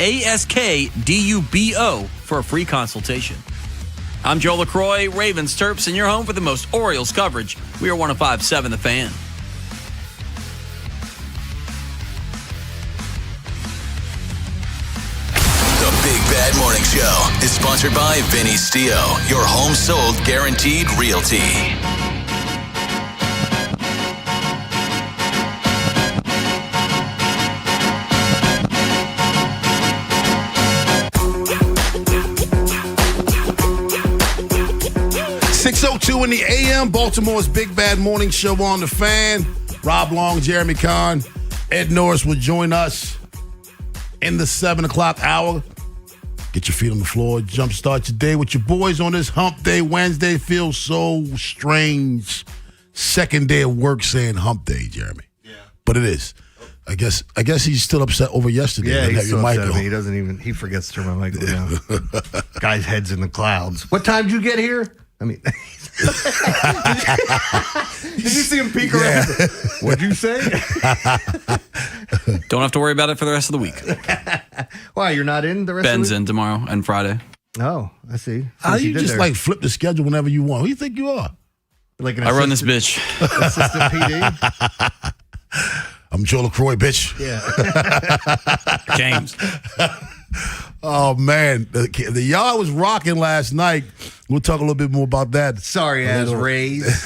ASKDUBO for a free consultation. I'm Joe LaCroix, Ravens Terps, and you're home for the most Orioles coverage. We are 105.7 The Fan. The Big Bad Morning Show is sponsored by Vinny Stio, your home sold guaranteed realty. .02 in the AM, Baltimore's Big Bad Morning Show on The Fan. Rob Long, Jeremy Kahn, Ed Norris will join us in the 7 o'clock hour. Get your feet on the floor, jumpstart your day with your boys on this hump day. Wednesday feels so strange. Second day of work saying hump day, Jeremy. Yeah. But it is. I guess he's still upset over yesterday. Yeah, he's so upset at me. He forgets to turn my mic down. Guy's head's in the clouds. What time did you get here? I mean, did you see him peek around? What'd you say? Don't have to worry about it for the rest of the week. Why, you're not in the rest Ben's of the week? in tomorrow and Friday. Oh, I see. How you just like flip the schedule whenever you want? Who do you think you are? Like I run this bitch. Assistant PD? I'm Joe LaCroix, bitch. Yeah. James. Oh, man. The yard was rocking last night. We'll talk a little bit more about that. Sorry, ass Rays.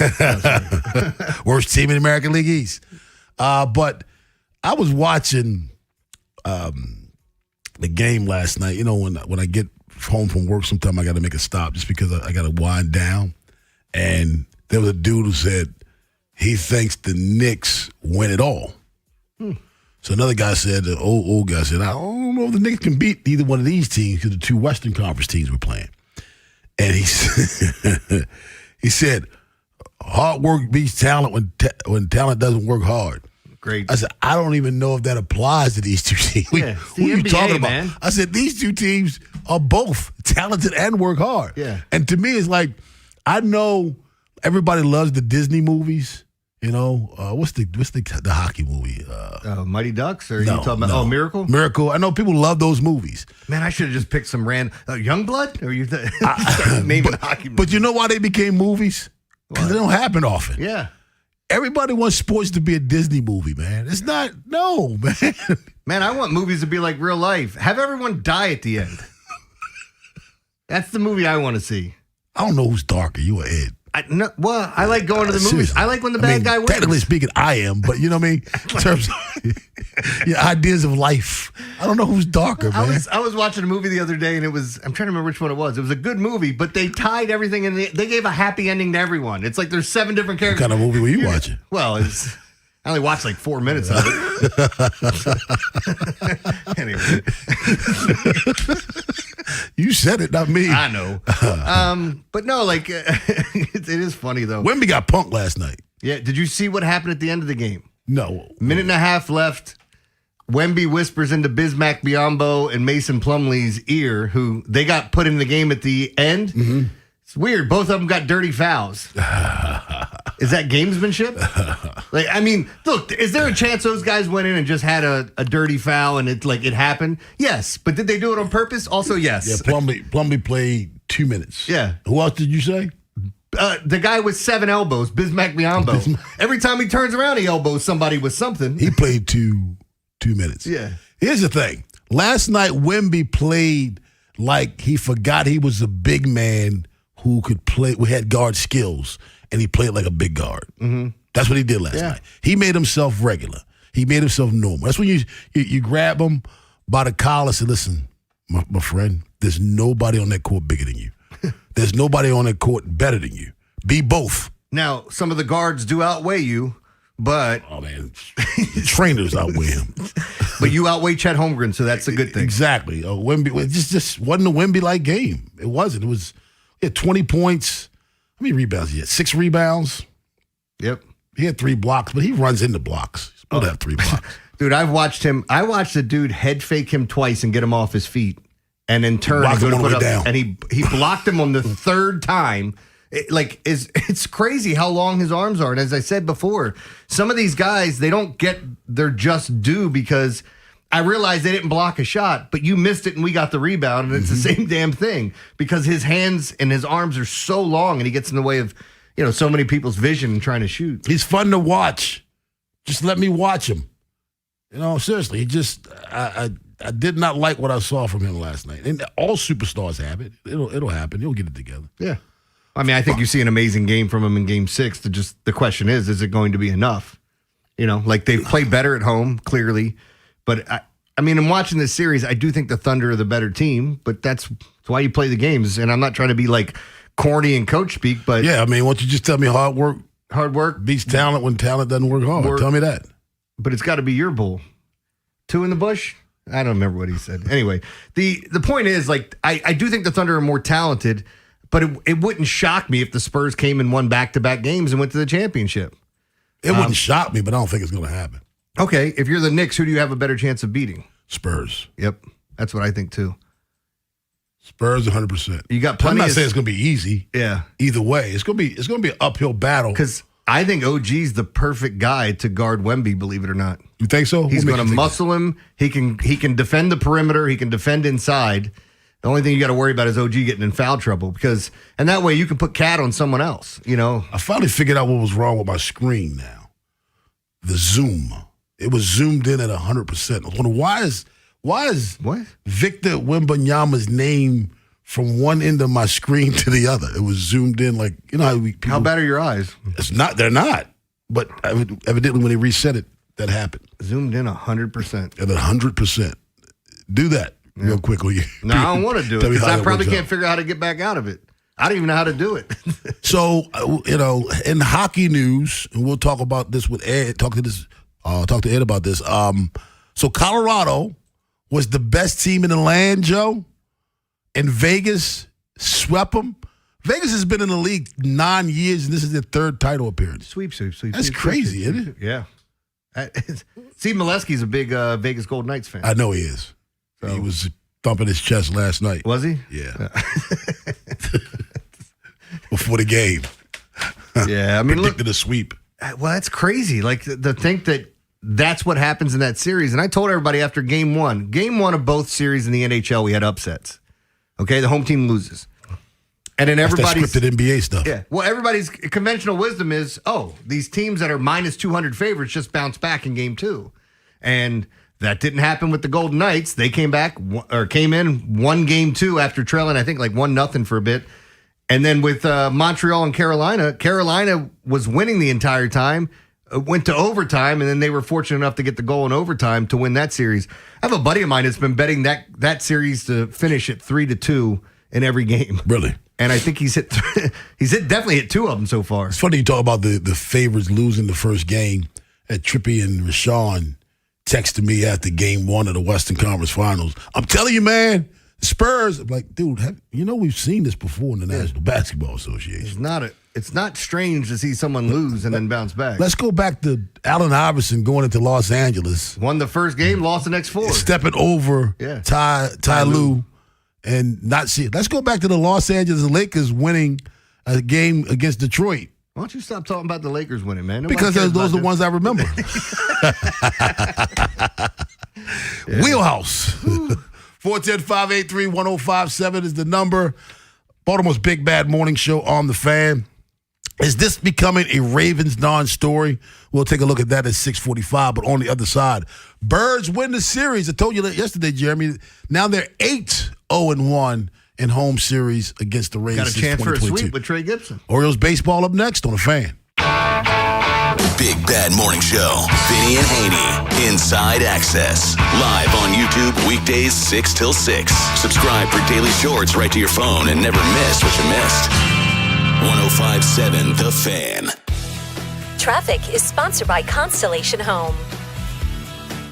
Worst team in the American League East. But I was watching the game last night. You know, when I get home from work, sometimes I got to make a stop just because I got to wind down. And there was a dude who said he thinks the Knicks win it all. So another guy said, the old guy said, I don't know if the Knicks can beat either one of these teams because the two Western Conference teams were playing. And he said, hard work beats talent when talent doesn't work hard. Great. I said, I don't even know if that applies to these two teams. Yeah, Who are you NBA, talking about? man. I said, these two teams are both talented and work hard. Yeah. And to me, it's like, I know everybody loves the Disney movies. You know, what's the hockey movie? Mighty Ducks? Or are you talking about Miracle? Miracle. I know people love those movies. Man, I should have just picked some Youngblood? Or you naming hockey movies? But you know why they became movies? Because they don't happen often. Yeah. Everybody wants sports to be a Disney movie, man. It's not. No, man. Man, I want movies to be like real life. Have everyone die at the end. That's the movie I want to see. I don't know who's darker, you or Ed. I like going to the movies. Seriously. I like when the bad guy wins. Technically speaking, I am, but you know what I mean? In terms of your ideas of life. I don't know who's darker, man. I was watching a movie the other day, and I'm trying to remember which one it was. It was a good movie, but they tied everything in. They gave a happy ending to everyone. It's like there's 7 different characters. What kind of movie were you watching? Well, I only watched like 4 minutes of it. Anyway. You said it, not me. I know. But no, like, it is funny, though. Wemby got punked last night. Yeah. Did you see what happened at the end of the game? No. Minute and a half left. Wemby whispers into Bismack Biyombo and Mason Plumlee's ear, who they got put in the game at the end. Mm-hmm. It's weird. Both of them got dirty fouls. Is that gamesmanship? Like, I mean, look, is there a chance those guys went in and just had a dirty foul and it happened? Yes. But did they do it on purpose? Also, yes. Yeah, Plumlee played 2 minutes. Yeah. Who else did you say? The guy with 7 elbows, Bismack Biyombo. Every time he turns around, he elbows somebody with something. He played 2 minutes. Yeah. Here's the thing. Last night, Wemby played like he forgot he was a big man who could play, who had guard skills, and he played like a big guard. Mm-hmm. That's what he did last night. He made himself regular. He made himself normal. That's when you grab him by the collar and say, listen, my friend, there's nobody on that court bigger than you. There's nobody on that court better than you. Be both. Now, some of the guards do outweigh you, but... Oh, man. Trainers outweigh him. But you outweigh Chet Holmgren, so that's a good thing. Exactly. Wemby, it just wasn't a Wemby-like game. It wasn't. He had 20 points. How many rebounds he had? 6 rebounds. Yep. He had 3 blocks, but he runs into blocks. He's supposed to have 3 blocks. Dude, I've watched him. I watched the dude head fake him twice and get him off his feet, and then turn and go to put up. Down. And he blocked him on the 3rd time. It's crazy how long his arms are. And as I said before, some of these guys, they don't get their just due because I realized they didn't block a shot, but you missed it and we got the rebound, and it's the same damn thing because his hands and his arms are so long and he gets in the way of, so many people's vision and trying to shoot. He's fun to watch. Just let me watch him. Seriously, I did not like what I saw from him last night. And all superstars have it. It'll happen. He'll get it together. Yeah. I mean, I think you see an amazing game from him in Game 6. The question is it going to be enough? They play better at home, clearly. But, in watching this series, I do think the Thunder are the better team, but that's why you play the games. And I'm not trying to be, corny and coach speak, but... Yeah, why don't you just tell me hard work beats talent when talent doesn't work hard. Tell me that. But it's got to be your bull. 2 in the bush? I don't remember what he said. Anyway, the point is, I do think the Thunder are more talented, but it wouldn't shock me if the Spurs came and won back-to-back games and went to the championship. It wouldn't shock me, but I don't think it's going to happen. Okay, if you're the Knicks, who do you have a better chance of beating? Spurs. Yep, that's what I think too. Spurs 100%. You got plenty. I'm not saying it's going to be easy. Yeah. Either way, it's going to be an uphill battle. Because I think OG's the perfect guy to guard Wemby. Believe it or not. You think so? He's going to muscle him. He can defend the perimeter. He can defend inside. The only thing you got to worry about is OG getting in foul trouble and that way you can put Cat on someone else. I finally figured out what was wrong with my screen now. The zoom. It was zoomed in at 100%. I was wondering why is what? Victor Wembanyama's name from one end of my screen to the other? It was zoomed in How bad are your eyes? It's not. They're not. But evidently, when they reset it, that happened. Zoomed in 100%. At 100%. Do that real quick. No, I don't want to do it because I probably can't figure out how to get back out of it. I don't even know how to do it. So, in hockey news, and we'll talk about this with Ed. Talk to Ed about this. So Colorado was the best team in the land, Joe, and Vegas swept them. Vegas has been in the league 9 years, and this is their 3rd title appearance. Sweep. That's crazy, isn't it? Yeah. Steve Molesky's a big Vegas Golden Knights fan. I know he is. So. He was thumping his chest last night. Was he? Yeah. Before the game. Yeah, predicted a sweep. Well, that's crazy. To think that that's what happens in that series. And I told everybody after game one of both series in the NHL, we had upsets. Okay, the home team loses. And then everybody's scripted NBA stuff. Yeah. Well, everybody's conventional wisdom is, these teams that are minus 200 favorites just bounce back in game 2. And that didn't happen with the Golden Knights. They came in, won game 2 after trailing, I think 1-0 for a bit. And then with Montreal and Carolina was winning the entire time, went to overtime, and then they were fortunate enough to get the goal in overtime to win that series. I have a buddy of mine that's been betting that series to finish at 3-2 in every game. Really? And I think he's definitely hit 2 of them so far. It's funny you talk about the favorites losing the first game. Trippy and Rashawn texted me after game 1 of the Western Conference Finals. I'm telling you, man, Spurs. I'm like, dude, we've seen this before in the National Basketball Association. It's not strange to see someone lose and then bounce back. Let's go back to Allen Iverson going into Los Angeles. Won the first game, lost the next 4. Stepping over Ty Lue and not see it. Let's go back to the Los Angeles Lakers winning a game against Detroit. Why don't you stop talking about the Lakers winning, man? Because those are the ones I remember. Wheelhouse. 410-583-1057 is the number. Baltimore's Big Bad Morning Show on the Fan. Is this becoming a Ravens non-story? We'll take a look at that at 6:45. But on the other side, Birds win the series. I told you that yesterday, Jeremy. Now they're 8-0-1 in home series against the Ravens. Got a chance for a sweep with Trey Gibson. Orioles baseball up next on the Fan. Big Bad Morning Show. Vinny and Haynie. Inside Access. Live on YouTube weekdays 6 till 6. Subscribe for daily shorts right to your phone and never miss what you missed. 105.7 The Fan. Traffic is sponsored by Constellation Home.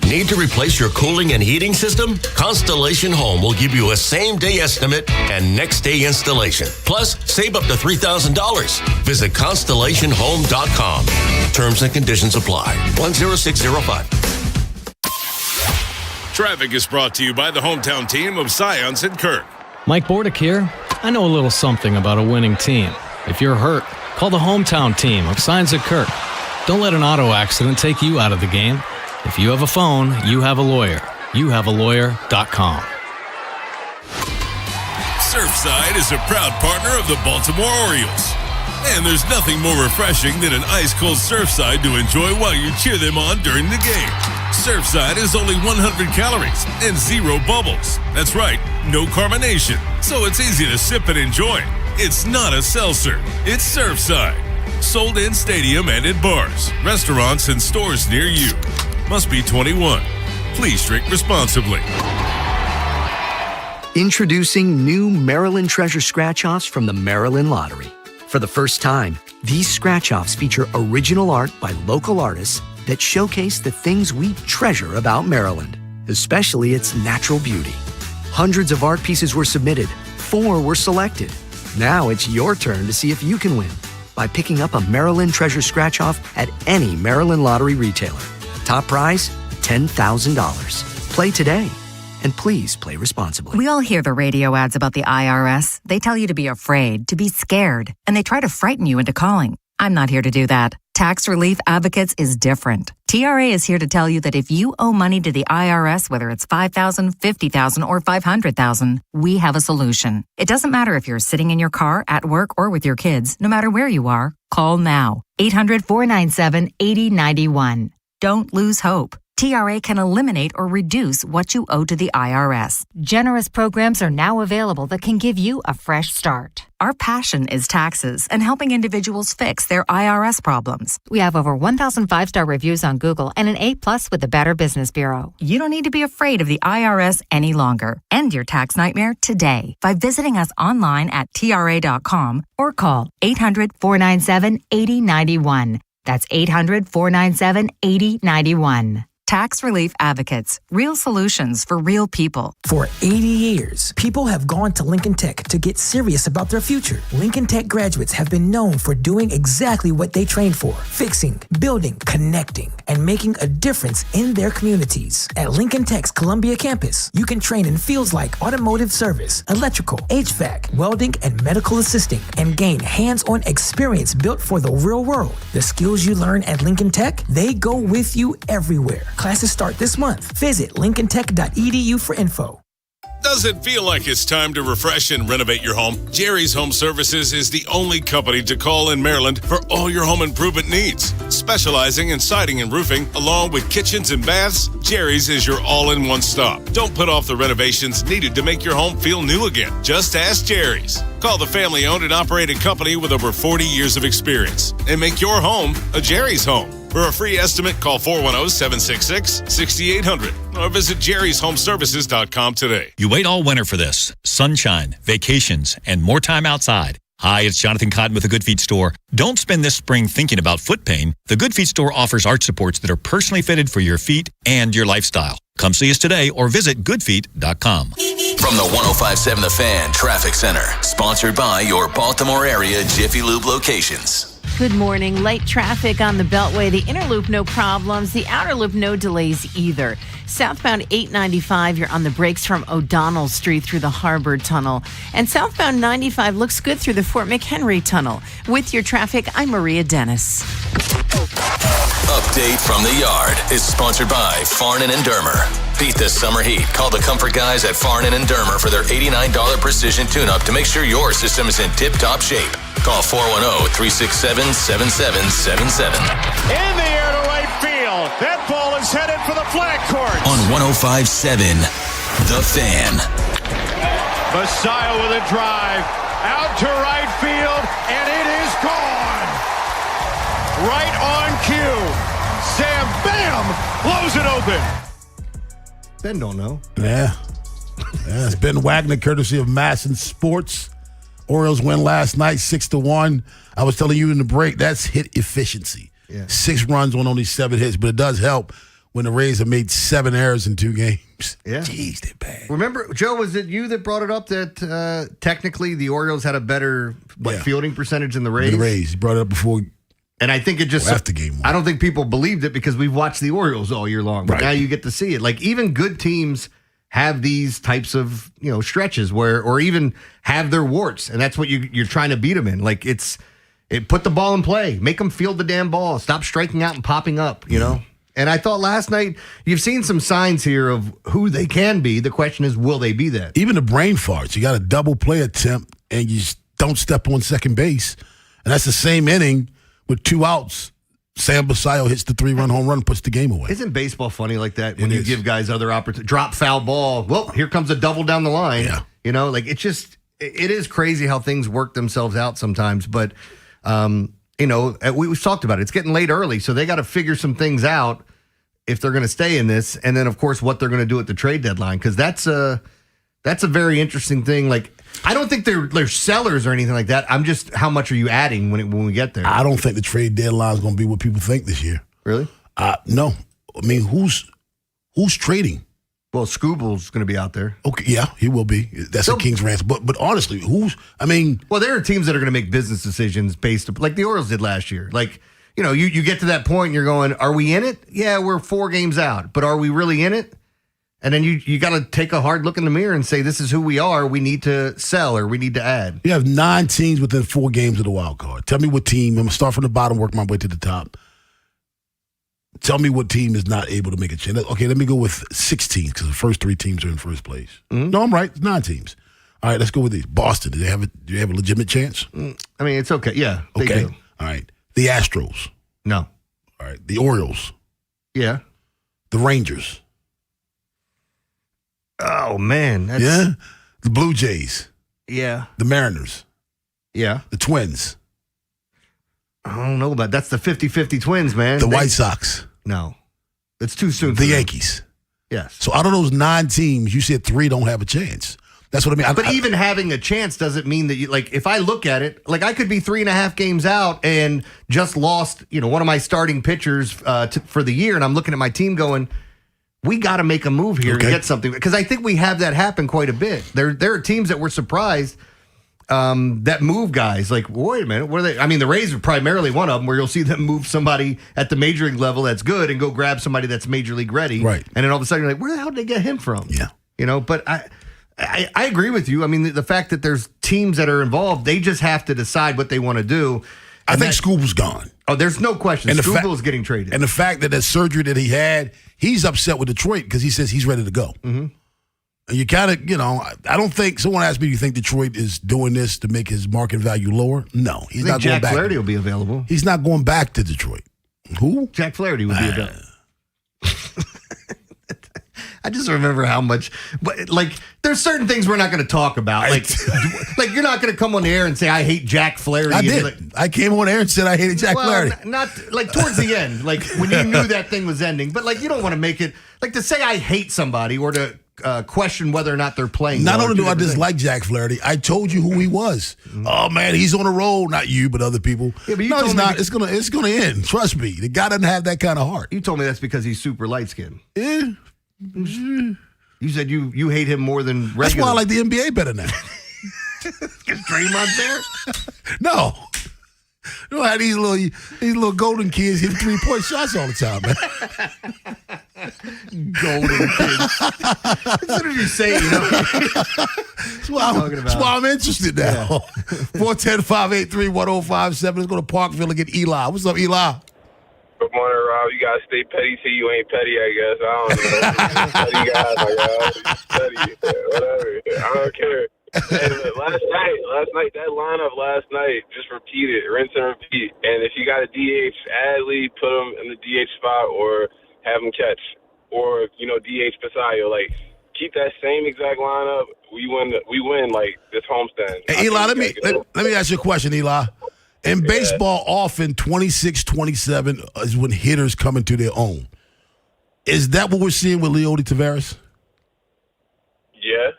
Need to replace your cooling and heating system? Constellation Home will give you a same-day estimate and next-day installation. Plus, save up to $3,000. Visit ConstellationHome.com. Terms and conditions apply. 10605. Traffic is brought to you by the hometown team of Science and Kirk. Mike Bordick here. I know a little something about a winning team. If you're hurt, call the hometown team of Science at Kirk. Don't let an auto accident take you out of the game. If you have a phone, you have a lawyer. youhavealawyer.com. Surfside is a proud partner of the Baltimore Orioles. And there's nothing more refreshing than an ice-cold Surfside to enjoy while you cheer them on during the game. Surfside is only 100 calories and 0 bubbles. That's right, no carbonation. So it's easy to sip and enjoy. It's not a seltzer. It's Surfside. Sold in stadium and at bars, restaurants, and stores near you. Must be 21. Please drink responsibly. Introducing new Maryland Treasure Scratch-Offs from the Maryland Lottery. For the first time, these scratch-offs feature original art by local artists that showcase the things we treasure about Maryland, especially its natural beauty. Hundreds of art pieces were submitted. 4 were selected. Now it's your turn to see if you can win by picking up a Maryland Treasure Scratch-Off at any Maryland Lottery retailer. Top prize, $10,000. Play today. And please play responsibly. We all hear the radio ads about the IRS. They tell you to be afraid, to be scared, and they try to frighten you into calling. I'm not here to do that. Tax Relief Advocates is different. TRA is here to tell you that if you owe money to the IRS, whether it's $5,000, $50,000, or $500,000, we have a solution. It doesn't matter if you're sitting in your car, at work, or with your kids. No matter where you are, call now. 800-497-8091. Don't lose hope. TRA can eliminate or reduce what you owe to the IRS. Generous programs are now available that can give you a fresh start. Our passion is taxes and helping individuals fix their IRS problems. We have over 1,000 5-star reviews on Google and an A+ with the Better Business Bureau. You don't need to be afraid of the IRS any longer. End your tax nightmare today by visiting us online at TRA.com or call 800-497-8091. That's 800-497-8091. Tax Relief Advocates. Real solutions for real people. For 80 years, people have gone to Lincoln Tech to get serious about their future. Lincoln Tech graduates have been known for doing exactly what they trained for: fixing, building, connecting, and making a difference in their communities. At Lincoln Tech's Columbia campus, you can train in fields like automotive service, electrical, HVAC, welding, and medical assisting, and gain hands-on experience built for the real world. The skills you learn at Lincoln Tech, they go with you everywhere. Classes start this month. Visit lincolntech.edu for info. Does it feel like it's time to refresh and renovate your home? Jerry's Home Services is the only company to call in Maryland for all your home improvement needs. Specializing in siding and roofing, along with kitchens and baths, Jerry's is your all-in-one stop. Don't put off the renovations needed to make your home feel new again. Just ask Jerry's. Call the family-owned and operated company with over 40 years of experience and make your home a Jerry's home. For a free estimate, call 410-766-6800 or visit jerryshomeservices.com today. You wait all winter for this. Sunshine, vacations, and more time outside. Hi, it's Jonathan Cotton with the Good Feet Store. Don't spend this spring thinking about foot pain. The Good Feet Store offers arch supports that are personally fitted for your feet and your lifestyle. Come see us today or visit goodfeet.com. From the 105.7 The Fan Traffic Center, sponsored by your Baltimore area Jiffy Lube locations. Good morning. Light traffic on the Beltway. The inner loop, no problems. The outer loop, no delays either. Southbound 895, you're on the brakes from O'Donnell Street through the Harbor Tunnel. And southbound 95 looks good through the Fort McHenry Tunnel. With your traffic, I'm Maria Dennis. Update from the Yard is sponsored by Farnan and Dermer. Beat the summer heat. Call the comfort guys at Farnan and Dermer for their $89 precision tune-up to make sure your system is in tip-top shape. Call 410-367-7777. In the air to right field. That ball is headed for the flag court. On 105.7, The Fan. Messiah with a drive. Out to right field, and it is gone. Right on cue. Sam Bam blows it open. Ben don't know. Yeah. It's Ben Wagner, courtesy of Masson Sports. Orioles win last night, 6-1. I was telling you in the break, that's hit efficiency. Yeah. 6 runs on only 7 hits, but it does help when the Rays have made 7 errors in 2 games. Yeah. Jeez, they're bad. Remember, Joe, was it you that brought it up that technically the Orioles had a better fielding percentage than the Rays? The Rays. You brought it up before. And I think it just after game 1. I don't think people believed it because we've watched the Orioles all year long. But right. now you get to see it. Like even good teams have these types of stretches where, or even have their warts, and that's what you're trying to beat them in. Like put the ball in play, make them field the damn ball, stop striking out and popping up. And I thought last night, you've seen some signs here of who they can be. The question is, will they be that? Even the brain farts. You got a double play attempt, and you just don't step on second base. And that's the same inning with 2 outs. Sam Basayo hits the 3-run home run, puts the game away. Isn't baseball funny like that? When you give guys other opportunities, drop foul ball. Well, here comes a double down the line. Yeah. You know, like it is crazy how things work themselves out sometimes. But, you know, we've talked about it. It's getting late early, so they got to figure some things out if they're going to stay in this. And then, of course, what they're going to do at the trade deadline, because that's a very interesting thing. Like, I don't think they're sellers or anything like that. I'm just, how much are you adding when we get there? I don't think the trade deadline is going to be what people think this year. Really? No. I mean, who's trading? Well, Scooble's going to be out there. Okay, yeah, he will be. That's a King's ransom. But honestly, well, there are teams that are going to make business decisions based up, like the Orioles did last year. Like, you know, you get to that point and you're going, are we in it? Yeah, we're 4 games out. But are we really in it? And then you got to take a hard look in the mirror and say, this is who we are. We need to sell or we need to add. You have 9 teams within 4 games of the wild card. Tell me what team. I'm going to start from the bottom, work my way to the top. Tell me what team is not able to make a change. Okay, let me go with 6 teams because the first 3 teams are in first place. Mm-hmm. No, I'm right. It's 9 teams. All right, let's go with these. Boston, do they have a legitimate chance? I mean, it's okay. Yeah, they do. All right. The Astros. No. All right. The Orioles. Yeah. The Rangers. Oh, man. Yeah. The Blue Jays. Yeah. The Mariners. Yeah. The Twins. I don't know about that's the 50-50 Twins, man. The White Sox. No. It's too soon. The Yankees. Yes. So out of those 9 teams, you said 3 don't have a chance. That's what I mean. But even having a chance doesn't mean that you, like, if I look at it, like I could be 3.5 games out and just lost, you know, one of my starting pitchers for the year. And I'm looking at my team going, we got to make a move here and get something. Because I think we have that happen quite a bit. There are teams that were surprised that move guys. Like, wait a minute, what are they? I mean, the Rays are primarily one of them where you'll see them move somebody at the major league level that's good and go grab somebody that's major league ready. Right. And then all of a sudden you're like, where the hell did they get him from? Yeah. You know, but I agree with you. I mean, the fact that there's teams that are involved, they just have to decide what they want to do. I think Scooble's gone. Oh, there's no question. And Scooble's getting traded. And the fact that surgery that he had, he's upset with Detroit because he says he's ready to go. Mm-hmm. And you kind of, you know, I don't think, someone asked me, do you think Detroit is doing this to make his market value lower? No. He's not going back. Jack Flaherty will be available. He's not going back to Detroit. Who? Jack Flaherty would be available. I just remember how much, like, there's certain things we're not going to talk about. Like you're not going to come on the air and say, I hate Jack Flaherty. I did. I came on air and said I hated Jack Flaherty. Not like towards the end, like when you knew that thing was ending. But like, you don't want to make it, like to say I hate somebody or to question whether or not they're playing. Not only do I dislike Jack Flaherty, I told you who he was. Mm-hmm. Oh man, he's on a roll. Not you, but other people. Yeah, but no, he's not. It's gonna end. Trust me. The guy doesn't have that kind of heart. You told me that's because he's super light skinned. Yeah. You said you hate him more than regular. That's why I like the NBA better now. Because Draymond's there? No. You don't have these little golden kids hitting 3-point shots all the time, man. Golden kids. As soon as you say it, you know. That's why I'm interested now. 410-583-1057. Let's go to Parkville and get Eli. What's up, Eli? Good morning, Rob. You gotta stay petty till you ain't petty, I guess. I don't know. Petty guys, like, petty, whatever. I don't care. And last night, that lineup last night, just repeat it, rinse and repeat. And if you got a DH, Adley, put him in the DH spot or have him catch. Or, you know, DH Basayo. Like, keep that same exact lineup. We win like this homestand. Hey, Eli, let me ask you a question, Eli. In baseball, often 26-27 is when hitters come into their own. Is that what we're seeing with Leody Taveras? Yeah.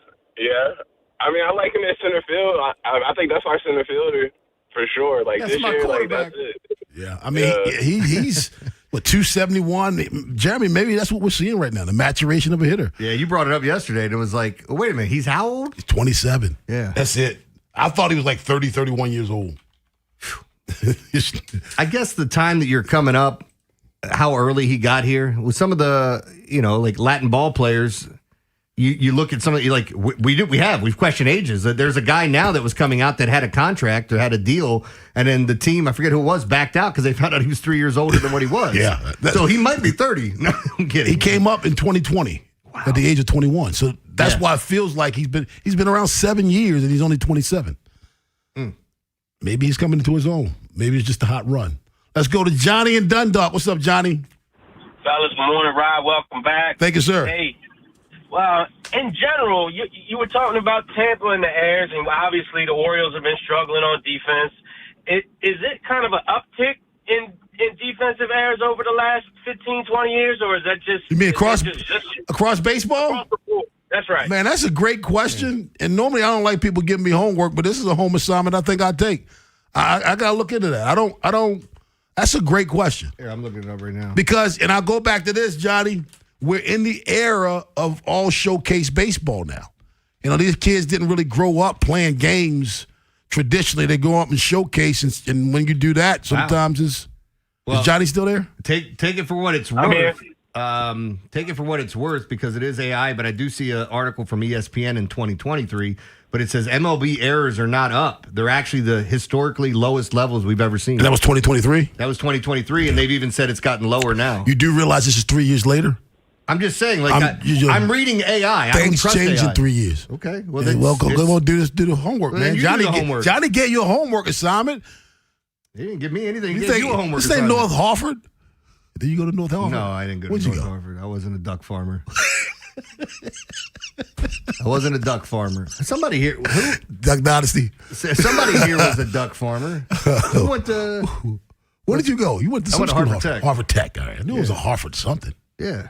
I mean, I like him at center field. I think that's our center fielder for sure. Like that's this my year, quarterback. like that's it. Yeah, I mean, he's what 271. Jeremy, maybe that's what we're seeing right now, the maturation of a hitter. Yeah, you brought it up yesterday, and it was like, oh, wait a minute, he's how old? He's 27. Yeah, that's it. I thought he was like 30, 31 years old. I guess the time that you're coming up, how early he got here with some of the, you know, like Latin ball players, you look at some of we've questioned ages. There's a guy now that was coming out that had a contract or had a deal, and then the team, I forget who it was, backed out because they found out he was 3 years older than what he was. Yeah. So he might be 30. No, I'm kidding. He came up in 2020 at the age of 21. So that's why it feels like he's been around 7 years and he's only 27. Maybe he's coming into his own. Maybe it's just a hot run. Let's go to Johnny in Dundalk. What's up, Johnny? Fellas, good morning, Rob. Welcome back. Thank you, sir. Hey, well, in general, you were talking about Tampa and the Airs, and obviously the Orioles have been struggling on defense. Is it kind of an uptick in defensive errors over the last 15, 20 years, or is that just... You mean across baseball? Across the board. That's right. Man, that's a great question. And normally I don't like people giving me homework, but this is a home assignment I think I'd take. I got to look into that. I don't. That's a great question. Here, I'm looking it up right now. Because, and I'll go back to this, Johnny, we're in the era of all showcase baseball now. You know, these kids didn't really grow up playing games traditionally. They go up and showcase, and when you do that, sometimes is Johnny still there? Take it for what it's worth. Take it for what it's worth because it is AI, but I do see an article from ESPN in 2023, but it says MLB errors are not up. They're actually the historically lowest levels we've ever seen. And that was 2023? That was 2023, and they've even said it's gotten lower now. You do realize this is 3 years later? I'm just saying, I'm reading AI. Things change in 3 years. Okay. Well, go do the homework, man. Johnny gave you a homework assignment. He didn't give me anything. He gave you a homework assignment. This ain't North Hartford? Did you go to North Hartford? No, I didn't go to North Hartford. I wasn't a duck farmer. I wasn't a duck farmer. Somebody here. Who? Duck Dynasty. Somebody here was a duck farmer. Who went to... Where did you go? You went to some school. Harvard Tech. Harvard Tech. All right. I knew it was a Harvard something. Yeah.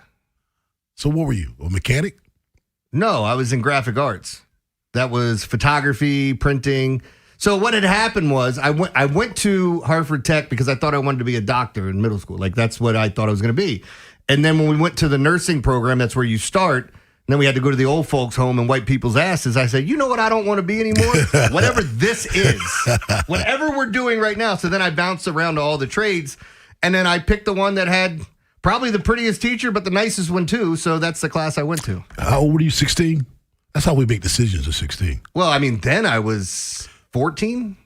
So what were you? A mechanic? No, I was in graphic arts. That was photography, printing. So what had happened was I went to Harvard Tech because I thought I wanted to be a doctor in middle school. Like that's what I thought I was going to be. And then when we went to the nursing program, that's where you start. And then we had to go to the old folks home and wipe people's asses. I said, you know what I don't want to be anymore? Whatever this is. Whatever we're doing right now. So then I bounced around to all the trades. And then I picked the one that had probably the prettiest teacher, but the nicest one too. So that's the class I went to. How old were you, 16? That's how we make decisions at 16. Well, I mean, then I was 14.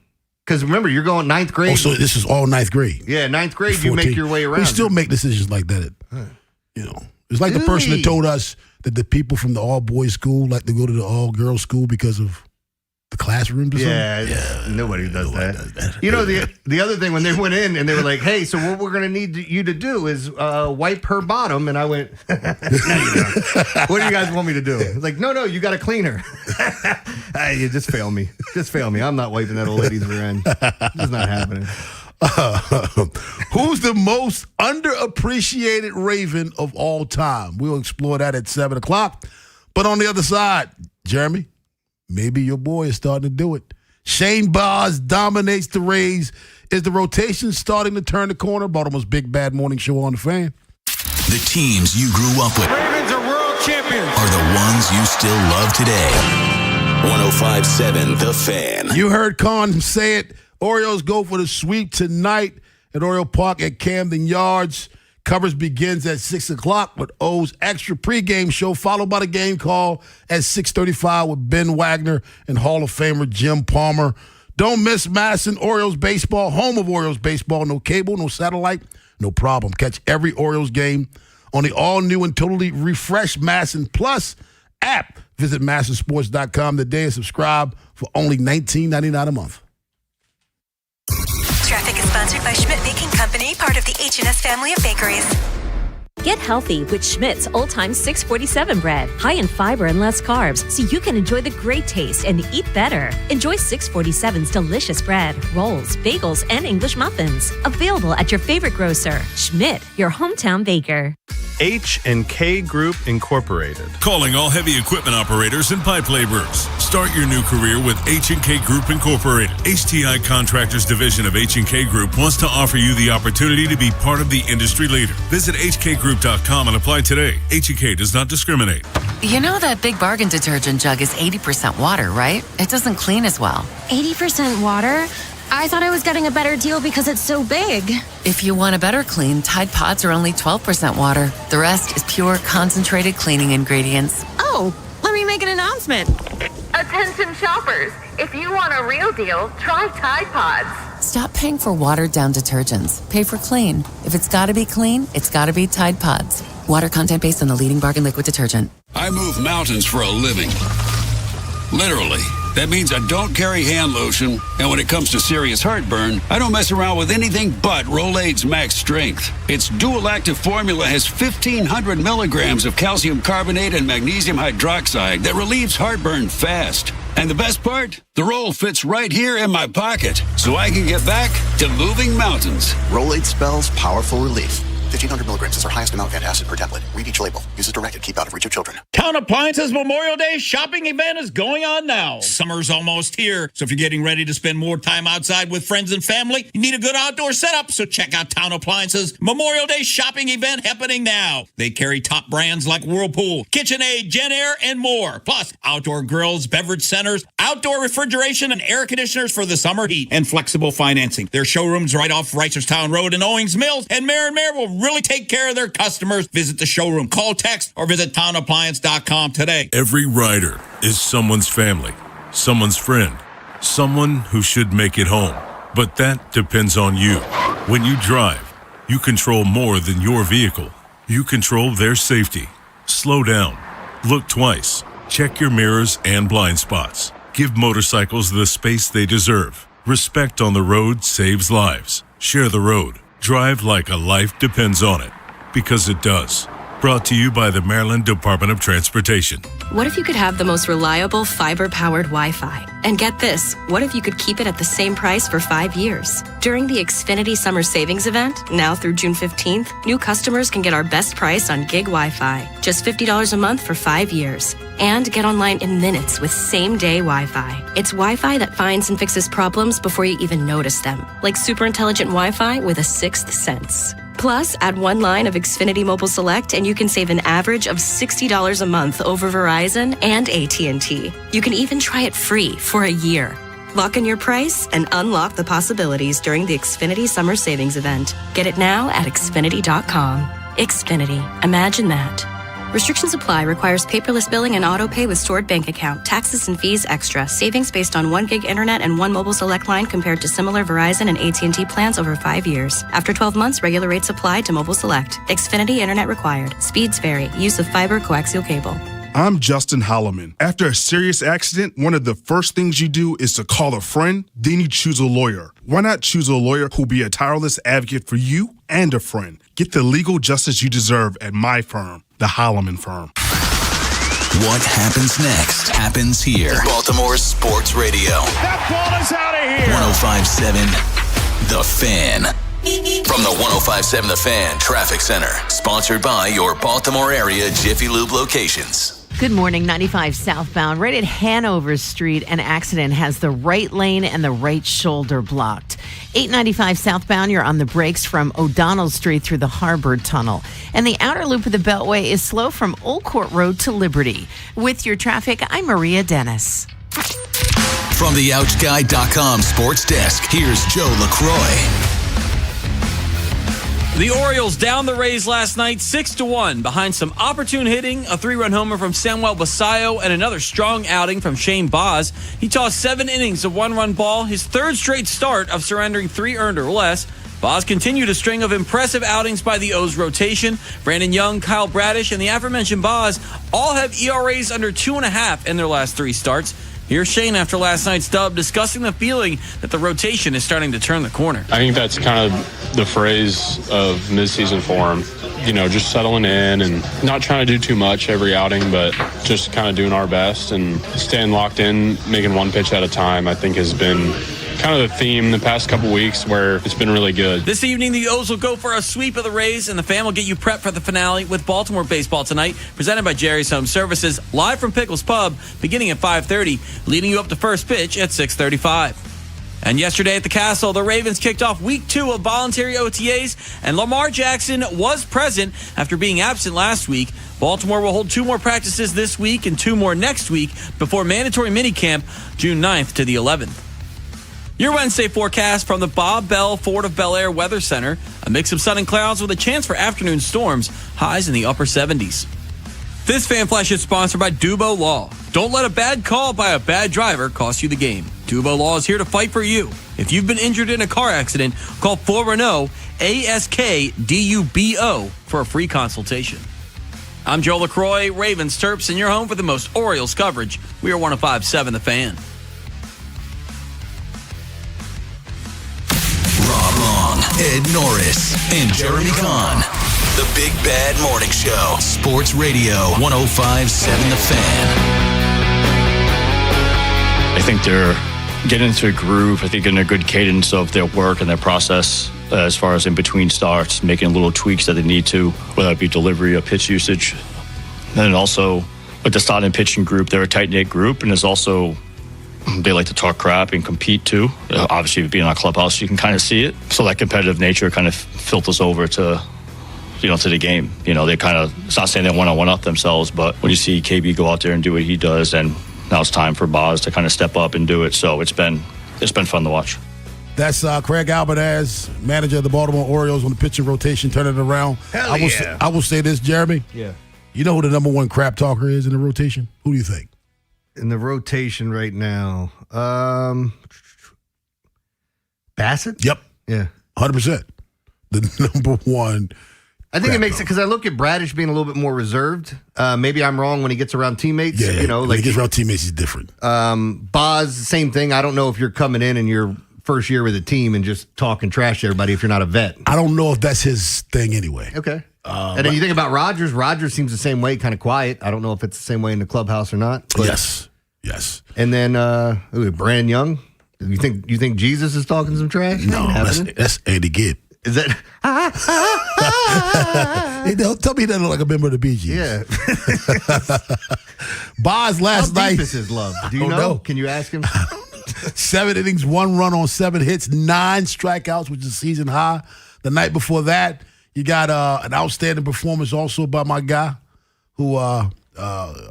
Because remember, you're going ninth grade. Oh, so this is all ninth grade. Yeah, ninth grade, you make your way around. We still make decisions like that. It's like the person that told us that the people from the all-boys school like to go to the all-girls school because of the classrooms or something. Nobody does that. You know, the other thing, when they went in and they were like, hey, so what we're going to need you to do is wipe her bottom. And I went, no, you don't. What do you guys want me to do? Like, no, you got to clean her. You just fail me. I'm not wiping that old lady's rear end. It's not happening. Who's the most underappreciated Raven of all time? We'll explore that at 7 o'clock. But on the other side, Jeremy, maybe your boy is starting to do it. Shane Baz dominates the Rays. Is the rotation starting to turn the corner? Baltimore's Big Bad Morning Show on the Fan. The teams you grew up with. Ravens are world champions. Are the ones you still love today. 105.7 The Fan. You heard Con say it. Orioles go for the sweep tonight at Oriole Park at Camden Yards. Coverage begins at 6 o'clock with O's extra pregame show, followed by the game call at 6:35 with Ben Wagner and Hall of Famer Jim Palmer. Don't miss Madison Orioles baseball, home of Orioles baseball. No cable, no satellite, no problem. Catch every Orioles game on the all-new and totally refreshed Madison Plus app. Visit MadisonSports.com today and subscribe for only $19.99 a month. Traffic is sponsored by Schmidt Baking Company, part of the H&S family of bakeries. Get healthy with Schmidt's Old Time 647 bread. High in fiber and less carbs, so you can enjoy the great taste and eat better. Enjoy 647's delicious bread, rolls, bagels, and English muffins. Available at your favorite grocer. Schmidt, your hometown baker. H&K Group Incorporated. Calling all heavy equipment operators and pipe laborers. Start your new career with H&K Group Incorporated. HTI Contractors Division of H&K Group wants to offer you the opportunity to be part of the industry leader. Visit hkgroup.com and apply today. H&K does not discriminate. You know that Big Bargain detergent jug is 80% water, right? It doesn't clean as well. 80% water? I thought I was getting a better deal because it's so big. If you want a better clean, Tide Pods are only 12% water. The rest is pure, concentrated cleaning ingredients. Oh, me make an announcement. Attention shoppers. If you want a real deal, try Tide Pods. Stop paying for watered-down detergents. Pay for clean. If it's got to be clean, it's got to be Tide Pods. Water content based on the leading bargain liquid detergent. I move mountains for a living. Literally. That means I don't carry hand lotion, and when it comes to serious heartburn, I don't mess around with anything but Rolaids Max Strength. Its dual-active formula has 1,500 milligrams of calcium carbonate and magnesium hydroxide that relieves heartburn fast. And the best part? The roll fits right here in my pocket, so I can get back to moving mountains. Rolaids spells powerful relief. 1,500 milligrams is our highest amount of antacid per tablet. Read each label. Use as directed. Keep out of reach of children. Town Appliances Memorial Day shopping event is going on now. Summer's almost here, so if you're getting ready to spend more time outside with friends and family, you need a good outdoor setup, so check out Town Appliances Memorial Day shopping event happening now. They carry top brands like Whirlpool, KitchenAid, JennAir, and more. Plus, outdoor grills, beverage centers, outdoor refrigeration, and air conditioners for the summer heat, and flexible financing. Their showrooms right off Reisterstown Road in Owings Mills, and Mayor will really take care of their customers. Visit the showroom, call, text, or visit townappliance.com today. Every rider is someone's family, someone's friend, someone who should make it home. But that depends on you. When you drive, you control more than your vehicle. You control their safety. Slow down. Look twice. Check your mirrors and blind spots. Give motorcycles the space they deserve. Respect on the road saves lives. Share the road. Drive like a life depends on it, because it does. Brought to you by the Maryland Department of Transportation. What if you could have the most reliable fiber-powered Wi-Fi? And get this, what if you could keep it at the same price for 5 years? During the Xfinity Summer Savings Event, now through June 15th, new customers can get our best price on gig Wi-Fi, just $50 a month for 5 years. And get online in minutes with same-day Wi-Fi. It's Wi-Fi that finds and fixes problems before you even notice them, like super intelligent Wi-Fi with a sixth sense. Plus, add one line of Xfinity Mobile Select and you can save an average of $60 a month over Verizon and AT&T. You can even try it free for a year. Lock in your price and unlock the possibilities during the Xfinity Summer Savings Event. Get it now at Xfinity.com. Xfinity. Imagine that. Restrictions apply. Requires paperless billing and auto pay with stored bank account. Taxes and fees extra. Savings based on 1 gig internet and 1 mobile select line compared to similar Verizon and AT&T plans over 5 years. After 12 months, regular rates apply to mobile select. Xfinity internet required. Speeds vary. Use of fiber coaxial cable. I'm Justin Holloman. After a serious accident, one of the first things you do is to call a friend, then you choose a lawyer. Why not choose a lawyer who'll be a tireless advocate for you and a friend? Get the legal justice you deserve at my firm, the Holloman Firm. What happens next happens here. Baltimore Sports Radio. That ball is out of here. 105.7 The Fan. From the 105.7 The Fan Traffic Center. Sponsored by your Baltimore area Jiffy Lube locations. Good morning, 95 southbound, right at Hanover Street. An accident has the right lane and the right shoulder blocked. 895 southbound, you're on the brakes from O'Donnell Street through the Harbor Tunnel. And the outer loop of the Beltway is slow from Old Court Road to Liberty. With your traffic, I'm Maria Dennis. From the OutGuy.com sports desk, here's Joe LaCroix. The Orioles downed the Rays last night 6-1 behind some opportune hitting, a 3-run homer from Samuel Basayo, and another strong outing from Shane Baz. He tossed 7 innings of 1-run ball, his third straight start of surrendering 3 earned or less. Baz continued a string of impressive outings by the O's rotation. Brandon Young, Kyle Bradish, and the aforementioned Baz all have ERAs under 2.5 in their last 3 starts. Here's Shane after last night's dub discussing the feeling that the rotation is starting to turn the corner. I think that's kind of the phrase of midseason form. You know, just settling in and not trying to do too much every outing, but just kind of doing our best and staying locked in, making one pitch at a time, I think has been kind of the theme the past couple weeks where it's been really good. This evening, the O's will go for a sweep of the Rays, and the Fan will get you prepped for the finale with Baltimore baseball tonight, presented by Jerry's Home Services, live from Pickles Pub, beginning at 5:30, leading you up to first pitch at 6:35. And yesterday at the Castle, the Ravens kicked off week 2 of voluntary OTAs, and Lamar Jackson was present after being absent last week. Baltimore will hold 2 more practices this week and 2 more next week before mandatory minicamp June 9th to the 11th. Your Wednesday forecast from the Bob Bell Fort of Bel Air Weather Center. A mix of sun and clouds with a chance for afternoon storms. Highs in the upper 70s. This Fan Flash is sponsored by Dubo Law. Don't let a bad call by a bad driver cost you the game. Dubo Law is here to fight for you. If you've been injured in a car accident, call 410-ASK-DUBO for a free consultation. I'm Joe LaCroix, Ravens Terps, and you're home for the most Orioles coverage. We are 105.7 The Fan. Rob Long, Ed Norris, and Jeremy Kahn. The Big Bad Morning Show. Sports Radio 105.7 The Fan. I think they're getting into a groove. I think in a good cadence of their work and their process as far as in between starts, making little tweaks that they need to, whether it be delivery or pitch usage. And then also with the starting pitching group, they're a tight-knit group, and there's also they like to talk crap and compete too. Obviously, being in our clubhouse, you can kind of see it. So that competitive nature kind of filters over to the game. They kind of, it's not saying they want to one-up themselves, but when you see KB go out there and do what he does, and now it's time for Boz to kind of step up and do it. So it's been fun to watch. That's Craig Albanez, manager of the Baltimore Orioles on the pitching rotation, turning it around. Hell I will say this, Jeremy. Yeah. You know who the number one crap talker is in the rotation? Who do you think? In the rotation right now, Bassett? Yep. Yeah. 100%. The number one. I think it makes it because I look at Bradish being a little bit more reserved. Maybe I'm wrong when he gets around teammates. Yeah, when he gets around teammates, he's different. Boz, same thing. I don't know if you're coming in your first year with a team and just talking trash to everybody if you're not a vet. I don't know if that's his thing anyway. Okay. And then you think about Rodgers. Rodgers seems the same way, kind of quiet. I don't know if it's the same way in the clubhouse or not. But. Yes. And then Brandon Young. You think Jesus is talking some trash? No, that's Andy Gibb. Is that? Tell me he doesn't look like a member of the Bee Gees. Yeah. Boz last night. How deep is his love? Do you know? Can you ask him? 7 innings, 1 run on 7 hits, 9 strikeouts, which is season high. The night before that, you got an outstanding performance also by my guy, who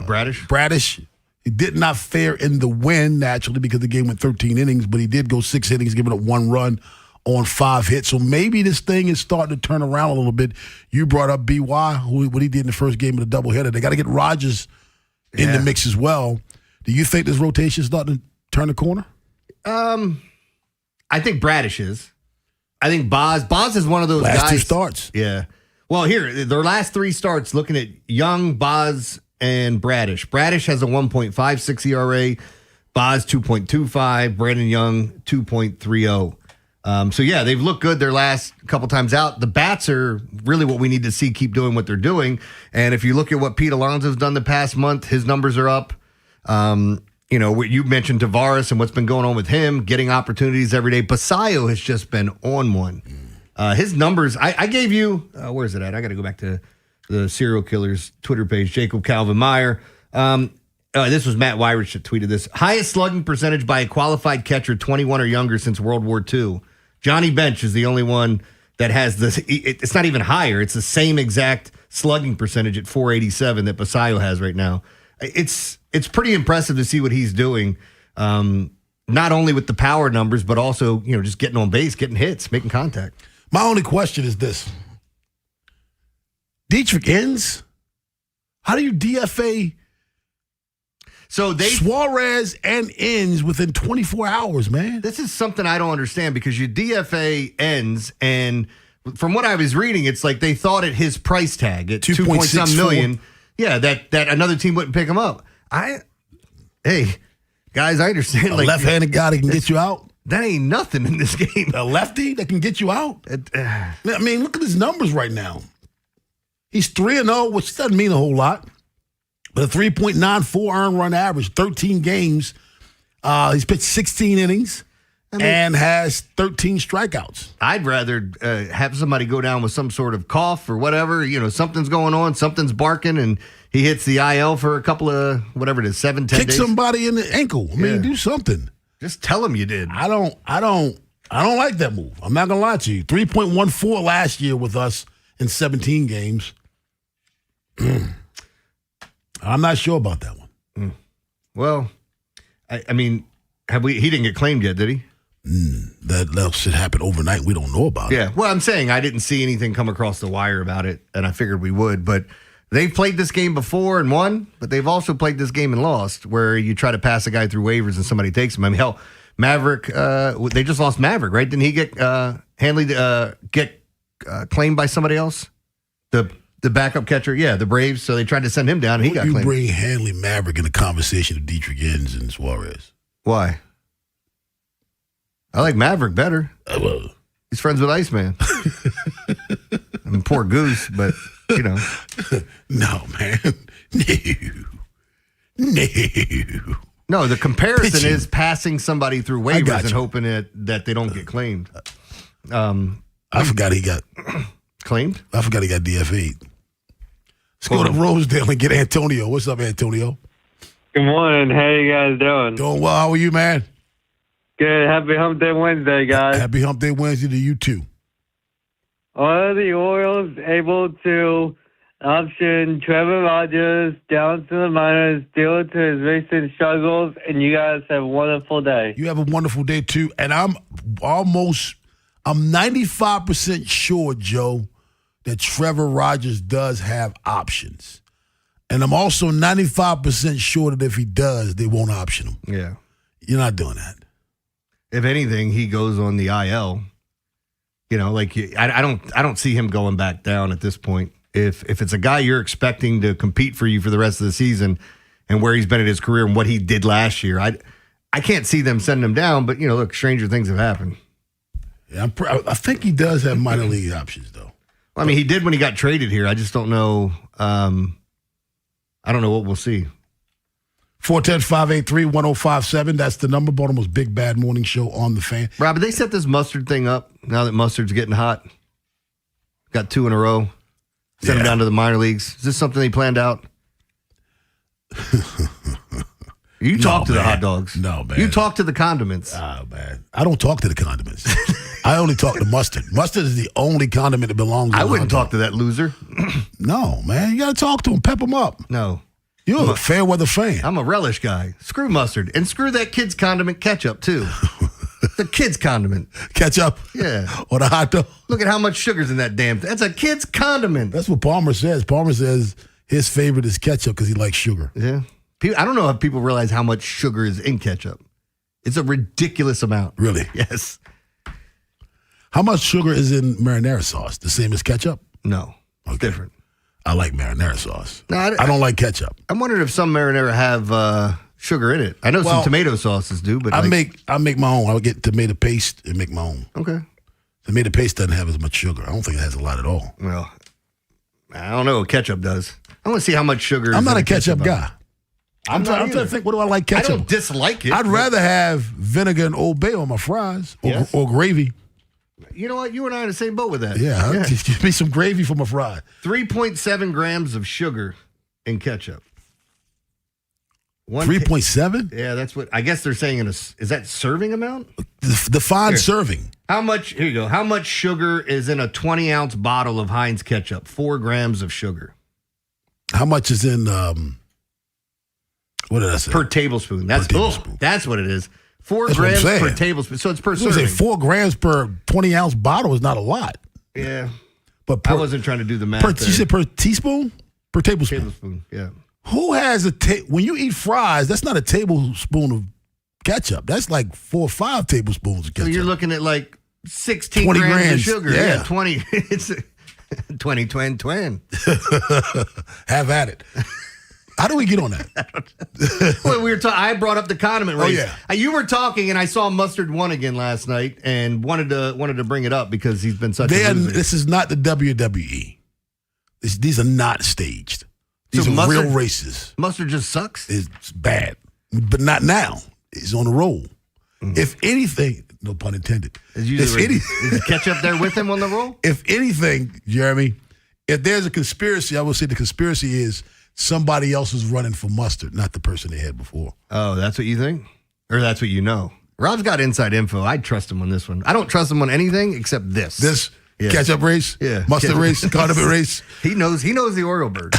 Bradish. He did not fare in the win naturally because the game went 13 innings, but he did go 6 innings, giving up 1 run on 5 hits. So maybe this thing is starting to turn around a little bit. You brought up BY, what he did in the first game of the doubleheader. They got to get Rodgers in the mix as well. Do you think this rotation is starting to turn the corner? I think Bradish is. I think Boz is one of those guys. Last 2 starts. Yeah. Well, here, their last 3 starts, looking at Young, Boz, and Bradish. Bradish has a 1.56 ERA. Boz, 2.25. Brandon Young, 2.30. So, yeah, they've looked good their last couple times out. The bats are really what we need to see keep doing what they're doing. And if you look at what Pete Alonso's done the past month, his numbers are up. You mentioned Tavares and what's been going on with him, getting opportunities every day. Basayo has just been on one. His numbers, I gave you, where's it at? I got to go back to the Serial Killers Twitter page, Jacob Calvin Meyer. This was Matt Weirich that tweeted this. Highest slugging percentage by a qualified catcher 21 or younger since World War II. Johnny Bench is the only one that has this. It's not even higher. It's the same exact slugging percentage at 487 that Basayo has right now. It's pretty impressive to see what he's doing, not only with the power numbers, but also, just getting on base, getting hits, making contact. My only question is this. Dietrich ends? How do you DFA Suarez and ends within 24 hours, man? This is something I don't understand because you DFA ends, and from what I was reading, it's like they thought at his price tag at 2.6 million. Yeah, that another team wouldn't pick him up. Hey, guys, I understand. A left-handed guy that can get you out? That ain't nothing in this game. A lefty that can get you out? I mean, look at his numbers right now. He's 3-0, which doesn't mean a whole lot, but a 3.94 earned run average, 13 games. He's pitched 16 innings and has 13 strikeouts. I'd rather have somebody go down with some sort of cough or whatever. Something's going on, something's barking, and he hits the IL for a couple of, whatever it is, 7-10 days. Kick somebody in the ankle. I mean, do something. Just tell him you did. I don't like that move. I'm not gonna lie to you. 3.14 last year with us in 17 games. I'm not sure about that one. Well, I mean, he didn't get claimed yet, did he? That should happen overnight. We don't know about it. Yeah. Well, I'm saying I didn't see anything come across the wire about it, and I figured we would. But They've played this game before and won, but they've also played this game and lost, where you try to pass a guy through waivers and somebody takes him. I mean, hell, Maverick, they just lost Maverick, right? Didn't he get Hanley get claimed by somebody else? The backup catcher, yeah, the Braves. So they tried to send him down, and he got claimed. You bring Hanley Maverick in the conversation of Dietrich Enns and Suarez. Why? I like Maverick better. He's friends with Iceman. I mean, poor Goose, but, you know. No, man. No. No, the comparison is passing somebody through waivers and hoping that they don't get claimed. I forgot he got claimed? I forgot he got DFA'd. Let's go to Rosedale and get Antonio. What's up, Antonio? Good morning. How you guys doing? Doing well. How are you, man? Good. Happy Hump Day Wednesday, guys. Happy Hump Day Wednesday to you, too. Are the Orioles able to option Trevor Rogers down to the minors due to his recent struggles? And you guys have a wonderful day. You have a wonderful day, too. And I'm 95% sure, Joe, that Trevor Rogers does have options. And I'm also 95% sure that if he does, they won't option him. Yeah. You're not doing that. If anything, he goes on the IL. You know, like I don't see him going back down at this point. If it's a guy you're expecting to compete for you for the rest of the season and where he's been in his career and what he did last year, I can't see them sending him down. But, you know, look, stranger things have happened. Yeah, I think he does have minor league options, though. I mean, he did when he got traded here. I just don't know. I don't know what we'll see. 410-583-1057. That's the number. Baltimore's Big Bad Morning Show on the Fan. Rob, they set this Mustard thing up now that Mustard's getting hot. Got 2 in a row. Sent him down to the minor leagues. Is this something they planned out? You talk to the hot dogs. No, man. You talk to the condiments. Oh, man. I don't talk to the condiments. I only talk to mustard. Mustard is the only condiment that belongs to I wouldn't talk to that loser. No, man. You got to talk to him. Pep him up. No. You're a fair weather fan. I'm a relish guy. Screw mustard. And screw that kid's condiment ketchup, too. The kid's condiment. Ketchup? Yeah. Or the hot dog? Look at how much sugar's in that damn thing. That's a kid's condiment. That's what Palmer says. Palmer says his favorite is ketchup because he likes sugar. Yeah. I don't know if people realize how much sugar is in ketchup. It's a ridiculous amount. Really? Yes. How much sugar is in marinara sauce? The same as ketchup? No. It's different. I like marinara sauce. No, I don't like ketchup. I'm wondering if some marinara have sugar in it. I know some tomato sauces do, but I make my own. I'll get tomato paste and make my own. Okay. Tomato paste doesn't have as much sugar. I don't think it has a lot at all. Well, I don't know what ketchup does. I want to see how much sugar. I'm not a ketchup guy. I'm trying to think, what do I like ketchup? I don't dislike it. I'd rather have vinegar and Old Bay on my fries or gravy. You know what? You and I are in the same boat with that. Yeah. Just give me some gravy for my fry. 3.7 grams of sugar in ketchup. 3.7? Yeah, that's what I guess they're saying. Is that serving amount? Define serving. How much? Here you go. How much sugar is in a 20-ounce bottle of Heinz ketchup? 4 grams of sugar. How much is in? What did I say? Per tablespoon. That's that's what it is. 4 That's grams per tablespoon. So it's per serving. Say 4 grams per 20-ounce bottle is not a lot. Yeah, but I wasn't trying to do the math. You said per teaspoon? Per tablespoon. Tablespoon. Yeah. Who has when you eat fries? That's not a tablespoon of ketchup. That's like 4 or 5 tablespoons of ketchup. So you're looking at like 16 grams of sugar. Yeah, 20. It's 20, twin. Have at it. How do we get on that? Well, we were I brought up the condiment race. Oh, yeah. You were talking, and I saw Mustard won again last night, and wanted to bring it up because he's been such a loser. This is not the WWE. These are not staged. These are real races. Mustard just sucks? It's bad. But not now. He's on the roll. Mm-hmm. If anything, no pun intended. Is ketchup there with him on the roll? If anything, Jeremy, if there's a conspiracy, I would say the conspiracy is somebody else is running for Mustard, not the person they had before. Oh, that's what you think? Or that's what you know? Rob's got inside info. I'd trust him on this one. I don't trust him on anything except this. This ketchup race? Yeah. Mustard race? Condiment race? He knows the Oriole bird.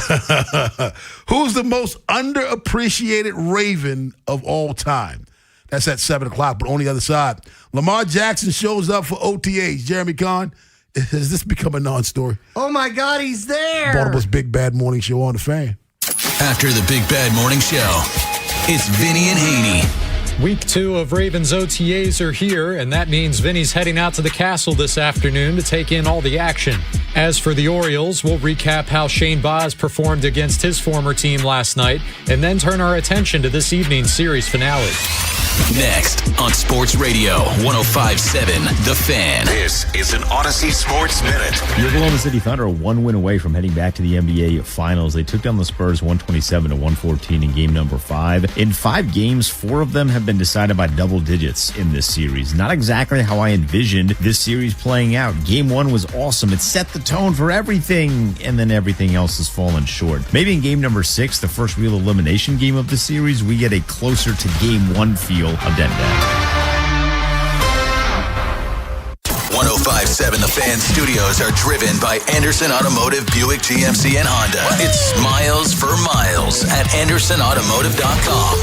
Who's the most underappreciated Raven of all time? That's at 7 o'clock, but on the other side. Lamar Jackson shows up for OTAs. Jeremy Kahn, Has this become a non-story? Oh, my God, he's there. Baltimore's Big Bad Morning Show on the Fan. After the Big Bad Morning Show, it's Vinny and Haynie. Week 2 of Ravens OTAs are here, and that means Vinny's heading out to the Castle this afternoon to take in all the action. As for the Orioles, we'll recap how Shane Baz performed against his former team last night, and then turn our attention to this evening's series finale. Next on Sports Radio 105.7 The Fan. This is an Odyssey Sports Minute. The Oklahoma City Thunder are 1 win away from heading back to the NBA Finals. They took down the Spurs 127-114 in game number 5. In 5 games, 4 of them have been decided by double digits in this series. Not exactly how I envisioned this series playing out. Game 1 was awesome. It set the tone for everything, and then everything else has fallen short. Maybe in game number 6, the first real elimination game of the series, we get a closer to game 1 feel of Denver. 105.7 The Fan studios are driven by Anderson Automotive, Buick, GMC, and Honda. It's miles for miles at AndersonAutomotive.com.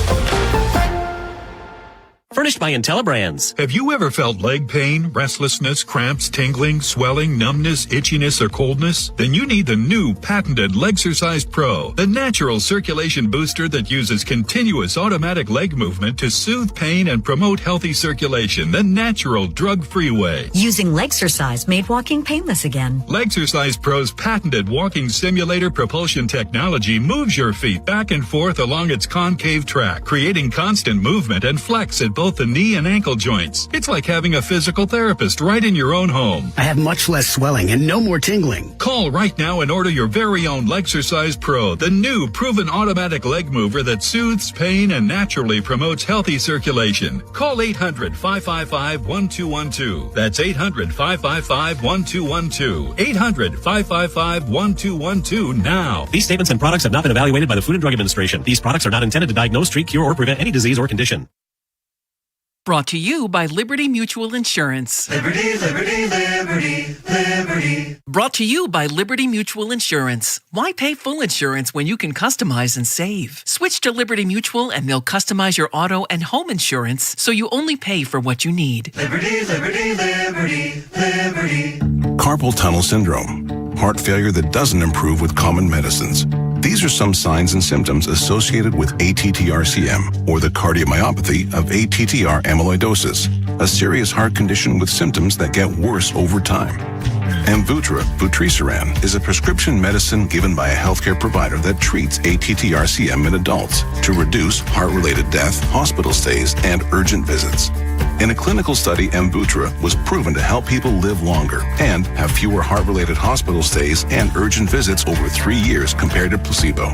Furnished by IntelliBrands. Have you ever felt leg pain, restlessness, cramps, tingling, swelling, numbness, itchiness, or coldness? Then you need the new patented Legsercise Pro, the natural circulation booster that uses continuous automatic leg movement to soothe pain and promote healthy circulation the natural drug-free way. Using Legsercise made walking painless again. Legsercise Pro's patented walking simulator propulsion technology moves your feet back and forth along its concave track, creating constant movement and flex at both the knee and ankle joints. It's like having a physical therapist right in your own home. I have much less swelling and no more tingling. Call right now and order your very own Legsercise Pro, the new proven automatic leg mover that soothes pain and naturally promotes healthy circulation. Call 800-555-1212. That's 800-555-1212. 800-555-1212 now. These statements and products have not been evaluated by the Food and Drug Administration. These products are not intended to diagnose, treat, cure, or prevent any disease or condition. Brought to you by Liberty Mutual Insurance. Liberty, liberty, liberty, liberty. Brought to you by Liberty Mutual Insurance. Why pay full insurance when you can customize and save? Switch to Liberty Mutual and they'll customize your auto and home insurance so you only pay for what you need. Liberty, liberty, liberty, liberty. Carpal tunnel syndrome, heart failure that doesn't improve with common medicines. These are some signs and symptoms associated with ATTR-CM, or the cardiomyopathy of ATTR amyloidosis, a serious heart condition with symptoms that get worse over time. Amvuttra, vutrisiran, is a prescription medicine given by a healthcare provider that treats ATTR-CM in adults to reduce heart-related death, hospital stays, and urgent visits. In a clinical study, Amvuttra was proven to help people live longer and have fewer heart-related hospital stays and urgent visits over 3 years compared to placebo.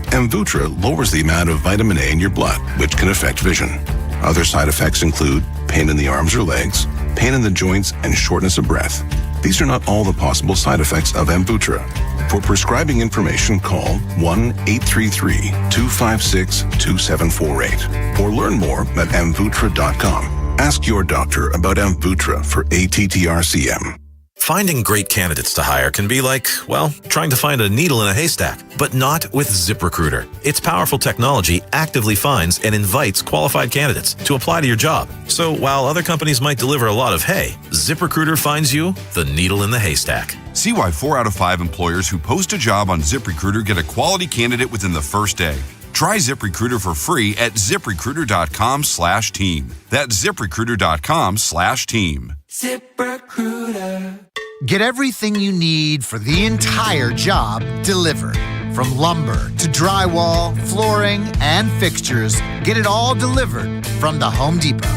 Amvuttra lowers the amount of vitamin A in your blood, which can affect vision. Other side effects include pain in the arms or legs, pain in the joints, and shortness of breath. These are not all the possible side effects of Amvuttra. For prescribing information, call 1-833-256-2748 or learn more at amvuttra.com. Ask your doctor about Amvuttra for ATTR-CM. Finding great candidates to hire can be like, well, trying to find a needle in a haystack, but not with ZipRecruiter. Its powerful technology actively finds and invites qualified candidates to apply to your job. So while other companies might deliver a lot of hay, ZipRecruiter finds you the needle in the haystack. See why 4 out of 5 employers who post a job on ZipRecruiter get a quality candidate within the first day. Try ZipRecruiter for free at ZipRecruiter.com/team. That's ZipRecruiter.com/team. ZipRecruiter. Get everything you need for the entire job delivered. From lumber to drywall, flooring, and fixtures, get it all delivered from the Home Depot.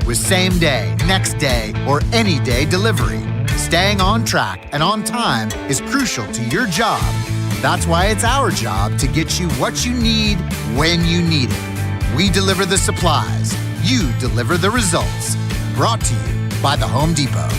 With same day, next day, or any day delivery. Staying on track and on time is crucial to your job. That's why it's our job to get you what you need when you need it. We deliver the supplies. You deliver the results. Brought to you by the Home Depot.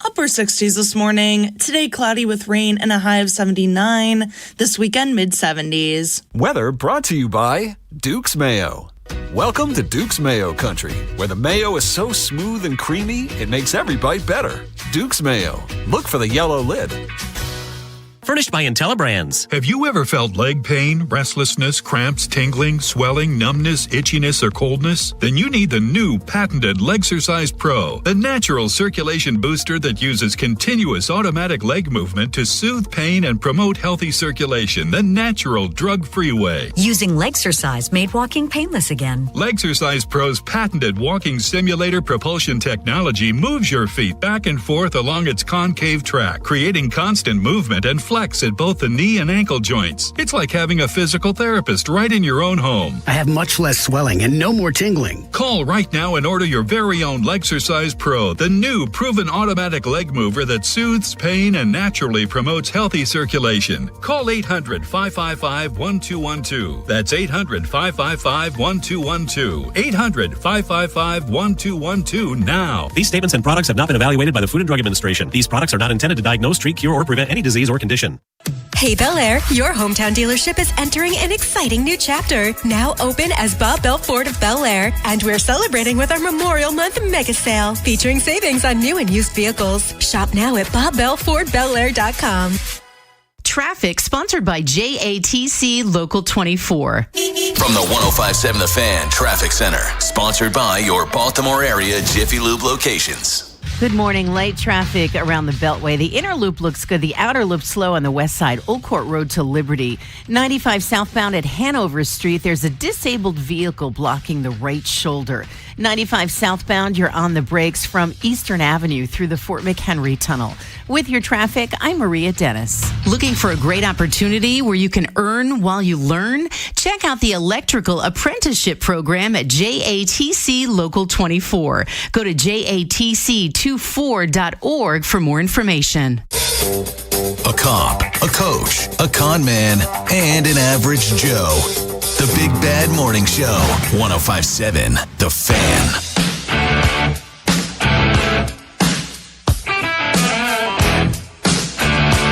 Upper 60s this morning. Today, cloudy with rain and a high of 79. This weekend, mid-70s. Weather brought to you by Duke's Mayo. Welcome to Duke's Mayo Country, where the mayo is so smooth and creamy, it makes every bite better. Duke's Mayo. Look for the yellow lid. Furnished by IntelliBrands. Have you ever felt leg pain, restlessness, cramps, tingling, swelling, numbness, itchiness, or coldness? Then you need the new patented Legsercise Pro, the natural circulation booster that uses continuous automatic leg movement to soothe pain and promote healthy circulation the natural drug-free way. Using Legsercise made walking painless again. Legsercise Pro's patented walking simulator propulsion technology moves your feet back and forth along its concave track, creating constant movement and flex at both the knee and ankle joints. It's like having a physical therapist right in your own home. I have much less swelling and no more tingling. Call right now and order your very own Legsercise Pro, the new proven automatic leg mover that soothes pain and naturally promotes healthy circulation. Call 800-555-1212. That's 800-555-1212. 800-555-1212 now. These statements and products have not been evaluated by the Food and Drug Administration. These products are not intended to diagnose, treat, cure, or prevent any disease or condition. Hey Bel Air, your hometown dealership is entering an exciting new chapter. Now open as Bob Bell Ford of Bel Air. And we're celebrating with our Memorial Month mega sale, featuring savings on new and used vehicles. Shop now at BobBellFordBelAir.com. Traffic sponsored by JATC Local 24. From the 105.7 The Fan Traffic Center, sponsored by your Baltimore area Jiffy Lube locations. Good morning. Light traffic around the Beltway. The inner loop looks good. The outer loop slow on the west side. Old Court Road to Liberty. 95 southbound at Hanover Street. There's a disabled vehicle blocking the right shoulder. 95 southbound, you're on the brakes from Eastern Avenue through the Fort McHenry Tunnel. With your traffic, I'm Maria Dennis. Looking for a great opportunity where you can earn while you learn? Check out the Electrical Apprenticeship Program at JATC Local 24. Go to JATC24.org for more information. A cop, a coach, a con man, and an average Joe. The Big Bad Morning Show, 105.7 The Fan.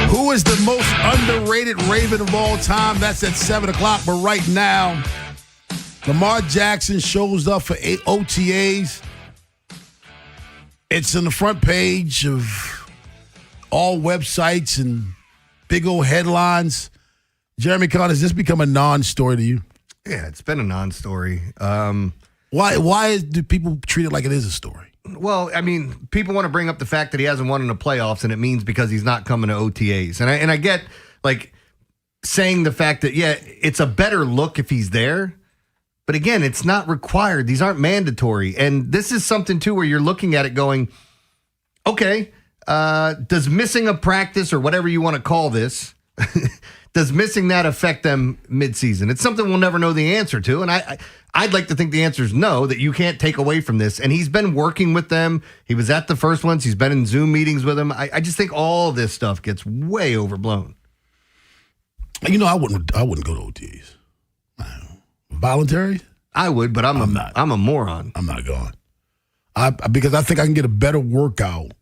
Who is the most underrated Raven of all time? That's at 7 o'clock. But right now, Lamar Jackson shows up for 8 OTAs. It's on the front page of all websites and big old headlines. Jeremy Conn, has this become a non-story to you? Yeah, it's been a non-story. Why do people treat it like it is a story? Well, I mean, people want to bring up the fact that he hasn't won in the playoffs, and it means because he's not coming to OTAs. And I get, like, saying the fact that, yeah, it's a better look if he's there. But again, it's not required. These aren't mandatory. And this is something, too, where you're looking at it going, okay, does missing a practice or whatever you want to call this, does missing that affect them midseason? It's something we'll never know the answer to. And I'd like to think the answer is no, that you can't take away from this. And he's been working with them. He was at the first ones. He's been in Zoom meetings with them. I just think all this stuff gets way overblown. You know, I wouldn't go to OTAs. Voluntary? I would, but I'm a moron. I'm not going. Because I think I can get a better workout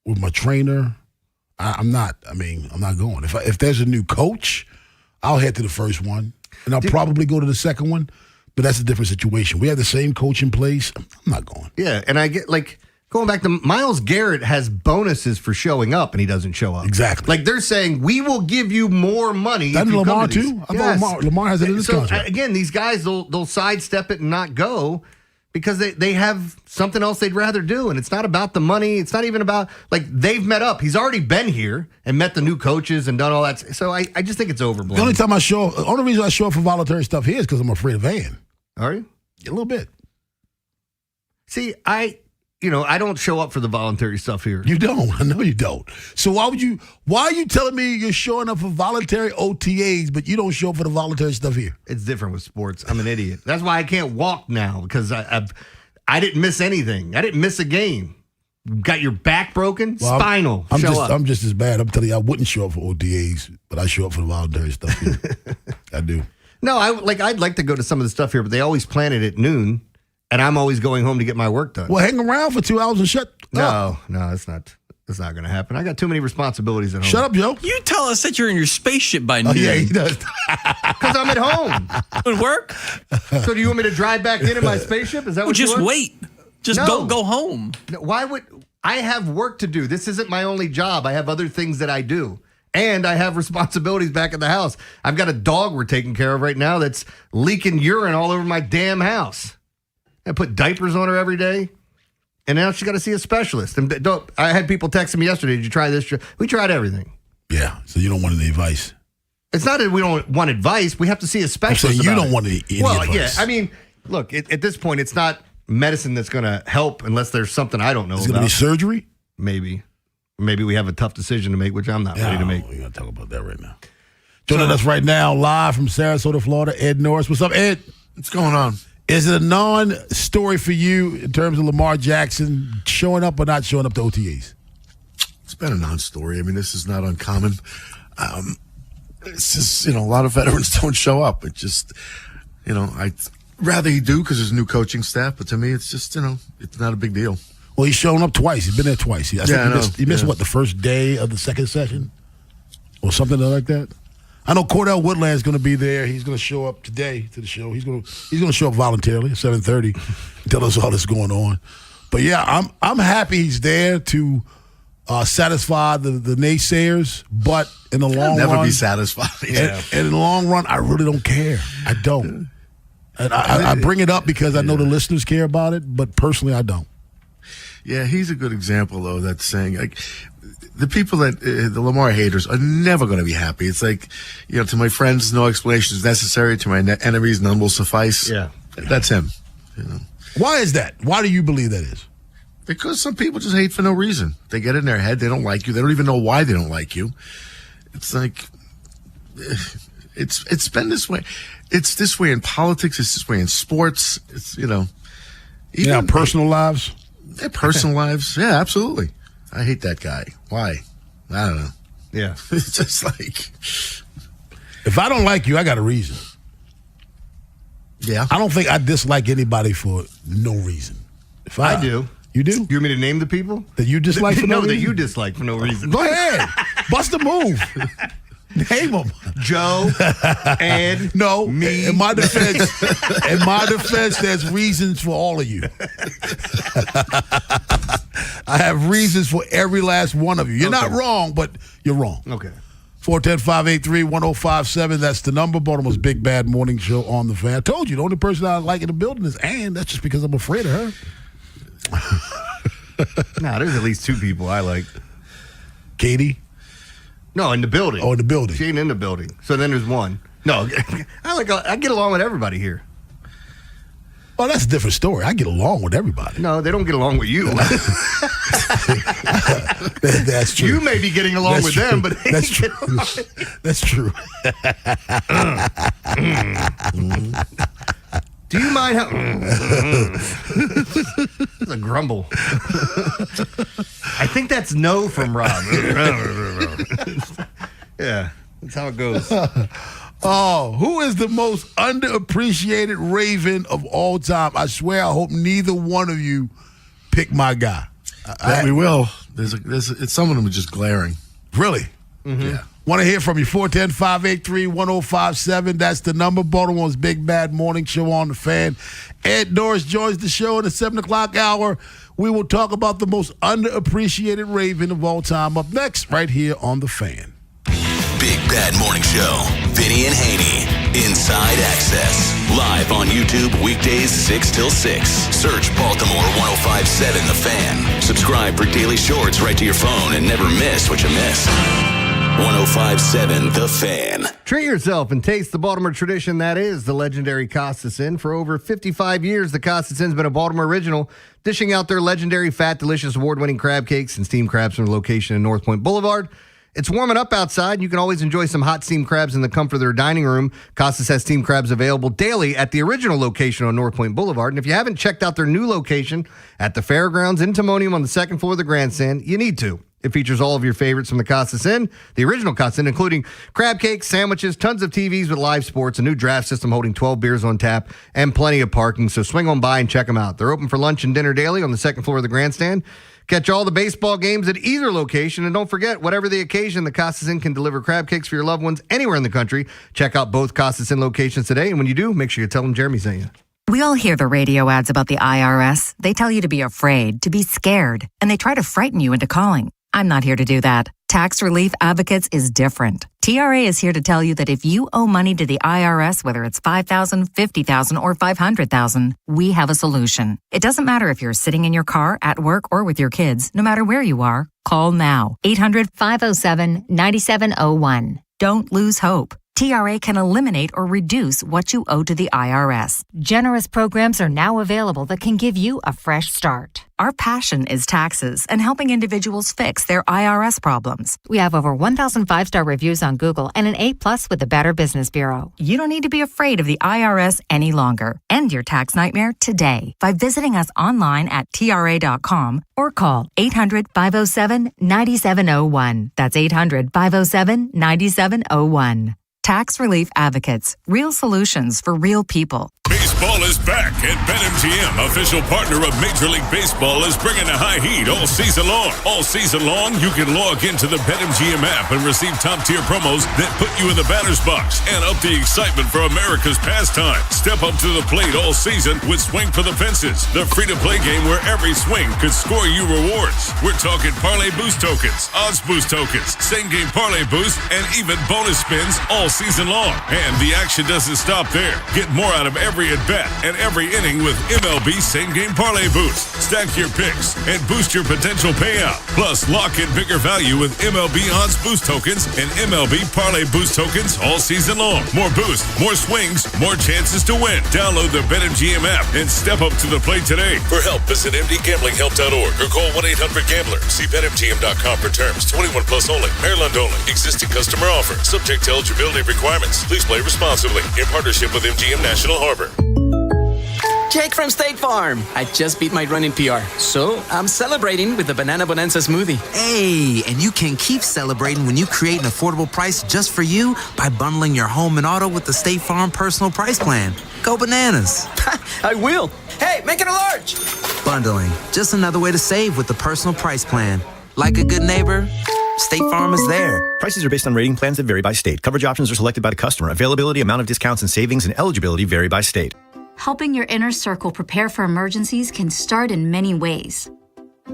with my trainer. I'm not going. If there's a new coach, I'll head to the first one, and I'll probably go to the second one, but that's a different situation. We have the same coach in place. I'm not going. Yeah, and I get, like, going back to Myles Garrett has bonuses for showing up, and he doesn't show up. Exactly. Like, they're saying, we will give you more money. Doesn't Lamar, too? I thought Lamar has it in his contract. Again, these guys, they'll sidestep it and not go because they have something else they'd rather do. And it's not about the money. It's not even about, like, they've met up. He's already been here and met the new coaches and done all that. So I just think it's overblown. The only reason I show up for voluntary stuff here is because I'm afraid of Van. Are you? A little bit. See, I don't show up for the voluntary stuff here. You don't. I know you don't. So why are you telling me you're showing up for voluntary OTAs, but you don't show up for the voluntary stuff here? It's different with sports. I'm an idiot. That's why I can't walk now, because I didn't miss anything. I didn't miss a game. Got your back broken? Well, spinal. I'm just as bad. I'm telling you, I wouldn't show up for OTAs, but I show up for the voluntary stuff here. I do. No, I'd like to go to some of the stuff here, but they always plan it at noon. And I'm always going home to get my work done. Well, hang around for 2 hours and shut up. No, it's not going to happen. I got too many responsibilities at home. Shut up, Joe. You tell us that you're in your spaceship by noon. Oh, yeah, he does. Because I'm at home. Would work? So do you want me to drive back in my spaceship? Is that what just you want? Wait. Just go home. No, why would I have work to do? This isn't my only job. I have other things that I do. And I have responsibilities back at the house. I've got a dog we're taking care of right now that's leaking urine all over my damn house. I put diapers on her every day. And now she's got to see a specialist. And I had people texting me yesterday, did you try this? We tried everything. Yeah, so you don't want any advice. It's not that we don't want advice. We have to see a specialist. So you don't want any advice. Well, yeah. I mean, look, at this point, it's not medicine that's going to help unless there's something I don't know about. Is it going to be surgery? Maybe we have a tough decision to make, which I'm not ready to make. We're going to talk about that right now. Joining us right now, live from Sarasota, Florida, Ed Norris. What's up, Ed? What's going on? Is it a non-story for you in terms of Lamar Jackson showing up or not showing up to OTAs? It's been a non-story. I mean, this is not uncommon. It's just, a lot of veterans don't show up. It just, I'd rather he do because there's a new coaching staff. But to me, it's just, it's not a big deal. Well, he's shown up twice. He's been there twice. He missed what, the first day of the second session? Or something like that? I know Cordell Woodland's going to be there. He's going to show up today to the show. He's going to show up voluntarily at 7:30 and tell us all that's going on. But yeah, I'm happy he's there to satisfy the naysayers. But in the long run, never be satisfied. And in the long run, I really don't care. I don't. And I bring it up because I know the listeners care about it, but personally, I don't. Yeah, he's a good example though. That's saying the people that the Lamar haters are never going to be happy. It's like, to my friends, no explanation is necessary. To my enemies, none will suffice. Yeah, that's him. Why is that? Why do you believe that is? Because some people just hate for no reason. They get in their head. They don't like you. They don't even know why they don't like you. It's like it's been this way. It's this way in politics. It's this way in sports. It's even personal lives. Their personal lives. Yeah, absolutely. I hate that guy. Why? I don't know. Yeah. It's just like... If I don't like you, I got a reason. Yeah. I don't think I dislike anybody for no reason. If I do. You do? You want me to name the people? That you dislike for no reason? No, that you dislike for no reason. Go ahead. Bust a move. Name them. Joe, Ed, me. In my defense, there's reasons for all of you. I have reasons for every last one of you. You're not wrong, but you're wrong. Okay. 410-583-1057. That's the number. Baltimore's Big Bad Morning Show on the Fan. I told you, the only person I like in the building is Ann. That's just because I'm afraid of her. Nah, there's at least two people I like. Katie? No, in the building. Oh, in the building. She ain't in the building. So then there's one. No, I get along with everybody here. Oh, that's a different story. I get along with everybody. No, they don't get along with you. That's true. You may be getting along with them, but they that's true. That's true. Do you mind how... It's a grumble. I think that's no from Rob. Yeah, that's how it goes. Oh, who is the most underappreciated Raven of all time? I swear, I hope neither one of you pick my guy. We will. It's some of them are just glaring. Really? Mm-hmm. Yeah. Want to hear from you. 410-583-1057. That's the number. Baltimore's Big Bad Morning Show on the Fan. Ed Norris joins the show in the 7 o'clock hour. We will talk about the most underappreciated Raven of all time up next, right here on the Fan. Big Bad Morning Show. Vinny and Haynie. Inside Access. Live on YouTube weekdays 6 till 6. Search Baltimore 1057 The Fan. Subscribe for daily shorts right to your phone and never miss what you miss. 1057 The Fan. Treat yourself and taste the Baltimore tradition that is the legendary Costas Inn. For over 55 years, the Costas Inn's been a Baltimore original, dishing out their legendary, fat, delicious, award-winning crab cakes and steamed crabs from their location in North Point Boulevard. It's warming up outside, and you can always enjoy some hot steamed crabs in the comfort of their dining room. Costas has steamed crabs available daily at the original location on North Point Boulevard. And if you haven't checked out their new location at the Fairgrounds in Timonium on the second floor of the Grandstand, you need to. It features all of your favorites from the Costas Inn, the original Costas Inn, including crab cakes, sandwiches, tons of TVs with live sports, a new draft system holding 12 beers on tap, and plenty of parking. So swing on by and check them out. They're open for lunch and dinner daily on the second floor of the Grandstand. Catch all the baseball games at either location. And don't forget, whatever the occasion, the Costas Inn can deliver crab cakes for your loved ones anywhere in the country. Check out both Costas Inn locations today. And when you do, make sure you tell them Jeremy sent you. We all hear the radio ads about the IRS. They tell you to be afraid, to be scared, and they try to frighten you into calling. I'm not here to do that. Tax Relief Advocates is different. TRA is here to tell you that if you owe money to the IRS, whether it's $5,000, $50,000, or $500,000, we have a solution. It doesn't matter if you're sitting in your car, at work, or with your kids. No matter where you are, call now. 800-507-9701. Don't lose hope. TRA can eliminate or reduce what you owe to the IRS. Generous programs are now available that can give you a fresh start. Our passion is taxes and helping individuals fix their IRS problems. We have over 1,000 five-star reviews on Google and an A+ with the Better Business Bureau. You don't need to be afraid of the IRS any longer. End your tax nightmare today by visiting us online at TRA.com or call 800-507-9701. That's 800-507-9701. Tax Relief Advocates. Real solutions for real people. Baseball is back, and BetMGM, official partner of Major League Baseball, is bringing the high heat all season long. All season long, you can log into the BetMGM app and receive top-tier promos that put you in the batter's box and up the excitement for America's pastime. Step up to the plate all season with Swing for the Fences, the free-to-play game where every swing could score you rewards. We're talking parlay boost tokens, odds boost tokens, same-game parlay boost, and even bonus spins all season long. And the action doesn't stop there. Get more out of every at-bat and every inning with MLB Same-Game Parlay Boost. Stack your picks and boost your potential payout. Plus, lock in bigger value with MLB Odds Boost Tokens and MLB Parlay Boost Tokens all season long. More boost, more swings, more chances to win. Download the BetMGM app and step up to the plate today. For help, visit mdgamblinghelp.org or call 1-800-GAMBLER. See BetMGM.com for terms. 21 plus only. Maryland only. Existing customer offer. Subject to eligibility requirements. Please play responsibly. In partnership with MGM National Harbor. Jake from State Farm. I just beat my running PR, so I'm celebrating with the Banana Bonanza smoothie. Hey, and you can keep celebrating when you create an affordable price just for you by bundling your home and auto with the State Farm Personal Price Plan. Go bananas. I will. Hey, make it a large. Bundling, just another way to save with the Personal Price Plan. Like a good neighbor, State Farm is there. Prices are based on rating plans that vary by state. Coverage options are selected by the customer. Availability, amount of discounts and savings, and eligibility vary by state. Helping your inner circle prepare for emergencies can start in many ways.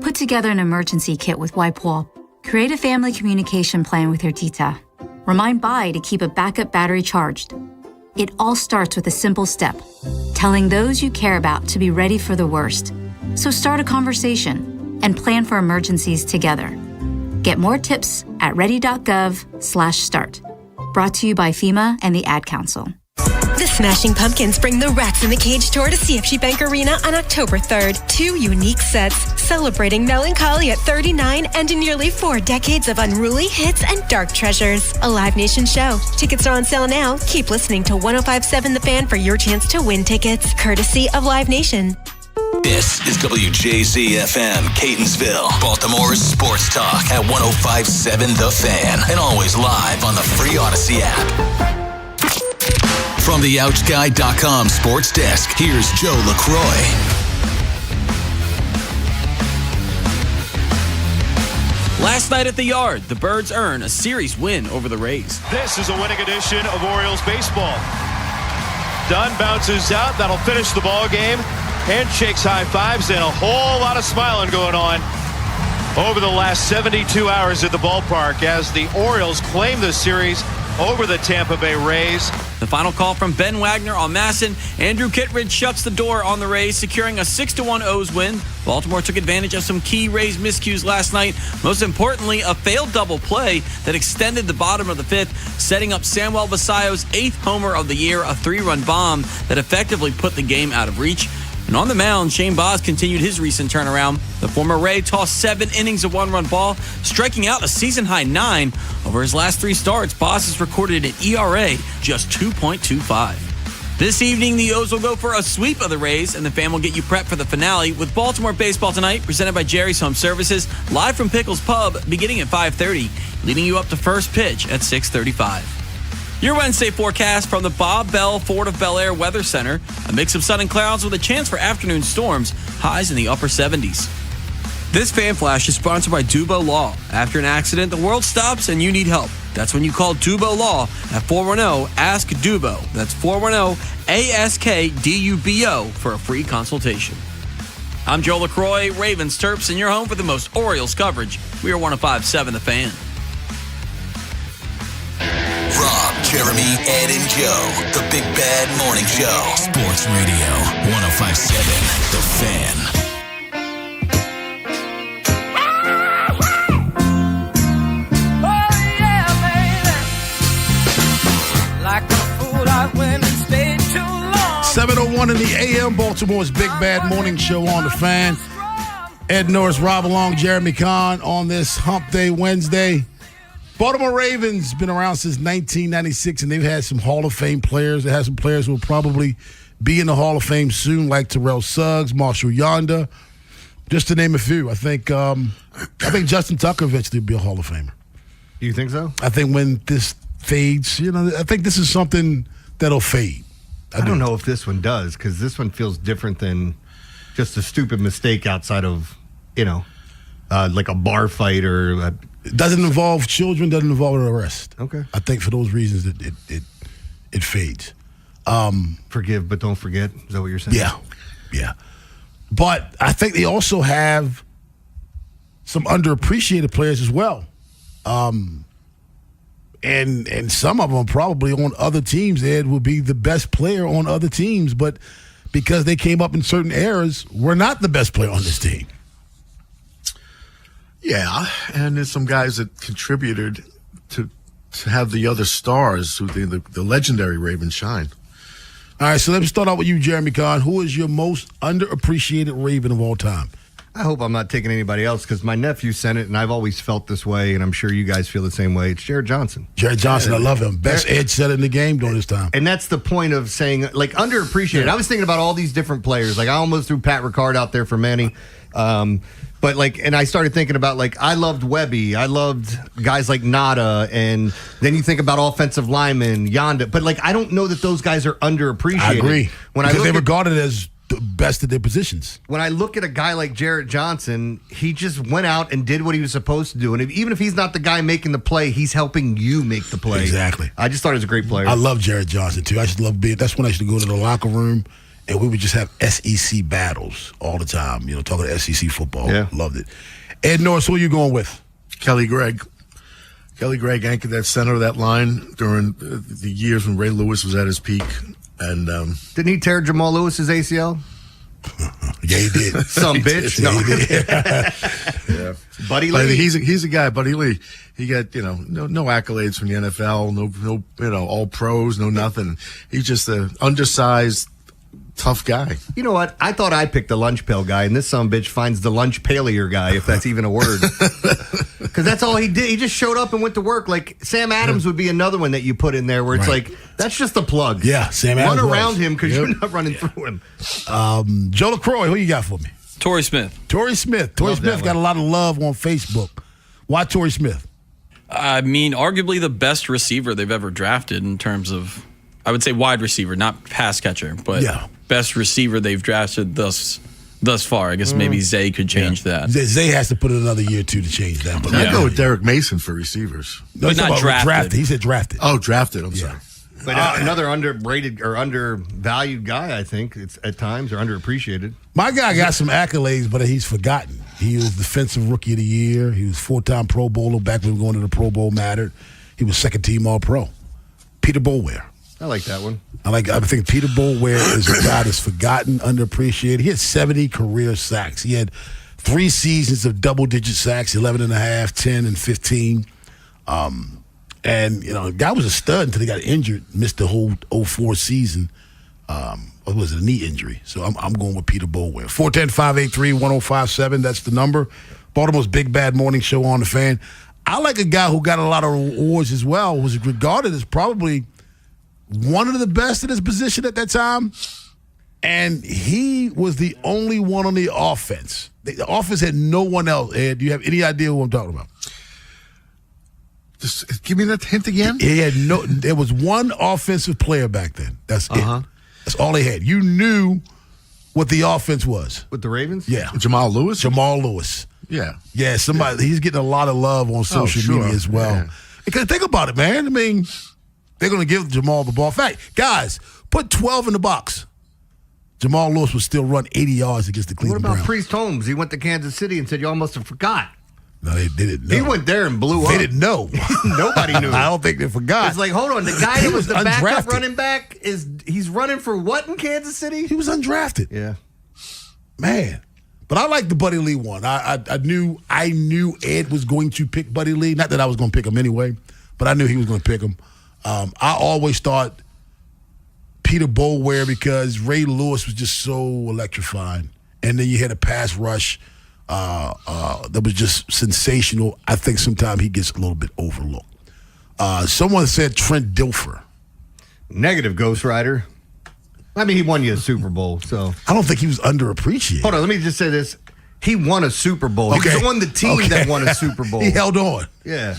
Put together an emergency kit with Wipewall. Create a family communication plan with your tita. Remind Bai to keep a backup battery charged. It all starts with a simple step, telling those you care about to be ready for the worst. So start a conversation and plan for emergencies together. Get more tips at ready.gov/start. Brought to you by FEMA and the Ad Council. The Smashing Pumpkins bring the Rats in the Cage tour to CFG Bank Arena on October 3rd. 2 unique sets celebrating melancholy at 39 and nearly 4 decades of unruly hits and dark treasures. A Live Nation show. Tickets are on sale now. Keep listening to 105.7 The Fan for your chance to win tickets, courtesy of Live Nation. This is WJZ-FM, Catonsville, Baltimore's sports talk at 105.7 The Fan, and always live on the free Odyssey app. From the OutSky.com sports desk, here's Joe LaCroix. Last night at the Yard, the Birds earn a series win over the Rays. This is a winning edition of Orioles baseball. Dunn bounces out. That'll finish the ball game. Handshakes, high fives, and a whole lot of smiling going on over the last 72 hours at the ballpark as the Orioles claim the series over the Tampa Bay Rays. The final call from Ben Wagner on Masson. Andrew Kittredge shuts the door on the Rays, securing a 6-1 O's win. Baltimore took advantage of some key Rays miscues last night. Most importantly, a failed double play that extended the bottom of the fifth, setting up Samuel Basayo's 8th homer of the year, a 3-run bomb that effectively put the game out of reach. And on the mound, Shane Baz continued his recent turnaround. The former Ray tossed 7 innings of 1-run ball, striking out a season-high 9. Over his last 3 starts, Baz has recorded an ERA just 2.25. This evening, the O's will go for a sweep of the Rays, and the Fan will get you prepped for the finale with Baltimore baseball tonight, presented by Jerry's Home Services, live from Pickles Pub, beginning at 5:30, leading you up to first pitch at 6:35. Your Wednesday forecast from the Bob Bell Ford of Bel Air Weather Center. A mix of sun and clouds with a chance for afternoon storms. Highs in the upper 70s. This Fan Flash is sponsored by Dubo Law. After an accident, the world stops and you need help. That's when you call Dubo Law at 410-ASK-DUBO. That's 410-ASK-DUBO for a free consultation. I'm Joe LaCroix, Ravens Terps, and you're home for the most Orioles coverage. We are 105.7 The Fan. Rob, Jeremy, Ed, and Joe. The Big Bad Morning Show. Sports Radio 105.7 The Fan. Oh, yeah, baby. Like a fool, I went and stayed too long. 7:01 in the AM, Baltimore's Big Bad Morning Show on The Fan. Ed Norris, Rob Along, Jeremy Kahn on this Hump Day Wednesday. Baltimore Ravens been around since 1996, and they've had some Hall of Fame players. They have some players who will probably be in the Hall of Fame soon, like Terrell Suggs, Marshall Yonder, just to name a few. I think Justin Tucker eventually will be a Hall of Famer. Do you think so? I think when this fades, I think this is something that'll fade. I don't know if this one does, because this one feels different than just a stupid mistake outside of, like a bar fight or it doesn't involve children, doesn't involve an arrest. Okay. I think for those reasons it fades. Forgive but don't forget. Is that what you're saying? Yeah. But I think they also have some underappreciated players as well. And some of them probably on other teams, Ed, will be the best player on other teams, but because they came up in certain eras, were not the best player on this team. Yeah, and there's some guys that contributed to have the other stars, who the legendary Ravens shine. All right, so let me start out with you, Jeremy Kahn. Who is your most underappreciated Raven of all time? I hope I'm not taking anybody else, because my nephew sent it, and I've always felt this way, and I'm sure you guys feel the same way. It's Jared Johnson. Jared Johnson, I love him. Best edge setter in the game during this time. And that's the point of saying, like, underappreciated. I was thinking about all these different players. Like, I almost threw Pat Ricard out there for Manny. But, like, and I started thinking about, like, I loved Webby. I loved guys like Nada. And then you think about offensive linemen, Yonda. But, like, I don't know that those guys are underappreciated. I agree. Because they at regarded as the best of their positions. When I look at a guy like Jarrett Johnson, he just went out and did what he was supposed to do. And even if he's not the guy making the play, he's helping you make the play. Exactly. I just thought he was a great player. I love Jarrett Johnson, too. I just love that's when I used to go to the locker room, and we would just have SEC battles all the time, talking to SEC football. Yeah. Loved it. Ed Norris, who are you going with? Kelly Gregg. Kelly Gregg anchored that center of that line during the years when Ray Lewis was at his peak. And didn't he tear Jamal Lewis's ACL? Yeah, he did. Some bitch. Yeah, No. he did. yeah. Buddy Lee. He's a guy, Buddy Lee. He got, no accolades from the NFL, no all pros, no nothing. He's just an undersized, tough guy. You know what? I thought I picked the lunch pail guy, and this sumbitch finds the lunch pailier guy, if that's even a word. Because that's all he did. He just showed up and went to work. Like, Sam Adams would be another one that you put in there where it's like, that's just a plug. Yeah, Sam Adams. Run around him because you're not running through him. Joe LaCroix, who you got for me? Torrey Smith. Torrey Smith got a lot of love on Facebook. Why Torrey Smith? I mean, arguably the best receiver they've ever drafted in terms of, I would say wide receiver, not pass catcher, but best receiver they've drafted thus far. I guess maybe Zay could change that. Zay has to put in another year or two to change that. But I'd go with Derek Mason for receivers. No, but not drafted. He said drafted. Oh, drafted. I'm sorry. But another underrated or undervalued guy, I think, it's at times, or underappreciated. My guy got some accolades, but he's forgotten. He was Defensive Rookie of the Year. He was 4-time Pro Bowler back when we were going to the Pro Bowl mattered. He was second-team All-Pro. Peter Boulware. I like that one. I think Peter Boulware is a guy that's forgotten, underappreciated. He had 70 career sacks. He had 3 seasons of double-digit sacks, 11 and a half, 10, and 15. And, the guy was a stud until he got injured, missed the whole 04 season. What was it, a knee injury? So I'm going with Peter Boulware. 410-583-1057, that's the number. Baltimore's Big Bad Morning Show on The Fan. I like a guy who got a lot of awards as well, was regarded as probably one of the best in his position at that time. And he was the only one on the offense. The offense had no one else. Ed, do you have any idea who I'm talking about? Just give me that hint again. There was one offensive player back then. That's it. That's all they had. You knew what the offense was. With the Ravens? Yeah. Jamal Lewis? Jamal Lewis. Yeah. Yeah, he's getting a lot of love on social media as well. Yeah. Because think about it, man. I mean, they're going to give Jamal the ball. In fact, guys, put 12 in the box. Jamal Lewis would still run 80 yards against the Cleveland Browns. What about Priest Holmes? He went to Kansas City and said, y'all must have forgot. No, they didn't know. He went there and blew up. They didn't know. Nobody knew. I don't think they forgot. It's like, hold on, the guy that was the backup undrafted. running back, he's running for what in Kansas City? He was undrafted. Yeah. Man. But I like the Buddy Lee one. I knew Ed was going to pick Buddy Lee. Not that I was going to pick him anyway, but I knew he was going to pick him. I always thought Peter Boulware because Ray Lewis was just so electrifying. And then you had a pass rush that was just sensational. I think sometimes he gets a little bit overlooked. Someone said Trent Dilfer. Negative, Ghost Rider. I mean, he won you a Super Bowl, so. I don't think he was underappreciated. Hold on, let me just say this. He won a Super Bowl. Okay. He was on the team that won a Super Bowl. He held on. Yeah.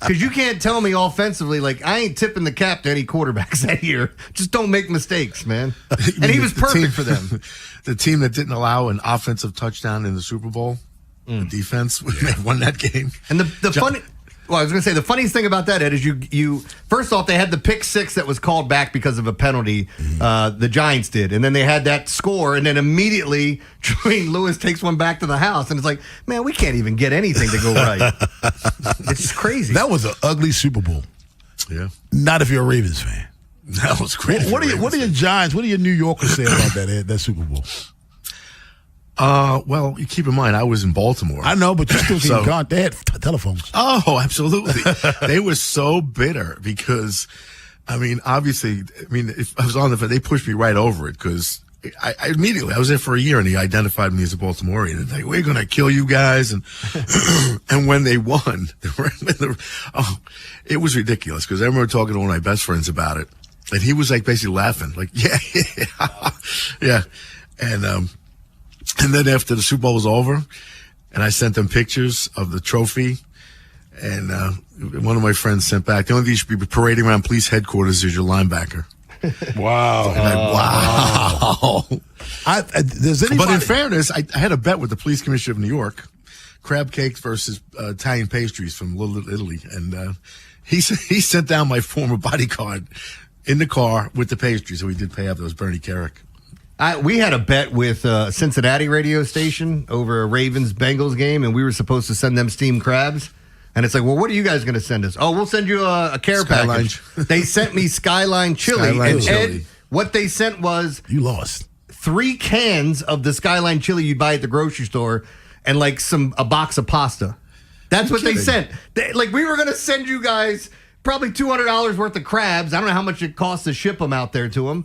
Because you can't tell me offensively, like, I ain't tipping the cap to any quarterbacks that year. Just don't make mistakes, man. And he was perfect for them. The team that didn't allow an offensive touchdown in the Super Bowl, the defense, won that game. And the funny... Well, I was going to say, the funniest thing about that, Ed, is you first off, they had the pick six that was called back because of a penalty. The Giants did. And then they had that score, and then immediately Tremaine Lewis takes one back to the house. And it's like, man, we can't even get anything to go right. It's just crazy. That was an ugly Super Bowl. Yeah. Not if you're a Ravens fan. That was crazy. What are your Giants, what do your New Yorkers say about that Super Bowl? Well, you keep in mind, I was in Baltimore. I know, but you still can't gone. They had telephones. Oh, absolutely. They were so bitter because, I mean, obviously, if I was on they pushed me right over it because I immediately, I was there for a year and he identified me as a Baltimorean and like, we're going to kill you guys. And, and when they won, it was ridiculous because I remember talking to one of my best friends about it and he was like basically laughing, like, yeah. And then after the Super Bowl was over, and I sent them pictures of the trophy, and one of my friends sent back, the only thing you should be parading around police headquarters is your linebacker. Wow. Wow. Does anybody... But in fairness, I had a bet with the police commissioner of New York, crab cakes versus Italian pastries from Little Italy, and he sent down my former bodyguard in the car with the pastries, so we did pay up. That was Bernie Carrick. We had a bet with Cincinnati radio station over a Ravens-Bengals game, and we were supposed to send them steamed crabs. And it's like, well, what are you guys going to send us? Oh, we'll send you a care package. They sent me Skyline Chili. Ed, what they sent was... You lost. 3 cans of the Skyline Chili you buy at the grocery store and like a box of pasta. That's what they sent. We were going to send you guys probably $200 worth of crabs. I don't know how much it costs to ship them out there to them.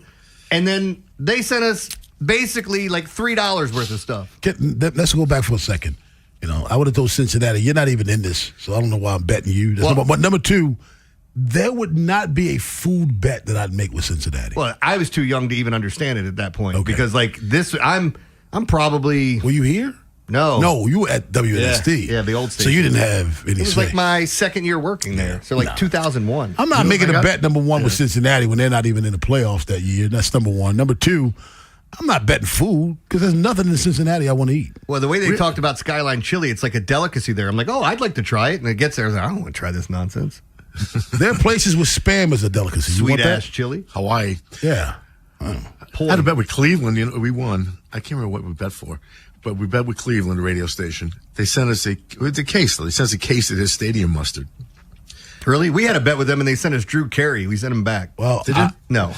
And then they sent us basically like $3 worth of stuff. Let's go back for a second. I would have told Cincinnati, you're not even in this, so I don't know why I'm betting you. But number 2, there would not be a food bet that I'd make with Cincinnati. Well, I was too young to even understand it at that point because I'm probably... Were you here? No, you were at WNSD. Yeah, the old station. So you didn't have any It was say. like my second year working there. So 2001. I'm not making a bet, number 1, with Cincinnati when they're not even in the playoffs that year. That's number 1. Number 2, I'm not betting food because there's nothing in Cincinnati I want to eat. Well, the way they talked about Skyline Chili, it's like a delicacy there. I'm like, oh, I'd like to try it. And it gets there. I was like, I don't want to try this nonsense. There are places with spam as a delicacy. You want Sweet-ass that? Chili? Hawaii. Yeah. I had a bet with Cleveland. We won. I can't remember what we bet for. But we bet with Cleveland, the radio station. They sent us a case, though. They sent us a case of his stadium mustard. Really? We had a bet with them, and they sent us Drew Carey. We sent him back. Well, did you? No.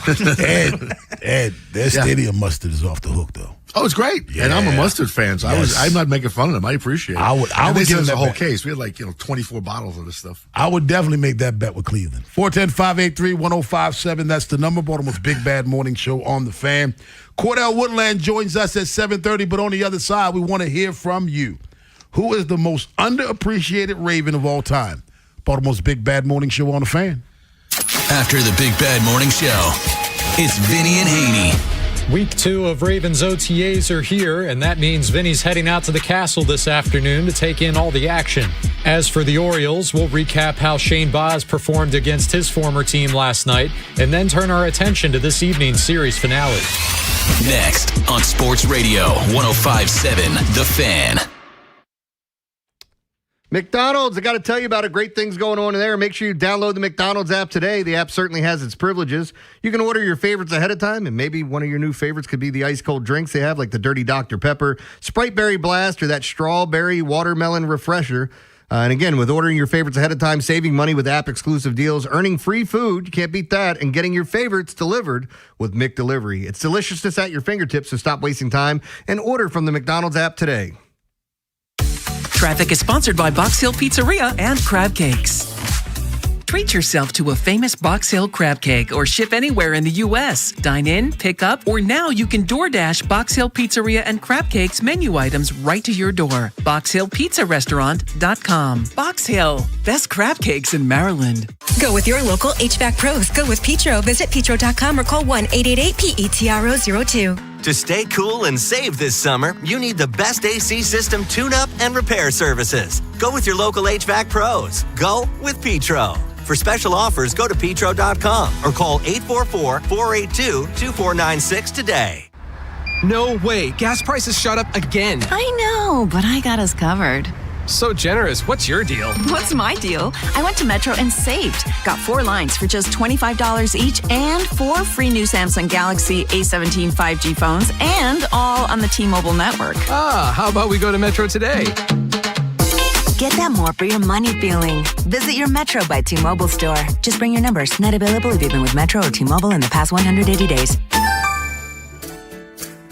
Ed, their stadium mustard is off the hook, though. Oh, it's great. Yeah. And I'm a mustard fan, so I'm not making fun of them. I appreciate it. I would give give us them a whole bet. case. We had 24 bottles of this stuff. I would definitely make that bet with Cleveland. 410-583-1057. That's the number. Baltimore's Big Bad Morning Show on the Fan. Cordell Woodland joins us at 7:30, but on the other side, we want to hear from you. Who is the most underappreciated Raven of all time? Baltimore's Big Bad Morning Show on the Fan. After the Big Bad Morning Show, it's Vinny and Haynie. Week 2 of Ravens OTAs are here, and that means Vinny's heading out to the Castle this afternoon to take in all the action. As for the Orioles, we'll recap how Shane Baz performed against his former team last night, and then turn our attention to this evening's series finale. Next on Sports Radio 105.7 The Fan. McDonald's, I got to tell you about it. Great things going on in there. Make sure you download the McDonald's app today. The app certainly has its privileges. You can order your favorites ahead of time, and maybe one of your new favorites could be the ice-cold drinks they have, like the Dirty Dr. Pepper, Sprite Berry Blast, or that Strawberry Watermelon Refresher. And again, with ordering your favorites ahead of time, saving money with app-exclusive deals, earning free food, you can't beat that, and getting your favorites delivered with McDelivery. It's deliciousness at your fingertips, so stop wasting time and order from the McDonald's app today. Traffic is sponsored by Box Hill Pizzeria and Crab Cakes. Treat yourself to a famous Box Hill crab cake or ship anywhere in the U.S. Dine in, pick up, or now you can DoorDash Box Hill Pizzeria and Crab Cakes menu items right to your door. BoxHillPizzaRestaurant.com. Box Hill, best crab cakes in Maryland. Go with your local HVAC pros. Go with Petro. Visit Petro.com or call 1-888-PETRO02. To stay cool and save this summer, you need the best AC system tune-up and repair services. Go with your local HVAC pros. Go with Petro. For special offers, go to Petro.com or call 844-482-2496 today. No way. Gas prices shot up again. I know, but I got us covered. So generous. What's your deal? What's my deal? I went to Metro and saved. Got 4 lines for just $25 each and 4 free new Samsung Galaxy A17 5G phones, and all on the T-Mobile network. How about we go to Metro today? Get that more for your money feeling. Visit your Metro by T-Mobile store. Just bring your numbers. Not available if you've been with Metro or T-Mobile in the past 180 days.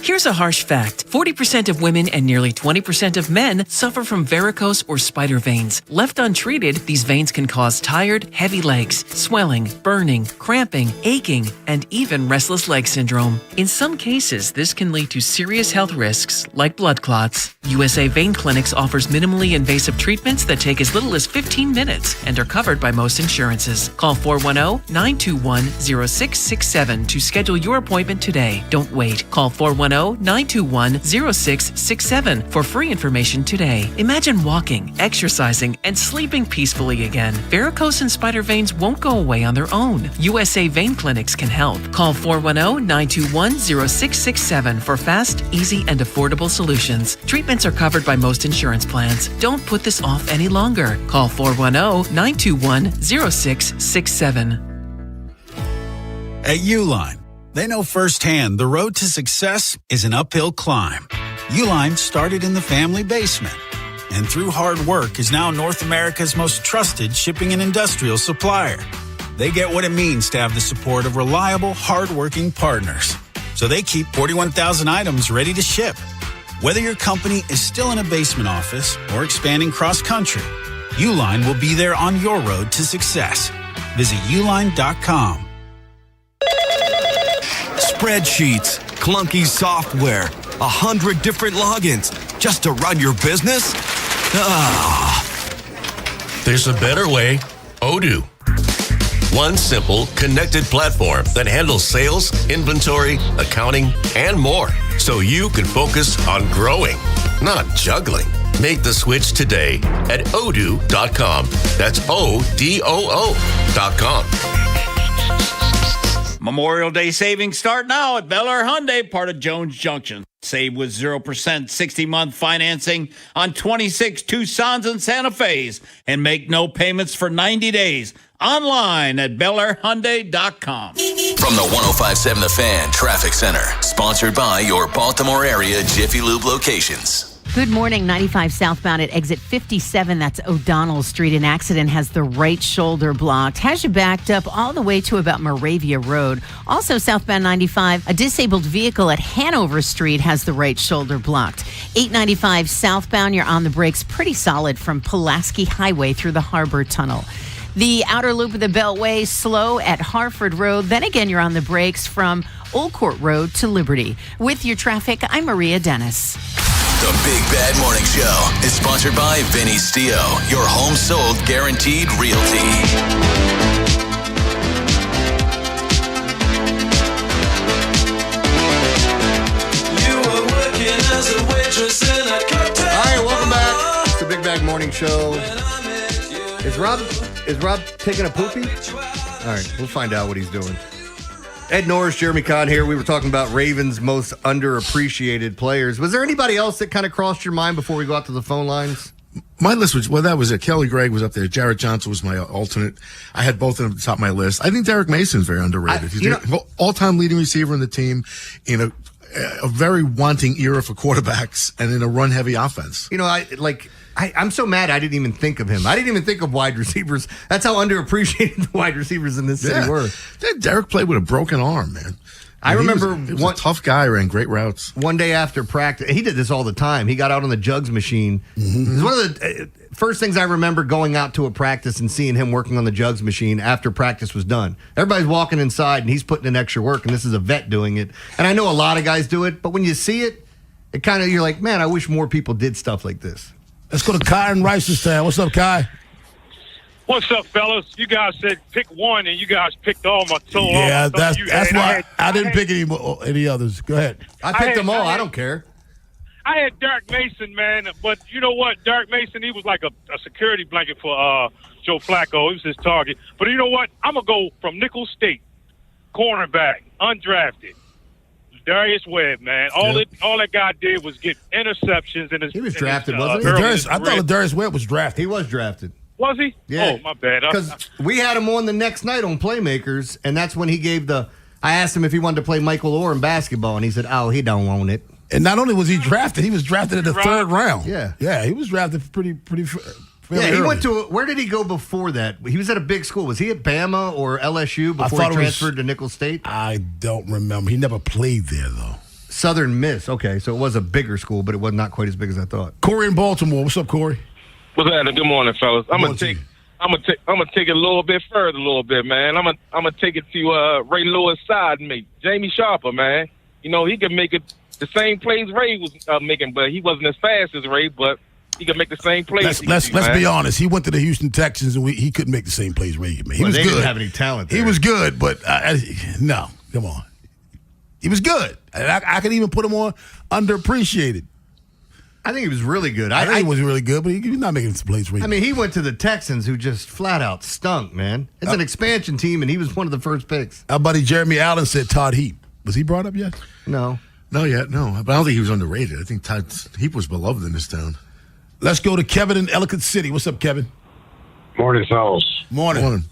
Here's a harsh fact. 40% of women and nearly 20% of men suffer from varicose or spider veins. Left untreated, these veins can cause tired, heavy legs, swelling, burning, cramping, aching, and even restless leg syndrome. In some cases, this can lead to serious health risks like blood clots. USA Vein Clinics offers minimally invasive treatments that take as little as 15 minutes and are covered by most insurances. Call 410-921-0667 to schedule your appointment today. Don't wait. Call 410-921-0667 for free information today. Imagine walking, exercising, and sleeping peacefully again. Varicose and spider veins won't go away on their own. USA Vein Clinics can help. Call 410-921-0667 for fast, easy, and affordable solutions. Treatments are covered by most insurance plans. Don't put this off any longer. Call 410-921-0667. At Uline, they know firsthand the road to success is an uphill climb. Uline started in the family basement and through hard work is now North America's most trusted shipping and industrial supplier. They get what it means to have the support of reliable, hardworking partners. So they keep 41,000 items ready to ship. Whether your company is still in a basement office or expanding cross-country, Uline will be there on your road to success. Visit uline.com. Spreadsheets, clunky software, 100 different logins just to run your business? There's a better way. Odoo. One simple, connected platform that handles sales, inventory, accounting, and more. So you can focus on growing, not juggling. Make the switch today at odoo.com. That's ODOO.com. Memorial Day savings start now at Bel Air Hyundai, part of Jones Junction. Save with 0% 60-month financing on 26 Tucsons and Santa Fe's and make no payments for 90 days. Online at BelAirHyundai.com. From the 105.7 The Fan Traffic Center, sponsored by your Baltimore area Jiffy Lube locations. Good morning. 95 southbound at exit 57. That's O'Donnell Street. An accident has the right shoulder blocked. Has you backed up all the way to about Moravia Road. Also southbound 95, a disabled vehicle at Hanover Street has the right shoulder blocked. 895 southbound, you're on the brakes pretty solid from Pulaski Highway through the Harbor Tunnel. The outer loop of the Beltway slow at Harford Road. Then again, you're on the brakes from Old Court Road to Liberty. With your traffic, I'm Maria Dennis. The Big Bad Morning Show is sponsored by Vinny Stio, your home sold guaranteed realty. All right, welcome back. It's the Big Bad Morning Show. Is Rob taking a poopy? All right, we'll find out what he's doing. Ed Norris, Jeremy Kahn here. We were talking about Ravens' most underappreciated players. Was there anybody else that kind of crossed your mind before we go out to the phone lines? My list was, well, that was it. Kelly Gregg was up there. Jarrett Johnson was my alternate. I had both of them at the top of my list. I think Derek Mason's very underrated. He's the all-time leading receiver in the team in a very wanting era for quarterbacks and in a run-heavy offense. I'm so mad I didn't even think of him. I didn't even think of wide receivers. That's how underappreciated the wide receivers in this city were. Derek played with a broken arm, man. I remember he was a tough guy, ran great routes. One day after practice, he did this all the time. He got out on the jugs machine. It was one of the first things I remember going out to a practice and seeing him working on the jugs machine after practice was done. Everybody's walking inside and he's putting in extra work, and this is a vet doing it. And I know a lot of guys do it, but when you see it, you're like, man, I wish more people did stuff like this. Let's go to Kai in Ricestown. What's up, Kai? What's up, fellas? You guys said pick one, and you guys picked all my toes. Yeah, that's why I didn't pick any others. Go ahead. I picked them all. I don't care. I had Derek Mason, man, but you know what? Derek Mason, he was like a security blanket for Joe Flacco. He was his target. But you know what? I'm going to go from Nicholls State, cornerback, undrafted. Darius Webb, man. All that guy did was get interceptions in his. He was drafted, wasn't he? I thought Darius Webb was drafted. He was drafted. Was he? Yeah. Oh, my bad. Because we had him on the next night on Playmakers, and that's when he gave I asked him if he wanted to play Michael Orr in basketball, and he said, "Oh, he don't want it." And not only was he drafted, he was drafted in the third round. Yeah, he was drafted pretty. Yeah, he went to. Where did he go before that? He was at a big school. Was he at Bama or LSU before he transferred to Nicholls State? I don't remember. He never played there though. Southern Miss. Okay, so it was a bigger school, but it was not quite as big as I thought. Corey in Baltimore. What's up, Corey? What's happening? Good morning, fellas. I'm gonna take it a little bit further, man. I'm gonna take it to Ray Lewis' side mate, Jamie Sharper, man. You know, he could make it the same plays Ray was making, but he wasn't as fast as Ray, but he could make the same plays. Let's be honest. He went to the Houston Texans, and he couldn't make the same plays Ray could make. He was they good. Didn't have any talent there. He was good, but no, come on. He was good. I could even put him on underappreciated. I think he was really good. I think he was really good, but he's not making some plays. I mean, he went to the Texans, who just flat out stunk, man. It's an expansion team, and he was one of the first picks. Our buddy Jeremy Allen said Todd Heap. Was he brought up yet? No. Not yet, no. But I don't think he was underrated. I think Todd Heap was beloved in this town. Let's go to Kevin in Ellicott City. What's up, Kevin? Morning, fellas. Morning.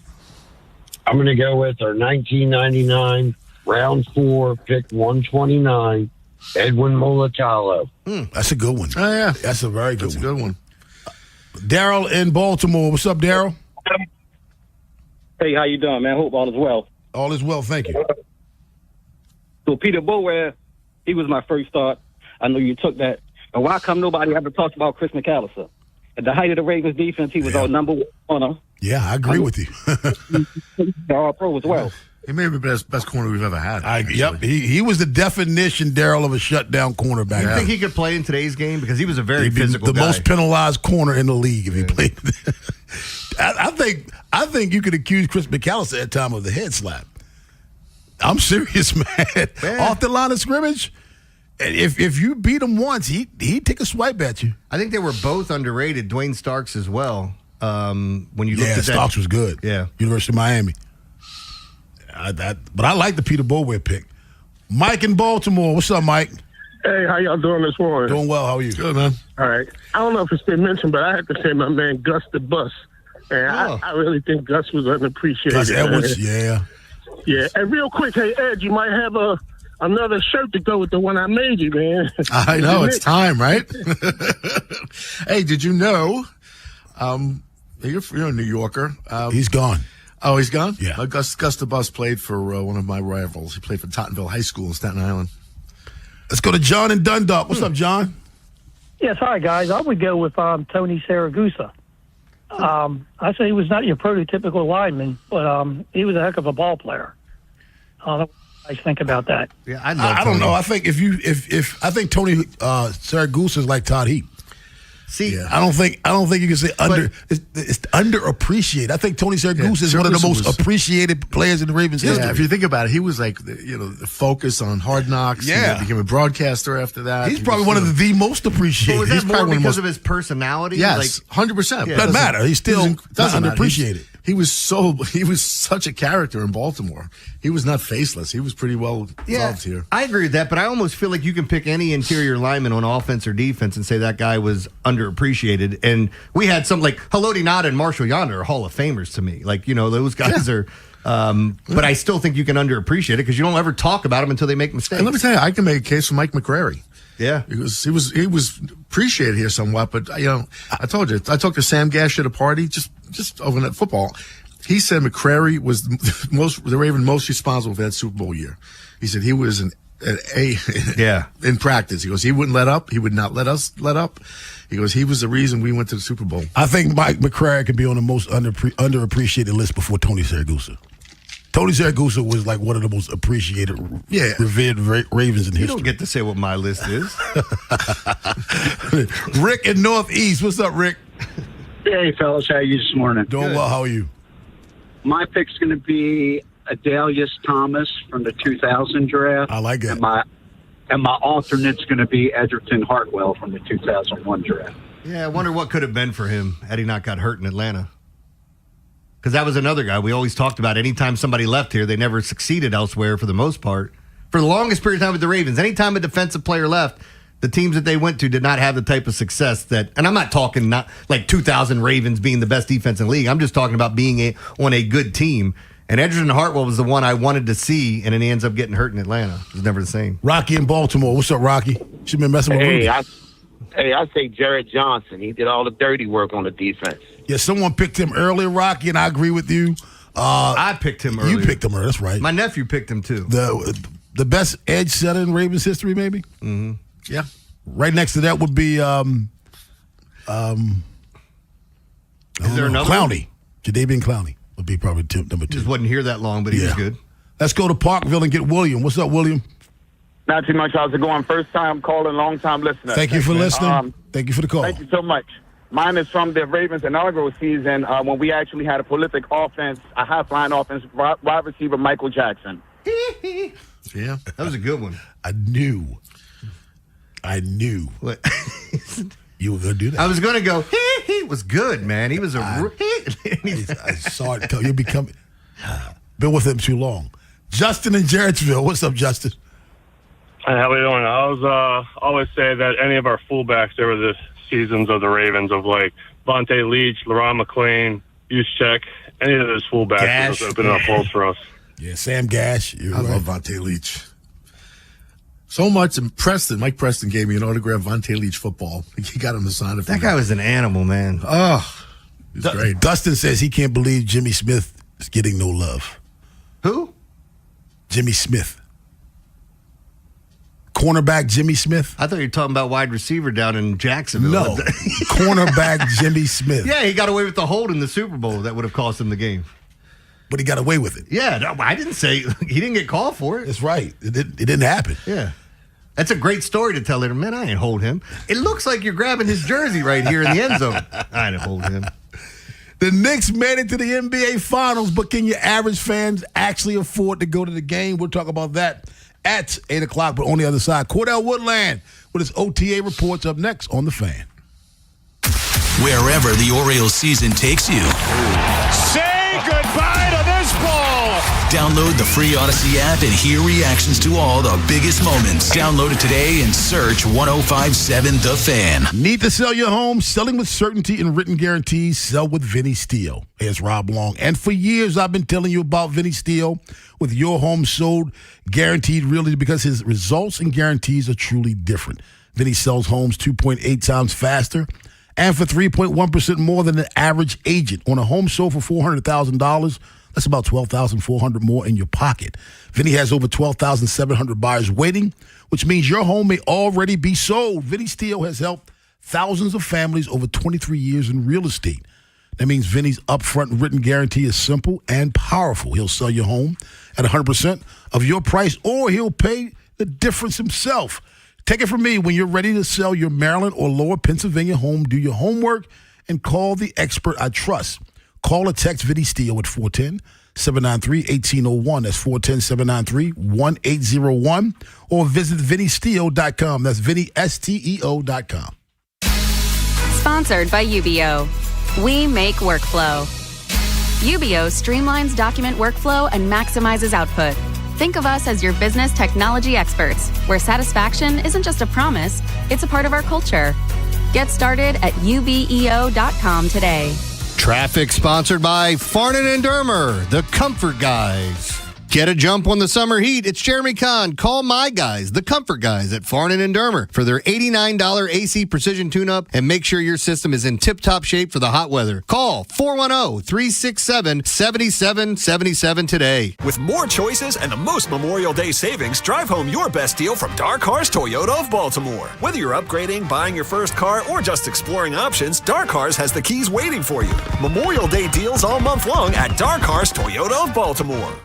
I'm going to go with our 1999 round 4, pick 129, Edwin Mulatalo. That's a good one. Oh, yeah. That's a very good one. That's a good one. Daryl in Baltimore. What's up, Daryl? Hey, how you doing, man? Hope all is well. All is well, thank you. So Peter Bower, he was my first thought. I know you took that. And why come nobody ever talks about Chris McAllister? At the height of the Ravens defense, he was our number one. Yeah, I agree with you. They're all pro as well. He may be the best corner we've ever had. Yep, he was the definition, Daryl, of a shutdown cornerback. You think he could play in today's game? Because he was a very physical guy. The most penalized corner in the league if he played. I think you could accuse Chris McAllister at time of the head slap. I'm serious, man. Off the line of scrimmage, if you beat him once, he'd take a swipe at you. I think they were both underrated. Dwayne Starks as well. When you looked at that, Starks was good. Yeah, University of Miami. But I like the Peter Bower pick. Mike in Baltimore. What's up, Mike? Hey, how y'all doing this morning? Doing well. How are you? Good, man. All right. I don't know if it's been mentioned, but I have to say my man Gus the Bus. And I really think Gus was unappreciated. Gus Edwards, yeah. Yeah. And real quick, hey, Ed, you might have another shirt to go with the one I made you, man. I know. It's time, right? Hey, did you know you're a New Yorker. He's gone. Oh, he's gone? Yeah. Gus the Bus played for one of my rivals. He played for Tottenville High School in Staten Island. Let's go to John in Dundalk. What's up, John? Yes, hi, guys. I would go with Tony Saragusa. I say he was not your prototypical lineman, but he was a heck of a ball player. I think about that. Yeah, I don't know. I think if I think Tony Saragusa is like Todd Heap. See, I don't think you can say it's underappreciated. I think Tony Saragusa is one of the most appreciated players in the Ravens history. Yeah, if you think about it, he was like the focus on Hard Knocks. Yeah, he became a broadcaster after that. He's probably one of the most appreciated. Was that more because of his personality? Yes, 100%. Doesn't matter. He's still not underappreciated. He was such a character in Baltimore. He was not faceless. He was pretty well loved here. I agree with that, but I almost feel like you can pick any interior lineman on offense or defense and say that guy was underappreciated. And we had some like Haloti Ngata and Marshall Yonder are Hall of Famers to me. Like, those guys are. But I still think you can underappreciate it because you don't ever talk about them until they make mistakes. And let me tell you, I can make a case for Mike McCrary. Yeah, he was appreciated here somewhat, but I told you, I talked to Sam Gash at a party just over at football. He said McCrary was the Raven most responsible for that Super Bowl year. He said he was in practice. He goes, he wouldn't let up. He would not let us let up. He goes, he was the reason we went to the Super Bowl. I think Mike McCrary could be on the most underappreciated list before Tony Siragusa. Tony Siragusa was like one of the most appreciated, revered Ravens in history. You don't get to say what my list is. Rick in Northeast. What's up, Rick? Hey, fellas. How are you this morning? Doing well. How are you? My pick's going to be Adalius Thomas from the 2000 draft. I like that. And my alternate's going to be Edgerton Hartwell from the 2001 draft. Yeah, I wonder what could have been for him had he not got hurt in Atlanta. Because that was another guy we always talked about. Anytime somebody left here, they never succeeded elsewhere for the most part. For the longest period of time with the Ravens, anytime a defensive player left, the teams that they went to did not have the type of success that, and I'm not talking not like 2000 Ravens being the best defense in the league. I'm just talking about being on a good team. And Edgerton Hartwell was the one I wanted to see, and then he ends up getting hurt in Atlanta. It was never the same. Rocky in Baltimore. What's up, Rocky? She's been messing with Rudy. I say Jared Johnson. He did all the dirty work on the defense. Yeah, someone picked him earlier, Rocky, and I agree with you. I picked him earlier. You picked him earlier. That's right. My nephew picked him, too. The best edge setter in Ravens history, maybe? Mm-hmm. Yeah. Right next to that would be Is there another Clowney. Jadeveon Clowney would be probably number 2. Just wasn't here that long, but he was good. Let's go to Parkville and get William. What's up, William? Not too much. How's it going? First time calling, long time listener. Thank you for listening. Thank you for the call. Thank you so much. Mine is from the Ravens' inaugural season when we actually had a prolific offense, a high-flying offense, wide receiver Michael Jackson. Yeah, that was a good one. I knew what? You were going to do that. I was going to go, he was good, man. He was I saw it. You'll be coming. Been with him too long. Justin in Jarrettsville. What's up, Justin? Hey, how we doing? I was always say that any of our fullbacks over the seasons of the Ravens of like Vontae Leach, LaRon McClain, Juszczyk, any of those fullbacks was opening up holes for us. Yeah, Sam Gash. I love Vontae Leach. So much. And Mike Preston gave me an autographed Vontae Leach football. He got him to sign it for That guy was an animal, man. Oh, he's great. Dustin says he can't believe Jimmy Smith is getting no love. Who? Jimmy Smith. Cornerback Jimmy Smith. I thought you were talking about wide receiver down in Jacksonville. No, cornerback Jimmy Smith. Yeah, he got away with the hold in the Super Bowl that would have cost him the game. But he got away with it. Yeah, no, I didn't say he didn't get called for it. That's right. It didn't happen. Yeah. That's a great story to tell later. Man, I ain't hold him. It looks like you're grabbing his jersey right here in the end zone. I didn't hold him. The Knicks made it to the NBA Finals, but can your average fans actually afford to go to the game? We'll talk about that at 8 o'clock, but on the other side. Cordell Woodland with his OTA reports up next on The Fan. Wherever the Orioles season takes you. Say goodbye to this ball. Download the free Odyssey app and hear reactions to all the biggest moments. Download it today and search 105.7 The Fan. Need to sell your home? Selling with certainty and written guarantees. Sell with Vinny Steele. Hey, it's Rob Long. And for years, I've been telling you about Vinny Steele with your home sold guaranteed realty because his results and guarantees are truly different. Vinny sells homes 2.8 times faster and for 3.1% more than the average agent. On a home sold for $400,000, that's about $12,400 more in your pocket. Vinny has over 12,700 buyers waiting, which means your home may already be sold. Vinny Steele has helped thousands of families over 23 years in real estate. That means Vinny's upfront written guarantee is simple and powerful. He'll sell your home at 100% of your price, or he'll pay the difference himself. Take it from me, when you're ready to sell your Maryland or Lower Pennsylvania home, do your homework and call the expert I trust. Call or text Vinny Steele at 410-793-1801. That's 410-793-1801. Or visit VinnySteele.com. That's VinnySteo.com. Sponsored by UBO. We make workflow. UBO streamlines document workflow and maximizes output. Think of us as your business technology experts, where satisfaction isn't just a promise, it's a part of our culture. Get started at ubeo.com today. Traffic sponsored by Farnan and Dermer, the Comfort Guys. Get a jump on the summer heat. It's Jeremy Kahn. Call my guys, the Comfort Guys at Farnan and Dermer, for their $89 AC precision tune-up and make sure your system is in tip-top shape for the hot weather. Call 410-367-7777 today. With more choices and the most Memorial Day savings, drive home your best deal from Dark Horse Toyota of Baltimore. Whether you're upgrading, buying your first car, or just exploring options, Dark Horse has the keys waiting for you. Memorial Day deals all month long at Dark Horse Toyota of Baltimore.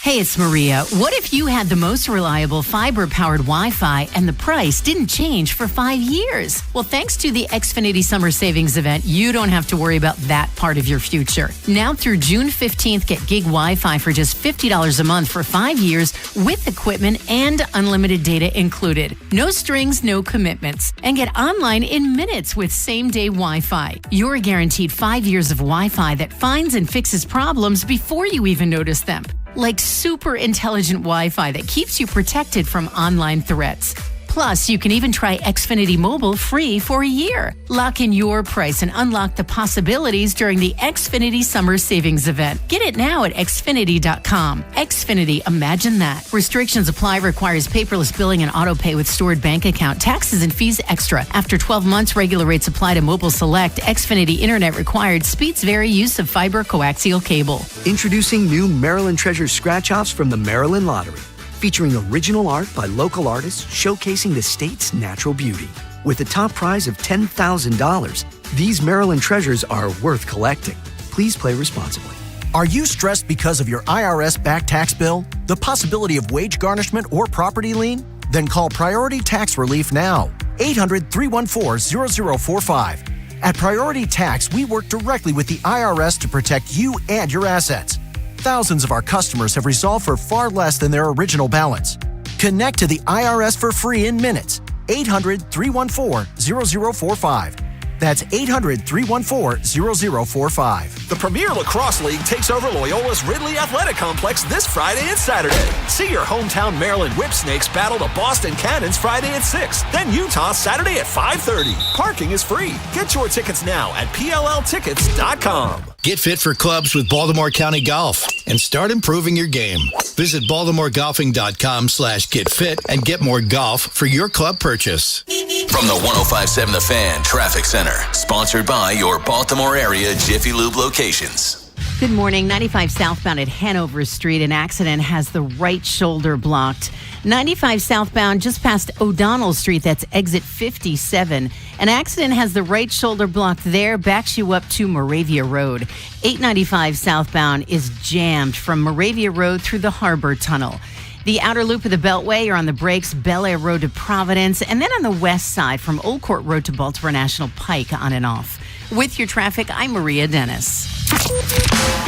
Hey, it's Maria. What if you had the most reliable fiber-powered Wi-Fi and the price didn't change for 5 years? Well, thanks to the Xfinity Summer Savings Event, you don't have to worry about that part of your future. Now through June 15th, get gig Wi-Fi for just $50 a month for 5 years with equipment and unlimited data included. No strings, no commitments. And get online in minutes with same-day Wi-Fi. You're guaranteed 5 years of Wi-Fi that finds and fixes problems before you even notice them. Like super intelligent Wi-Fi that keeps you protected from online threats. Plus, you can even try Xfinity Mobile free for a year. Lock in your price and unlock the possibilities during the Xfinity Summer Savings Event. Get it now at Xfinity.com. Xfinity, imagine that. Restrictions apply, requires paperless billing and auto pay with stored bank account. Taxes and fees extra. After 12 months, regular rates apply to Mobile Select. Xfinity Internet required. Speeds vary. Use of fiber coaxial cable. Introducing new Maryland Treasure scratch-offs from the Maryland Lottery. Featuring original art by local artists showcasing the state's natural beauty. With a top prize of $10,000, these Maryland treasures are worth collecting. Please play responsibly. Are you stressed because of your IRS back tax bill? The possibility of wage garnishment or property lien? Then call Priority Tax Relief now. 800-314-0045. At Priority Tax, we work directly with the IRS to protect you and your assets. Thousands of our customers have resolved for far less than their original balance. Connect to the IRS for free in minutes. 800-314-0045. That's 800-314-0045. The Premier Lacrosse League takes over Loyola's Ridley Athletic Complex this Friday and Saturday. See your hometown Maryland Whipsnakes battle the Boston Cannons Friday at 6. Then Utah Saturday at 5:30. Parking is free. Get your tickets now at PLLtickets.com. Get fit for clubs with Baltimore County Golf and start improving your game. Visit BaltimoreGolfing.com/getfit and get more golf for your club purchase. From the 105.7 The Fan Traffic Center, sponsored by your Baltimore area Jiffy Lube locations. Good morning. 95 southbound at Hanover Street. An accident has the right shoulder blocked. 95 southbound just past O'Donnell Street. That's exit 57. An accident has the right shoulder blocked there. Backs you up to Moravia Road. 895 southbound is jammed from Moravia Road through the Harbor Tunnel. The outer loop of the Beltway, you're on the brakes, Bel Air Road to Providence, and then on the west side from Old Court Road to Baltimore National Pike on and off. With your traffic, I'm Maria Dennis.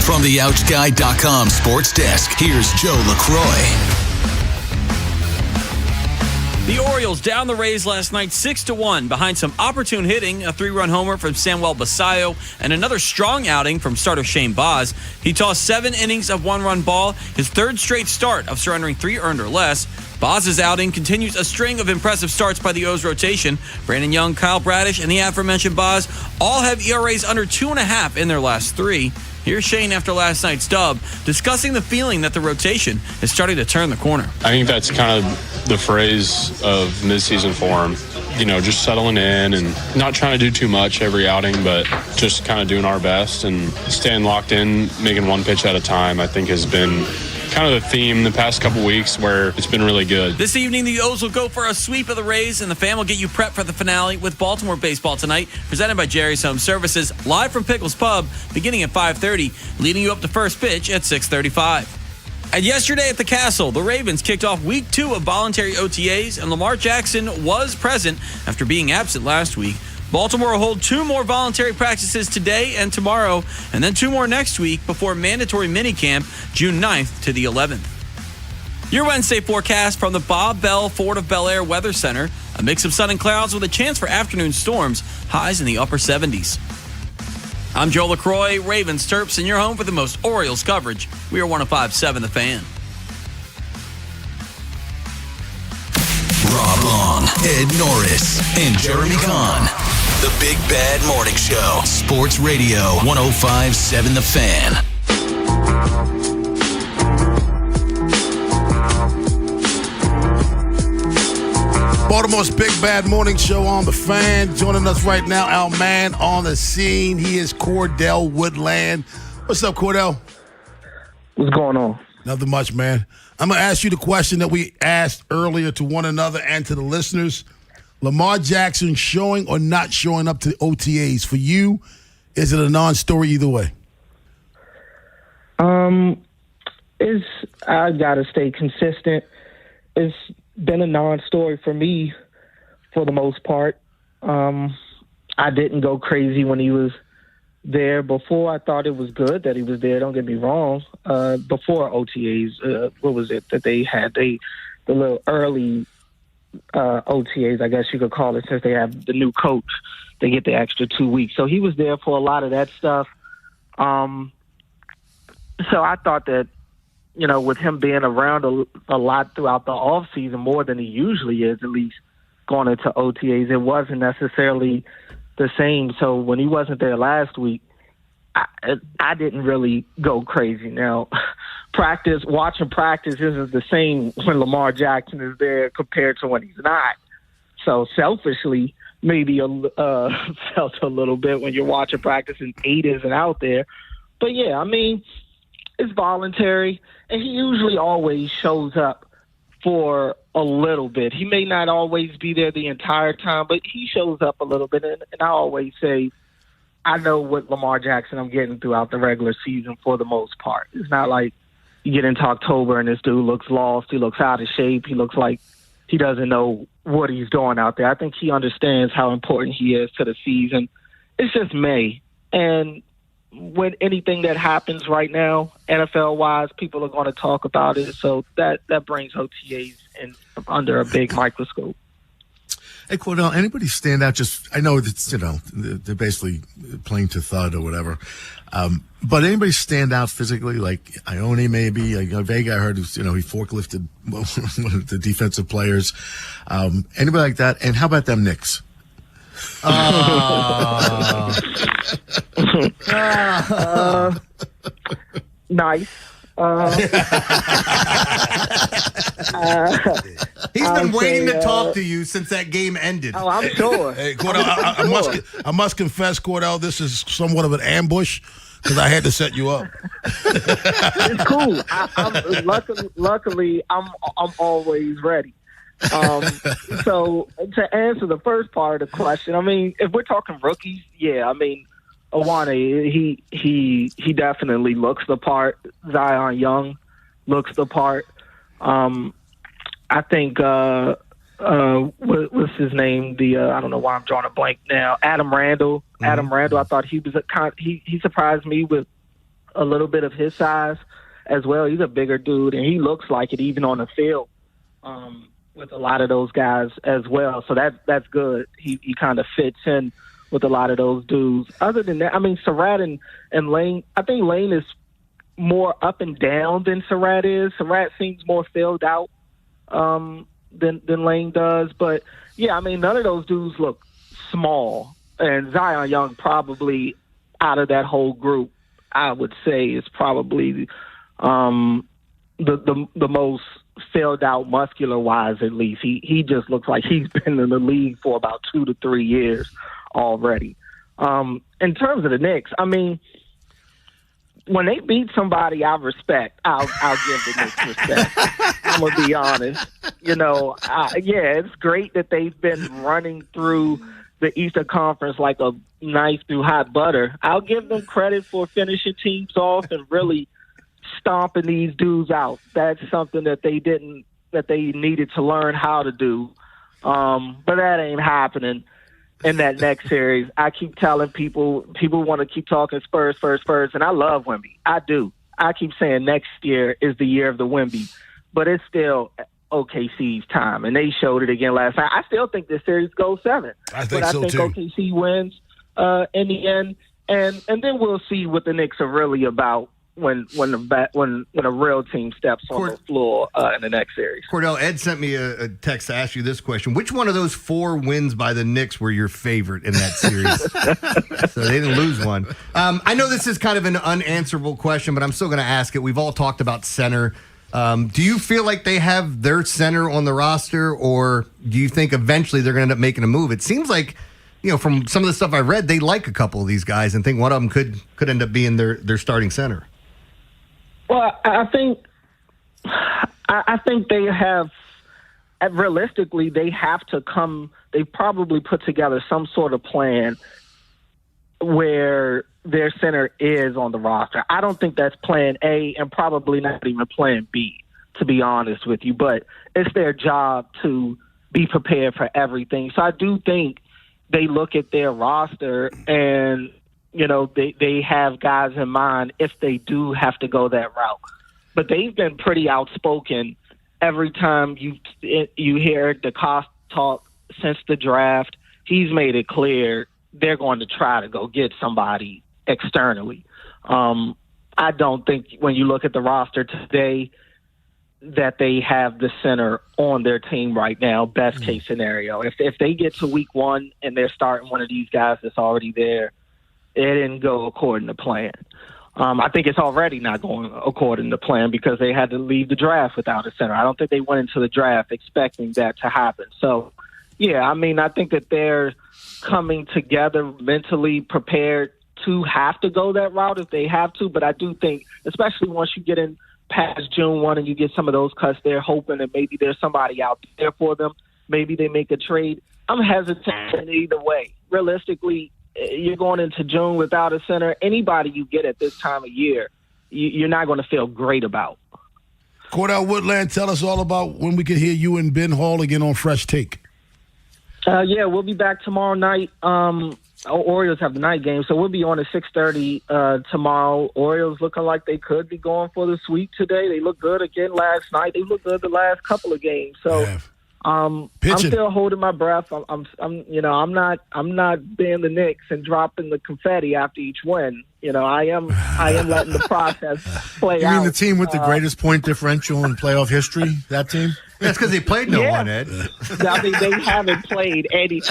From the OutGuy.com sports desk, here's Joe LaCroix. The Orioles down the Rays last night 6-1 behind some opportune hitting, a 3-run homer from Samuel Basayo, and another strong outing from starter Shane Baz. He tossed 7 innings of 1-run ball, his third straight start of surrendering 3 earned or less. Baz's outing continues a string of impressive starts by the O's rotation. Brandon Young, Kyle Bradish, and the aforementioned Baz all have ERAs under 2.5 in their last 3. Here's Shane after last night's dub, discussing the feeling that the rotation is starting to turn the corner. I think that's kind of the phrase of midseason form. You know, just settling in and not trying to do too much every outing, but just kind of doing our best and staying locked in, making one pitch at a time, I think has been kind of the theme the past couple weeks where it's been really good. This evening, the O's will go for a sweep of the Rays, and the Fan will get you prepped for the finale with Baltimore baseball tonight, presented by Jerry's Home Services, live from Pickles Pub, beginning at 5:30, leading you up to first pitch at 6:35. And yesterday at the Castle, the Ravens kicked off week 2 of voluntary OTAs, and Lamar Jackson was present after being absent last week. Baltimore will hold 2 more voluntary practices today and tomorrow, and then 2 more next week before mandatory minicamp June 9th to the 11th. Your Wednesday forecast from the Bob Bell Fort of Bel Air Weather Center. A mix of sun and clouds with a chance for afternoon storms, highs in the upper 70s. I'm Joe LaCroix, Ravens Terps, and you're home for the most Orioles coverage. We are 105.7 The Fan. Rob Long, Ed Norris, and Jeremy Kahn. The Big Bad Morning Show. Sports Radio 105.7 The Fan. Baltimore's Big Bad Morning Show on The Fan. Joining us right now, our man on the scene. He is Cordell Woodland. What's up, Cordell? What's going on? Nothing much, man. I'm going to ask you the question that we asked earlier to one another and to the listeners. Lamar Jackson showing or not showing up to OTAs. For you, is it a non-story either way? I got to stay consistent. It's been a non-story for me for the most part. I didn't go crazy when he was there. Before, I thought it was good that he was there. Don't get me wrong. Before OTAs, what was it that they had? The little early OTAs, I guess you could call it, since they have the new coach. They get the extra 2 weeks. So he was there for a lot of that stuff. So I thought that, with him being around a lot throughout the offseason, more than he usually is, at least going into OTAs, it wasn't necessarily the same. So when he wasn't there last week, I didn't really go crazy. Now, watching practice isn't the same when Lamar Jackson is there compared to when he's not. So selfishly, maybe felt a little bit when you're watching practice and 8 isn't out there. But yeah, it's voluntary, and he usually always shows up for a little bit. He may not always be there the entire time, but he shows up a little bit. And I always say, I know what Lamar Jackson I'm getting throughout the regular season for the most part. It's not like you get into October and this dude looks lost. He looks out of shape. He looks like he doesn't know what he's doing out there. I think he understands how important he is to the season. It's just May. And when anything that happens right now, NFL-wise, people are going to talk about it. So that brings OTAs in under a big microscope. Hey, Cordell, anybody stand out? I know it's, they're basically playing to thud or whatever. But anybody stand out physically, like Ione maybe? Vega, I heard, he forklifted one of the defensive players. Anybody like that? And how about them Knicks? Nice. He's been waiting to talk to you since that game ended. Oh, I'm sure. Hey, Cordell, I must confess, Cordell, this is somewhat of an ambush because I had to set you up. It's cool. Luckily, I'm always ready. So to answer the first part of the question, if we're talking rookies, yeah, Iwane, he definitely looks the part. Zion Young looks the part. I think what's his name? I don't know why I'm drawing a blank now. Adam Randall. Mm-hmm. Adam Randall. I thought he was he surprised me with a little bit of his size as well. He's a bigger dude, and he looks like it even on the field. With a lot of those guys as well. So that's good. He kind of fits in with a lot of those dudes. Other than that, Surratt and Lane, I think Lane is more up and down than Surratt is. Surratt seems more filled out than Lane does. But, yeah, none of those dudes look small. And Zion Young probably, out of that whole group, I would say is probably the most filled out muscular wise, at least. He just looks like he's been in the league for about 2 to 3 years already. In terms of the Knicks, when they beat somebody I respect, I'll give the Knicks respect. I'm gonna be honest. It's great that they've been running through the Eastern Conference like a knife through hot butter. I'll give them credit for finishing teams off and really stomping these dudes out. That's something that they needed to learn how to do. But that ain't happening in that next series. I keep telling people want to keep talking Spurs, and I love Wemby. I do. I keep saying next year is the year of the Wemby, but it's still OKC's time, and they showed it again last night. I still think this series goes 7. I think so too. OKC wins in the end. and then we'll see what the Knicks are really about when a real team steps on the floor in the next series. Cordell, Ed sent me a text to ask you this question. Which one of those 4 wins by the Knicks were your favorite in that series? So they didn't lose one. I know this is kind of an unanswerable question, but I'm still going to ask it. We've all talked about center. Do you feel like they have their center on the roster, or do you think eventually they're going to end up making a move? It seems like, from some of the stuff I read, they like a couple of these guys and think one of them could end up being their starting center. Well, I think they have, realistically, they have to come, they probably put together some sort of plan where their center is on the roster. I don't think that's plan A and probably not even plan B, to be honest with you, but it's their job to be prepared for everything. So I do think they look at their roster and, they have guys in mind if they do have to go that route. But they've been pretty outspoken every time you hear DeCosta talk since the draft. He's made it clear they're going to try to go get somebody externally. I don't think when you look at the roster today that they have the center on their team right now, best case scenario. If they get to week 1 and they're starting one of these guys that's already there, it didn't go according to plan. I think it's already not going according to plan because they had to leave the draft without a center. I don't think they went into the draft expecting that to happen. So, yeah, I think that they're coming together mentally prepared to have to go that route if they have to. But I do think, especially once you get in past June 1 and you get some of those cuts, they're hoping that maybe there's somebody out there for them. Maybe they make a trade. I'm hesitant either way. Realistically, you're going into June without a center. Anybody you get at this time of year, you're not going to feel great about. Cordell Woodland, tell us all about when we can hear you and Ben Hall again on Fresh Take. Yeah, we'll be back tomorrow night. Orioles have the night game, so we'll be on at 6:30 tomorrow. Orioles looking like they could be going for the sweep today. They looked good again last night. They looked good the last couple of games. So I'm still holding my breath. I'm not being the Knicks and dropping the confetti after each win. I am letting the process play out. You mean the team with the greatest point differential in playoff history? That team? That's because they played no one, Ed. They haven't played any.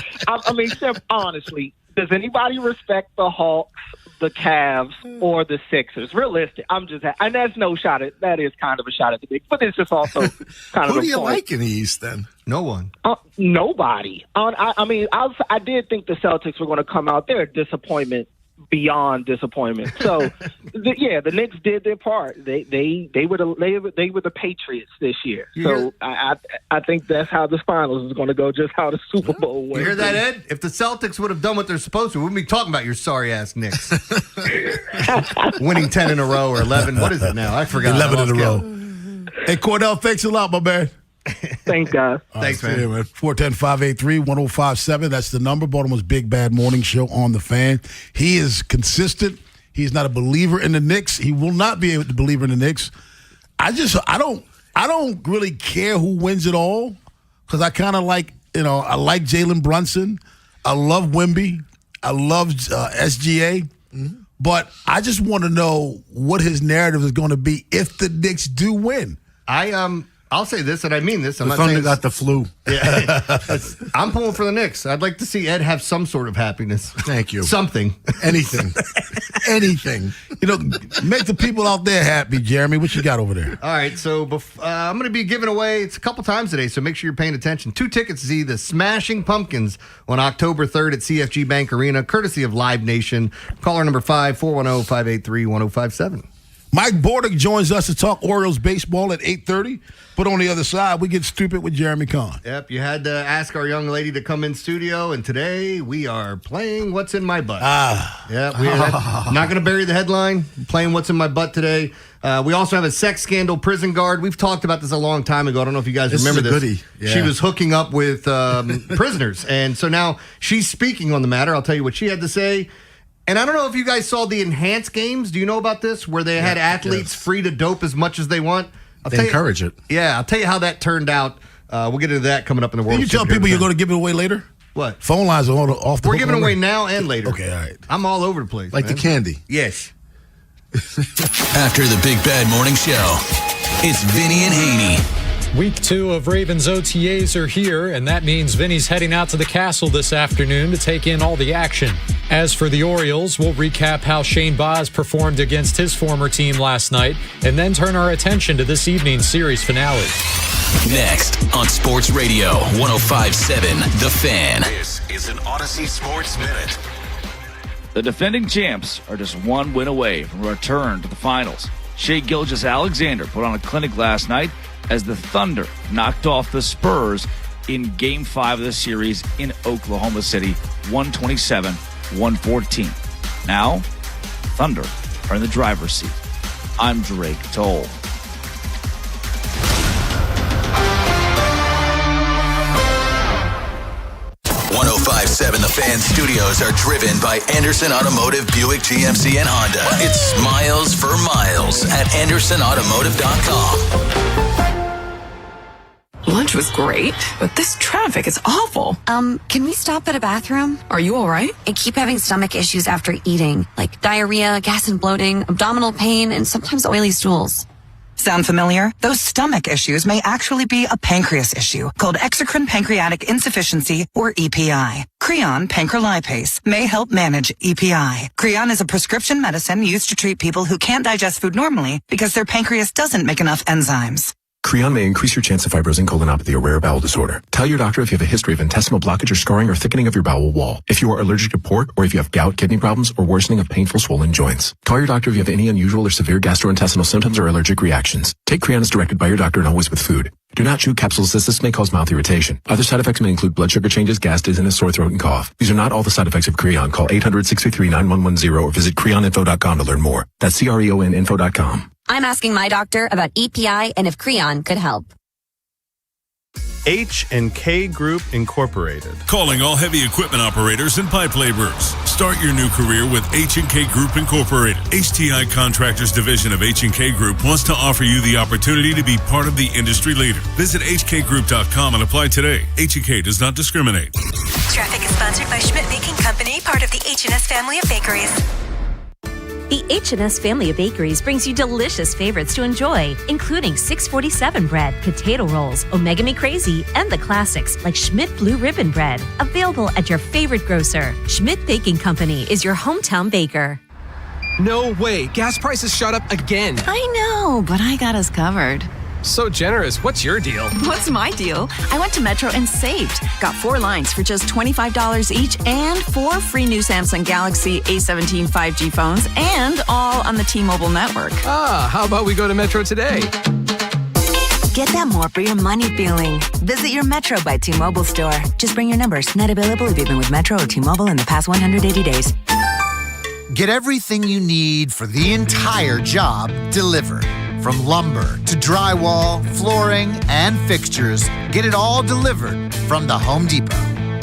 Honestly, does anybody respect the Hawks, the Cavs, or the Sixers? Realistic. And that's no shot at. That is kind of a shot at the Knicks, but it's just also kind of. Who do you like in the East then? No one. Nobody. I did think the Celtics were going to come out. They're a disappointment beyond disappointment. So, the Knicks did their part. They were the Patriots this year. So I think that's how the finals is going to go. Just how the Super Bowl went. You hear that, Ed? If the Celtics would have done what they're supposed to, we wouldn't be talking about your sorry ass Knicks winning 10 in a row or 11. What is it now? I forgot. 11 in a row. Hey, Cordell, thanks a lot, my man. Thanks, guys. Thanks, man. 410-583-1057. That's the number. Baltimore's Big Bad Morning Show on the Fan. He is consistent. He's not a believer in the Knicks. He will not be a believer in the Knicks. I don't really care who wins it all because I kind of like, I like Jalen Brunson. I love Wemby. I love SGA. Mm-hmm. But I just want to know what his narrative is going to be if the Knicks do win. I'll say this, and I mean this. The Thunder got the flu. Yeah, I'm pulling for the Knicks. I'd like to see Ed have some sort of happiness. Thank you. Something. Anything. Anything. Make the people out there happy, Jeremy. What you got over there? All right, so I'm going to be giving away, it's a couple times today, so make sure you're paying attention. 2 tickets to see the Smashing Pumpkins on October 3rd at CFG Bank Arena, courtesy of Live Nation. Caller number 5-410-583-1057. Mike Bordick joins us to talk Orioles baseball at 8:30. But on the other side, we get stupid with Jeremy Kahn. Yep, you had to ask our young lady to come in studio, and today we are playing What's in My Butt. Yeah, we're not going to bury the headline. Playing What's in My Butt today. We also have a sex scandal prison guard. We've talked about this a long time ago. I don't know if you guys remember this. Goodie. Yeah. She was hooking up with prisoners, and so now she's speaking on the matter. I'll tell you what she had to say. And I don't know if you guys saw the enhanced games. Do you know about this? Where they had athletes free to dope as much as they want. They encourage it. Yeah, I'll tell you how that turned out. We'll get into that coming up in the world. Did you tell people you're going to give it away later? What? Phone lines are off the We're hook giving away already? now and later. Okay, all right. I'm all over the place. Like man. the candy. Yes. After the Big Bad Morning Show, it's Vinny and Haynie. Week 2 of Ravens OTAs are here, and that means Vinny's heading out to the castle this afternoon to take in all the action. As for the Orioles, we'll recap how Shane Baz performed against his former team last night, and then turn our attention to this evening's series finale. Next on Sports Radio 105.7 The Fan. This is an Odyssey Sports Minute. The defending champs are just one win away from a return to the finals. Shai Gilgeous-Alexander put on a clinic last night as the Thunder knocked off the Spurs in Game 5 of the series in Oklahoma City, 127-114. Now, Thunder are in the driver's seat. I'm Drake Toll. .5.7 The Fan studios are driven by Anderson Automotive, Buick, GMC, and Honda. It's miles for miles at AndersonAutomotive.com. Lunch was great, but this traffic is awful. Can we stop at a bathroom? Are you all right? I keep having stomach issues after eating, like diarrhea, gas and bloating, abdominal pain, and sometimes oily stools. Sound familiar? Those stomach issues may actually be a pancreas issue called exocrine pancreatic insufficiency, or EPI. Creon pancrelipase may help manage EPI. Creon is a prescription medicine used to treat people who can't digest food normally because their pancreas doesn't make enough enzymes. Creon may increase your chance of fibrosing colonopathy or rare bowel disorder. Tell your doctor if you have a history of intestinal blockage or scarring or thickening of your bowel wall. If you are allergic to pork, or if you have gout, kidney problems, or worsening of painful swollen joints. Call your doctor if you have any unusual or severe gastrointestinal symptoms or allergic reactions. Take Creon as directed by your doctor and always with food. Do not chew capsules as this may cause mouth irritation. Other side effects may include blood sugar changes, gas, dizziness, sore throat, and cough. These are not all the side effects of Creon. Call 800-633-9110 or visit creoninfo.com to learn more. That's CREONinfo.com. I'm asking my doctor about EPI and if Creon could help. H&K Group Incorporated. Calling all heavy equipment operators and pipe laborers. Start your new career with H&K Group Incorporated. HTI Contractors Division of H&K Group wants to offer you the opportunity to be part of the industry leader. Visit hkgroup.com and apply today. H&K does not discriminate. Traffic is sponsored by Schmidt Baking Company, part of the H&S family of bakeries. The H&S family of bakeries brings you delicious favorites to enjoy, including 647 bread, potato rolls, Omega Me Crazy, and the classics like Schmidt Blue Ribbon Bread. Available at your favorite grocer. Schmidt Baking Company is your hometown baker. No way. Gas prices shot up again. I know, but I got us covered. So generous. What's your deal? What's my deal? I went to Metro and saved. Got 4 lines for just $25 each and 4 free new Samsung Galaxy A17 5G phones, and all on the T-Mobile network. Ah, how about we go to Metro today? Get that more for your money feeling. Visit your Metro by T-Mobile store. Just bring your numbers. Not available if you've been with Metro or T-Mobile in the past 180 days. Get everything you need for the entire job delivered. From lumber to drywall, flooring, and fixtures, get it all delivered from the Home Depot.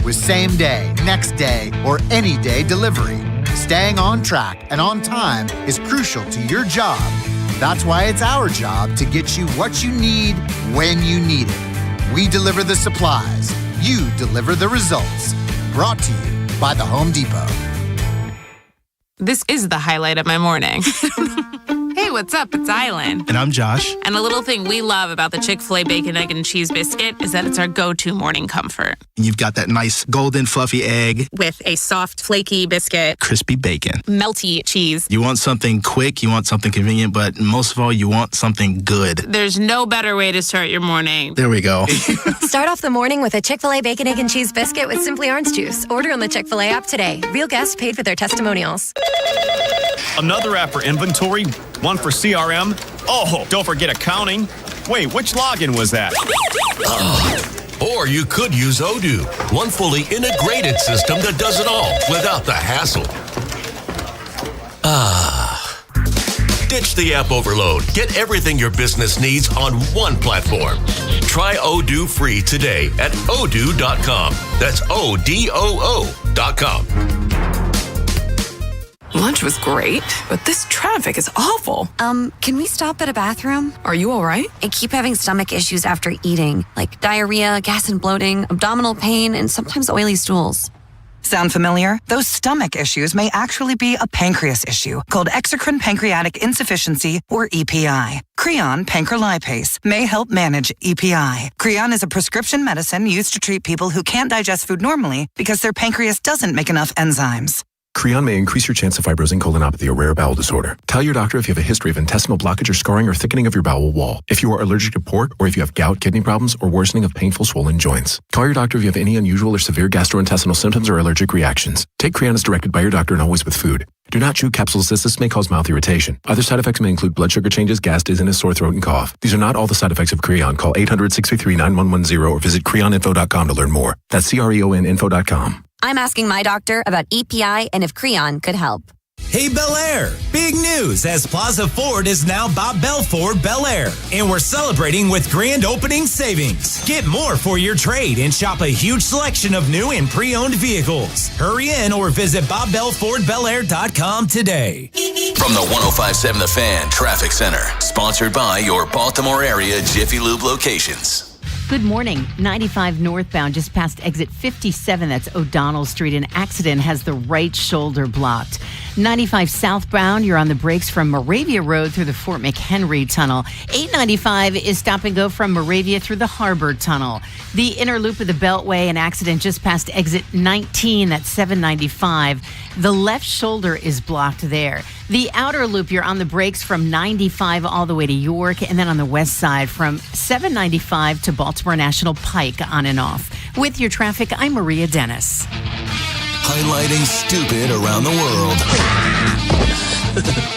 With same day, next day, or any day delivery, staying on track and on time is crucial to your job. That's why it's our job to get you what you need when you need it. We deliver the supplies. You deliver the results. Brought to you by the Home Depot. This is the highlight of my morning. Hey, what's up? It's Island. And I'm Josh. And a little thing we love about the Chick-fil-A Bacon, Egg, and Cheese Biscuit is that it's our go-to morning comfort. And you've got that nice golden fluffy egg. With a soft, flaky biscuit. Crispy bacon. Melty cheese. You want something quick, you want something convenient, but most of all, you want something good. There's no better way to start your morning. There we go. Start off the morning with a Chick-fil-A Bacon, Egg, and Cheese Biscuit with Simply Orange Juice. Order on the Chick-fil-A app today. Real guests paid for their testimonials. Another app for inventory, one for CRM. Oh, don't forget accounting. Wait, which login was that? Or you could use Odoo, one fully integrated system that does it all without the hassle. Ditch the app overload. Get everything your business needs on one platform. Try Odoo free today at odoo.com. That's ODOO.com. Lunch was great, but this traffic is awful. Can we stop at a bathroom? Are you all right? I keep having stomach issues after eating, like diarrhea, gas and bloating, abdominal pain, and sometimes oily stools. Sound familiar? Those stomach issues may actually be a pancreas issue called exocrine pancreatic insufficiency, or EPI. Creon pancrelipase may help manage EPI. Creon is a prescription medicine used to treat people who can't digest food normally because their pancreas doesn't make enough enzymes. Creon may increase your chance of fibrosing colonopathy, a rare bowel disorder. Tell your doctor if you have a history of intestinal blockage or scarring or thickening of your bowel wall. If you are allergic to pork, or if you have gout, kidney problems, or worsening of painful swollen joints. Call your doctor if you have any unusual or severe gastrointestinal symptoms or allergic reactions. Take Creon as directed by your doctor and always with food. Do not chew capsules as this may cause mouth irritation. Other side effects may include blood sugar changes, gas, dizziness, sore throat, and cough. These are not all the side effects of Creon. Call 800-633-9110 or visit creoninfo.com to learn more. That's CREONinfo.com. I'm asking my doctor about EPI and if Creon could help. Hey, Bel Air! Big news as Plaza Ford is now Bob Bell Ford Bel Air, and we're celebrating with grand opening savings. Get more for your trade and shop a huge selection of new and pre-owned vehicles. Hurry in or visit BobBellFordBelAir.com today. From the 105.7 The Fan Traffic Center, sponsored by your Baltimore area Jiffy Lube locations. Good morning. 95 northbound, just past exit 57. That's O'Donnell Street. An accident has the right shoulder blocked. 95 southbound, you're on the brakes from Moravia Road through the Fort McHenry Tunnel. 895 is stop and go from Moravia through the Harbor Tunnel. The inner loop of the Beltway, an accident just past exit 19. That's 795. The left shoulder is blocked there. The outer loop, you're on the brakes from 95 all the way to York, and then on the west side from 795 to Baltimore National Pike on and off. With your traffic, I'm Maria Dennis. Highlighting stupid around the world.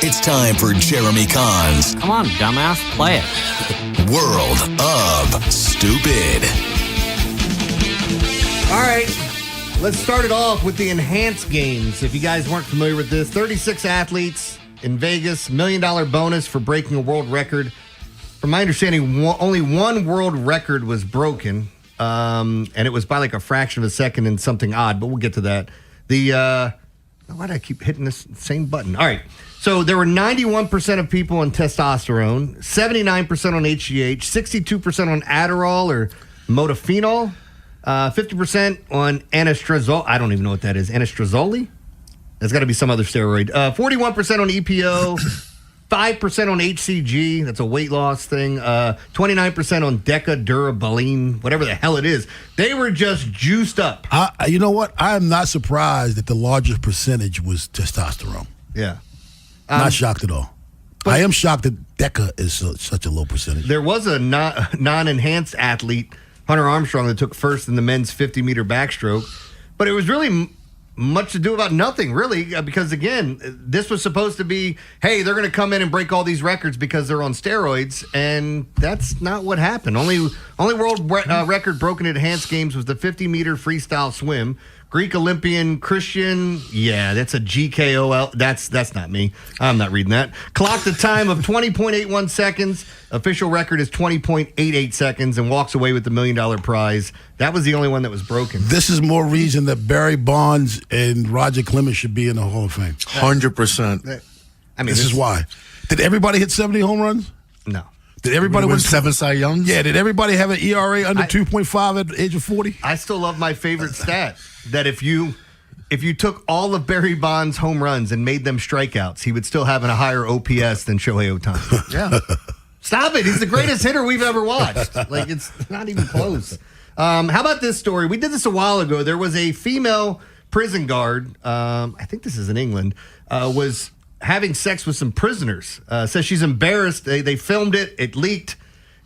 It's time for Jeremy Kahn's Come on, dumbass, play it. World of Stupid. All right, let's start it off with the Enhanced Games. If you guys weren't familiar with this, 36 athletes in Vegas, $1 million bonus for breaking a world record. From my understanding, only one world record was broken. And it was by like a fraction of a second and something odd, but we'll get to that. Why do I keep hitting this same button? All right. So there were 91% of people on testosterone, 79% on HGH, 62% on Adderall or modafinil, 50% on anastrozole. I don't even know what that is. Anastrozole? That's got to be some other steroid. 41% on EPO. 5% on HCG, that's a weight loss thing. 29% on Decadurabolene, whatever the hell it is. They were just juiced up. You know what? I am not surprised that the largest percentage was testosterone. Yeah. Not shocked at all. I am shocked that Deca is such a low percentage. There was a non-enhanced athlete, Hunter Armstrong, that took first in the men's 50-meter backstroke. But it was really much to do about nothing, really, because, again, this was supposed to be, hey, they're going to come in and break all these records because they're on steroids, and that's not what happened. Only world record broken at Enhanced Games was the 50-meter freestyle swim. Greek Olympian Christian, yeah, that's a GKOL. That's not me. I'm not reading that. Clocked a time of 20.81 seconds. Official record is 20.88 seconds and walks away with the $1 million prize. That was the only one that was broken. This is more reason that Barry Bonds and Roger Clemens should be in the Hall of Fame. 100%. I mean, this is why. Did everybody hit 70 home runs? No. Did everybody win 7 Cy Youngs? Yeah. Did everybody have an ERA under 2.5 at the age of 40? I still love my favorite stat that if you took all of Barry Bonds' home runs and made them strikeouts, he would still have a higher OPS than Shohei Ohtani. Yeah. Stop it. He's the greatest hitter we've ever watched. Like, it's not even close. How about this story? We did this a while ago. There was a female prison guard, I think this is in England, was having sex with some prisoners. Says she's embarrassed. They filmed it. It leaked.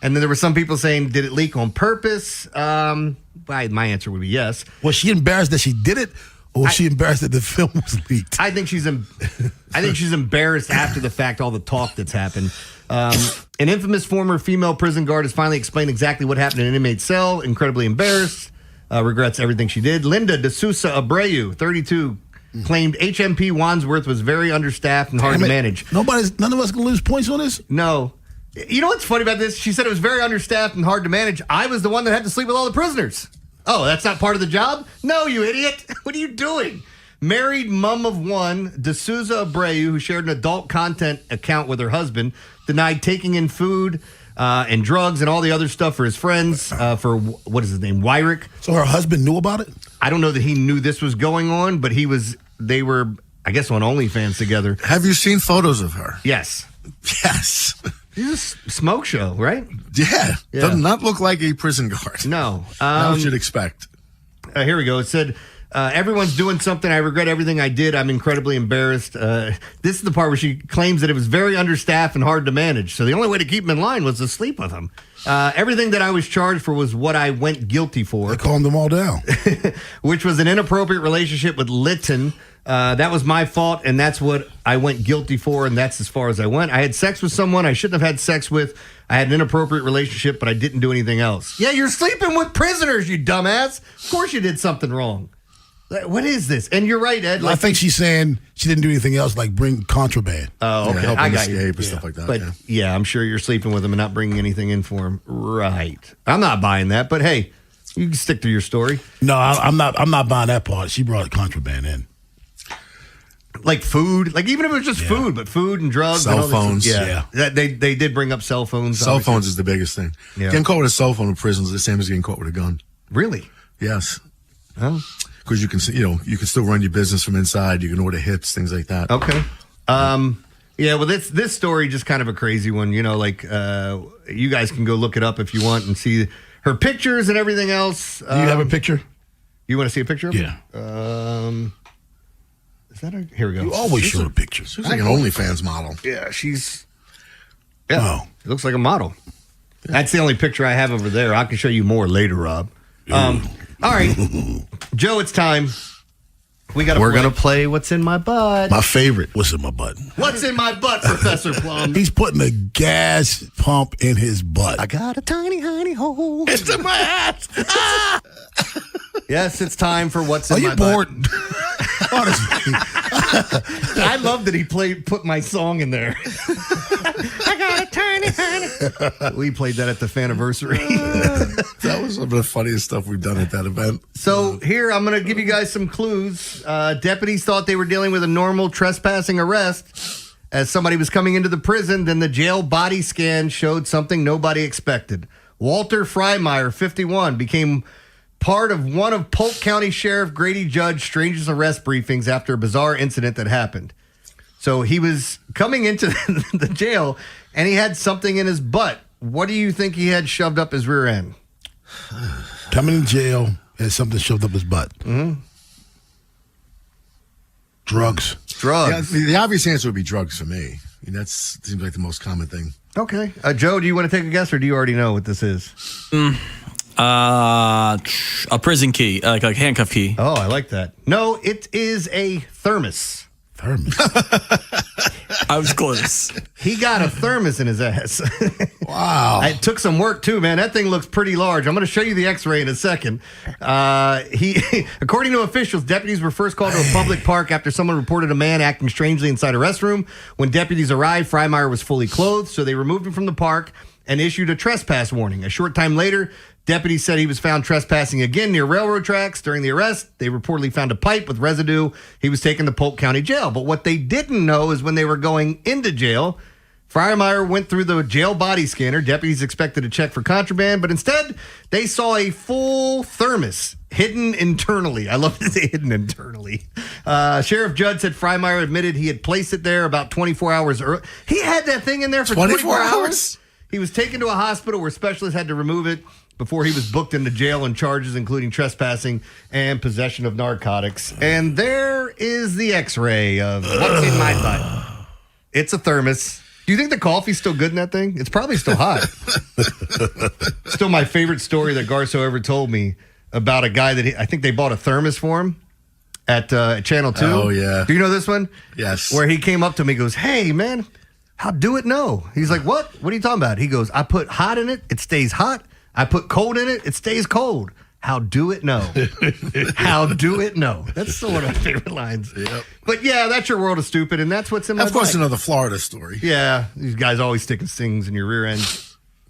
And then there were some people saying, did it leak on purpose? My answer would be yes. Was she embarrassed that she did it? Or was she embarrassed that the film was leaked? I think she's embarrassed after the fact, all the talk that's happened. An infamous former female prison guard has finally explained exactly what happened in an inmate cell. Incredibly embarrassed. Regrets everything she did. Linda De Sousa Abreu, 32, claimed HMP Wandsworth was very understaffed and hard to manage. None of us going to lose points on this? No. You know what's funny about this? She said it was very understaffed and hard to manage. I was the one that had to sleep with all the prisoners. Oh, that's not part of the job? No, you idiot. What are you doing? Married mom of one, D'Souza Abreu, who shared an adult content account with her husband, denied taking in food and drugs and all the other stuff for his friends for, what is his name, Wyrick. So her husband knew about it? I don't know that he knew this was going on, but they were, I guess, on OnlyFans together. Have you seen photos of her? Yes. Yes. It's a smoke show, right? Yeah. Does not look like a prison guard. No. That you should expect. Here we go. It said, everyone's doing something. I regret everything I did. I'm incredibly embarrassed. This is the part where she claims that it was very understaffed and hard to manage. So the only way to keep him in line was to sleep with him. Everything that I was charged for was what I went guilty for. I calmed them all down. Which was an inappropriate relationship with Litton. That was my fault, and that's what I went guilty for, and that's as far as I went. I had sex with someone I shouldn't have had sex with. I had an inappropriate relationship, but I didn't do anything else. Yeah, you're sleeping with prisoners, you dumbass. Of course you did something wrong. What is this? And you're right, Ed. I think she's saying she didn't do anything else like bring contraband. Oh, okay. Help I him got you. escape and stuff like that. But yeah, I'm sure you're sleeping with him and not bringing anything in for him. Right. I'm not buying that, but hey, you can stick to your story. No, I'm not buying that part. She brought contraband in. Like food, like even if it was just food, but food and drugs, cell and phones. Yeah. They did bring up cell phones. Cell phones is the biggest thing. Yeah. Getting caught with a cell phone in prison is the same as getting caught with a gun. Really? Yes. Oh. Because you can still run your business from inside. You can order hits, things like that. Okay. Yeah. Well, this story just kind of a crazy one. You guys can go look it up if you want and see her pictures and everything else. Do you have a picture? You want to see a picture of her? Yeah. Is that her? Here we go. You always show the pictures. She's like an OnlyFans model. Yeah, she's. Yeah, it looks like a model. That's the only picture I have over there. I can show you more later, Rob. All right, Joe, it's time. We're gonna play What's in My Butt. My favorite. What's in my butt? What's in my butt, Professor Plum? He's putting a gas pump in his butt. I got a tiny hole. It's in my ass. Ah! Yes, it's time for What's in My Butt. Are you bored? Honestly. I love that he put my song in there. I got a tiny. We played that at the Faniversary. That was some of the funniest stuff we've done at that event. So here, I'm going to give you guys some clues. Deputies thought they were dealing with a normal trespassing arrest as somebody was coming into the prison. Then the jail body scan showed something nobody expected. Walter Freimeyer, 51, became part of one of Polk County Sheriff Grady Judd's strangest arrest briefings after a bizarre incident that happened. So he was coming into the jail, and he had something in his butt. What do you think he had shoved up his rear end? Coming in jail, had something shoved up his butt. Mm-hmm. Drugs. Yeah, the obvious answer would be drugs for me. I mean, that seems like the most common thing. Okay. Joe, do you want to take a guess, or do you already know what this is? A prison key, like a handcuff key. Oh, I like that. No, it is a thermos. Thermos. I was close. He got a thermos in his ass. Wow. It took some work too, man. That thing looks pretty large. I'm going to show you the x-ray in a second. According to officials, deputies were first called to a public park after someone reported a man acting strangely inside a restroom. When deputies arrived, Freimeyer was fully clothed, so they removed him from the park and issued a trespass warning. A short time later, deputies said he was found trespassing again near railroad tracks. During the arrest, they reportedly found a pipe with residue. He was taken to Polk County Jail. But what they didn't know is when they were going into jail, Freimeyer went through the jail body scanner. Deputies expected to check for contraband, but instead, they saw a full thermos hidden internally. I love to say hidden internally. Sheriff Judd said Freimeyer admitted he had placed it there about 24 hours early. He had that thing in there for 24 hours? He was taken to a hospital where specialists had to remove it before he was booked into jail on charges including trespassing and possession of narcotics. And there is the x-ray of what's in my butt. It's a thermos. Do you think the coffee's still good in that thing? It's probably still hot. Still my favorite story that Garso ever told me about a guy that I think they bought a thermos for him at Channel 2. Oh, yeah. Do you know this one? Yes. Where he came up to me and goes, "Hey, man, how do it know?" He's like, "What? What are you talking about?" He goes, "I put hot in it. It stays hot. I put cold in it. It stays cold. How do it know?" How do it know? That's still one of my favorite lines. Yep. But yeah, that's your world of stupid, and that's what's in my Of course, butt. another Florida story. Yeah, these guys always sticking things in your rear end.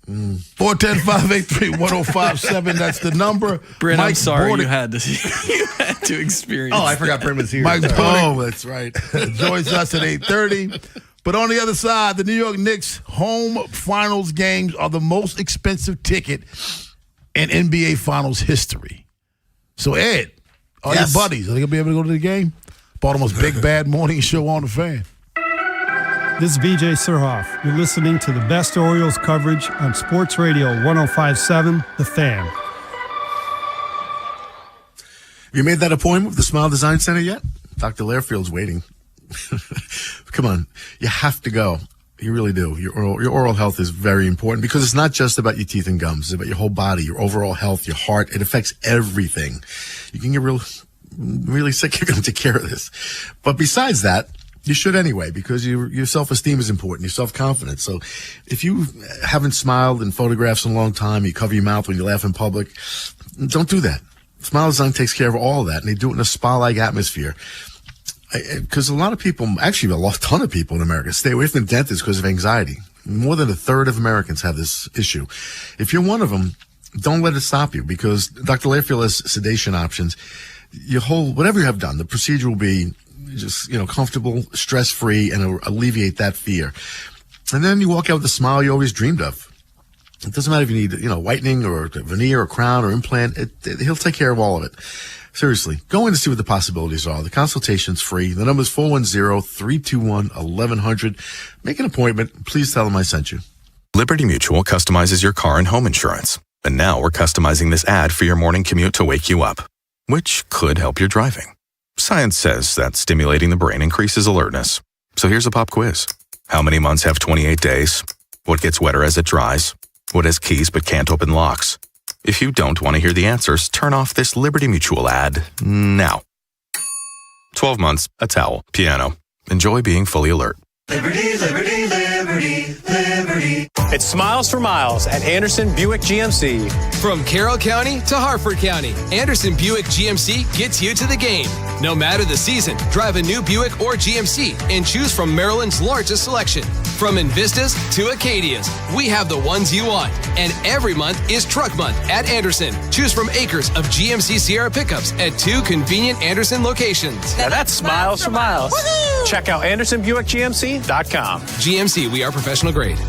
410-583-1057. That's the number. Brent, I'm sorry Bordick, you had to experience. Oh, I forgot Brent was here. Mike Bordick, that's right. joins us at 8:30. But on the other side, the New York Knicks home finals games are the most expensive ticket in NBA Finals history. So, Ed, all your buddies, are they going to be able to go to the game? Baltimore's Big Bad Morning Show on the Fan. This is VJ Surhoff. You're listening to the best Orioles coverage on Sports Radio 105.7, The Fan. Have you made that appointment with the Smile Design Center yet? Dr. Lairfield's waiting. Come on. You have to go. You really do. Your oral health is very important because it's not just about your teeth and gums. It's about your whole body, your overall health, your heart. It affects everything. You can get really sick. You're going to take care of this. But besides that, you should anyway, because your self-esteem is important, your self-confidence. So if you haven't smiled in photographs in a long time, you cover your mouth when you laugh in public, don't do that. Smile Design takes care of all of that, and they do it in a spa-like atmosphere. Because a lot of people, actually a ton of people in America, stay away from the dentist because of anxiety. More than a third of Americans have this issue. If you're one of them, don't let it stop you, because Dr. Lairfield has sedation options. Whatever you have done, the procedure will be just, comfortable, stress-free, and it'll alleviate that fear. And then you walk out with the smile you always dreamed of. It doesn't matter if you need, whitening or veneer or crown or implant. He'll take care of all of it. Seriously, go in to see what the possibilities are. The consultation's free. The number's 410-321-1100. Make an appointment. Please tell them I sent you. Liberty Mutual customizes your car and home insurance. And now we're customizing this ad for your morning commute to wake you up, which could help your driving. Science says that stimulating the brain increases alertness. So here's a pop quiz. How many months have 28 days? What gets wetter as it dries? What has keys but can't open locks? If you don't want to hear the answers, turn off this Liberty Mutual ad now. 12 months, a towel, piano. Enjoy being fully alert. Liberty, liberty, liberty, liberty. It's Smiles for Miles at Anderson Buick GMC. From Carroll County to Harford County, Anderson Buick GMC gets you to the game. No matter the season, drive a new Buick or GMC and choose from Maryland's largest selection. From Invistas to Acadias, we have the ones you want. And every month is Truck Month at Anderson. Choose from acres of GMC Sierra pickups at 2 convenient Anderson locations. Now that's Smiles for Miles. Woo-hoo! Check out AndersonBuickGMC.com. GMC, we are professional grade.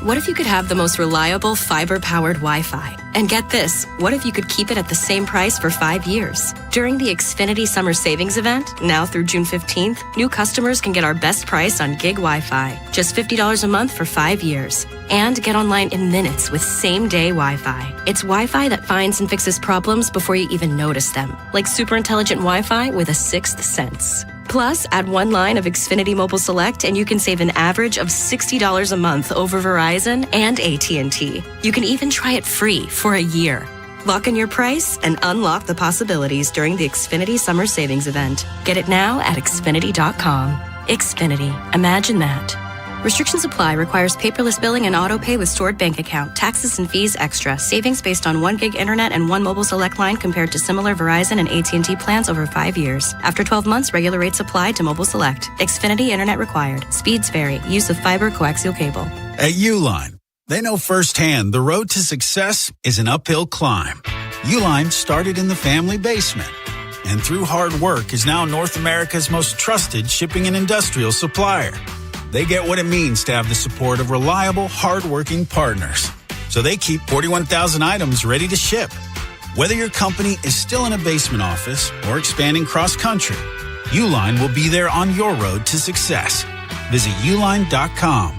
What if you could have the most reliable fiber-powered Wi-Fi? And get this, what if you could keep it at the same price for 5 years? During the Xfinity Summer Savings Event, now through June 15th, new customers can get our best price on gig Wi-Fi, just $50 a month for 5 years. And get online in minutes with same-day Wi-Fi. It's Wi-Fi that finds and fixes problems before you even notice them, like super intelligent Wi-Fi with a sixth sense. Plus, add one line of Xfinity Mobile Select and you can save an average of $60 a month over Verizon and AT&T. You can even try it free for a year. Lock in your price and unlock the possibilities during the Xfinity Summer Savings Event. Get it now at Xfinity.com. Xfinity. Imagine that. Restrictions apply. Requires paperless billing and auto pay with stored bank account. Taxes and fees extra. Savings based on 1 gig internet and 1 mobile select line compared to similar Verizon and AT&T plans over 5 years. After 12 months, regular rates apply to mobile select. Xfinity internet required. Speeds vary. Use of fiber coaxial cable. At Uline, they know firsthand the road to success is an uphill climb. Uline started in the family basement, and through hard work is now North America's most trusted shipping and industrial supplier. They get what it means to have the support of reliable, hard-working partners. So they keep 41,000 items ready to ship. Whether your company is still in a basement office or expanding cross-country, Uline will be there on your road to success. Visit uline.com.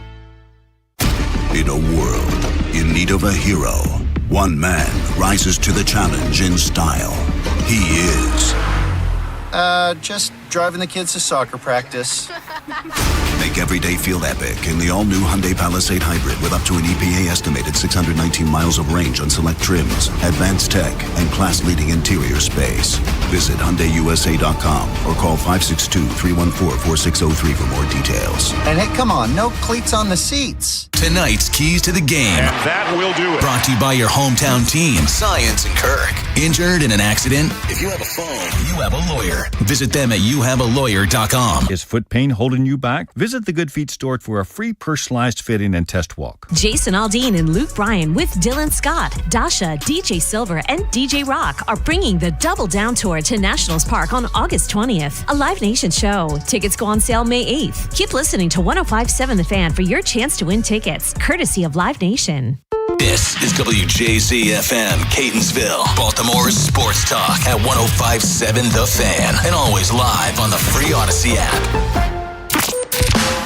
In a world in need of a hero, one man rises to the challenge in style. He is... just driving the kids to soccer practice. Make every day feel epic in the all-new Hyundai Palisade Hybrid with up to an EPA-estimated 619 miles of range on select trims, advanced tech, and class-leading interior space. Visit HyundaiUSA.com or call 562-314-4603 for more details. And hey, come on, no cleats on the seats. Tonight's Keys to the Game. And that will do it. Brought to you by your hometown team, Science and Kirk. Injured in an accident? If you have a phone, you have a lawyer. Visit them at ifyouhavealawyer.com. Is foot pain holding you back? Visit the Good Feet store for a free personalized fitting and test walk. Jason Aldean and Luke Bryan with Dylan Scott, Dasha, DJ Silver, and DJ Rock are bringing the Double Down Tour to Nationals Park on August 20th. A Live Nation show. Tickets go on sale May 8th. Keep listening to 105.7 The Fan for your chance to win tickets, courtesy of Live Nation. This is WJZ-FM, Catonsville, Baltimore's sports talk at 105.7 The Fan, and always live on the free Odyssey app.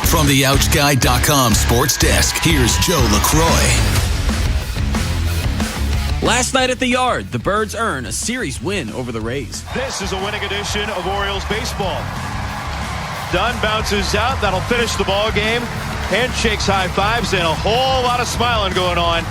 From the OutGuide.com sports desk, here's Joe LaCroix. Last night at the Yard, the Birds earn a series win over the Rays. This is a winning edition of Orioles baseball. Dunn bounces out. That'll finish the ball game. Handshakes, high fives, and a whole lot of smiling going on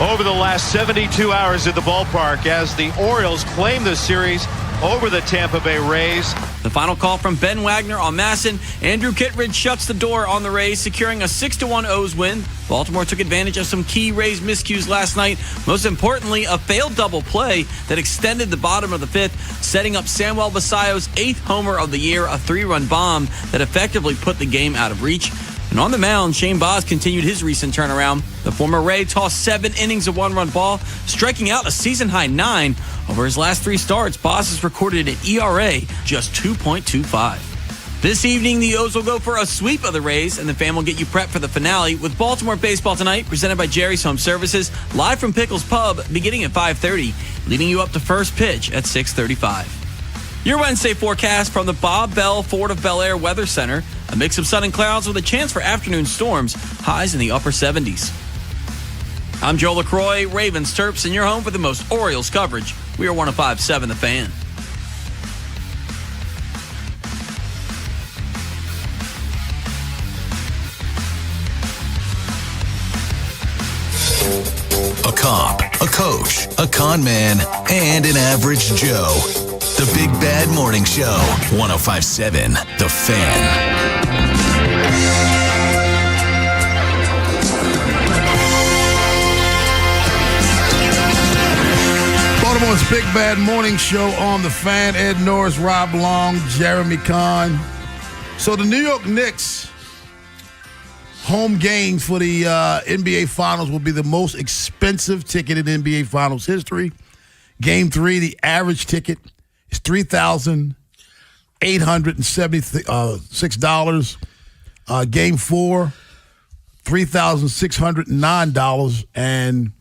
over the last 72 hours at the ballpark as the Orioles claim this series over the Tampa Bay Rays. The final call from Ben Wagner on Masson. Andrew Kittredge shuts the door on the Rays, securing a 6-1 O's win. Baltimore took advantage of some key Rays miscues last night. Most importantly, a failed double play that extended the bottom of the fifth, setting up Samuel Basallo's 8th homer of the year, a 3-run bomb that effectively put the game out of reach. And on the mound, Shane Baz continued his recent turnaround. The former Ray tossed 7 innings of 1-run ball, striking out a season-high 9. Over his last 3 starts, Baz has recorded an ERA just 2.25. This evening, the O's will go for a sweep of the Rays, and the Fan will get you prepped for the finale with Baltimore baseball tonight, presented by Jerry's Home Services, live from Pickles Pub, beginning at 5:30, leading you up to first pitch at 6:35. Your Wednesday forecast from the Bob Bell Ford of Bel Air Weather Center. A mix of sun and clouds with a chance for afternoon storms. Highs in the upper 70s. I'm Joe LaCroix, Ravens Terps, and you're home for the most Orioles coverage. We are 105.7 The Fan. A cop, a coach, a con man, and an average Joe. The Big Bad Morning Show, 105.7 The Fan. Baltimore's Big Bad Morning Show on The Fan. Ed Norris, Rob Long, Jeremy Kahn. So the New York Knicks home games for the NBA Finals will be the most expensive ticket in NBA Finals history. Game 3, the average ticket is $3,876. Game 4, $3,609. And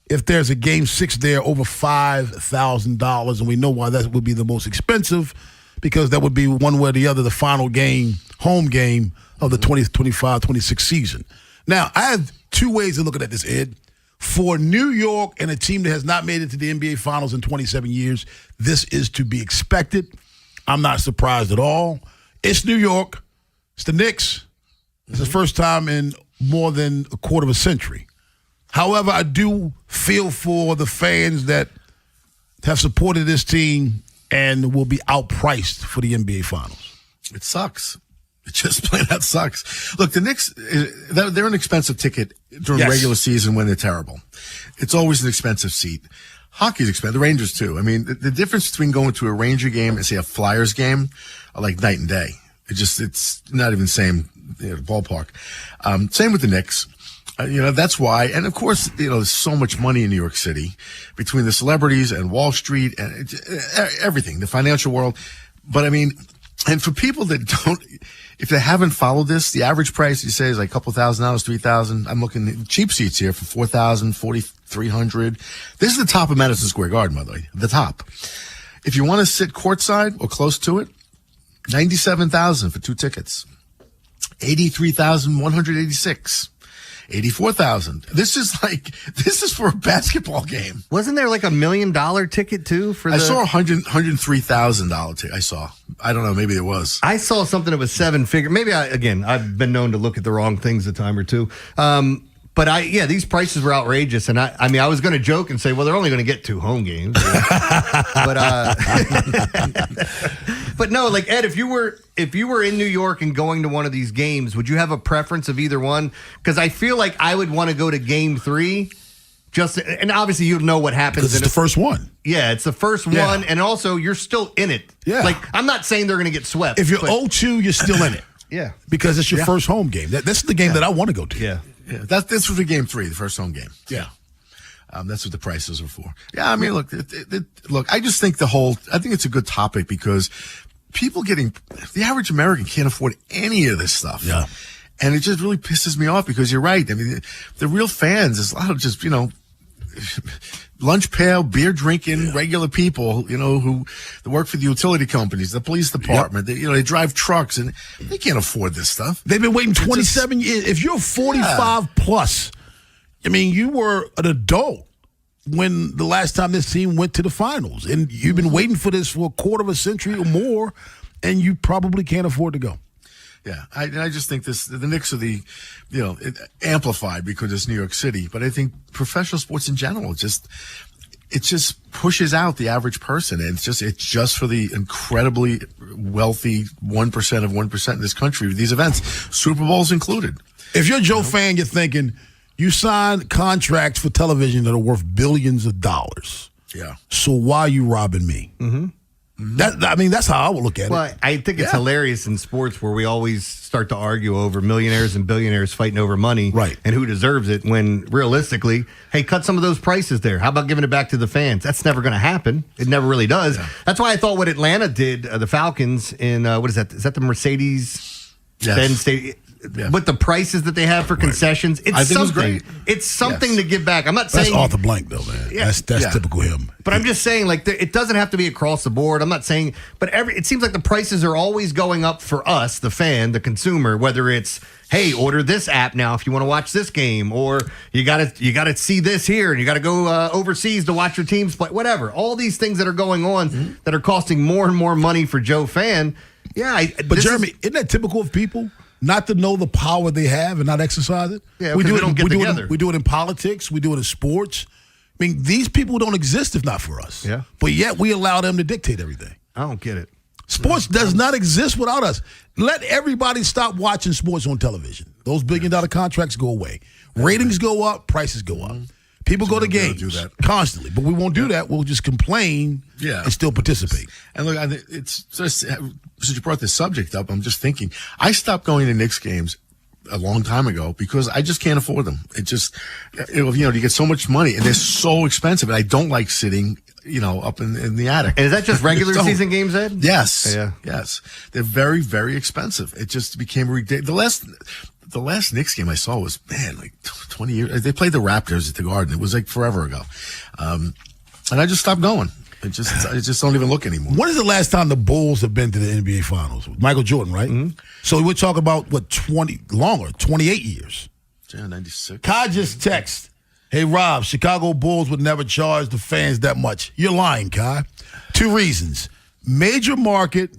if there's a Game 6 there, over $5,000. And we know why that would be the most expensive, because that would be one way or the other the final game, home game of the 2025-26 season. Now, I have 2 ways of looking at this, Ed. For New York and a team that has not made it to the NBA Finals in 27 years, this is to be expected. I'm not surprised at all. It's New York. It's the Knicks. It's the first time in more than a quarter of a century. However, I do feel for the fans that have supported this team and will be outpriced for the NBA Finals. It sucks. It just plain out sucks. Look, the Knicks, they're an expensive ticket during regular season when they're terrible. It's always an expensive seat. Hockey's expensive. The Rangers, too. I mean, the difference between going to a Ranger game and, say, a Flyers game are like night and day. It's not even the same ballpark. Same with the Knicks. That's why. And, of course, there's so much money in New York City between the celebrities and Wall Street and everything, the financial world. But, I mean, and for people that don't, if they haven't followed this, the average price, you say, is like a couple $1,000, $3,000. I'm looking at cheap seats here for $4,000, $4,300. This is the top of Madison Square Garden, by the way, the top. If you want to sit courtside or close to it, $97,000 for 2 tickets. $83,186. $84,000. This is for a basketball game. Wasn't there like $1 million ticket too for I saw $103,000 ticket. I don't know, maybe it was. I saw something that was 7-figure. Maybe I've been known to look at the wrong things a time or two. But these prices were outrageous, and I was going to joke and say, well, they're only going to get 2 home games. But no, like Ed, if you were in New York and going to one of these games, would you have a preference of either one? Because I feel like I would want to go to Game 3 And obviously you know what happens. Because it's the first one. Yeah, it's the first one, and also you're still in it. Yeah. Like, I'm not saying they're going to get swept. If you're 0-2, you're still in it. Yeah. Because it's your first home game. This is the game that I want to go to. Yeah. This was the game 3, the first home game. Yeah. That's what the prices are for. Yeah, I mean, look, I just think I think it's a good topic because the average American can't afford any of this stuff. Yeah. And it just really pisses me off because you're right. I mean, the real fans is a lot of just, lunch pail, beer drinking, regular people, who work for the utility companies, the police department. They drive trucks and they can't afford this stuff. They've been waiting 27 years. If you're 45 plus, I mean, you were an adult when the last time this team went to the finals, and you've been waiting for this for a quarter of a century or more, and you probably can't afford to go. Yeah, I just think the Knicks are amplified because it's New York City, but I think professional sports in general it just pushes out the average person, and it's just for the incredibly wealthy 1% of 1% in this country with these events, Super Bowls included. If you're a Joe fan, you're thinking you signed contracts for television that are worth billions of dollars. Yeah. So why are you robbing me? Mm-hmm. That's how I would look at it. Well, I think it's hilarious in sports where we always start to argue over millionaires and billionaires fighting over money, right? And who deserves it. When realistically, hey, cut some of those prices there. How about giving it back to the fans? That's never going to happen. It never really does. Yeah. That's why I thought what Atlanta did, the Falcons in what is that? Is that the Mercedes-Benz Stadium? Yeah. With the prices that they have for concessions, it's something. It's something to give back. I'm not saying that's Arthur Blank though, man. Yeah. That's typical him. But I'm just saying, like, it doesn't have to be across the board. I'm not saying, but it seems like the prices are always going up for us, the fan, the consumer. Whether it's, hey, order this app now if you want to watch this game, or you gotta see this here, and you got to go overseas to watch your teams play. Whatever, all these things that are going on that are costing more and more money for Joe fan. Yeah, but Jeremy, isn't that typical of people? Not to know the power they have and not exercise it. Yeah, we do it. We do it in politics. We do it in sports. I mean, these people don't exist if not for us. Yeah. But yet we allow them to dictate everything. I don't get it. Sports does not exist without us. Let everybody stop watching sports on television. Those billion-dollar contracts go away. Ratings go up. Prices go up. People go to games constantly, but we won't do that. We'll just complain and still participate. And look, it's just, since you brought this subject up, I'm just thinking, I stopped going to Knicks games a long time ago because I just can't afford them. You get so much money and they're so expensive, and I don't like sitting, up in the attic. And is that just regular season games, Ed? Yes. Yeah. Yes. They're very, very expensive. It just became ridiculous. The last Knicks game I saw was, like 20 years. They played the Raptors at the Garden. It was like forever ago. And I just stopped going. I just don't even look anymore. When is the last time the Bulls have been to the NBA Finals? Michael Jordan, right? Mm-hmm. So we're talking about, 28 years. Yeah, 96. Kai just text, hey, Rob, Chicago Bulls would never charge the fans that much. You're lying, Kai. 2 reasons. Major market,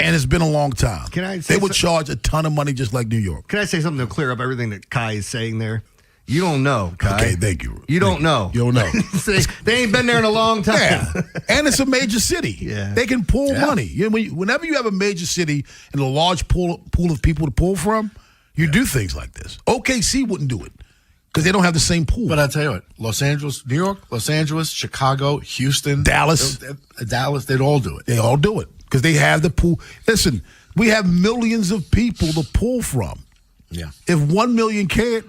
and it's been a long time. They would charge a ton of money just like New York. Can I say something to clear up everything that Kai is saying there? You don't know, Kai. Okay, thank you. You don't know. You don't know. They ain't been there in a long time. Yeah. And it's a major city. Yeah. They can pull money. Whenever you have a major city and a large pool of people to pull from, you do things like this. OKC wouldn't do it because they don't have the same pool. But I'll tell you what, Los Angeles, New York, Los Angeles, Chicago, Houston, Dallas, they'd all do it. They all do it because they have the pool. Listen, we have millions of people to pull from. Yeah. If 1 million can't,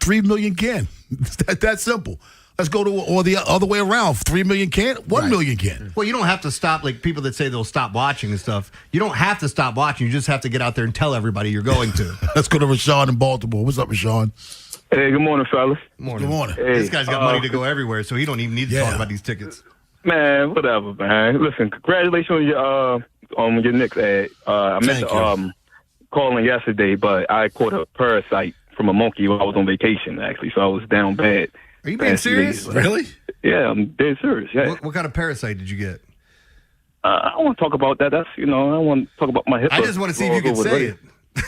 3 million can. That's simple. Let's go or the other way around. 3 million can, 1 million can. Well, you don't have to stop, like people that say they'll stop watching and stuff. You don't have to stop watching. You just have to get out there and tell everybody you're going to. Let's go to Rashawn in Baltimore. What's up, Rashawn? Hey, good morning, fellas. Morning. Good morning. Hey, this guy's got money to go everywhere, so he don't even need to talk about these tickets. Man, whatever, man. Listen, congratulations on your Knicks ad. I meant to call in yesterday, but I caught a parasite from a monkey while I was on vacation, actually, so I was down bad. Are you being serious? Really? Yeah, I'm dead serious. Yeah. What kind of parasite did you get? I don't want to talk about that. That's I don't want to talk about my hip. I just want to see if you can say it.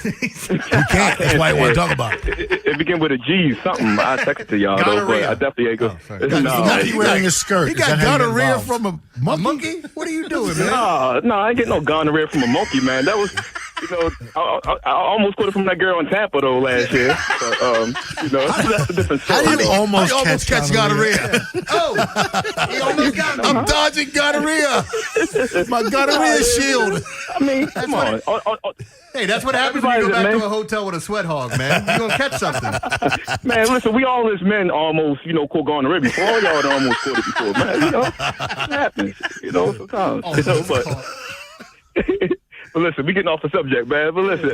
You can't. That's why I want to talk about it. It began with a G something. I texted to y'all, though, but I definitely ain't go. He's wearing a skirt. He got gonorrhea from a monkey? What are you doing, man? No, I ain't getting no gonorrhea from a monkey, man. That was I almost quit it from that girl in Tampa though last year. But, that's a different story. How do you almost catch gonorrhea? Oh, he almost got me. I'm dodging gonorrhea. My gonorrhea shield. I mean, come on. Hey, that's what happens when you go back to a hotel with a sweat hog, man. You're going to catch something. Man, listen, we all as men almost, caught gonorrhea before. All y'all done almost caught it before, man. It happens, sometimes. But listen, we getting off the subject, man. But listen,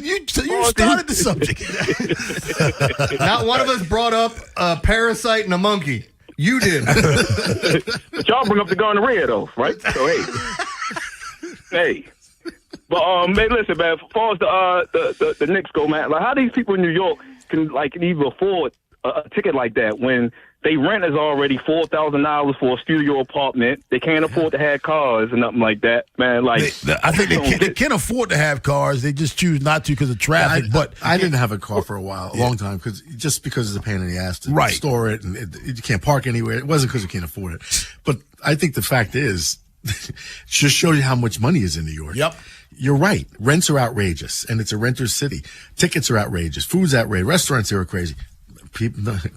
you started the subject. Not one of us brought up a parasite and a monkey. You did. But y'all bring up the gonorrhea, though, right? So, hey. But, man, listen, man, as far as the Knicks go, man, like, how these people in New York can even afford a ticket like that when they rent is already $4,000 for a studio apartment. They can't afford to have cars and nothing like that, man. Like, I think they can afford to have cars. They just choose not to because of traffic. But I didn't have a car for a long time because it's a pain in the ass to store it, and you can't park anywhere. It wasn't because you can't afford it. But I think the fact is, just shows you how much money is in New York. Yep. You're right. Rents are outrageous, and it's a renter's city. Tickets are outrageous. Food's outrageous. Restaurants here are crazy.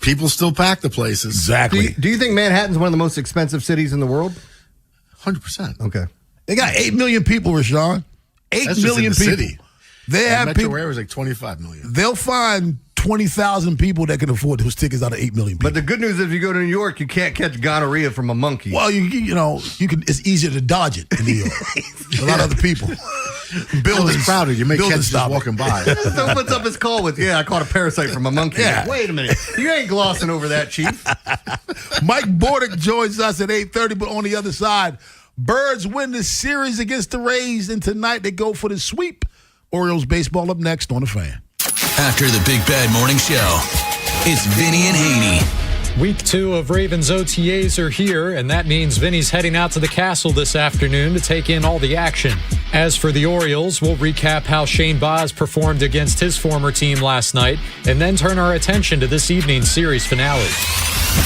People still pack the places. Exactly. Do you think Manhattan's one of the most expensive cities in the world? 100%. Okay. They got 8 million people, Rashawn. 8 million people. City. They have Metro people. area is like 25 million. They'll find 20,000 people that can afford those tickets out of 8 million people. But the good news is, if you go to New York, you can't catch gonorrhea from a monkey. Well, you can. It's easier to dodge it in New York. A lot of other people. Buildings crowded. You may catch just walking by. So puts up his call with, I caught a parasite from a monkey. Yeah. Wait a minute. You ain't glossing over that, Chief. Mike Bordick joins us at 8:30, but on the other side, Birds win the series against the Rays, and tonight they go for the sweep. Orioles baseball up next on The Fan. After the Big Bad Morning Show, it's Vinny and Haynie. Week 2 of Ravens OTAs are here, and that means Vinny's heading out to the Castle this afternoon to take in all the action. As for the Orioles, we'll recap how Shane Baz performed against his former team last night, and then turn our attention to this evening's series finale.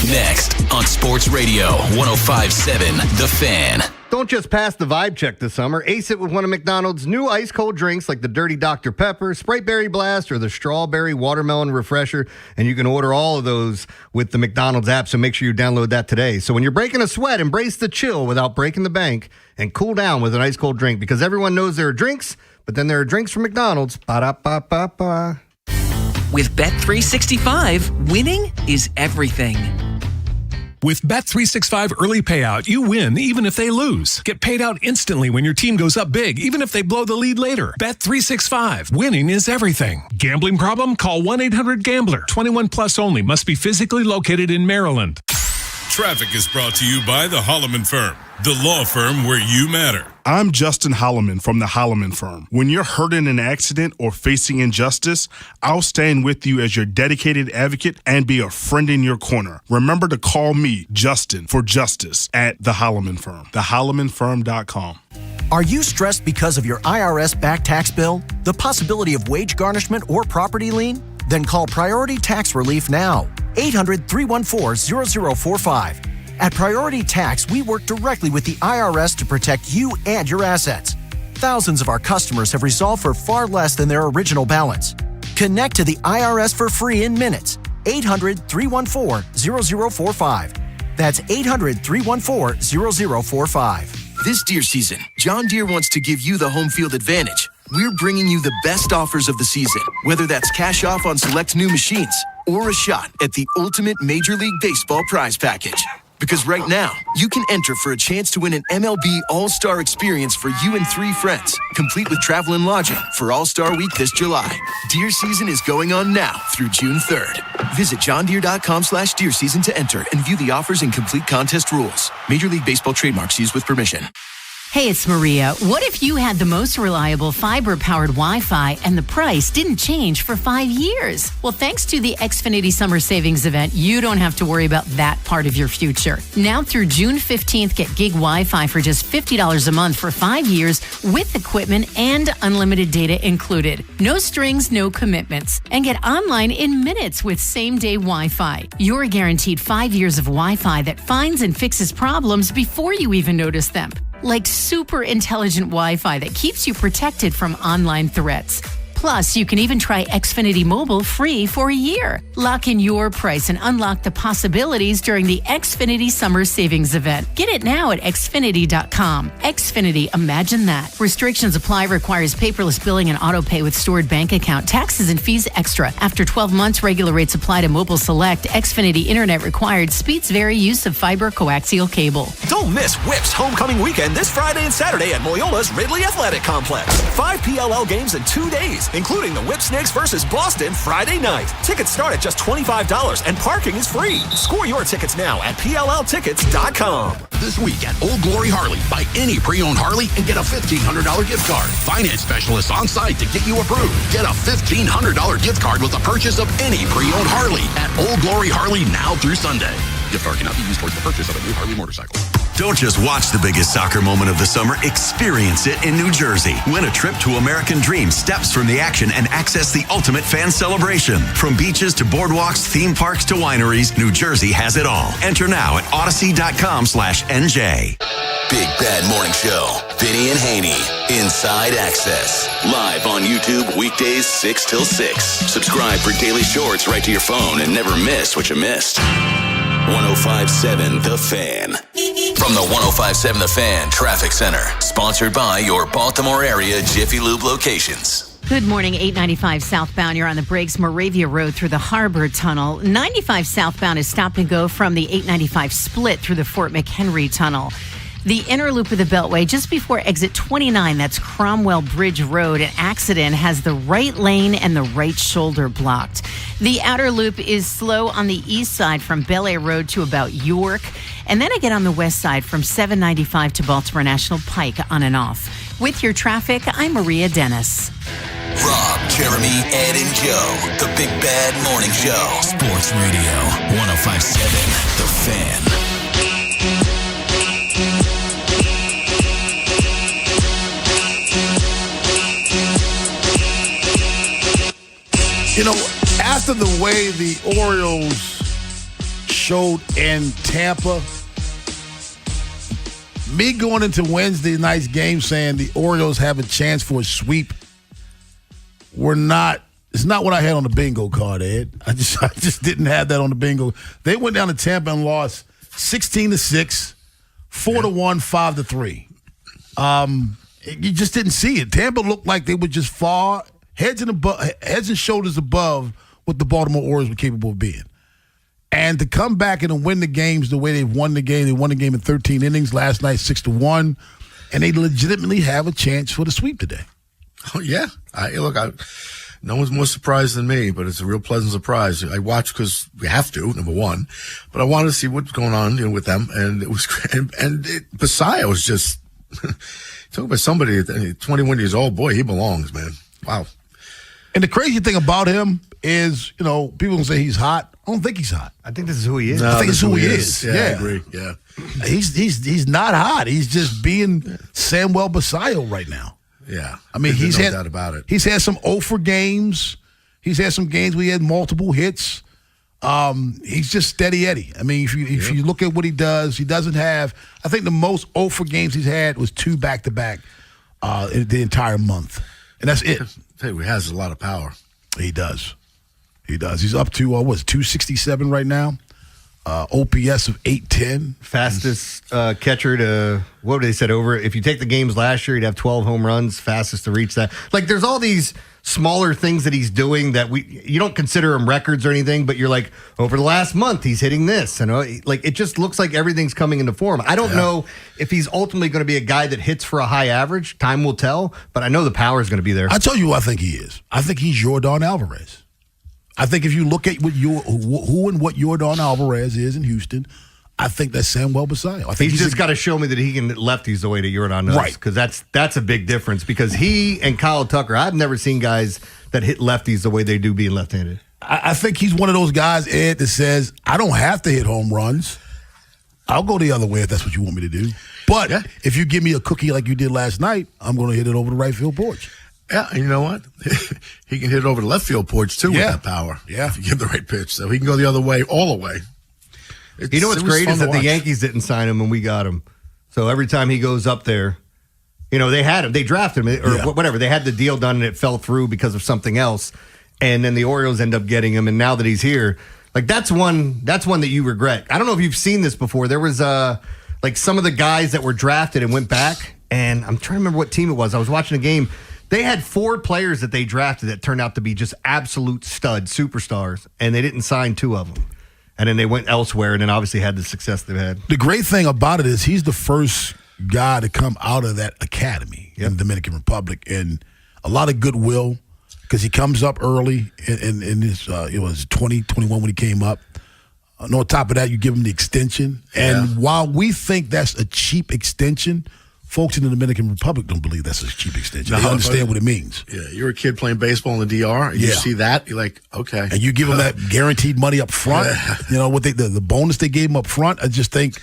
Next on Sports Radio 105.7 The Fan. Don't just pass the vibe check this summer. Ace it with one of McDonald's new ice-cold drinks like the Dirty Dr. Pepper, Sprite Berry Blast, or the Strawberry Watermelon Refresher. And you can order all of those with the McDonald's app, so make sure you download that today. So when you're breaking a sweat, embrace the chill without breaking the bank and cool down with an ice-cold drink, because everyone knows there are drinks, but then there are drinks from McDonald's. Ba-da-ba-ba-ba. With Bet365, winning is everything. With Bet365 Early Payout, you win even if they lose. Get paid out instantly when your team goes up big, even if they blow the lead later. Bet365. Winning is everything. Gambling problem? Call 1-800-GAMBLER. 21 plus only. Must be physically located in Maryland. Traffic is brought to you by the Holloman Firm, the law firm where you matter. I'm Justin Holloman from the Holloman Firm. When you're hurt in an accident or facing injustice, I'll stand with you as your dedicated advocate and be a friend in your corner. Remember to call me, Justin, for justice at the Holloman Firm, thehollomanfirm.com. Are you stressed because of your IRS back tax bill, the possibility of wage garnishment or property lien? Then call Priority Tax Relief now. 800-314-0045. At Priority Tax, we work directly with the IRS to protect you and your assets. Thousands of our customers have resolved for far less than their original balance. Connect to the IRS for free in minutes. 800-314-0045. That's 800-314-0045. This deer season, John Deere wants to give you the home field advantage. We're bringing you the best offers of the season, whether that's cash off on select new machines or a shot at the ultimate Major League Baseball prize package. Because right now, you can enter for a chance to win an MLB All-Star experience for you and 3 friends, complete with travel and lodging for All-Star Week this July. Deer season is going on now through June 3rd. Visit johndeere.com/deer season to enter and view the offers and complete contest rules. Major League Baseball trademarks used with permission. Hey, it's Maria. What if you had the most reliable fiber-powered Wi-Fi and the price didn't change for 5 years? Well, thanks to the Xfinity Summer Savings Event, you don't have to worry about that part of your future. Now through June 15th, get gig Wi-Fi for just $50 a month for 5 years with equipment and unlimited data included. No strings, no commitments. And get online in minutes with same-day Wi-Fi. You're guaranteed 5 years of Wi-Fi that finds and fixes problems before you even notice them. like super intelligent Wi-Fi that keeps you protected from online threats. Plus, you can even try Xfinity Mobile free for a year. Lock in your price and unlock the possibilities during the Xfinity Summer Savings Event. Get it now at Xfinity.com. Xfinity, imagine that. Restrictions apply, requires paperless billing and auto pay with stored bank account. Taxes and fees extra. After 12 months, regular rates apply to Mobile Select. Xfinity Internet required. Speeds vary. Use of fiber coaxial cable. Don't miss Whip's homecoming weekend this Friday and Saturday at Loyola's Ridley Athletic Complex. 5 PLL games in 2 days, including the Whip Snakes versus Boston Friday night. Tickets start at just $25 and parking is free. Score your tickets now at PLLtickets.com. This week at Old Glory Harley, buy any pre-owned Harley and get a $1,500 gift card. Finance specialists on site to get you approved. Get a $1,500 gift card with the purchase of any pre-owned Harley at Old Glory Harley now through Sunday. Gift card cannot be used towards the purchase of a new Harley motorcycle. Don't just watch the biggest soccer moment of the summer, experience it in New Jersey. Win a trip to American Dream, steps from the action, and access the ultimate fan celebration. From beaches to boardwalks, theme parks to wineries, New Jersey has it all. Enter now at odyssey.com/NJ. Big Bad Morning Show. Vinny and Haynie. Inside Access. Live on YouTube weekdays 6 till 6. Subscribe for daily shorts right to your phone and never miss what you missed. 105.7 The Fan. From the 105.7 The Fan Traffic Center. Sponsored by your Baltimore area Jiffy Lube locations. Good morning, 895 southbound. You're on the Briggs Moravia Road through the Harbor Tunnel. 95 southbound is stop and go from the 895 split through the Fort McHenry Tunnel. The inner loop of the Beltway, just before exit 29, that's Cromwell Bridge Road. An accident has the right lane and the right shoulder blocked. The outer loop is slow on the east side from Bel Air Road to about York. And then again on the west side from 795 to Baltimore National Pike on and off. With your traffic, I'm Maria Dennis. Rob, Jeremy, Ed, and Joe. The Big Bad Morning Show. Sports Radio 105.7 The Fan. You know, after the way the Orioles showed in Tampa, me going into Wednesday night's game saying the Orioles have a chance for a sweep, it's not what I had on the bingo card, Ed. I just didn't have that on the bingo. They went down to Tampa and lost 16-6, 4-1, 5-3. You just didn't see it. Tampa looked like they were just far heads and shoulders above what the Baltimore Orioles were capable of being. And to come back and win the games the way they've won the game, they won the game in 13 innings last night, 6-1, and they legitimately have a chance for the sweep today. Oh, yeah. No one's more surprised than me, but it's a real pleasant surprise. I watch because we have to, number one, but I wanted to see what's going on with them, and it was great. And Bassiah was just talking about somebody 21 years old. Boy, he belongs, man. Wow. And the crazy thing about him is, people can say he's hot. I don't think he's hot. I think this is who he is. No, I think it's who he is. Yeah, I agree. Yeah. He's not hot. He's just being Samuel Bassiah right now. Yeah. I mean, There's no doubt about it. He's had some 0 for games. He's had some games where he had multiple hits. He's just steady Eddie. I mean, if you look at what he does, he doesn't have, I think the most 0 for games he's had was 2 back-to-back the entire month. And that's it. He has a lot of power. He does. He's up to, 267 right now. OPS of 810. Fastest catcher to, what they said over, if you take the games last year, he'd have 12 home runs, fastest to reach that. Like, there's all these smaller things that he's doing that you don't consider them records or anything, but you're like, over the last month, he's hitting this. Like, it just looks like everything's coming into form. I don't know if he's ultimately going to be a guy that hits for a high average. Time will tell, but I know the power is going to be there. I tell you who I think he is. I think he's Yordan Alvarez. I think if you look at who and what Yordan Alvarez is in Houston, I think that's Samuel Bassiah. I think he's just got to show me that he can lefties the way that Yordan does. Right. Because that's a big difference. Because he and Kyle Tucker, I've never seen guys that hit lefties the way they do being left-handed. I think he's one of those guys, Ed, that says, I don't have to hit home runs. I'll go the other way if that's what you want me to do. But if you give me a cookie like you did last night, I'm going to hit it over the right field porch. Yeah, and you know what? He can hit it over the left field porch, too, with that power. Yeah. If you give the right pitch. So he can go the other way, all the way. You know what's great is that the Yankees didn't sign him and we got him. So every time he goes up there, they had him. They drafted him or whatever. They had the deal done and it fell through because of something else. And then the Orioles end up getting him. And now that he's here, that's one that you regret. I don't know if you've seen this before. There was some of the guys that were drafted and went back. And I'm trying to remember what team it was. I was watching a game. They had 4 players that they drafted that turned out to be just absolute studs, superstars. And they didn't sign 2 of them. And then they went elsewhere and then obviously had the success they've had. The great thing about it is he's the first guy to come out of that academy in the Dominican Republic, and a lot of goodwill because he comes up early in his it was 20, 21 when he came up. And on top of that, you give him the extension. And while we think that's a cheap extension, folks in the Dominican Republic don't believe that's a cheap extension. They understand what it means. Yeah, you're a kid playing baseball in the DR, and you see that, you're like, okay. And you give them that guaranteed money up front. What the bonus they gave him up front, I just think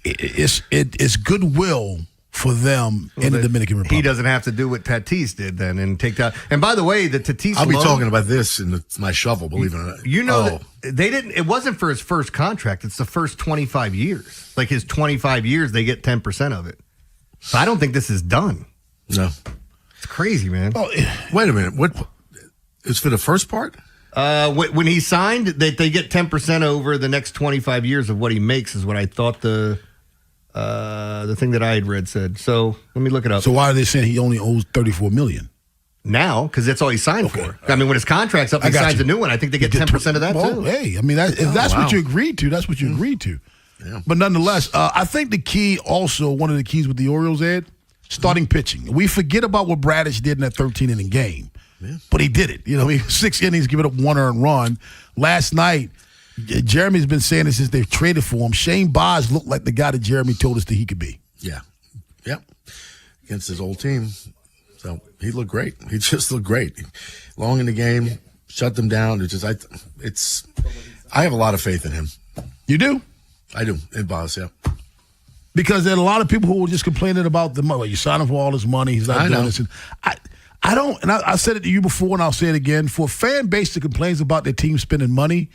it's goodwill for them in the Dominican Republic. He doesn't have to do what Tatis did then and take that. And by the way, the Tatis I'll be talking about this in my shovel, believe it or not. They didn't. It wasn't for his first contract. It's the first 25 years. Like his 25 years, they get 10% of it. So I don't think this is done. No. It's crazy, man. Oh, wait a minute. What is for the first part? When he signed, they get 10% over the next 25 years of what he makes is what I thought the thing that I had read said. So let me look it up. So why are they saying he only owes $34 million? Now, because that's all he signed for. I mean, when his contract's up, he signs a new one. I think they get 10% of that, too. Hey, I mean, if that's what you agreed to, that's what you agreed to. Yeah. But nonetheless, I think the key also, one of the keys with the Orioles, Ed, starting pitching. We forget about what Bradish did in that 13-inning game. Yeah. But he did it. 6 innings, giving up 1 earned run. Last night, Jeremy's been saying it since they've traded for him. Shane Baz looked like the guy that Jeremy told us that he could be. Yeah. Yep. Against his old team. So he looked great. He just looked great. Long in the game, shut them down. I have a lot of faith in him. You do? I do, in Baz, yeah. Because there are a lot of people who were just complaining about the money. You sign him for all his money. He's not doing this. And I don't, and I said it to you before, and I'll say it again. For a fan base that complains about their team spending money,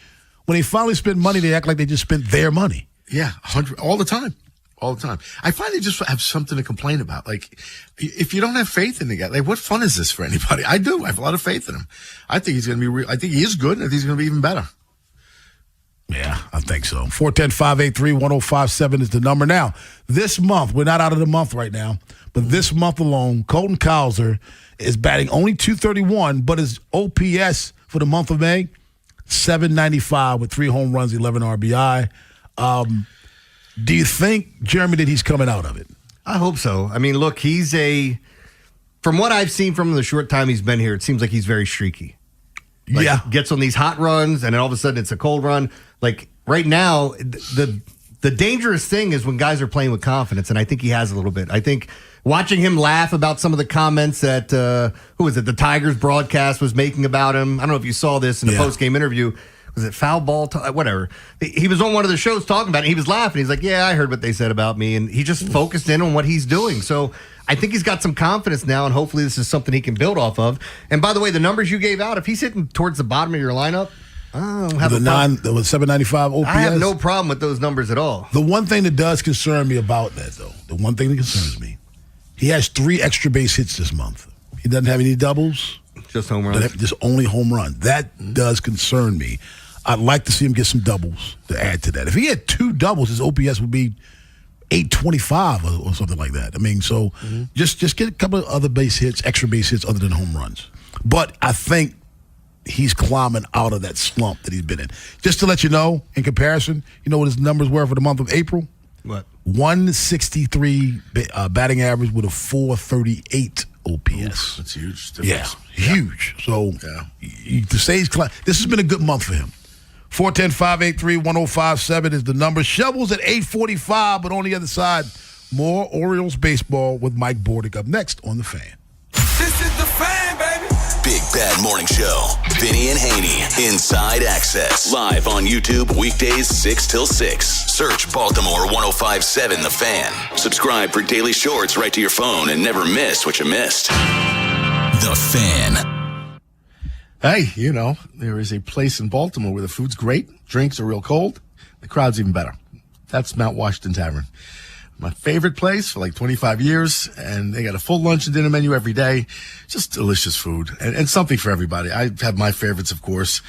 when they finally spend money, they act like they just spent their money. Yeah, all the time. All the time. I find they just have something to complain about. Like, if you don't have faith in the guy, what fun is this for anybody? I do. I have a lot of faith in him. I think he's going to be I think he is good, and I think he's going to be even better. Yeah, I think so. 410-583-1057 is the number. Now, this month, we're not out of the month right now, but this month alone, Colton Cowser is batting only .231, but his OPS for the month of May, .795 with 3 home runs, 11 RBI. Do you think, Jeremy, that he's coming out of it? I hope so. I mean, look, from what I've seen from the short time he's been here, it seems like he's very streaky. Gets on these hot runs, and then all of a sudden it's a cold run. Like, right now, the dangerous thing is when guys are playing with confidence, and I think he has a little bit. I think watching him laugh about some of the comments that, the Tigers broadcast was making about him. I don't know if you saw this in the post-game interview. Was it foul ball? Whatever. He was on one of the shows talking about it. He was laughing. He's like, yeah, I heard what they said about me. And he just focused in on what he's doing. So I think he's got some confidence now, and hopefully this is something he can build off of. And by the way, the numbers you gave out, if he's hitting towards the bottom of your lineup, I don't have the 795 OPS. I have no problem with those numbers at all. The one thing that does concern me about that, though, the one thing that concerns me, he has 3 extra base hits this month. He doesn't have any doubles. Just home runs. Just only home run. That does concern me. I'd like to see him get some doubles to add to that. If he had 2 doubles, his OPS would be 825 or something like that. I mean, so just get a couple of other base hits, extra base hits other than home runs. But I think he's climbing out of that slump that he's been in. Just to let you know, in comparison, you know what his numbers were for the month of April? What? 163 batting average with a 438 OPS. That's huge. Yeah, huge. So to say he's this has been a good month for him. 410-583-1057 is the number. Shovels at 8:45, but on the other side, more Orioles baseball with Mike Bordick up next on The Fan. This is The Fan, baby. Big Bad Morning Show. Vinny and Haynie. Inside Access. Live on YouTube weekdays 6 till 6. Search Baltimore 105.7 The Fan. Subscribe for daily shorts right to your phone and never miss what you missed. The Fan. Hey, there is a place in Baltimore where the food's great, drinks are real cold, the crowd's even better. That's Mount Washington Tavern. My favorite place for like 25 years, and they got a full lunch and dinner menu every day. Just delicious food and something for everybody. I have my favorites, of course.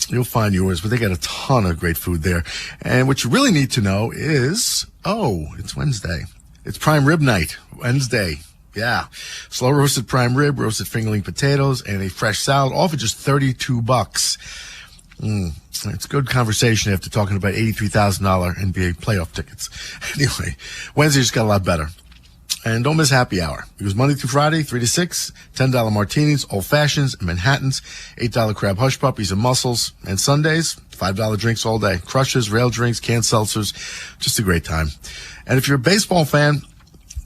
You'll find yours, but they got a ton of great food there. And what you really need to know is, it's Wednesday. It's prime rib night, Wednesday. Yeah. Slow roasted prime rib, roasted fingerling potatoes, and a fresh salad, all for just $32. It's good conversation after talking about $83,000 NBA playoff tickets. Anyway, Wednesday just got a lot better. And don't miss happy hour, because Monday through Friday, 3 to 6, $10 martinis, old fashions, and Manhattans, $8 crab hush puppies and mussels, and Sundays, $5 drinks all day. Crushes, rail drinks, canned seltzers, just a great time. And if you're a baseball fan,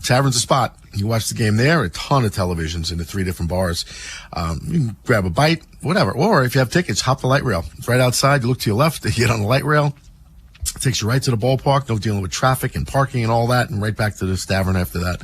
Tavern's a spot. You watch the game there, a ton of televisions in the 3 different bars. You can grab a bite, whatever. Or if you have tickets, hop the light rail. It's right outside. You look to your left, you get on the light rail. It takes you right to the ballpark, no dealing with traffic and parking and all that, and right back to the tavern after that.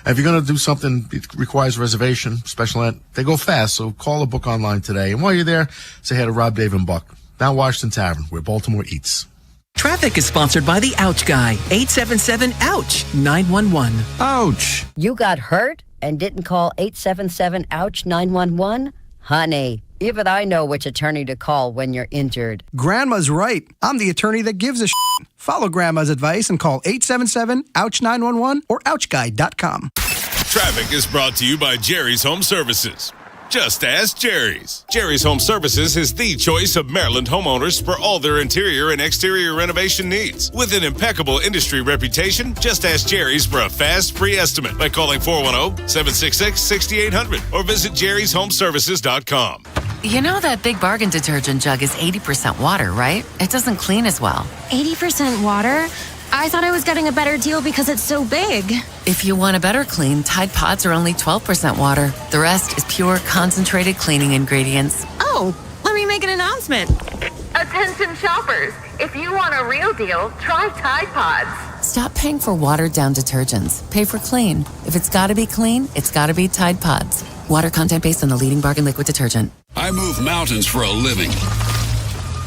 And if you're going to do something that requires a reservation, special event, they go fast, so call or book online today. And while you're there, say hey to Rob, Dave, and Buck. Mount Washington Tavern, where Baltimore eats. Traffic is sponsored by the Ouch Guy. 877-OUCH-911. Ouch! You got hurt and didn't call 877-OUCH-911? Honey, even I know which attorney to call when you're injured. Grandma's right. I'm the attorney that gives a shit. Follow Grandma's advice and call 877-OUCH-911 or OUCHGuy.com. Traffic is brought to you by Jerry's Home Services. Just ask Jerry's. Jerry's Home Services is the choice of Maryland homeowners for all their interior and exterior renovation needs. With an impeccable industry reputation, just ask Jerry's for a fast, free estimate by calling 410-766-6800 or visit jerryshomeservices.com. You know that Big Bargain detergent jug is 80% water, right? It doesn't clean as well. 80% water? I thought I was getting a better deal because it's so big. If you want a better clean, Tide Pods are only 12% water. The rest is pure, concentrated cleaning ingredients. Oh, let me make an announcement. Attention shoppers, if you want a real deal, try Tide Pods. Stop paying for watered-down detergents. Pay for clean. If it's got to be clean, it's got to be Tide Pods. Water content based on the leading bargain liquid detergent. I move mountains for a living.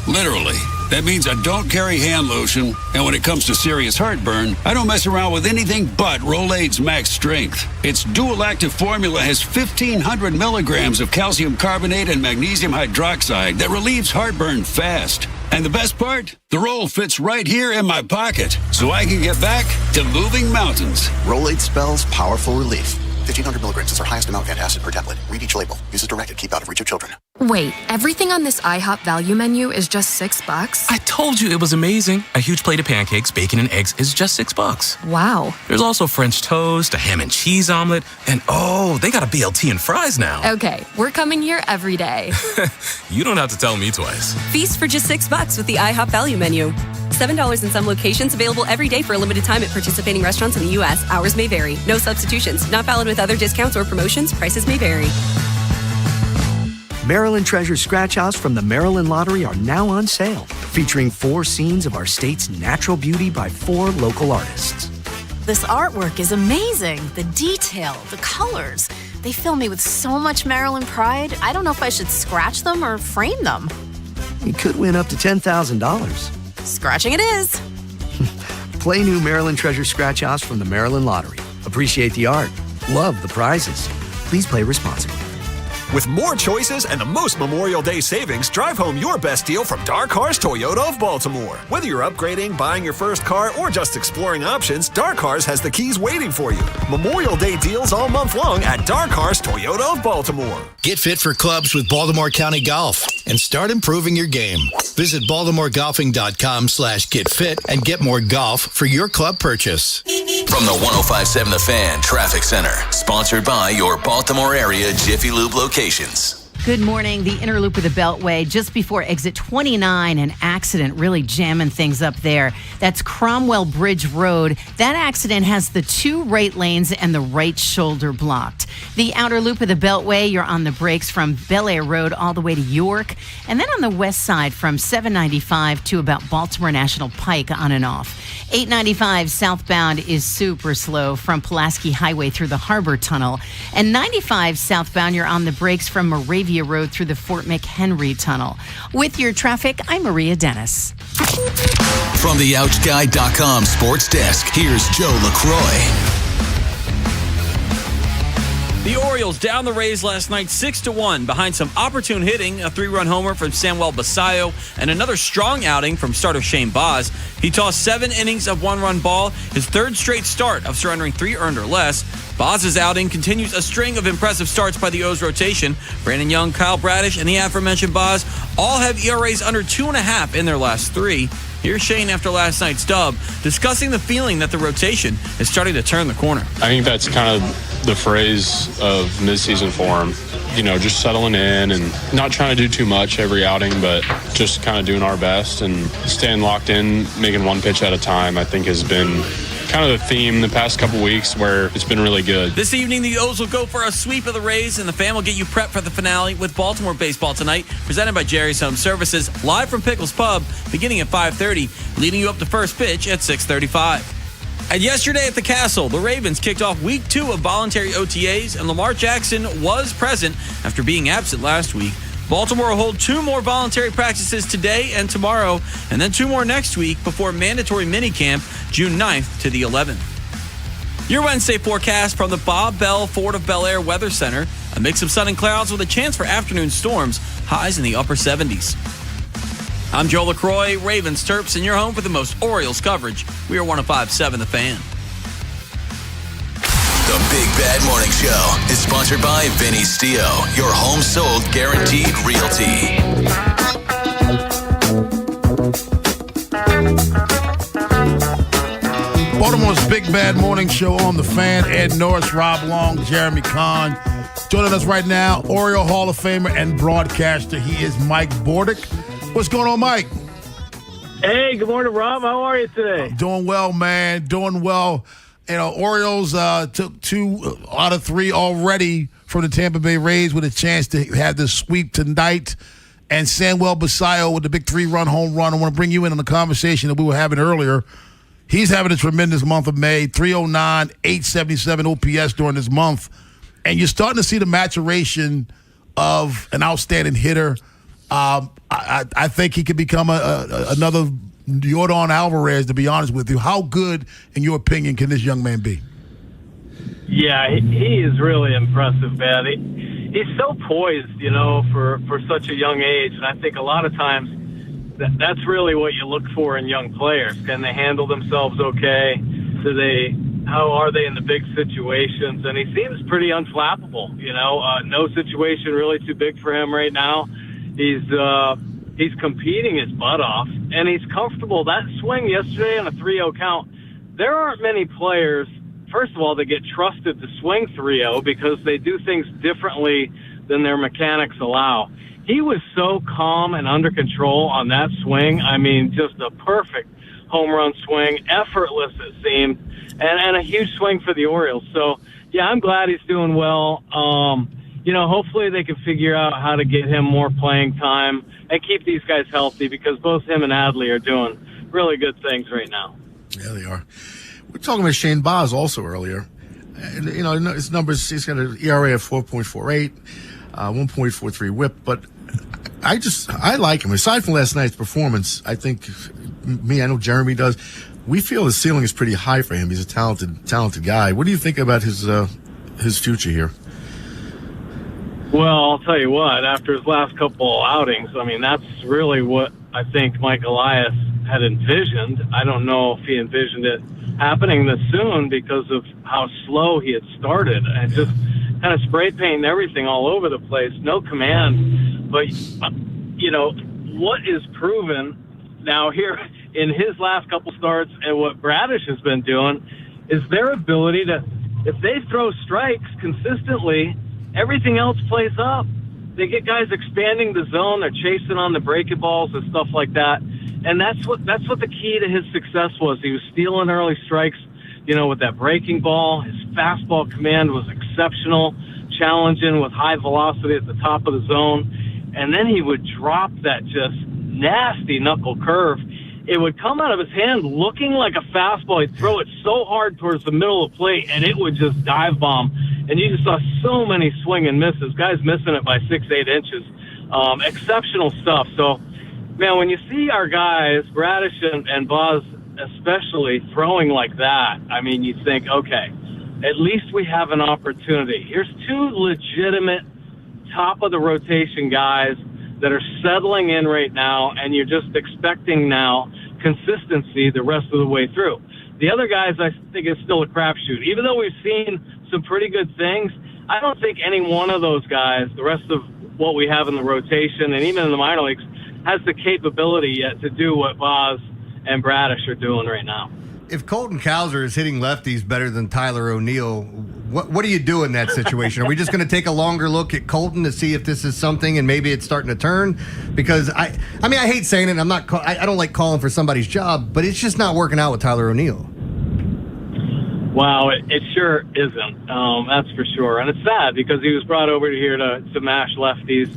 Literally. That means I don't carry hand lotion, and when it comes to serious heartburn, I don't mess around with anything but Rolaids Max Strength. Its dual-active formula has 1,500 milligrams of calcium carbonate and magnesium hydroxide that relieves heartburn fast. And the best part? The roll fits right here in my pocket, so I can get back to moving mountains. Rolaids spells powerful relief. 1,500 milligrams is our highest amount of antacid per tablet. Read each label. Use as directed. Keep out of reach of children. Wait, everything on this IHOP value menu is just $6? I told you it was amazing. A huge plate of pancakes, bacon, and eggs is just $6. Wow. There's also French toast, a ham and cheese omelet, and they got a BLT and fries now. Okay, we're coming here every day. You don't have to tell me twice. Feast for just $6 with the IHOP value menu. $7 in some locations, available every day for a limited time at participating restaurants in the U.S. Hours may vary. No substitutions. Not valid with other discounts or promotions. Prices may vary. Maryland Treasure Scratch Offs from the Maryland Lottery are now on sale, featuring 4 scenes of our state's natural beauty by 4 local artists. This artwork is amazing. The detail, the colors. They fill me with so much Maryland pride. I don't know if I should scratch them or frame them. You could win up to $10,000. Scratching it is. Play new Maryland Treasure Scratch Offs from the Maryland Lottery. Appreciate the art. Love the prizes. Please play responsibly. With more choices and the most Memorial Day savings, drive home your best deal from Dark Horse Toyota of Baltimore. Whether you're upgrading, buying your first car, or just exploring options, Dark Horse has the keys waiting for you. Memorial Day deals all month long at Dark Horse Toyota of Baltimore. Get fit for clubs with Baltimore County Golf and start improving your game. Visit BaltimoreGolfing.com/getfit and get more golf for your club purchase. From the 105.7 The Fan Traffic Center, sponsored by your Baltimore area Jiffy Lube locations. Good morning. The inner loop of the Beltway, just before exit 29, an accident really jamming things up there. That's Cromwell Bridge Road. That accident has the 2 right lanes and the right shoulder blocked. The outer loop of the Beltway, you're on the brakes from Bel Air Road all the way to York. And then on the west side from 795 to about Baltimore National Pike on and off. 895 southbound is super slow from Pulaski Highway through the Harbor Tunnel. And 95 southbound, you're on the brakes from Moravia Road through the Fort McHenry Tunnel. With your traffic, I'm Maria Dennis. From the OutchGuy.com sports desk, here's Joe LaCroix. The Orioles down the Rays last night 6-1 behind some opportune hitting, a 3-run homer from Samuel Basallo, and another strong outing from starter Shane Baz. He tossed 7 innings of 1-run ball, his 3rd straight start of surrendering 3 earned or less. Baz's outing continues a string of impressive starts by the O's rotation. Brandon Young, Kyle Bradish, and the aforementioned Baz all have ERAs under 2.5 in their last 3. Here's Shane after last night's dub, discussing the feeling that the rotation is starting to turn the corner. I think that's kind of the phrase of midseason form. You know, just settling in and not trying to do too much every outing, but just kind of doing our best and staying locked in, making one pitch at a time, I think has been kind of the theme the past couple weeks where it's been really good. This evening, the O's will go for a sweep of the Rays, and the Fan will get you prepped for the finale with Baltimore baseball tonight, presented by Jerry's Home Services, live from Pickles Pub, beginning at 5:30, leading you up to first pitch at 6:35. And yesterday at the Castle, the Ravens kicked off week 2 of voluntary OTAs, and Lamar Jackson was present after being absent last week. Baltimore will hold 2 more voluntary practices today and tomorrow, and then 2 more next week before mandatory minicamp June 9th to the 11th. Your Wednesday forecast from the Bob Bell Fort of Bel Air Weather Center. A mix of sun and clouds with a chance for afternoon storms, highs in the upper 70s. I'm Joe LaCroix, Ravens Terps, and you're home for the most Orioles coverage. We are 105.7 The Fan. The Big Bad Morning Show is sponsored by Vinny Stio, your home sold guaranteed realty. Baltimore's Big Bad Morning Show on The Fan. Ed Norris, Rob Long, Jeremy Kahn. Joining us right now, Oriole Hall of Famer and broadcaster. He is Mike Bordick. What's going on, Mike? Hey, good morning, Rob. How are you today? I'm doing well, man. Doing well. You know, Orioles took 2 out of 3 already from the Tampa Bay Rays with a chance to have this sweep tonight. And Samuel Basallo with the big 3-run home run. I want to bring you in on the conversation that we were having earlier. He's having a tremendous month of May, 309, 877 OPS during this month. And you're starting to see the maturation of an outstanding hitter. I think he could become another Yordan Alvarez, to be honest with you. How good, in your opinion, can this young man be? Yeah, he is really impressive, man. He's so poised, you know, for such a young age. And I think a lot of times that's really what you look for in young players. Can they handle themselves okay? How are they in the big situations? And he seems pretty unflappable, you know. No situation really too big for him right now. He's competing his butt off, and he's comfortable. That swing yesterday on a 3-0 count, there aren't many players, first of all, that get trusted to swing 3-0 because they do things differently than their mechanics allow. He was so calm and under control on that swing. I mean, just a perfect home run swing, effortless it seemed, and a huge swing for the Orioles. So, yeah, I'm glad he's doing well. You know, hopefully they can figure out how to get him more playing time and keep these guys healthy because both him and Adley are doing really good things right now. Yeah, they are. We're talking about Shane Baz also earlier. You know, his numbers, he's got an ERA of 4.48, 1.43 whip, but I like him. Aside from last night's performance, I think I know Jeremy does. We feel the ceiling is pretty high for him. He's a talented guy. What do you think about his future here? Well, I'll tell you what, after his last couple outings, I mean, that's really what I think Mike Elias had envisioned. I don't know if he envisioned it happening this soon because of how slow he had started and just kind of spray painting everything all over the place, no command. But, you know, what is proven now here in his last couple starts and what Bradish has been doing is their ability to, if they throw strikes consistently, everything else plays up. They get guys expanding the zone. They're chasing on the breaking balls and stuff like that. And that's what the key to his success was. He was stealing early strikes, you know, with that breaking ball. His fastball command was exceptional, challenging with high velocity at the top of the zone. And then he would drop that just nasty knuckle curve. It would come out of his hand looking like a fastball. He'd throw it so hard towards the middle of the plate, and it would just dive bomb. And you just saw so many swing and misses, guys missing it by 6-8 inches. Exceptional stuff. So man, when you see our guys, Bradish and Boz especially, throwing like that, I mean, you think, okay, at least we have an opportunity. Here's two legitimate top-of-the-rotation guys that are settling in right now, and you're just expecting now consistency the rest of the way through. The other guys, I think, is still a crapshoot. Even though we've seen some pretty good things, I don't think any one of those guys, the rest of what we have in the rotation and even in the minor leagues, has the capability yet to do what Boz and Bradish are doing right now. If Colton Cowser is hitting lefties better than Tyler O'Neill, what do you do in that situation? Are we just going to take a longer look at Colton to see if this is something and maybe it's starting to turn? Because I hate saying it. I don't like calling for somebody's job, but it's just not working out with Tyler O'Neill. Wow, it sure isn't. That's for sure. And it's sad because he was brought over here to mash lefties.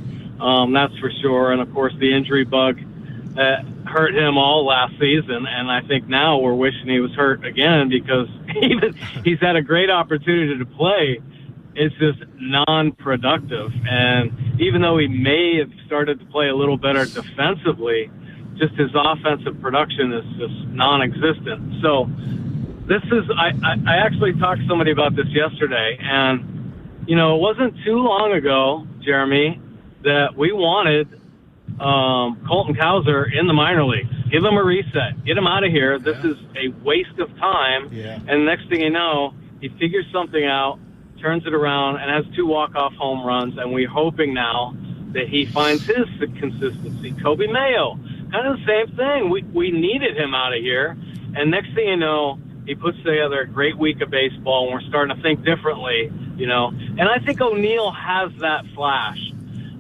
That's for sure. And, of course, the injury bug hurt him all last season. And I think now we're wishing he was hurt again because he's had a great opportunity to play. It's just non-productive. And even though he may have started to play a little better defensively, just his offensive production is just non-existent. So this is, I actually talked to somebody about this yesterday, and, you know, it wasn't too long ago, Jeremy, that we wanted Colton Cowser in the minor leagues. Give him a reset. Get him out of here. This is a waste of time. Yeah. And next thing you know, he figures something out, turns it around, and has 2 walk-off home runs, and we're hoping now that he finds his consistency. Kobe Mayo, kind of the same thing. We needed him out of here, and next thing you know, he puts together a great week of baseball, and we're starting to think differently, you know. And I think O'Neill has that flash.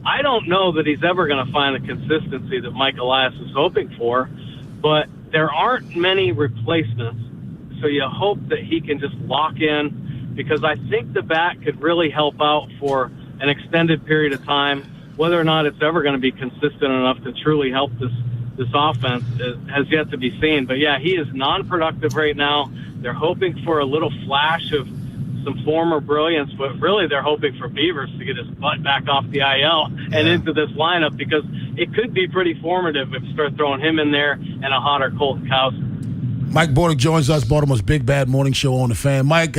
I don't know that he's ever going to find the consistency that Mike Elias is hoping for, but there aren't many replacements, so you hope that he can just lock in, because I think the bat could really help out for an extended period of time. Whether or not it's ever going to be consistent enough to truly help this offense has yet to be seen. But, yeah, he is non-productive right now. They're hoping for a little flash of some former brilliance, but really they're hoping for Beavers to get his butt back off the IL and into this lineup, because it could be pretty formative if you start throwing him in there and a hotter Colton Cowser. Mike Bordick joins us, Baltimore's Big Bad Morning Show on the Fan. Mike,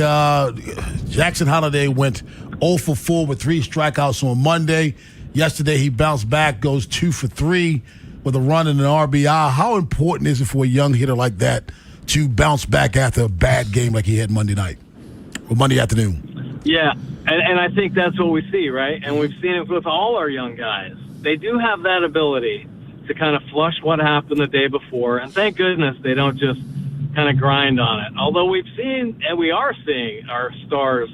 Jackson Holiday went 0 for 4 with 3 strikeouts on Monday. Yesterday he bounced back, goes 2 for 3 with a run and an RBI. How important is it for a young hitter like that to bounce back after a bad game like he had Monday night or Monday afternoon? Yeah, and I think that's what we see, right? And we've seen it with all our young guys. They do have that ability to kind of flush what happened the day before, and thank goodness they don't just kind of grind on it. Although we've seen, and we are seeing, our stars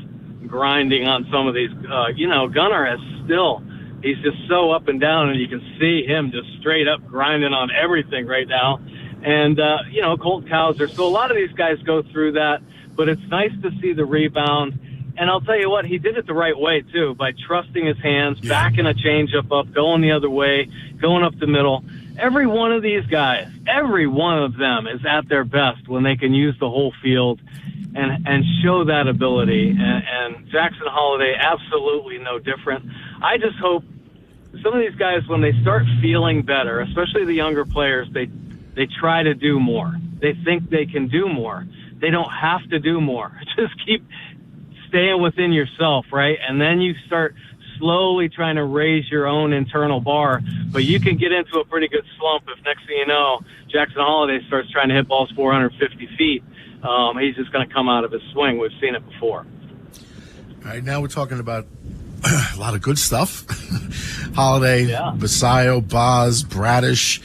grinding on some of these. Gunnar he's just so up and down, and you can see him just straight up grinding on everything right now. And, Colton Cowser. So a lot of these guys go through that, but it's nice to see the rebound. And I'll tell you what, he did it the right way, too, by trusting his hands, backing a changeup up, going the other way, going up the middle. Every one of these guys, every one of them is at their best when they can use the whole field and show that ability. And Jackson Holiday, absolutely no different. I just hope some of these guys, when they start feeling better, especially the younger players, they try to do more. They think they can do more. They don't have to do more. Just keep staying within yourself, right? And then you start slowly trying to raise your own internal bar. But you can get into a pretty good slump if next thing you know, Jackson Holiday starts trying to hit balls 450 feet. He's just going to come out of his swing. We've seen it before. All right, now we're talking about a lot of good stuff. Holiday, Basayo, Boz, Bradish.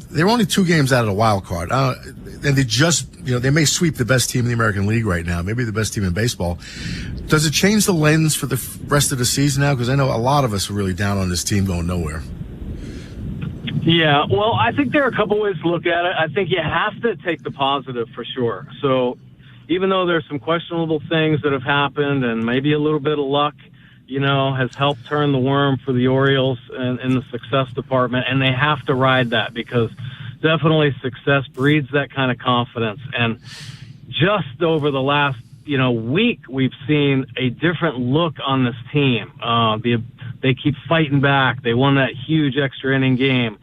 They're only 2 games out of the wild card. And they just, they may sweep the best team in the American League right now, maybe the best team in baseball. Does it change the lens for the rest of the season now? Because I know a lot of us are really down on this team going nowhere. Yeah, well, I think there are a couple ways to look at it. I think you have to take the positive for sure. So even though there's some questionable things that have happened and maybe a little bit of luck, has helped turn the worm for the Orioles in the success department, and they have to ride that because definitely success breeds that kind of confidence. And just over the last, week, we've seen a different look on this team. They keep fighting back. They won that huge extra inning game.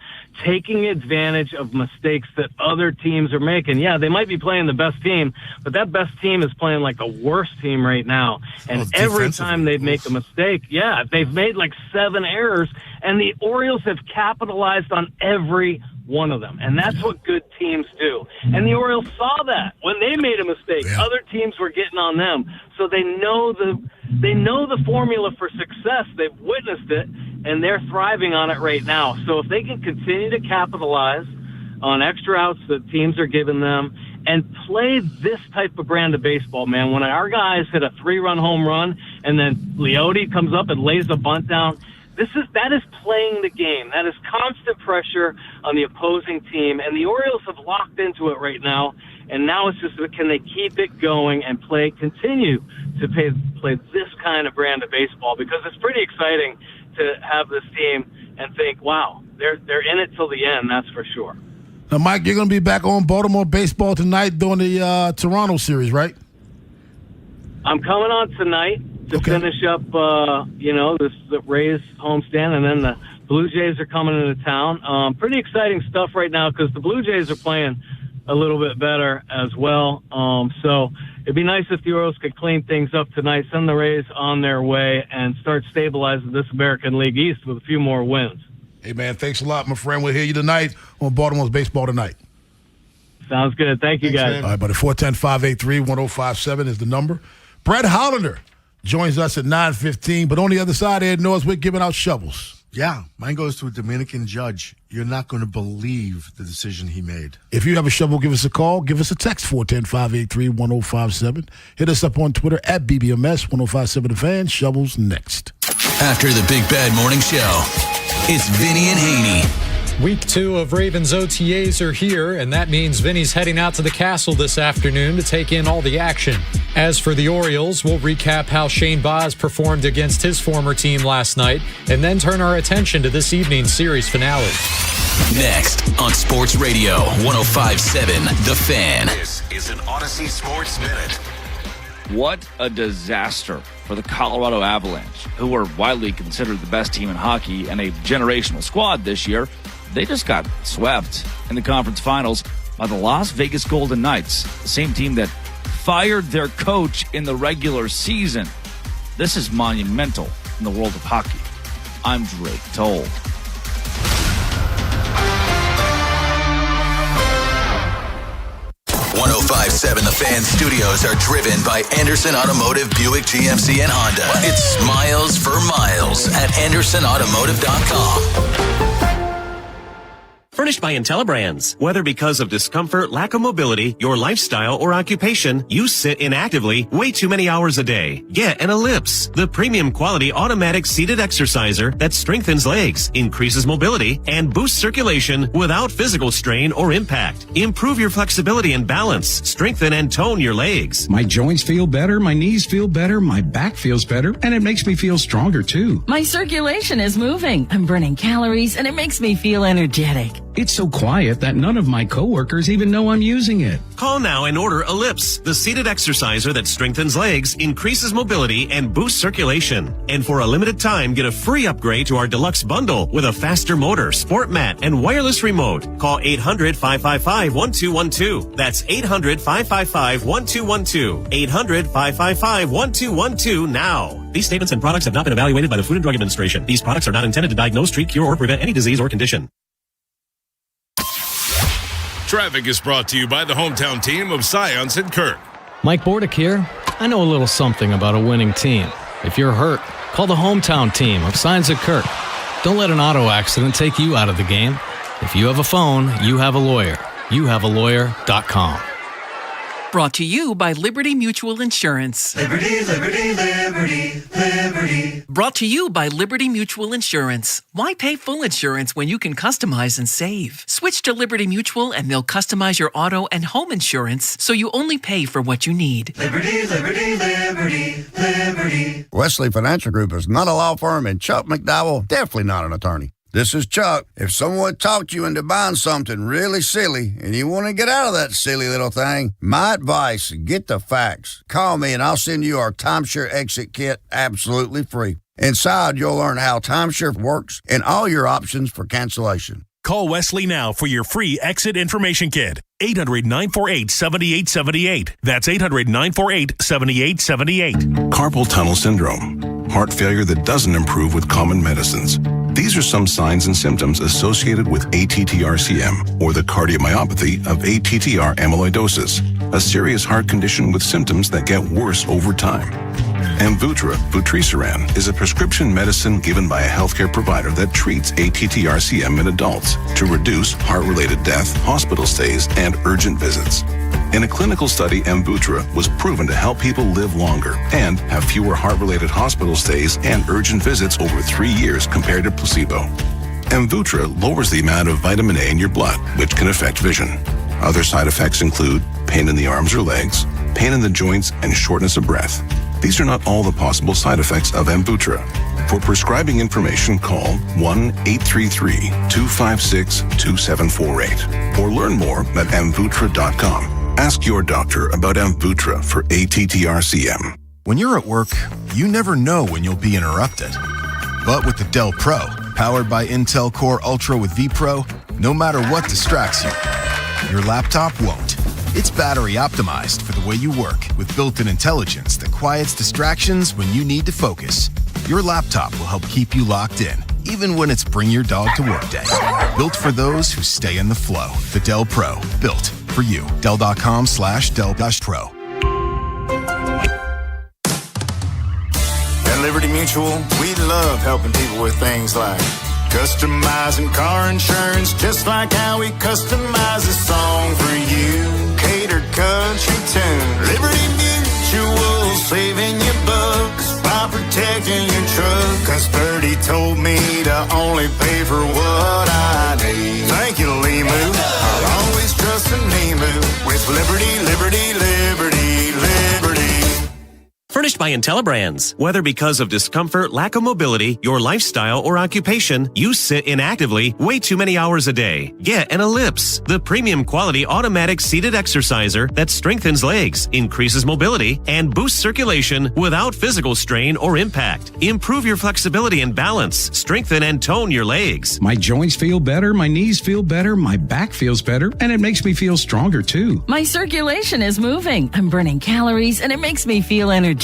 taking advantage of mistakes that other teams are making. Yeah, they might be playing the best team, but that best team is playing like the worst team right now. And every time they make a mistake, they've made like 7 errors, and the Orioles have capitalized on every one of them. And that's what good teams do. And the Orioles saw that when they made a mistake. Other teams were getting on them. So they know the formula for success. They've witnessed it, and they're thriving on it right now. So if they can continue to capitalize on extra outs that teams are giving them and play this type of brand of baseball, man, when our guys hit a 3-run home run and then Leote comes up and lays a bunt down, that is playing the game. That is constant pressure on the opposing team, and the Orioles have locked into it right now. And now it's just, can they keep it going and continue to play this kind of brand of baseball? Because it's pretty exciting to have this team and think, wow, they're in it till the end. That's for sure. Now, Mike, you're going to be back on Baltimore baseball tonight during the Toronto series, right? I'm coming on tonight to finish up, the Rays homestand, and then the Blue Jays are coming into town. Pretty exciting stuff right now because the Blue Jays are playing a little bit better as well. So it'd be nice if the Orioles could clean things up tonight, send the Rays on their way, and start stabilizing this American League East with a few more wins. Hey, man, thanks a lot, my friend. We'll hear you tonight on Baltimore's Baseball Tonight. Sounds good. Thank you, guys. Man. All right, buddy, 410-583-1057 is the number. Brett Hollander joins us at 9:15, but on the other side, Ed knows we're giving out shovels. Yeah, mine goes to a Dominican judge. You're not going to believe the decision he made. If you have a shovel, give us a call. Give us a text, 410-583-1057. Hit us up on Twitter at BBMS1057 The Fan. Shovels next. After the Big Bad Morning Show, it's Vinny and Haynie. Week 2 of Ravens OTAs are here, and that means Vinny's heading out to the Castle this afternoon to take in all the action. As for the Orioles, we'll recap how Shane Baz performed against his former team last night, and then turn our attention to this evening's series finale. Next on Sports Radio 1057 The Fan. This is an Odyssey Sports Minute. What a disaster for the Colorado Avalanche, who were widely considered the best team in hockey and a generational squad this year. They just got swept in the conference finals by the Las Vegas Golden Knights, the same team that fired their coach in the regular season. This is monumental in the world of hockey. I'm Drake Toll. .1057 The Fan studios are driven by Anderson Automotive, Buick, GMC, and Honda. It's miles for miles at AndersonAutomotive.com. Furnished by IntelliBrands. Whether because of discomfort, lack of mobility, your lifestyle, or occupation, you sit inactively way too many hours a day. Get an Ellipse, the premium quality automatic seated exerciser that strengthens legs, increases mobility, and boosts circulation without physical strain or impact. Improve your flexibility and balance. Strengthen and tone your legs. My joints feel better, my knees feel better, my back feels better, and it makes me feel stronger too. My circulation is moving. I'm burning calories, and it makes me feel energetic. It's so quiet that none of my coworkers even know I'm using it. Call now and order Ellipse, the seated exerciser that strengthens legs, increases mobility, and boosts circulation. And for a limited time, get a free upgrade to our deluxe bundle with a faster motor, sport mat, and wireless remote. Call 800-555-1212. That's 800-555-1212. 800-555-1212 now. These statements and products have not been evaluated by the Food and Drug Administration. These products are not intended to diagnose, treat, cure, or prevent any disease or condition. Traffic is brought to you by the hometown team of Science and Kirk. Mike Bordick here. I know a little something about a winning team. If you're hurt, call the hometown team of Science and Kirk. Don't let an auto accident take you out of the game. If you have a phone, you have a lawyer. YouHaveALawyer.com. Brought to you by Liberty Mutual Insurance. Liberty, liberty, liberty, liberty. Brought to you by Liberty Mutual Insurance. Why pay full insurance when you can customize and save? Switch to Liberty Mutual and they'll customize your auto and home insurance so you only pay for what you need. Liberty, liberty, liberty, liberty. Wesley Financial Group is not a law firm, and Chuck McDowell definitely not an attorney. This is Chuck. If someone talked you into buying something really silly and you want to get out of that silly little thing, my advice, get the facts. Call me and I'll send you our timeshare exit kit absolutely free. Inside, you'll learn how timeshare works and all your options for cancellation. Call Wesley now for your free exit information kit. 800-948-7878. That's 800-948-7878. Carpal tunnel syndrome, heart failure that doesn't improve with common medicines. These are some signs and symptoms associated with ATTR-CM, or the cardiomyopathy of ATTR amyloidosis, a serious heart condition with symptoms that get worse over time. Amvuttra, vutrisiran, is a prescription medicine given by a healthcare provider that treats ATTR-CM in adults to reduce heart-related death, hospital stays, and urgent visits. In a clinical study, Amvuttra was proven to help people live longer and have fewer heart-related hospital stays and urgent visits over 3 years compared to placebo. Amvuttra lowers the amount of vitamin A in your blood, which can affect vision. Other side effects include pain in the arms or legs, pain in the joints, and shortness of breath. These are not all the possible side effects of Amvuttra. For prescribing information, call 1-833-256-2748 or learn more at amvuttra.com. Ask your doctor about Amvuttra for ATTR-CM. When you're at work, you never know when you'll be interrupted. But with the Dell Pro, powered by Intel Core Ultra with vPro, no matter what distracts you, your laptop won't. It's battery optimized for the way you work with built-in intelligence that quiets distractions when you need to focus. Your laptop will help keep you locked in, even when it's bring your dog to work day. Built for those who stay in the flow. The Dell Pro, built for you. Dell.com/Dell-Pro. At Liberty Mutual, we love helping people with things like customizing car insurance, just like how we customize a song for you. Catered country tune. Liberty Mutual, saving you bucks by protecting your truck. Cause 30 told me to only pay for what I need. Thank you, Limu. I'll always trust in Limu with Liberty, Liberty, Liberty, Liberty. Furnished by IntelliBrands. Whether because of discomfort, lack of mobility, your lifestyle, or occupation, you sit inactively way too many hours a day. Get an Ellipse, the premium quality automatic seated exerciser that strengthens legs, increases mobility, and boosts circulation without physical strain or impact. Improve your flexibility and balance. Strengthen and tone your legs. My joints feel better, my knees feel better, my back feels better, and it makes me feel stronger too. My circulation is moving. I'm burning calories, and it makes me feel energetic.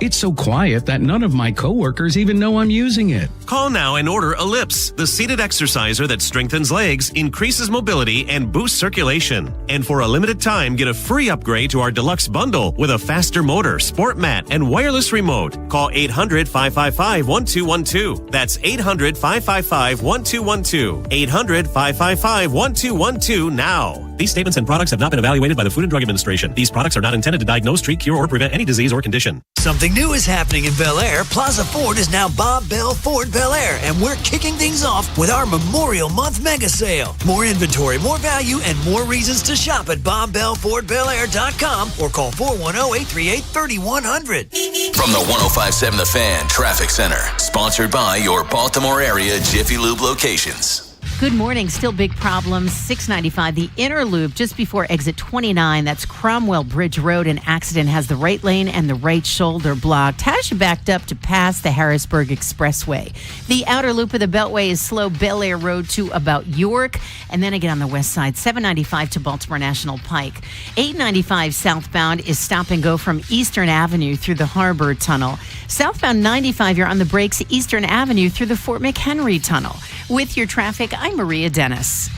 It's so quiet that none of my coworkers even know I'm using it. Call now and order Ellipse, the seated exerciser that strengthens legs, increases mobility, and boosts circulation. And for a limited time, get a free upgrade to our deluxe bundle with a faster motor, sport mat, and wireless remote. Call 800-555-1212. That's 800-555-1212. 800-555-1212 now. These statements and products have not been evaluated by the Food and Drug Administration. These products are not intended to diagnose, treat, cure, or prevent any disease or condition. Something new is happening in Bel Air. Plaza Ford is now Bob Bell Ford Bel Air, and we're kicking things off with our Memorial Month mega sale. More inventory, more value, and more reasons to shop at BobBellFordBelAir.com or call 410-838-3100. From the 105.7 The Fan Traffic Center, sponsored by your Baltimore area Jiffy Lube locations. Good morning. Still big problems. 695, the inner loop just before exit 29. That's Cromwell Bridge Road. An accident has the right lane and the right shoulder blocked. Has you backed up to pass the Harrisburg Expressway. The outer loop of the Beltway is slow. Bel Air Road to about York. And then again on the west side, 795 to Baltimore National Pike. 895 southbound is stop and go from Eastern Avenue through the Harbor Tunnel. Southbound 95, you're on the brakes, Eastern Avenue through the Fort McHenry Tunnel. With your traffic, I'm Maria Dennis.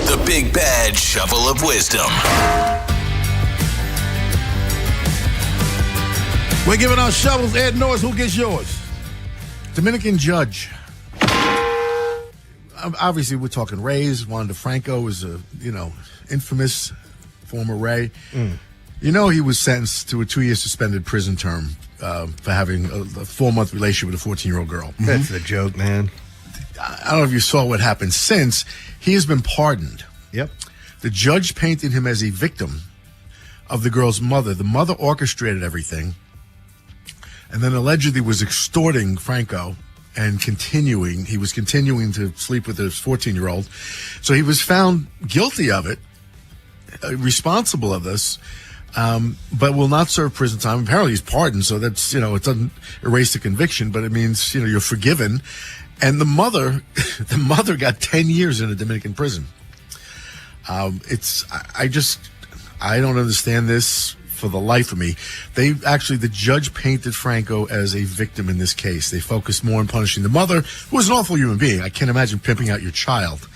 The Big Bad Shovel of Wisdom. We're giving out shovels. Ed Norris, who gets yours? Dominican judge. Obviously, we're talking Rays. Juan DeFranco is a, infamous former Ray. You know he was sentenced to a 2-year suspended prison term for having a 4-month relationship with a 14-year-old girl. That's a joke, man. I don't know if you saw what happened since. He has been pardoned. Yep. The judge painted him as a victim of the girl's mother. The mother orchestrated everything and then allegedly was extorting Franco and he was continuing to sleep with his 14-year-old. So he was found guilty of it, responsible of this, but will not serve prison time. Apparently he's pardoned, so that's, it doesn't erase the conviction, but it means, you're forgiven. And the mother got 10 years in a Dominican prison. I don't understand this for the life of me. The judge painted Franco as a victim in this case. They focused more on punishing the mother, who was an awful human being. I can't imagine pimping out your child.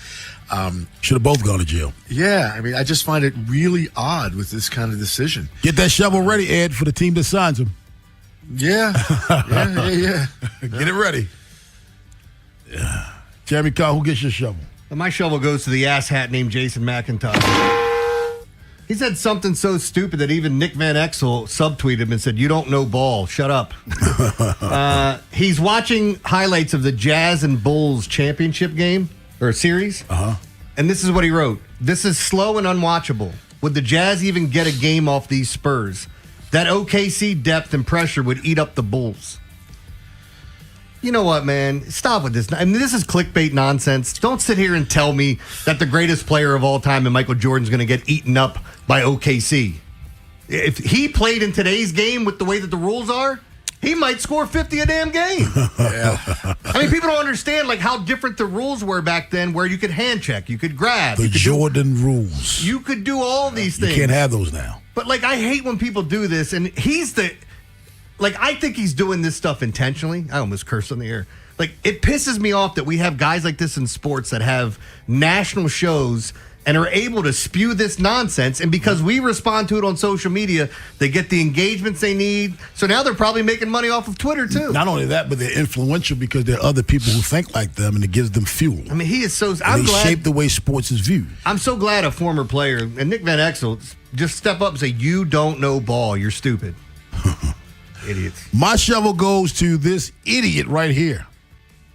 Should have both gone to jail. Yeah, I mean, I just find it really odd with this kind of decision. Get that shovel ready, Ed, for the team that signs him. Yeah. Get it ready. Yeah. Jeremy Carr, who gets your shovel? Well, my shovel goes to the asshat named Jason McIntosh. He said something so stupid that even Nick Van Exel subtweeted him and said, "You don't know ball. Shut up." He's watching highlights of the Jazz and Bulls championship game or series. And this is what he wrote. "This is slow and unwatchable. Would the Jazz even get a game off these Spurs? That OKC depth and pressure would eat up the Bulls." You know what, man? Stop with this. I mean, this is clickbait nonsense. Don't sit here and tell me that the greatest player of all time and Michael Jordan's going to get eaten up by OKC. If he played in today's game with the way that the rules are, he might score 50 a damn game. I mean, people don't understand like how different the rules were back then, where you could hand check, you could grab. The Jordan rules. You could do all these things. You can't have those now. But like, I hate when people do this, and I think he's doing this stuff intentionally. I almost cursed on the air. Like, it pisses me off that we have guys like this in sports that have national shows and are able to spew this nonsense. And because we respond to it on social media, they get the engagements they need. So now they're probably making money off of Twitter, too. Not only that, but they're influential because there are other people who think like them, and it gives them fuel. I mean, he is so... They shape the way sports is viewed. I'm so glad a former player, and Nick Van Exel, just step up and say, "You don't know ball. You're stupid." Idiots. My shovel goes to this idiot right here.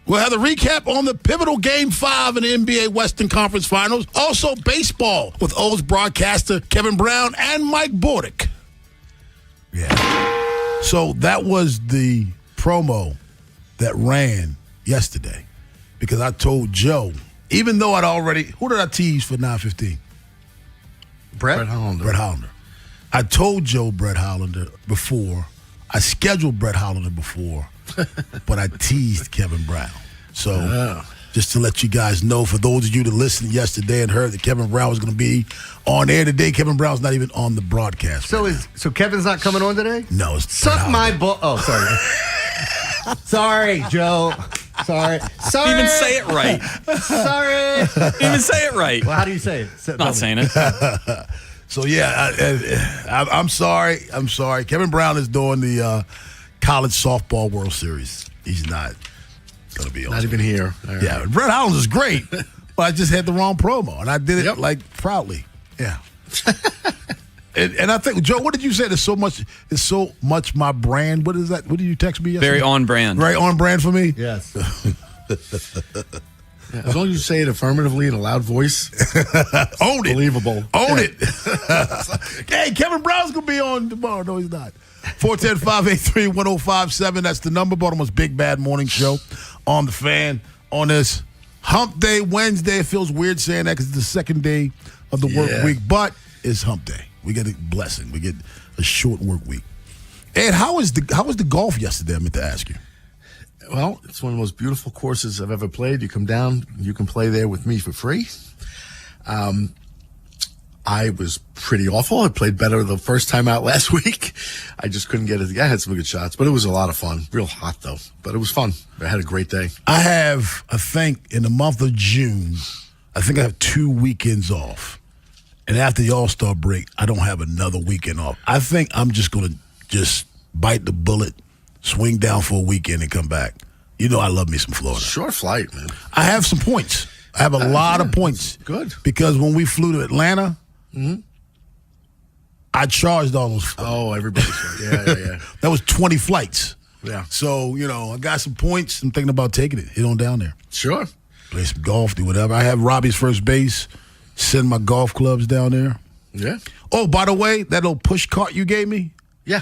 We'll have the recap on the pivotal Game 5 in the NBA Western Conference Finals. Also, baseball with O's broadcaster Kevin Brown and Mike Bordick. Yeah. So that was the promo that ran yesterday because I told Joe, even though I'd already... Who did I tease for 9:15? Brett Hollander. I told Joe Brett Hollander before. I scheduled Brett Hollander before, but I teased Kevin Brown. So just to let you guys know, for those of you that listened yesterday and heard that Kevin Brown was going to be on air today, Kevin Brown's not even on the broadcast. So Kevin's not coming on today? No. It's Suck my butt. Oh, sorry. Sorry, Joe. Sorry. Didn't even say it right. Sorry. Didn't even say it right. Well, how do you say it? Not saying it. So, yeah, I'm sorry. I'm sorry. Kevin Brown is doing the College Softball World Series. He's not going to be on. Not even here. Right. Yeah, Brett Hollins is great, but I just had the wrong promo, and I did it, proudly. Yeah. and I think, Joe, what did you say? It's so much my brand. What is that? What did you text me yesterday? Very on brand. Very on brand for me? Yes. Yeah, as long as you say it affirmatively in a loud voice, own it. Believable. Own it. Hey, Kevin Brown's going to be on tomorrow. No, he's not. 410-583-1057. That's the number. Baltimore's Big Bad Morning Show on the Fan on this Hump Day Wednesday. It feels weird saying that because it's the second day of the work week, but it's Hump Day. We get a blessing. We get a short work week. Ed, how was the golf yesterday? I meant to ask you. Well, it's one of the most beautiful courses I've ever played. You come down, you can play there with me for free. I was pretty awful. I played better the first time out last week. I just couldn't get it. I had some good shots, but it was a lot of fun. Real hot, though, but it was fun. I had a great day. I think, in the month of June, I think I have 2 weekends off. And after the All-Star break, I don't have another weekend off. I think I'm just going to bite the bullet, swing down for a weekend, and come back. You know I love me some Florida. Short flight, man. I have some points. I have a lot of points. Good. Because when we flew to Atlanta, I charged all those. Oh, everybody's right. Yeah. That was 20 flights. Yeah. So, I got some points. I'm thinking about taking it. Hit on down there. Sure. Play some golf, do whatever. I have Robbie's first base. Send my golf clubs down there. Yeah. Oh, by the way, that little push cart you gave me? Yeah.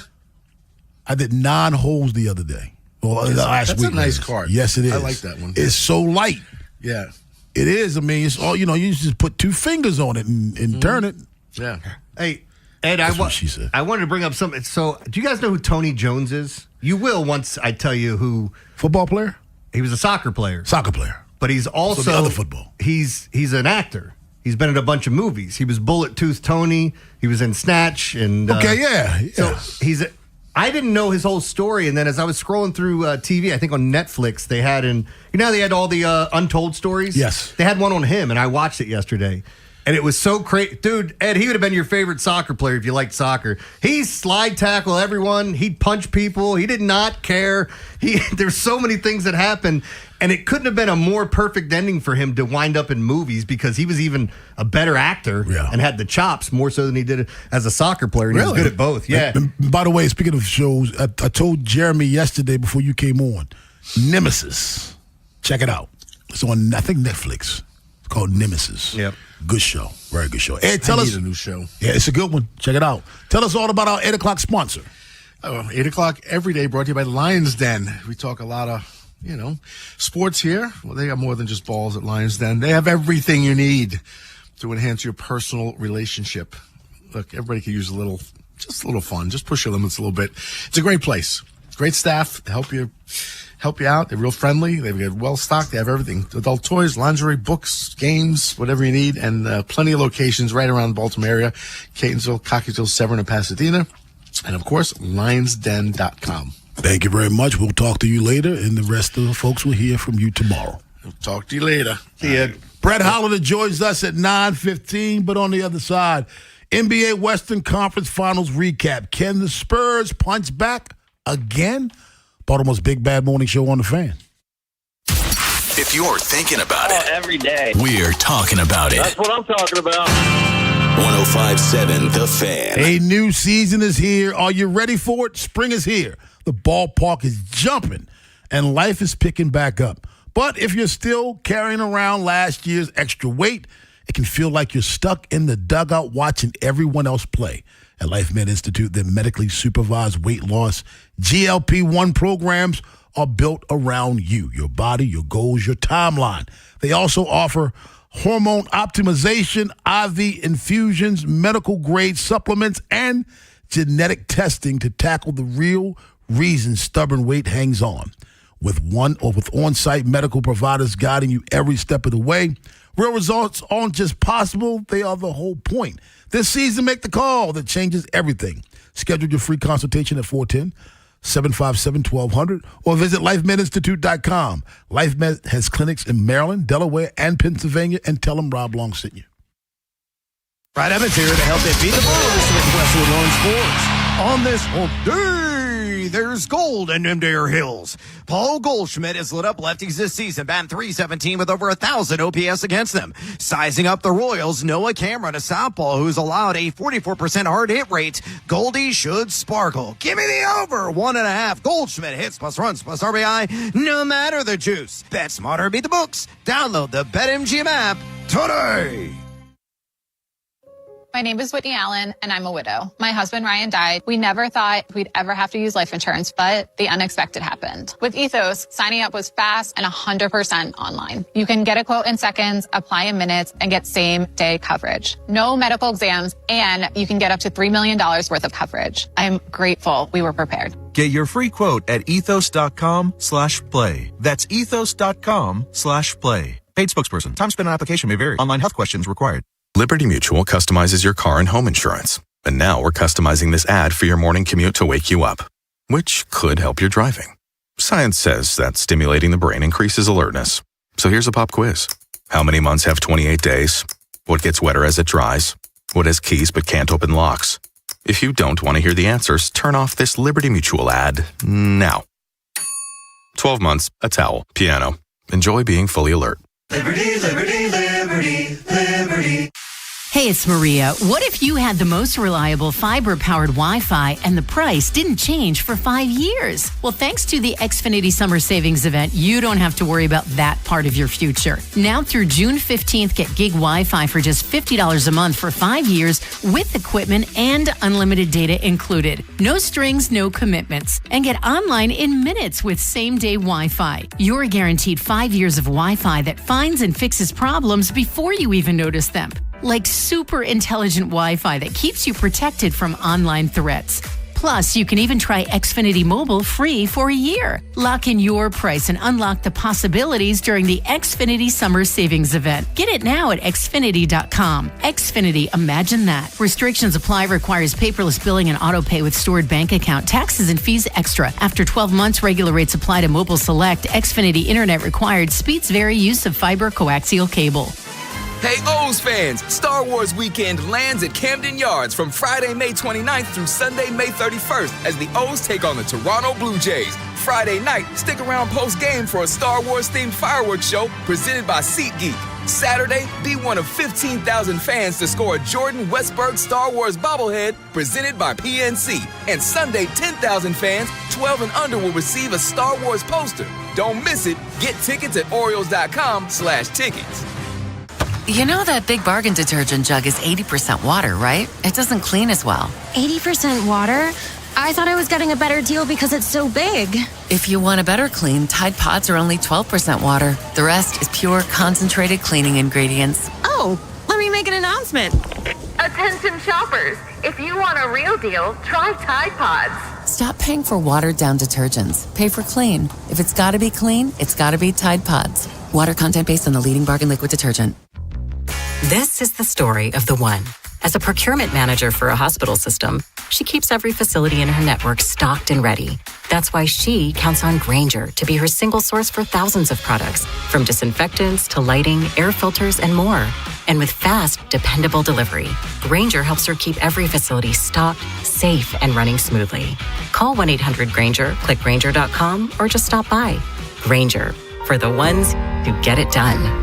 I did 9 holes the other day. Well, last week. That's a nice cart. Yes, it is. I like that one. It's so light. Yeah. It is. I mean, it's all, you just put 2 fingers on it and turn it. Yeah. Hey, Ed, she said. I wanted to bring up something. So, do you guys know who Tony Jones is? You will once I tell you who. Football player? he was a soccer player. But he's also So the other football. He's an actor. He's been in a bunch of movies. He was Bullet Tooth Tony. He was in Snatch. And So I didn't know his whole story, and then as I was scrolling through TV, I think on Netflix, they had how they had all the untold stories? Yes. They had one on him, and I watched it yesterday. And it was so crazy. Dude, Ed, he would have been your favorite soccer player if you liked soccer. He slide tackle everyone. He'd punch people. He did not care. There's so many things that happened. And it couldn't have been a more perfect ending for him to wind up in movies because he was even a better actor and had the chops more so than he did as a soccer player. And he was good at both. Yeah. And by the way, speaking of shows, I told Jeremy yesterday before you came on, Nemesis. Check it out. It's on, I think, Netflix. It's called Nemesis. Yep. Good show. Very good show. Ed, tell us. I need a new show. Yeah, it's a good one. Check it out. Tell us all about our 8 o'clock sponsor. 8 o'clock every day brought to you by Lions Den. We talk a lot of, sports here. Well, they got more than just balls at Lions Den. They have everything you need to enhance your personal relationship. Look, everybody could use a little fun. Just push your limits a little bit. It's a great place. Great staff to help you out. They're real friendly. They've got well stocked. They have everything: adult toys, lingerie, books, games, whatever you need, and plenty of locations right around the Baltimore area: Catonsville, Cockeysville, Severn, and Pasadena, and of course, lionsden.com. Thank you very much. We'll talk to you later, and the rest of the folks will hear from you tomorrow. We'll talk to you later. See ya. Brett Hollander joins us at 9:15, but on the other side, NBA Western Conference Finals recap. Can the Spurs punch back again? Baltimore's Big Bad Morning Show on the Fan. If you're thinking about it, every day, we're talking about it. That's what I'm talking about. 105.7 The Fan. A new season is here. Are you ready for it? Spring is here. The ballpark is jumping, and life is picking back up. But if you're still carrying around last year's extra weight, it can feel like you're stuck in the dugout watching everyone else play. At Life Med Institute, their medically supervised weight loss GLP-1 programs are built around you, your body, your goals, your timeline. They also offer hormone optimization, IV infusions, medical-grade supplements, and genetic testing to tackle the real reason stubborn weight hangs on. With on-site medical providers guiding you every step of the way, real results aren't just possible, they are the whole point. This season, make the call that changes everything. Schedule your free consultation at 410-757-1200 or visit lifemedinstitute.com. LifeMed has clinics in Maryland, Delaware, and Pennsylvania, and tell them Rob Long sent you. Brad Evans here to help you beat the blues with Westwood Lawn Sports. On this hump day, there's gold in them there hills. Paul Goldschmidt has lit up lefties this season, batting .317 with over 1,000 OPS against them. Sizing up the Royals, Noah Cameron, a southpaw who's allowed a 44% hard hit rate. Goldie should sparkle. Give me the over, 1.5. Goldschmidt hits plus runs plus RBI, no matter the juice. Bet smarter, beat the books. Download the BetMGM app today. My name is Whitney Allen, and I'm a widow. My husband, Ryan, died. We never thought we'd ever have to use life insurance, but the unexpected happened. With Ethos, signing up was fast and 100% online. You can get a quote in seconds, apply in minutes, and get same-day coverage. No medical exams, and you can get up to $3 million worth of coverage. I'm grateful we were prepared. Get your free quote at ethos.com/play. That's ethos.com/play. Paid spokesperson. Time spent on application may vary. Online health questions required. Liberty Mutual customizes your car and home insurance. And now we're customizing this ad for your morning commute to wake you up, which could help your driving. Science says that stimulating the brain increases alertness. So here's a pop quiz. How many months have 28 days? What gets wetter as it dries? What has keys but can't open locks? If you don't want to hear the answers, turn off this Liberty Mutual ad now. 12 months, a towel, piano. Enjoy being fully alert. Liberty, liberty, liberty, liberty. Hey, it's Maria. What if you had the most reliable fiber-powered Wi-Fi and the price didn't change for 5 years? Well, thanks to the Xfinity Summer Savings Event, you don't have to worry about that part of your future. Now through June 15th, get gig Wi-Fi for just $50 a month for 5 years with equipment and unlimited data included. No strings, no commitments. And get online in minutes with same-day Wi-Fi. You're guaranteed 5 years of Wi-Fi that finds and fixes problems before you even notice them. Like super intelligent Wi-Fi that keeps you protected from online threats. Plus, you can even try Xfinity Mobile free for a year. Lock in your price and unlock the possibilities during the Xfinity Summer Savings Event. Get it now at Xfinity.com. Xfinity, imagine that. Restrictions apply, requires paperless billing and auto pay with stored bank account. Taxes and fees extra. After 12 months, regular rates apply to Mobile Select. Xfinity Internet required. Speeds vary. Use of fiber coaxial cable. Hey, O's fans, Star Wars Weekend lands at Camden Yards from Friday, May 29th through Sunday, May 31st as the O's take on the Toronto Blue Jays. Friday night, stick around post-game for a Star Wars-themed fireworks show presented by SeatGeek. Saturday, be one of 15,000 fans to score a Jordan Westberg Star Wars bobblehead presented by PNC. And Sunday, 10,000 fans, 12 and under, will receive a Star Wars poster. Don't miss it. Get tickets at Orioles.com/tickets. You know that Big Bargain detergent jug is 80% water, right? It doesn't clean as well. 80% water? I thought I was getting a better deal because it's so big. If you want a better clean, Tide Pods are only 12% water. The rest is pure, concentrated cleaning ingredients. Oh, let me make an announcement. Attention shoppers, if you want a real deal, try Tide Pods. Stop paying for watered-down detergents. Pay for clean. If it's got to be clean, it's got to be Tide Pods. Water content based on the leading bargain liquid detergent. This is the story of the one. As a procurement manager for a hospital system, she keeps every facility in her network stocked and ready. That's why she counts on Grainger to be her single source for thousands of products, from disinfectants to lighting, air filters, and more. And with fast, dependable delivery, Grainger helps her keep every facility stocked, safe, and running smoothly. Call 1-800-GRAINGER, click Grainger.com, or just stop by. Grainger, for the ones who get it done.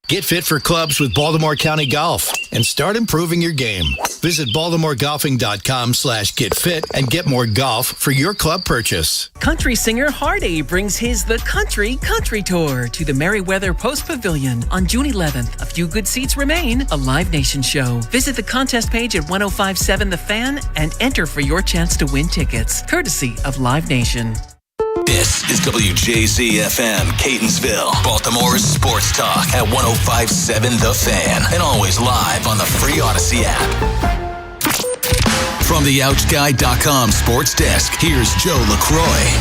Get fit for clubs with Baltimore County Golf and start improving your game. Visit BaltimoreGolfing.com/getfit and get more golf for your club purchase. Country singer Hardy brings his The Country Tour to the Merriweather Post Pavilion on June 11th. A few good seats remain, a Live Nation show. Visit the contest page at 1057 The Fan and enter for your chance to win tickets, courtesy of Live Nation. This is WJZ-FM, Catonsville, Baltimore's sports talk at 1057 The Fan, and always live on the free Odyssey app. From the OutGuy.com sports desk, here's Joe LaCroix.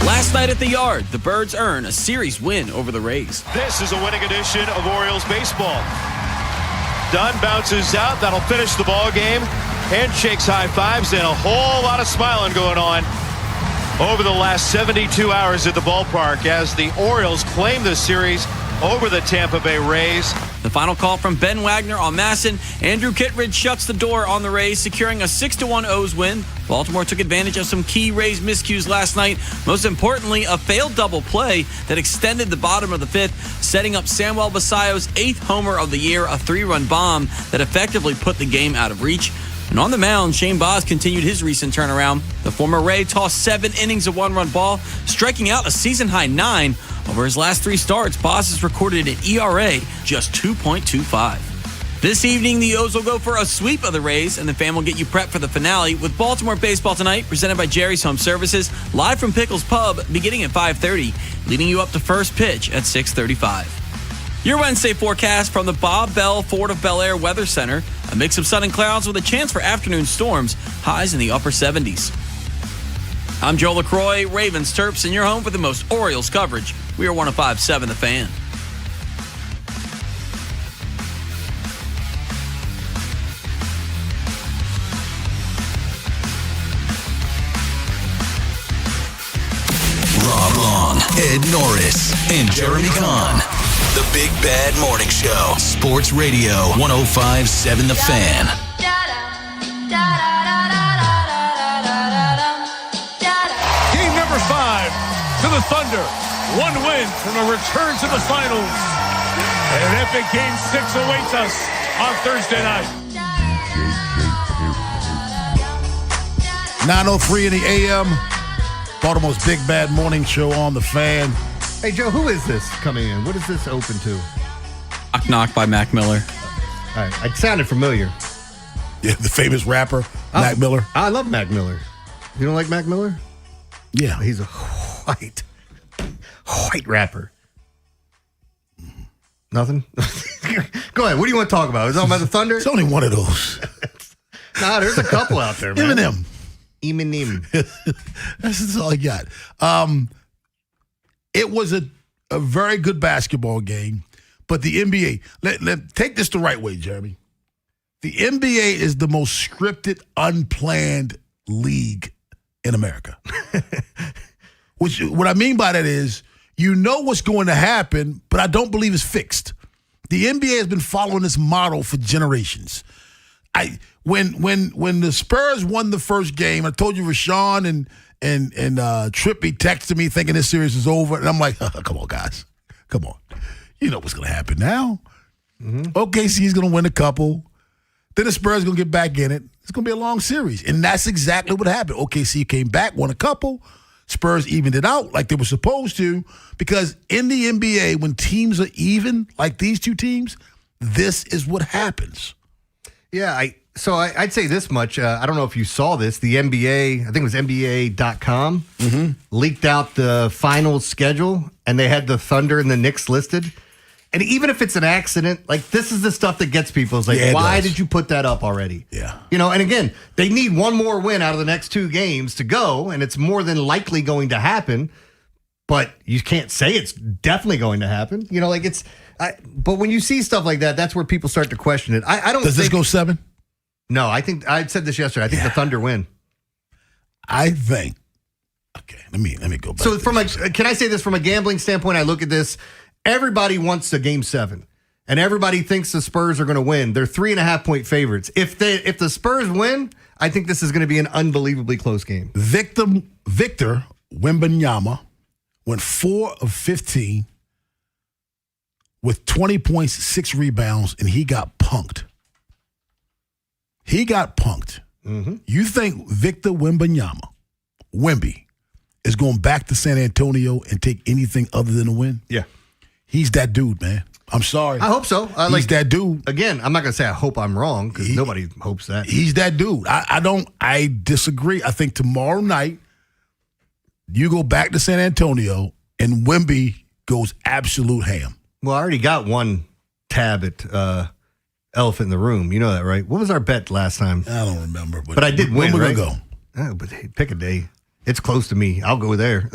Last night at the Yard, the Birds earn a series win over the Rays. This is a winning edition of Orioles baseball. Dunn bounces out. That'll finish the ball game. Handshakes, high fives, and a whole lot of smiling going on over the last 72 hours at the ballpark as the Orioles claim this series over the Tampa Bay Rays. The final call from Ben Wagner on Masson. Andrew Kittredge shuts the door on the Rays, securing a 6-1 O's win. Baltimore took advantage of some key Rays miscues last night. Most importantly, a failed double play that extended the bottom of the fifth, setting up Samuel Basallo's 8th homer of the year, a 3-run bomb that effectively put the game out of reach. And on the mound, Shane Baz continued his recent turnaround. The former Ray tossed 7 innings of 1-run ball, striking out a season-high 9. Over his last 3 starts, Baz has recorded an ERA just 2.25. This evening, the O's will go for a sweep of the Rays, and the Fan will get you prepped for the finale with Baltimore baseball tonight, presented by Jerry's Home Services, live from Pickles Pub, beginning at 5:30, leading you up to first pitch at 6:35. Your Wednesday forecast from the Bob Bell Fort of Bel Air Weather Center. A mix of sun and clouds with a chance for afternoon storms. Highs in the upper 70s. I'm Joe LaCroix, Ravens Terps, and your home for the most Orioles coverage. We are 1057 The Fan. Rob Long, Ed Norris, and Jeremy Kahn. The Big Bad Morning Show. Sports Radio 1057 The Fan. Game number 5 to the Thunder. 1 win from a return to the finals. And an epic Game 6 awaits us on Thursday night. 9:03 in the AM. Baltimore's Big Bad Morning Show on The Fan. Hey, Joe, who is this coming in? What is this open to? Knock Knock by Mac Miller. All right, it sounded familiar. Yeah, the famous rapper, Mac Miller. I love Mac Miller. You don't like Mac Miller? Yeah. He's a white rapper. Nothing? Go ahead. What do you want to talk about? Is it talking about the Thunder? It's only one of those. Nah, there's a couple out there, man. Eminem. That's all I got. It was a very good basketball game, but the NBA, take this the right way, Jeremy. The NBA is the most scripted, unplanned league in America. What I mean by that is, you know what's going to happen, but I don't believe it's fixed. The NBA has been following this model for generations. When the Spurs won the first game, I told you Rashawn and Trippy texted me thinking this series is over, and I'm like, come on, guys, come on, you know what's going to happen now. OKC's going to win a couple, then the Spurs going to get back in it. It's going to be a long series, and that's exactly what happened. OKC came back, won a couple. Spurs evened it out like they were supposed to, because in the NBA, when teams are even, like these two teams, this is what happens. Yeah, I'd say this much. I don't know if you saw this. The NBA, I think it was NBA.com, leaked out the final schedule, and they had the Thunder and the Knicks listed. And even if it's an accident, like, this is the stuff that gets people. It's like, why did you put that up already? Yeah. You know, and again, they need one more win out of the next two games to go, and it's more than likely going to happen. But you can't say it's definitely going to happen. You know, like but when you see stuff like that, that's where people start to question it. I don't. Does this go 7? No, I think I said this yesterday. I think the Thunder win. I think. Okay, let me go back. So can I say this from a gambling standpoint? I look at this. Everybody wants a Game 7, and everybody thinks the Spurs are going to win. They're 3.5-point favorites. If the Spurs win, I think this is going to be an unbelievably close game. Victor Wembanyama went 4 of 15 with 20 points, 6 rebounds, and he got punked. You think Victor Wembanyama, Wemby, is going back to San Antonio and take anything other than a win? Yeah. He's that dude, man. I'm sorry. I hope so. He's that dude. Again, I'm not going to say I hope I'm wrong, because nobody hopes that. He's that dude. I disagree. I think tomorrow night, you go back to San Antonio and Wemby goes absolute ham. Well, I already got one tab at Elephant in the Room. You know that, right? What was our bet last time? I don't remember. But I did win, when right? When we going to go? Oh, but hey, pick a day. It's close to me. I'll go there.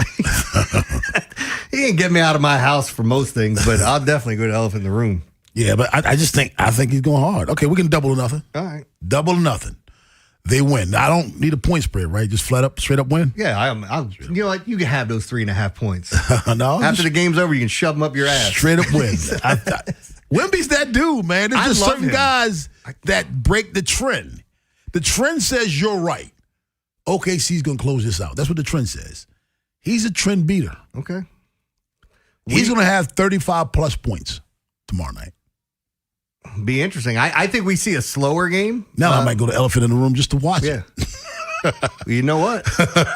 He ain't get me out of my house for most things, but I'll definitely go to Elephant in the Room. Yeah, but I think he's going hard. Okay, we can double or nothing. All right. Double or nothing. They win. I don't need a point spread, right? Just straight up win? Yeah, I'll you know what? You can have those 3.5 points. No. After the game's over, you can shove them up your ass. Straight up win. Wemby's that dude, man. There's just certain guys that break the trend. The trend says you're right. OKC's going to close this out. That's what the trend says. He's a trend beater. Okay. He's going to have 35-plus points tomorrow night. Be interesting. I think we see a slower game. Now I might go to Elephant in the Room just to watch it. You know what?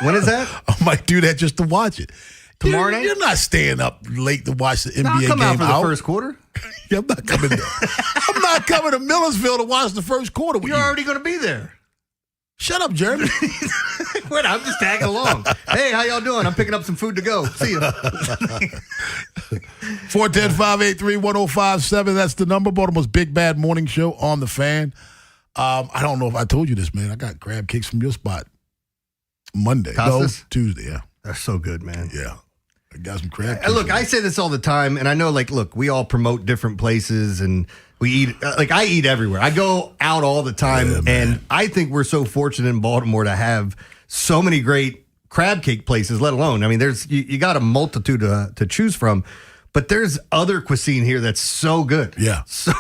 When is that? I might do that just to watch it. Tomorrow night? You're not staying up late to watch the NBA I'll come game out for the first quarter. Yeah, I'm not coming there. I'm not coming to Millersville to watch the first quarter with you. You're already going to be there. Shut up, Jeremy. Wait, I'm just tagging along. Hey, how y'all doing? I'm picking up some food to go. See you. 410-583-1057. That's the number. Baltimore's Big Bad Morning Show on the Fan. I don't know if I told you this, man. I got crab cakes from your spot Monday. Costas? No, Tuesday, yeah. They're so good, man. Yeah. I got some crab cakes. Look, I say this all the time, and I know, look, we all promote different places, and we eat, I eat everywhere. I go out all the time, and I think we're so fortunate in Baltimore to have so many great crab cake places, let alone, I mean, there's you got a multitude to choose from, but there's other cuisine here that's so good. Yeah. So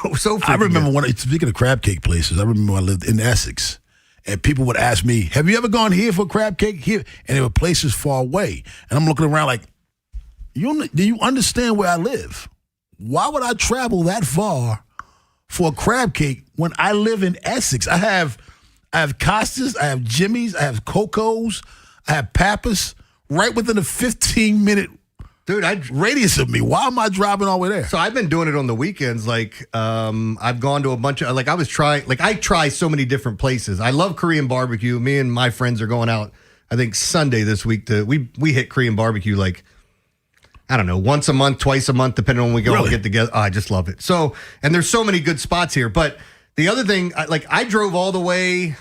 I remember good. Speaking of crab cake places, I remember when I lived in Essex, and people would ask me, have you ever gone here for crab cake? Here? And there were places far away. And I'm looking around like, do you understand where I live? Why would I travel that far for a crab cake when I live in Essex? I have Costas, I have Jimmy's, I have Coco's, I have Pappas, right within a 15-minute radius of me. Why am I driving all the way there? So I've been doing it on the weekends. I've gone to a bunch of, I try so many different places. I love Korean barbecue. Me and my friends are going out, I think Sunday this week we hit Korean barbecue I don't know, once a month, twice a month, depending on when we go and Really? get together. Oh, I just love it. So, and there's so many good spots here. But the other thing, I drove all the way,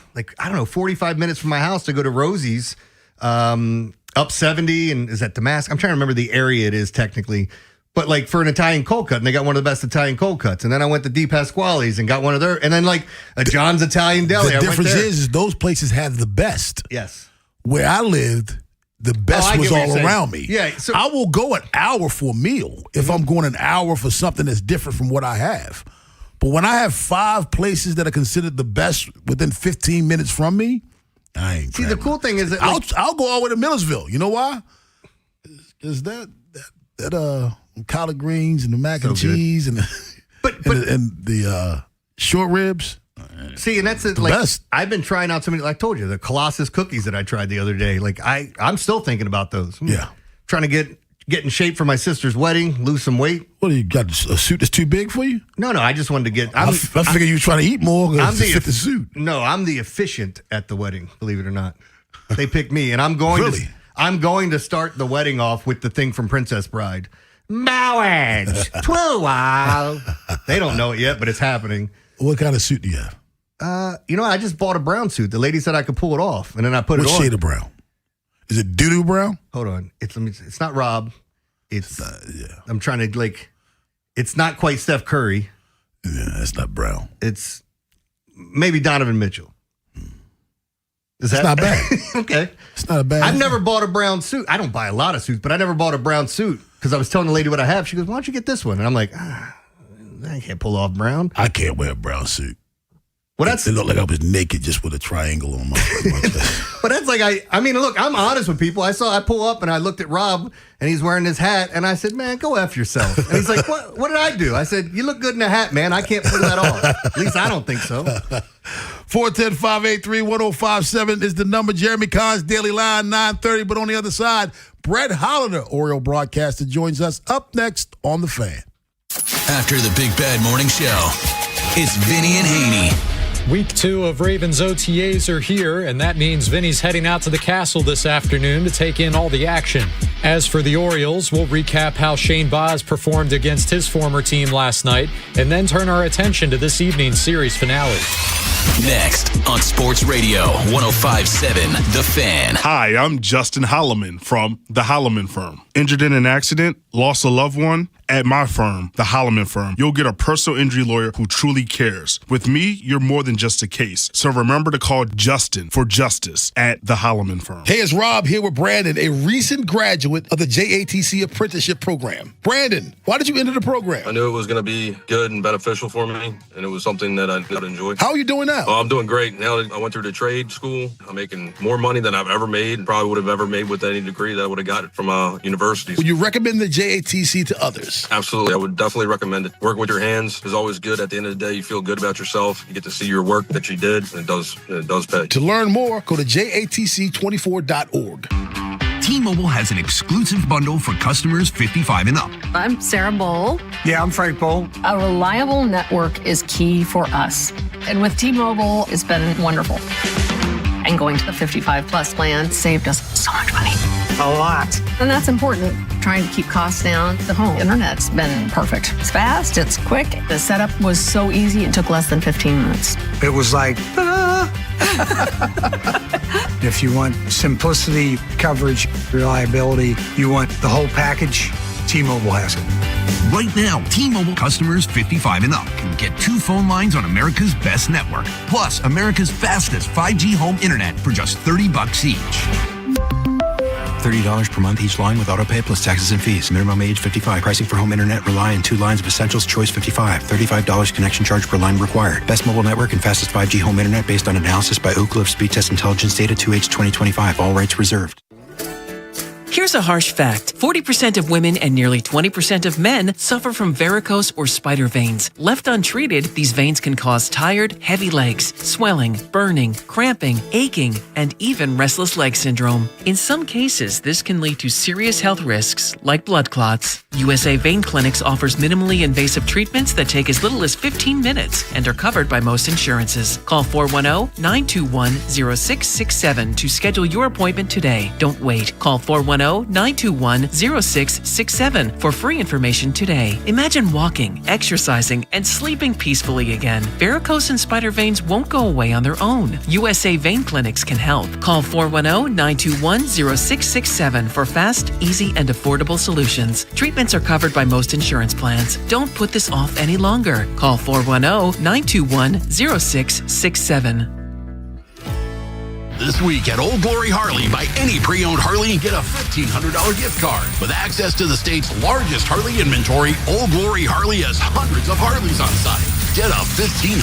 45 minutes from my house to go to Rosie's, up 70, and is that Damascus? I'm trying to remember the area it is technically. But for an Italian cold cut, and they got one of the best Italian cold cuts. And then I went to Di Pasquale's and got one of their, and then a John's Italian Deli. The difference is those places have the best. Yes. Where I lived, the best was all around me. Yeah. So I will go an hour for a meal if I'm going an hour for something that's different from what I have. But when I have 5 places that are considered the best within 15 minutes from me, I ain't. See, the cool thing is that I'll go all the way to Millersville. You know why? Is that collard greens and the mac and cheese and the short ribs. See, and that's it. Best. I've been trying out so many. Like I told you, the Colossus cookies that I tried the other day. I'm still thinking about those. Yeah, trying to get in shape for my sister's wedding, lose some weight. What do you got? A suit that's too big for you? No. I just wanted to get. I figured you were trying to eat more to fit the suit. No, I'm the efficient at the wedding. Believe it or not, they picked me, and I'm going. Really? I'm going to start the wedding off with the thing from Princess Bride. Marriage, twirl. They don't know it yet, but it's happening. What kind of suit do you have? I just bought a brown suit. The lady said I could pull it off, and then I put it on. What shade of brown? Is it doo-doo brown? Hold on. It's not Rob. It's I'm trying to it's not quite Steph Curry. Yeah, that's not brown. It's maybe Donovan Mitchell. It's not bad. Okay. It's not a bad. I've never bought a brown suit. I don't buy a lot of suits, but I never bought a brown suit because I was telling the lady what I have. She goes, "Why don't you get this one?" And I'm like, I can't pull off brown. I can't wear a brown suit. Well, it looked like I was naked just with a triangle on my chest. But that's I mean, look, I'm honest with people. I pull up and I looked at Rob and he's wearing his hat and I said, "Man, go F yourself." And he's like, what did I do? I said, "You look good in a hat, man. I can't pull that off." At least I don't think so. 410-583-1057 is the number. Jeremy Kahn's Daily Line, 9:30. But on the other side, Brett Hollander, Oriole broadcaster, joins us up next on The Fan. After the Big Bad Morning Show, it's Vinny and Haynie. Week 2 of Ravens OTAs are here, and that means Vinny's heading out to the Castle this afternoon to take in all the action. As for the Orioles, we'll recap how Shane Baz performed against his former team last night, and then turn our attention to this evening's series finale. Next on Sports Radio 105.7 The Fan. Hi, I'm Justin Holloman from The Holloman Firm. Injured in an accident, lost a loved one? At my firm, The Holloman Firm, you'll get a personal injury lawyer who truly cares. With me, you're more than just a case. So remember to call Justin for justice at The Holloman Firm. Hey, it's Rob here with Brandon, a recent graduate of the JATC apprenticeship program. Brandon, why did you enter the program? I knew it was going to be good and beneficial for me, and it was something that I'd enjoy. How are you doing now? Oh, I'm doing great. Now that I went through the trade school, I'm making more money than I've ever made, probably would have ever made with any degree that I would have got from universities. Would you recommend the JATC to others? Absolutely. I would definitely recommend it. Working with your hands is always good. At the end of the day, you feel good about yourself. You get to see your work that you did, and it does pay. To learn more, go to jatc24.org. T-Mobile has an exclusive bundle for customers 55 and up. I'm Sarah Bowl. Yeah, I'm Frank Bowl. A reliable network is key for us. And with T-Mobile, it's been wonderful. And going to the 55 plus plan saved us so much money. A lot. And that's important. Trying to keep costs down. The home internet's been perfect. It's fast, it's quick. The setup was so easy, it took less than 15 minutes. It was like, If you want simplicity, coverage, reliability, you want the whole package, T-Mobile has it. Right now, T-Mobile customers 55 and up can get 2 phone lines on America's best network, plus America's fastest 5G home internet for just $30 each. $30 per month each line with autopay plus taxes and fees. Minimum age 55. Pricing for home internet rely on 2 lines of essentials. Choice 55. $35 connection charge per line required. Best mobile network and fastest 5G home internet based on analysis by Oak Cliff Speed Test Intelligence data 2H 2025. All rights reserved. Here's a harsh fact. 40% of women and nearly 20% of men suffer from varicose or spider veins. Left untreated, these veins can cause tired, heavy legs, swelling, burning, cramping, aching, and even restless leg syndrome. In some cases, this can lead to serious health risks like blood clots. USA Vein Clinics offers minimally invasive treatments that take as little as 15 minutes and are covered by most insurances. Call 410-921-0667 to schedule your appointment today. Don't wait. Call 410 410-921-0667 for free information today. Imagine walking, exercising, and sleeping peacefully again. Varicose and spider veins won't go away on their own. USA Vein Clinics can help. Call 410-921-0667 for fast, easy, and affordable solutions. Treatments are covered by most insurance plans. Don't put this off any longer. Call 410-921-0667. This week at Old Glory Harley, buy any pre-owned Harley and get a $1,500 gift card. With access to the state's largest Harley inventory, Old Glory Harley has hundreds of Harleys on site. Get a $1,500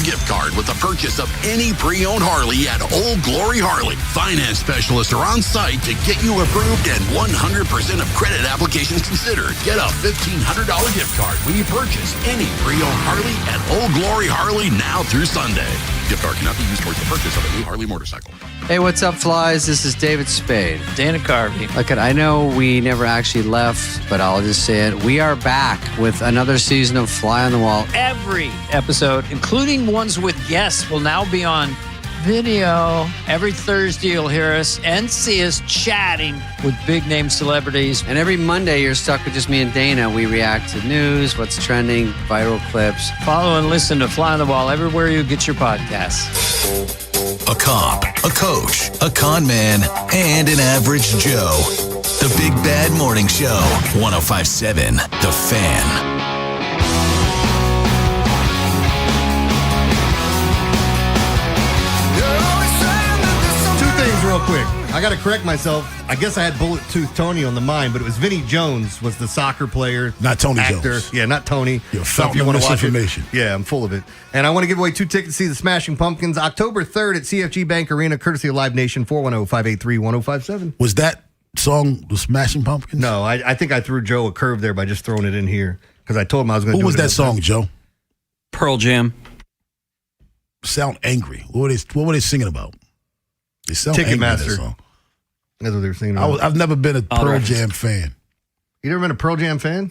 gift card with the purchase of any pre-owned Harley at Old Glory Harley. Finance specialists are on site to get you approved and 100% of credit applications considered. Get a $1,500 gift card when you purchase any pre-owned Harley at Old Glory Harley now through Sunday. Gift card cannot be used towards the purchase of a new Harley motorcycle. Hey, what's up, flies? This is David Spade. Dana Carvey. Look, I know we never actually left, but I'll just say it. We are back with another season of Fly on the Wall. Every episode, including ones with guests, will now be on video. Every Thursday, you'll hear us and see us chatting with big-name celebrities. And every Monday, you're stuck with just me and Dana. We react to news, what's trending, viral clips. Follow and listen to Fly on the Wall everywhere you get your podcasts. A cop, a coach, a con man, and an average Joe. The Big Bad Morning Show, 105.7 The Fan. Real quick, I got to correct myself. I guess I had Bullet Tooth Tony on the mind, but it was Vinny Jones was the soccer player, not Tony actor. Jones. Yeah, not Tony. You're fountain of misinformation. Yeah, I'm full of it. And I want to give away 2 tickets to see the Smashing Pumpkins October 3rd at CFG Bank Arena, courtesy of Live Nation. 410-583-1057. Was that song the Smashing Pumpkins? No, I think I threw Joe a curve there by just throwing it in here because I told him I was going to do it. Who was that song, Joe? Pearl Jam. Sound angry. What were they singing about? They sound angry in that song. That's what they were singing about. I've never been a Pearl Jam fan. You never been a Pearl Jam fan?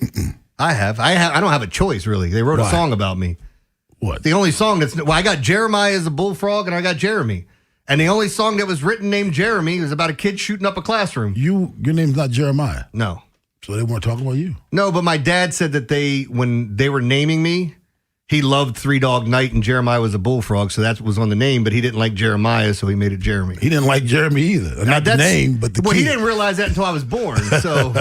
I have. I don't have a choice, really. They wrote a song about me. What? The only song I got Jeremiah as a bullfrog, and I got Jeremy. And the only song that was written named Jeremy was about a kid shooting up a classroom. Your name's not Jeremiah? No. So they weren't talking about you? No, but my dad said that when they were naming me, he loved Three Dog Night and Jeremiah was a bullfrog, so that was on the name, but he didn't like Jeremiah, so he made it Jeremy. He didn't like Jeremy either. Not the name, but the kid. Well, he didn't realize that until I was born, so.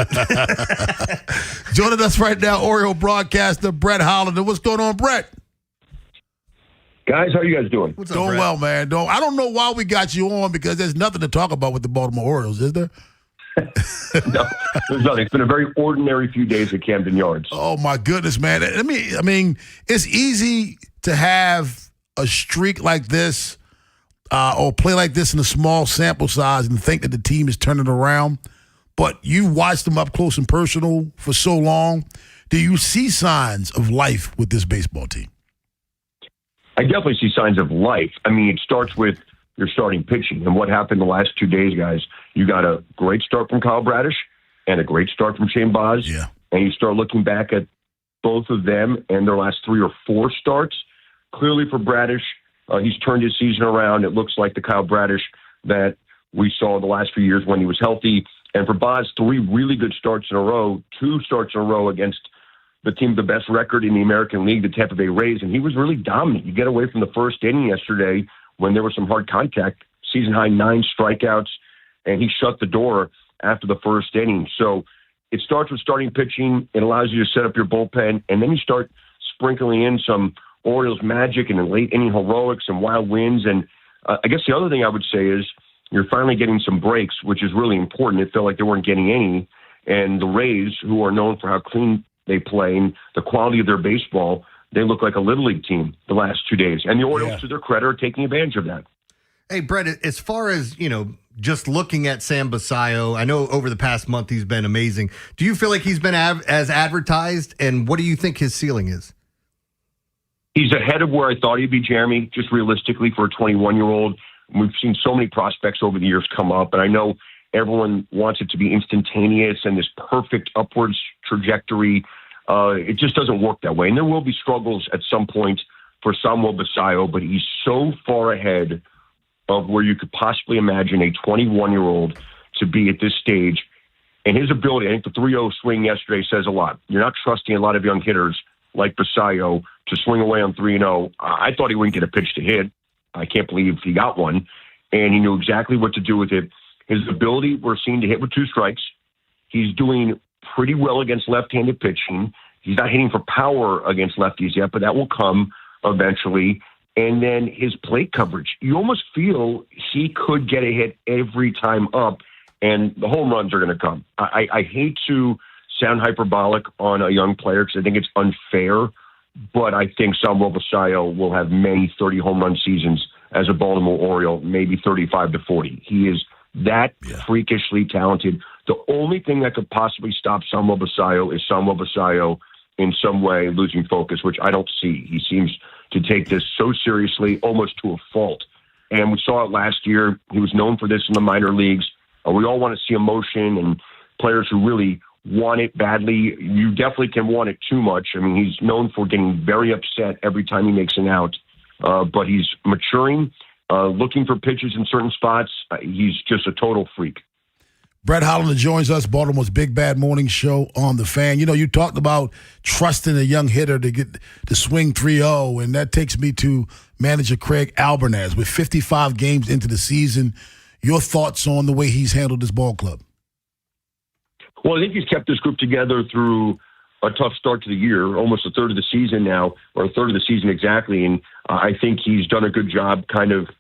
Joining us right now, Oriole broadcaster Brett Hollander. What's going on, Brett? Guys, how are you guys doing? What's up, doing Brett? well, man. I don't know why we got you on because there's nothing to talk about with the Baltimore Orioles, is there? No, there's nothing. It's been a very ordinary few days at Camden Yards. Oh, my goodness, man. I mean, it's easy to have a streak like this or play like this in a small sample size and think that the team is turning around. But you watched them up close and personal for so long. Do you see signs of life with this baseball team? I definitely see signs of life. I mean, it starts with your starting pitching. And what happened the last 2 days, guys, you got a great start from Kyle Bradish and a great start from Shane Baz. Yeah. And you start looking back at both of them and their last 3 or 4 starts. Clearly for Bradish, he's turned his season around. It looks like the Kyle Bradish that we saw the last few years when he was healthy. And for Baz, 3 really good starts in a row, 2 starts in a row against the team with the best record in the American League, the Tampa Bay Rays, and he was really dominant. You get away from the first inning yesterday when there was some hard contact, season-high 9 strikeouts, and he shut the door after the first inning. So it starts with starting pitching. It allows you to set up your bullpen, and then you start sprinkling in some Orioles magic and then late-inning heroics and wild wins. And I guess the other thing I would say is you're finally getting some breaks, which is really important. It felt like they weren't getting any. And the Rays, who are known for how clean they play and the quality of their baseball, they look like a Little League team the last 2 days. And the Orioles, to their credit, are taking advantage of that. Hey, Brett, as far as, just looking at Sam Basayo, I know over the past month he's been amazing. Do you feel like he's been as advertised, and what do you think his ceiling is? He's ahead of where I thought he'd be, Jeremy, just realistically for a 21-year-old. We've seen so many prospects over the years come up, and I know everyone wants it to be instantaneous and this perfect upwards trajectory. It just doesn't work that way. And there will be struggles at some point for Samuel Basayo, but he's so far ahead of where you could possibly imagine a 21-year-old to be at this stage. And his ability, I think the 3-0 swing yesterday says a lot. You're not trusting a lot of young hitters like Basayo to swing away on 3-0. I thought he wouldn't get a pitch to hit. I can't believe he got one. And he knew exactly what to do with it. His ability, we're seeing to hit with 2 strikes. He's doing pretty well against left-handed pitching. He's not hitting for power against lefties yet, but that will come eventually. And then his plate coverage. You almost feel he could get a hit every time up, and the home runs are going to come. I hate to sound hyperbolic on a young player because I think it's unfair, but I think Samuel Basayo will have many 30 home run seasons as a Baltimore Oriole, maybe 35 to 40. He is that freakishly talented. The only thing that could possibly stop Samuel Basayo is Samuel Basayo in some way losing focus, which I don't see. He seems to take this so seriously, almost to a fault. And we saw it last year. He was known for this in the minor leagues. We all want to see emotion and players who really want it badly. You definitely can want it too much. I mean, he's known for getting very upset every time he makes an out, but he's maturing, looking for pitches in certain spots. He's just a total freak. Brett Hollander joins us, Baltimore's Big Bad Morning Show on The Fan. You know, you talked about trusting a young hitter to get to swing 3-0, and that takes me to manager Craig Albernaz. With 55 games into the season, your thoughts on the way he's handled this ball club? Well, I think he's kept this group together through a tough start to the year, almost a third of the season now, or a third of the season exactly, and I think he's done a good job kind of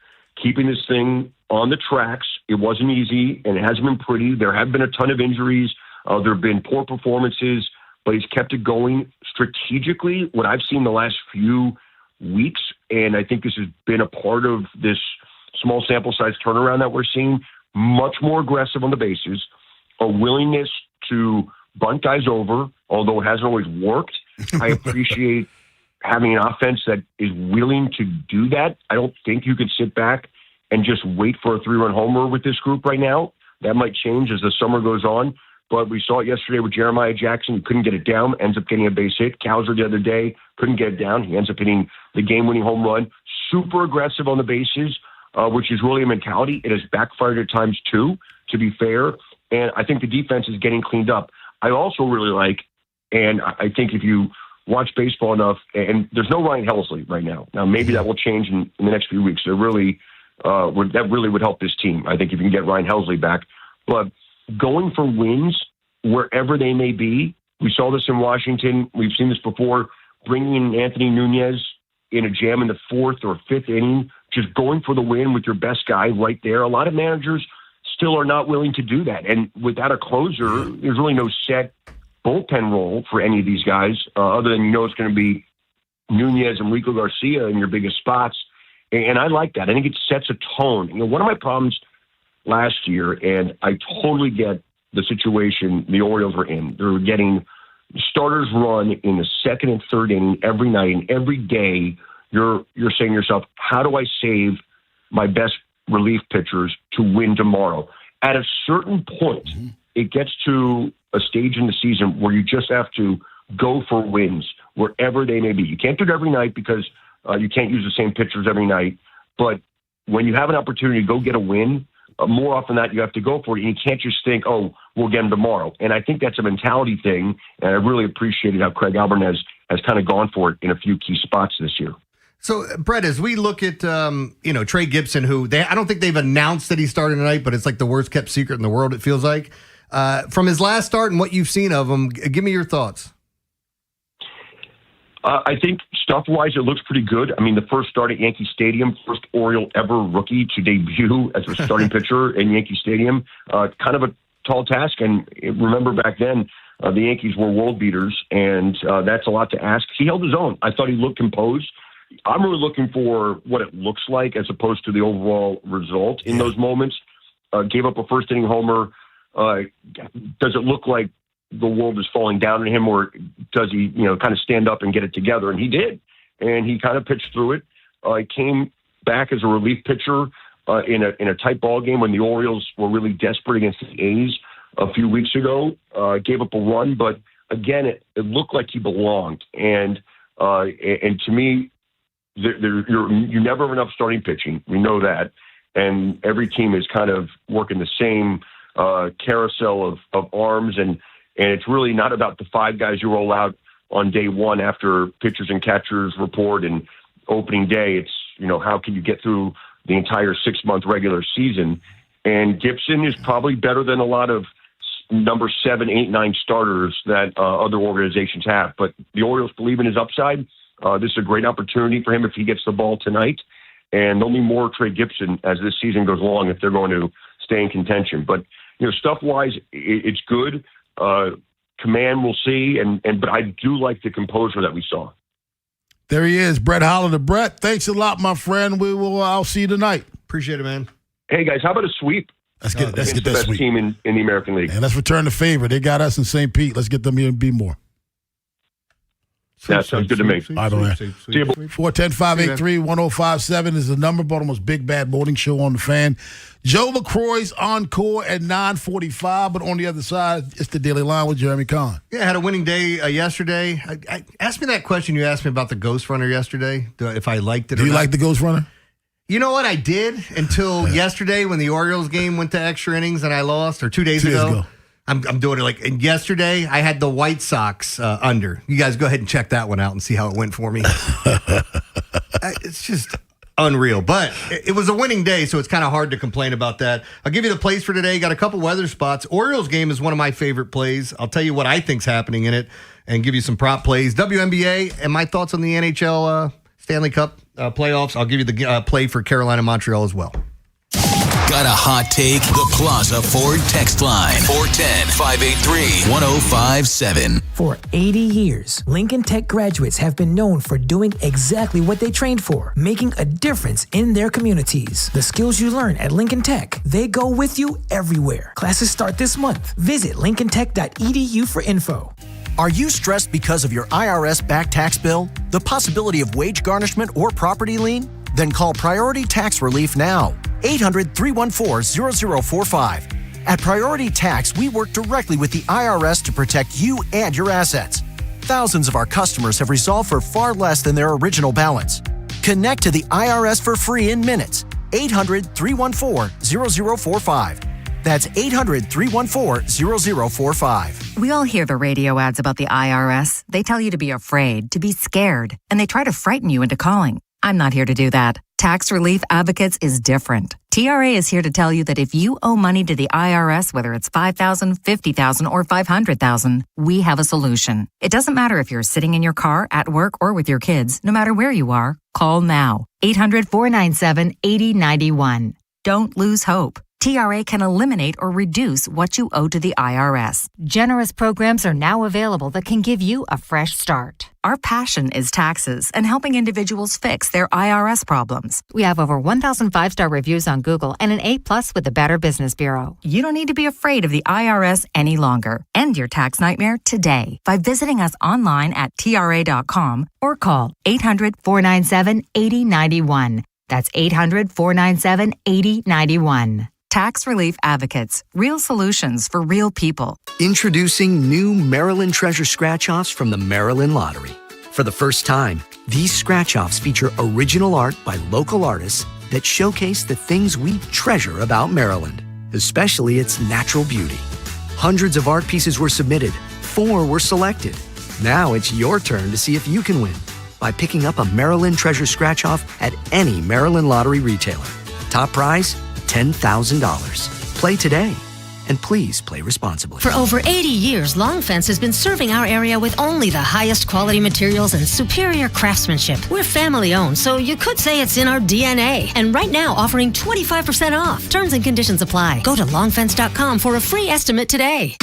keeping this thing on the tracks. It wasn't easy, and it hasn't been pretty. There have been a ton of injuries. There have been poor performances, but he's kept it going strategically. What I've seen the last few weeks, and I think this has been a part of this small sample size turnaround that we're seeing, much more aggressive on the bases, a willingness to bunt guys over, although it hasn't always worked. I appreciate having an offense that is willing to do that. I don't think you could sit back and just wait for a 3-run homer with this group right now. That might change as the summer goes on. But we saw it yesterday with Jeremiah Jackson. He couldn't get it down, ends up getting a base hit. Cowser the other day couldn't get it down. He ends up hitting the game-winning home run. Super aggressive on the bases, which is really a mentality. It has backfired at times too, to be fair. And I think the defense is getting cleaned up. I also really like, and I think if you watch baseball enough, and there's no Ryan Helsley right now. Now, maybe that will change in the next few weeks. That really would help this team, I think, if you can get Ryan Helsley back. But going for wins wherever they may be, we saw this in Washington. We've seen this before, bringing in Anthony Nunez in a jam in the 4th or 5th inning, just going for the win with your best guy right there. A lot of managers still are not willing to do that. And without a closer, there's really no set bullpen role for any of these guys, other than it's going to be Nunez and Rico Garcia in your biggest spots. And I like that. I think it sets a tone. One of my problems last year, and I totally get the situation the Orioles were in. They were getting starters run in the 2nd and 3rd inning every night, and every day you're saying to yourself, how do I save my best relief pitchers to win tomorrow? At a certain point, it gets to a stage in the season where you just have to go for wins wherever they may be. You can't do it every night because you can't use the same pitchers every night. But when you have an opportunity to go get a win, more often than that, you have to go for it. And you can't just think, oh, we'll get them tomorrow. And I think that's a mentality thing. And I really appreciated how Craig Albernaz has kind of gone for it in a few key spots this year. So, Brett, as we look at, Trey Gibson, who I don't think they've announced that he's starting tonight, but it's like the worst kept secret in the world, it feels like. From his last start and what you've seen of him, give me your thoughts. I think stuff-wise, it looks pretty good. I mean, the first start at Yankee Stadium, first Oriole ever rookie to debut as a starting pitcher in Yankee Stadium, kind of a tall task. And remember back then, the Yankees were world beaters, and that's a lot to ask. He held his own. I thought he looked composed. I'm really looking for what it looks like as opposed to the overall result in those moments. Gave up a first-inning homer. Does it look like the world is falling down on him, or does he, kind of stand up and get it together? And he did, and he kind of pitched through it. He came back as a relief pitcher in a tight ball game when the Orioles were really desperate against the A's a few weeks ago. Gave up a run, but again, it looked like he belonged. And to me, you never have enough starting pitching. We know that, and every team is kind of working the same carousel of arms, and it's really not about the 5 guys you roll out on day one after pitchers and catchers report and opening day. It's, how can you get through the entire 6-month regular season? And Gibson is probably better than a lot of number 7, 8, 9 starters that other organizations have. But the Orioles believe in his upside. This is a great opportunity for him if he gets the ball tonight. And they'll need more Trey Gibson as this season goes along if they're going to stay in contention. But, stuff-wise, it's good. Command, we'll see. But I do like the composure that we saw. There he is, Brett Hollander. Brett, thanks a lot, my friend. I'll see you tonight. Appreciate it, man. Hey, guys, how about a sweep? Let's get the that best sweep. team in the American League. And let's return the favor. They got us in St. Pete. Let's get them here and be more. That sounds good to me. I don't know. 410-583-1057 is the number. Baltimore's Big Bad Morning Show on the Fan. Joe LaCroix's encore at 9:45, but on the other side, it's the Daily Line with Jeremy Kahn. Yeah, I had a winning day yesterday. Ask me that question you asked me about the Ghost Runner yesterday, if I liked it or not. Do you like the Ghost Runner? You know what? I did until yesterday when the Orioles game went to extra innings and I lost, or 2 days ago. I'm doing it and yesterday I had the White Sox under. You guys go ahead and check that one out and see how it went for me. It's just unreal. But it was a winning day, so it's kind of hard to complain about that. I'll give you the plays for today. Got a couple weather spots. Orioles game is one of my favorite plays. I'll tell you what I think's happening in it and give you some prop plays. WNBA and my thoughts on the NHL Stanley Cup playoffs. I'll give you the play for Carolina Montreal as well. Got a hot take? The Plaza Ford text line. 410-583-1057. For 80 years, Lincoln Tech graduates have been known for doing exactly what they trained for, making a difference in their communities. The skills you learn at Lincoln Tech, they go with you everywhere. Classes start this month. Visit lincolntech.edu for info. Are you stressed because of your IRS back tax bill, the possibility of wage garnishment or property lien? Then call Priority Tax Relief now. 800-314-0045. At Priority Tax, we work directly with the IRS to protect you and your assets. Thousands of our customers have resolved for far less than their original balance. Connect to the IRS for free in minutes. 800-314-0045. That's 800-314-0045. We all hear the radio ads about the IRS. They tell you to be afraid, to be scared, and they try to frighten you into calling. I'm not here to do that. Tax Relief Advocates is different. TRA is here to tell you that if you owe money to the IRS, whether it's $5,000, $50,000, or $500,000, we have a solution. It doesn't matter if you're sitting in your car, at work, or with your kids. No matter where you are, call now. 800-497-8091. Don't lose hope. TRA can eliminate or reduce what you owe to the IRS. Generous programs are now available that can give you a fresh start. Our passion is taxes and helping individuals fix their IRS problems. We have over 1,000 5-star reviews on Google and an A+ with the Better Business Bureau. You don't need to be afraid of the IRS any longer. End your tax nightmare today by visiting us online at TRA.com or call 800-497-8091. That's 800-497-8091. Tax Relief Advocates. Real solutions for real people. Introducing new Maryland Treasure Scratch-Offs from the Maryland Lottery. For the first time, these scratch-offs feature original art by local artists that showcase the things we treasure about Maryland, especially its natural beauty. Hundreds of art pieces were submitted. 4 were selected. Now it's your turn to see if you can win by picking up a Maryland Treasure Scratch-Off at any Maryland Lottery retailer. Top prize? $10,000. Play today, and please play responsibly. For over 80 years, Long Fence has been serving our area with only the highest quality materials and superior craftsmanship. We're family owned, so you could say it's in our DNA. And right now, offering 25% off. Terms and conditions apply. Go to longfence.com for a free estimate today.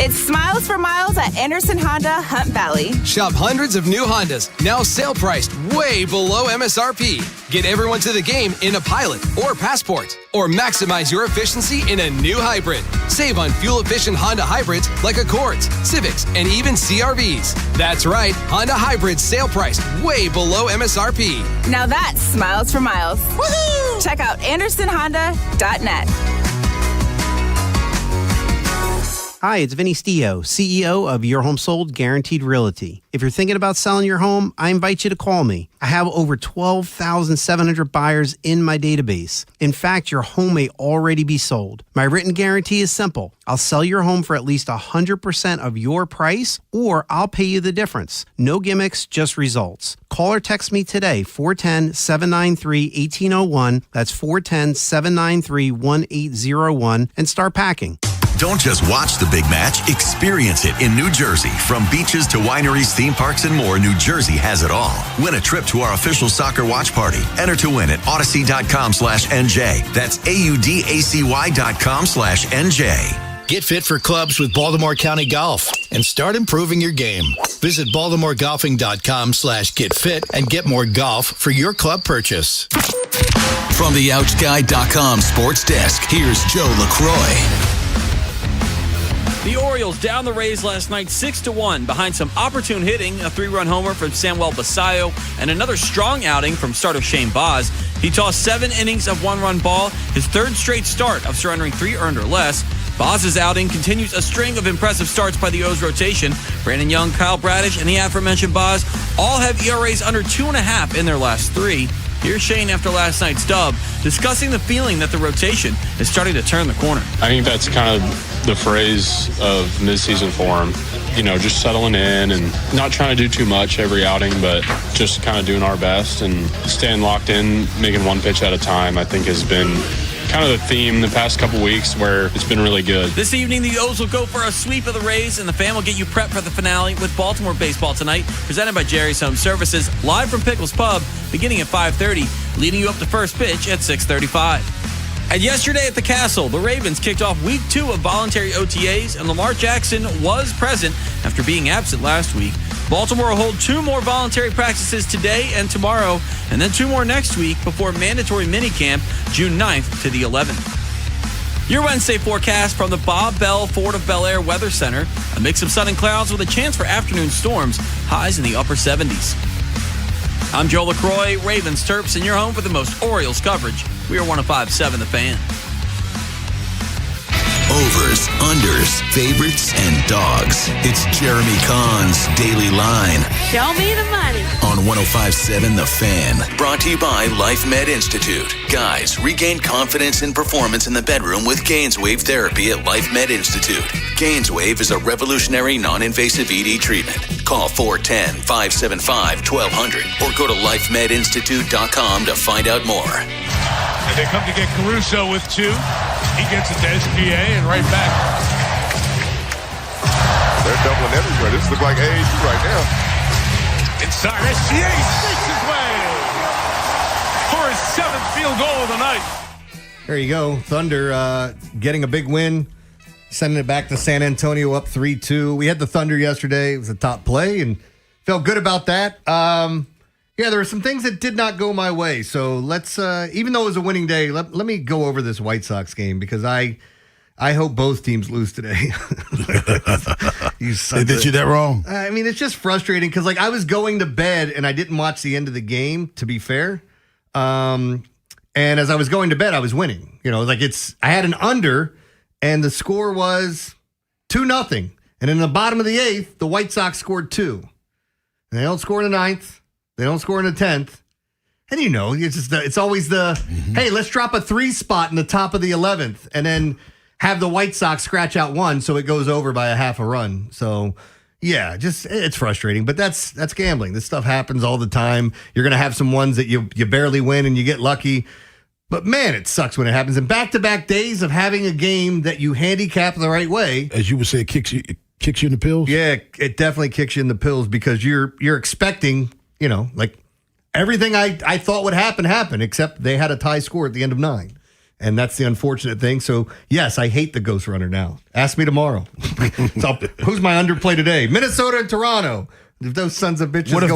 It's Smiles for Miles at Anderson Honda Hunt Valley. Shop hundreds of new Hondas, now sale priced way below MSRP. Get everyone to the game in a Pilot or Passport, or maximize your efficiency in a new hybrid. Save on fuel-efficient Honda hybrids like Accords, Civics, and even CR-Vs. That's right, Honda hybrids sale priced way below MSRP. Now that's Smiles for Miles. Woohoo! Check out AndersonHonda.net. Hi, it's Vinny Stio, CEO of Your Home Sold Guaranteed Realty. If you're thinking about selling your home, I invite you to call me. I have over 12,700 buyers in my database. In fact, your home may already be sold. My written guarantee is simple. I'll sell your home for at least 100% of your price, or I'll pay you the difference. No gimmicks, just results. Call or text me today, 410-793-1801. That's 410-793-1801, and start packing. Don't just watch the big match, experience it in New Jersey. From beaches to wineries, theme parks, and more, New Jersey has it all. Win a trip to our official soccer watch party. Enter to win at Odyssey.com/NJ. That's AUDACY.com/NJ. Get fit for clubs with Baltimore County Golf and start improving your game. Visit BaltimoreGolfing.com/getfit and get more golf for your club purchase. From the OutGuide.com sports desk, here's Joe LaCroix. The Orioles down the Rays last night 6-1 behind some opportune hitting, a 3-run homer from Samuel Basayo, and another strong outing from starter Shane Baz. He tossed 7 innings of 1-run ball, his third straight start of surrendering 3 earned or less. Baz's outing continues a string of impressive starts by the O's rotation. Brandon Young, Kyle Bradish, and the aforementioned Baz all have ERAs under 2.5 in their last 3. Here's Shane after last night's dub, discussing the feeling that the rotation is starting to turn the corner. I think that's kind of the phrase of midseason form. You know, just settling in and not trying to do too much every outing, but just kind of doing our best and staying locked in, making one pitch at a time, I think has been kind of the theme the past couple weeks where it's been really good. This evening, the O's will go for a sweep of the Rays, and the Fan will get you prepped for the finale with Baltimore baseball tonight, presented by Jerry's Home Services, live from Pickles Pub, beginning at 5:30, leading you up to first pitch at 6:35. And yesterday at the Castle, the Ravens kicked off week 2 of voluntary OTAs, and Lamar Jackson was present after being absent last week. Baltimore will hold 2 more voluntary practices today and tomorrow, and then 2 more next week before mandatory minicamp June 9th to the 11th. Your Wednesday forecast from the Bob Bell Fort of Bel Air Weather Center. A mix of sun and clouds with a chance for afternoon storms, highs in the upper 70s. I'm Joe LaCroix, Ravens Terps, and you're home for the most Orioles coverage. We are 105.7 The Fan. Overs, unders, favorites, and dogs. It's Jeremy Kahn's Daily Line. Show me the money. On 105.7 The Fan. Brought to you by Life Med Institute. Guys, regain confidence and performance in the bedroom with Gainswave therapy at Life Med Institute. Gainswave is a revolutionary non-invasive ED treatment. Call 410-575-1200 or go to lifemedinstitute.com to find out more. And they come to get Caruso with 2. He gets it to SGA and right back. They're doubling everywhere. This looks like AAU right now. Inside, SGA sneaks his way for his 7th field goal of the night. There you go. Thunder getting a big win, sending it back to San Antonio up 3-2. We had the Thunder yesterday. It was a top play and felt good about that. Yeah, there were some things that did not go my way. So let's, even though it was a winning day, let me go over this White Sox game because I hope both teams lose today. They did you that wrong? I mean, it's just frustrating because, like, I was going to bed and I didn't watch the end of the game, to be fair. And as I was going to bed, I was winning. You know, like I had an under and the score was 2-0. And in the bottom of the 8th, the White Sox scored 2. And they don't score in the 9th. They don't score in the 10th. And you know, it's always hey, let's drop a 3 spot in the top of the 11th and then have the White Sox scratch out 1 so it goes over by a half a run. So, yeah, it's frustrating. But that's gambling. This stuff happens all the time. You're going to have some ones that you barely win and you get lucky. But, man, it sucks when it happens. And back-to-back days of having a game that you handicap the right way. As you would say, it kicks you in the pills? Yeah, it definitely kicks you in the pills because you're expecting, you know, like everything I thought would happen, except they had a tie score at the end of 9. And that's the unfortunate thing. So, yes, I hate the Ghost Runner now. Ask me tomorrow. So, who's my underplay today? Minnesota and Toronto. If those sons of bitches what if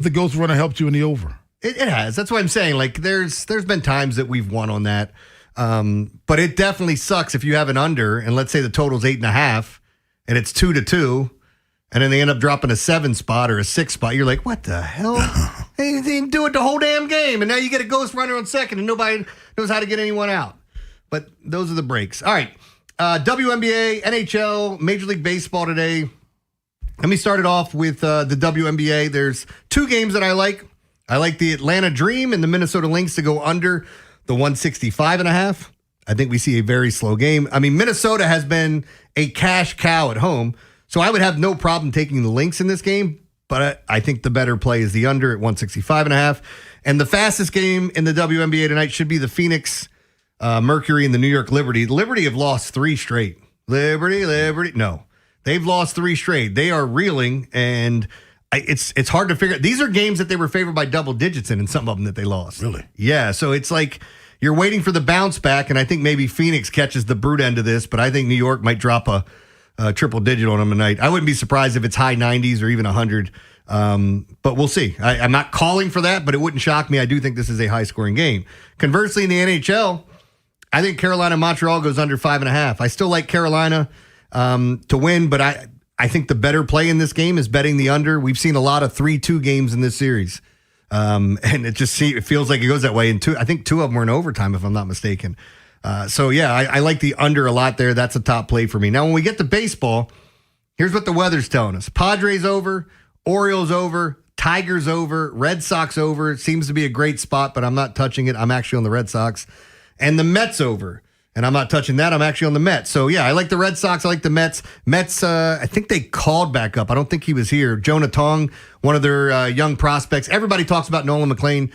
the Ghost Runner helped you in the over? It has. That's what I'm saying. Like, there's been times that we've won on that. But it definitely sucks if you have an under, and let's say the total's 8.5, and it's 2-2, and then they end up dropping a 7 spot or a 6 spot. You're like, what the hell? They didn't do it the whole damn game, and now you get a Ghost Runner on second, and nobody knows how to get anyone out. But those are the breaks. All right. WNBA, NHL, Major League Baseball today. Let me start it off with the WNBA. There's two games that I like. I like the Atlanta Dream and the Minnesota Lynx to go under the 165.5. I think we see a very slow game. I mean, Minnesota has been a cash cow at home, so I would have no problem taking the Lynx in this game, but I think the better play is the under at 165.5. And the fastest game in the WNBA tonight should be the Phoenix Mercury and the New York Liberty. The Liberty have lost 3 straight. Liberty. No, they've lost 3 straight. They are reeling, and it's hard to figure. These are games that they were favored by double digits in, and some of them that they lost. Really? Yeah. So it's like you're waiting for the bounce back, and I think maybe Phoenix catches the brute end of this, but I think New York might drop a triple digit on them tonight. I wouldn't be surprised if it's high 90s or even 100. But we'll see. I'm not calling for that, but it wouldn't shock me. I do think this is a high scoring game. Conversely, in the NHL, I think Carolina Montreal goes under 5.5. I still like Carolina to win, but I think the better play in this game is betting the under. We've seen a lot of 3-2 games in this series. And it feels like it goes that way. And I think 2 of them were in overtime, if I'm not mistaken. So yeah, I like the under a lot there. That's a top play for me. Now, when we get to baseball, here's what the weather's telling us. Padres over, Orioles over, Tigers over, Red Sox over. It seems to be a great spot, but I'm not touching it. I'm actually on the Red Sox. And the Mets over. And I'm not touching that. I'm actually on the Mets. So, yeah, I like the Red Sox. I like the Mets. Mets, I think they called back up. I don't think he was here. Jonah Tong, one of their young prospects. Everybody talks about Nolan McLean.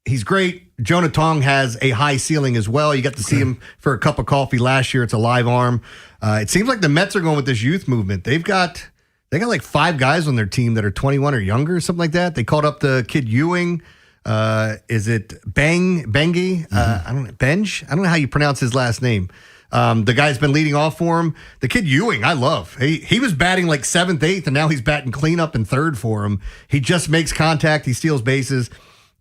He's great. Jonah Tong has a high ceiling as well. You got to see him for a cup of coffee last year. It's a live arm. It seems like the Mets are going with this youth movement. They got like 5 guys on their team that are 21 or younger, something like that. They called up the kid Ewing. Is it Bengi? I don't know. Benj? I don't know how you pronounce his last name. The guy's been leading off for him. The kid Ewing, I love. He was batting like 7th, 8th, and now he's batting cleanup in 3rd for him. He just makes contact. He steals bases.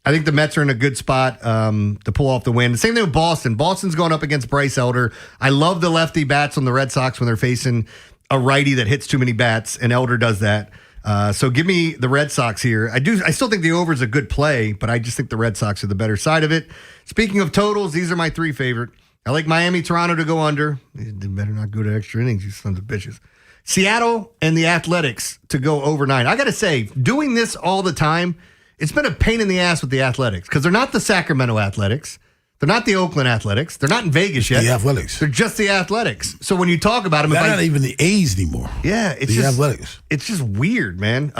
I think the Mets are in a good spot to pull off the win. The same thing with Boston. Boston's going up against Bryce Elder. I love the lefty bats on the Red Sox when they're facing a righty that hits too many bats, and Elder does that. So give me the Red Sox here. I still think the over is a good play, but I just think the Red Sox are the better side of it. Speaking of totals, these are my 3 favorite. I like Miami, Toronto to go under. They better not go to extra innings, you sons of bitches. Seattle and the Athletics to go over 9. I got to say, doing this all the time, it's been a pain in the ass with the Athletics because they're not the Sacramento Athletics. They're not the Oakland Athletics. They're not in Vegas yet. The Athletics. They're just the Athletics. So when you talk about them, they're not even the A's anymore. Yeah, it's the Athletics. It's just weird, man.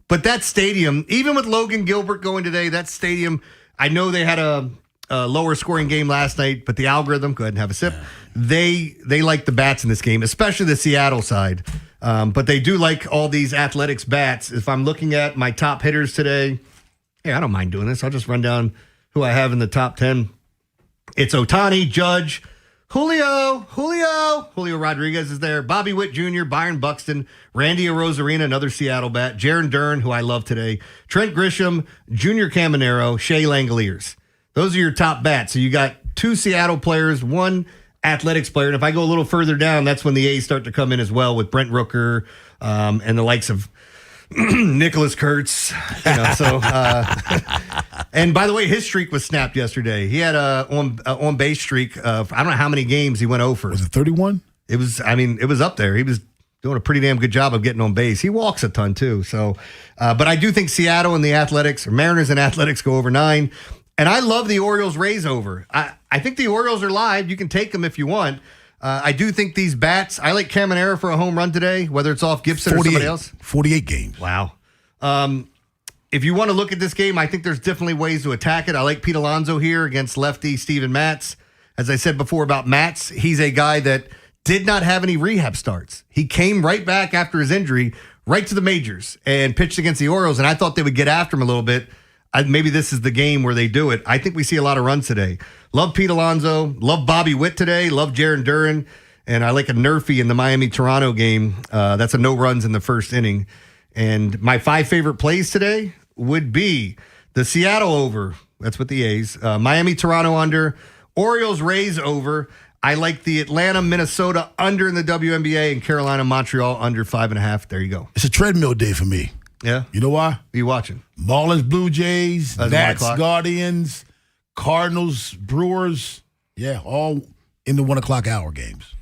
But that stadium, even with Logan Gilbert going today, that stadium, I know they had a lower scoring game last night, but the algorithm, go ahead and have a sip. They like the bats in this game, especially the Seattle side. But they do like all these Athletics bats. If I'm looking at my top hitters today, I don't mind doing this. I'll just run down who I have in the top 10. It's Ohtani, Judge, Julio Rodriguez is there, Bobby Witt Jr., Byron Buxton, Randy Arozarena, another Seattle bat, Jaron Dern, who I love today, Trent Grisham, Junior Caminero, Shea Langoliers. Those are your top bats. So you got 2 Seattle players, 1 Athletics player. And if I go a little further down, that's when the A's start to come in as well with Brent Rooker and the likes of Nicholas Kurtz, and by the way, his streak was snapped yesterday. He had a on base streak of, I don't know how many games he went 0 for. Was it 31? It was up there. He was doing a pretty damn good job of getting on base. He walks a ton too. So, but I do think Seattle and the Athletics, or Mariners and Athletics, go over 9. And I love the Orioles Rays over. I think the Orioles are live. You can take them if you want. I do think these bats, I like Caminero for a home run today, whether it's off Gibson or somebody else. 48 games. Wow. If you want to look at this game, I think there's definitely ways to attack it. I like Pete Alonso here against lefty Steven Matz. As I said before about Matz, he's a guy that did not have any rehab starts. He came right back after his injury, right to the majors, and pitched against the Orioles, and I thought they would get after him a little bit. Maybe this is the game where they do it. I think we see a lot of runs today. Love Pete Alonso. Love Bobby Witt today. Love Jaron Duran. And I like a Nerfy in the Miami-Toronto game. That's a no runs in the first inning. And my 5 favorite plays today would be the Seattle over. That's with the A's. Miami-Toronto under. Orioles-Rays over. I like the Atlanta-Minnesota under in the WNBA and Carolina-Montreal under 5.5. There you go. It's a treadmill day for me. Yeah? You know why? Who you watching? Marlins, Blue Jays, That's Nats, Guardians, Cardinals, Brewers. Yeah, all in the 1 o'clock hour games.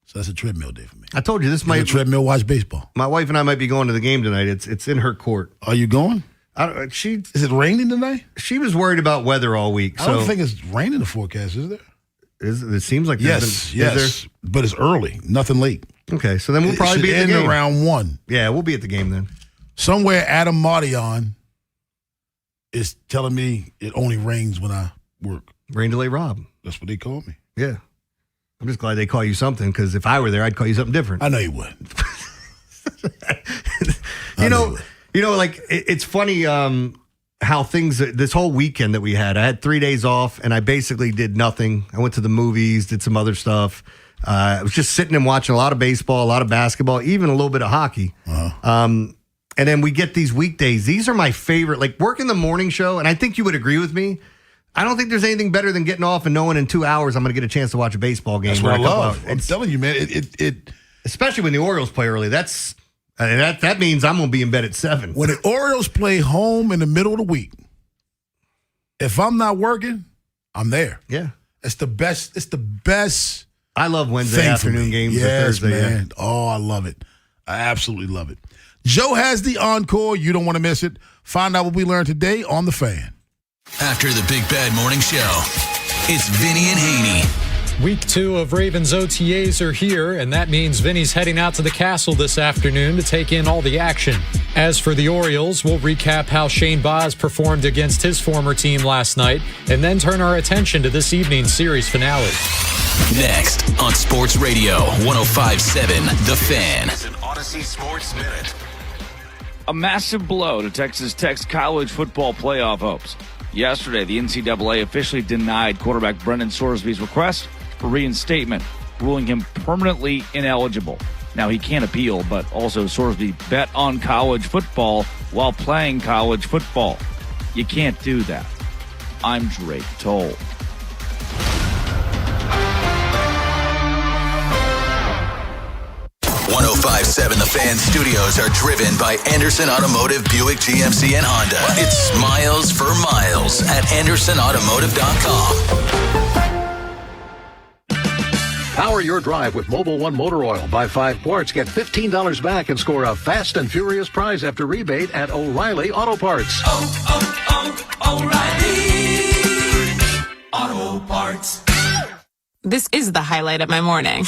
So that's a treadmill day for me. I told you this might treadmill watch baseball. My wife and I might be going to the game tonight. It's in her court. Are you going? Is it raining tonight? She was worried about weather all week. I don't think it's raining in the forecast, is there? It seems like yes, yes. But it's early, nothing late. Okay, so then we'll probably be at the game. Around 1. Yeah, we'll be at the game then. Somewhere Adam Mardion is telling me it only rains when I work. Rain delay Rob. That's what they call me. Yeah. I'm just glad they call you something, because if I were there, I'd call you something different. I know you would. Like, it's funny how things, this whole weekend that we had, I had 3 days off, and I basically did nothing. I went to the movies, did some other stuff. I was just sitting and watching a lot of baseball, a lot of basketball, even a little bit of hockey. And then we get these weekdays. These are my favorite, like working the morning show, and I think you would agree with me. I don't think there's anything better than getting off and knowing in 2 hours I'm going to get a chance to watch a baseball game. That's what I love. I'm telling you, man. It especially when the Orioles play early. That means I'm going to be in bed at 7. When the Orioles play home in the middle of the week, if I'm not working, I'm there. Yeah. It's the best. It's the best. I love Wednesday afternoon games or Thursday. Man. Yeah. Oh, I love it. I absolutely love it. Joe has the encore. You don't want to miss it. Find out what we learned today on The Fan. After the Big Bad Morning Show, it's Vinny and Haynie. Week 2 of Ravens OTAs are here, and that means Vinny's heading out to the Castle this afternoon to take in all the action. As for the Orioles, we'll recap how Shane Baz performed against his former team last night, and then turn our attention to this evening's series finale. Next on Sports Radio 105.7 The Fan. It's an Odyssey Sports Minute. A massive blow to Texas Tech's college football playoff hopes. Yesterday, the NCAA officially denied quarterback Brendan Sorsby's request for reinstatement, ruling him permanently ineligible. Now, he can't appeal, but also Sorsby bet on college football while playing college football. You can't do that. I'm Drake Toll. .5.7 The Fan studios are driven by Anderson Automotive, Buick, GMC, and Honda. It's miles for miles at AndersonAutomotive.com. Power your drive with Mobil 1 Motor Oil. Buy 5 quarts, get $15 back, and score a fast and furious prize after rebate at O'Reilly Auto Parts. O'Reilly Auto Parts. This is the highlight of my morning.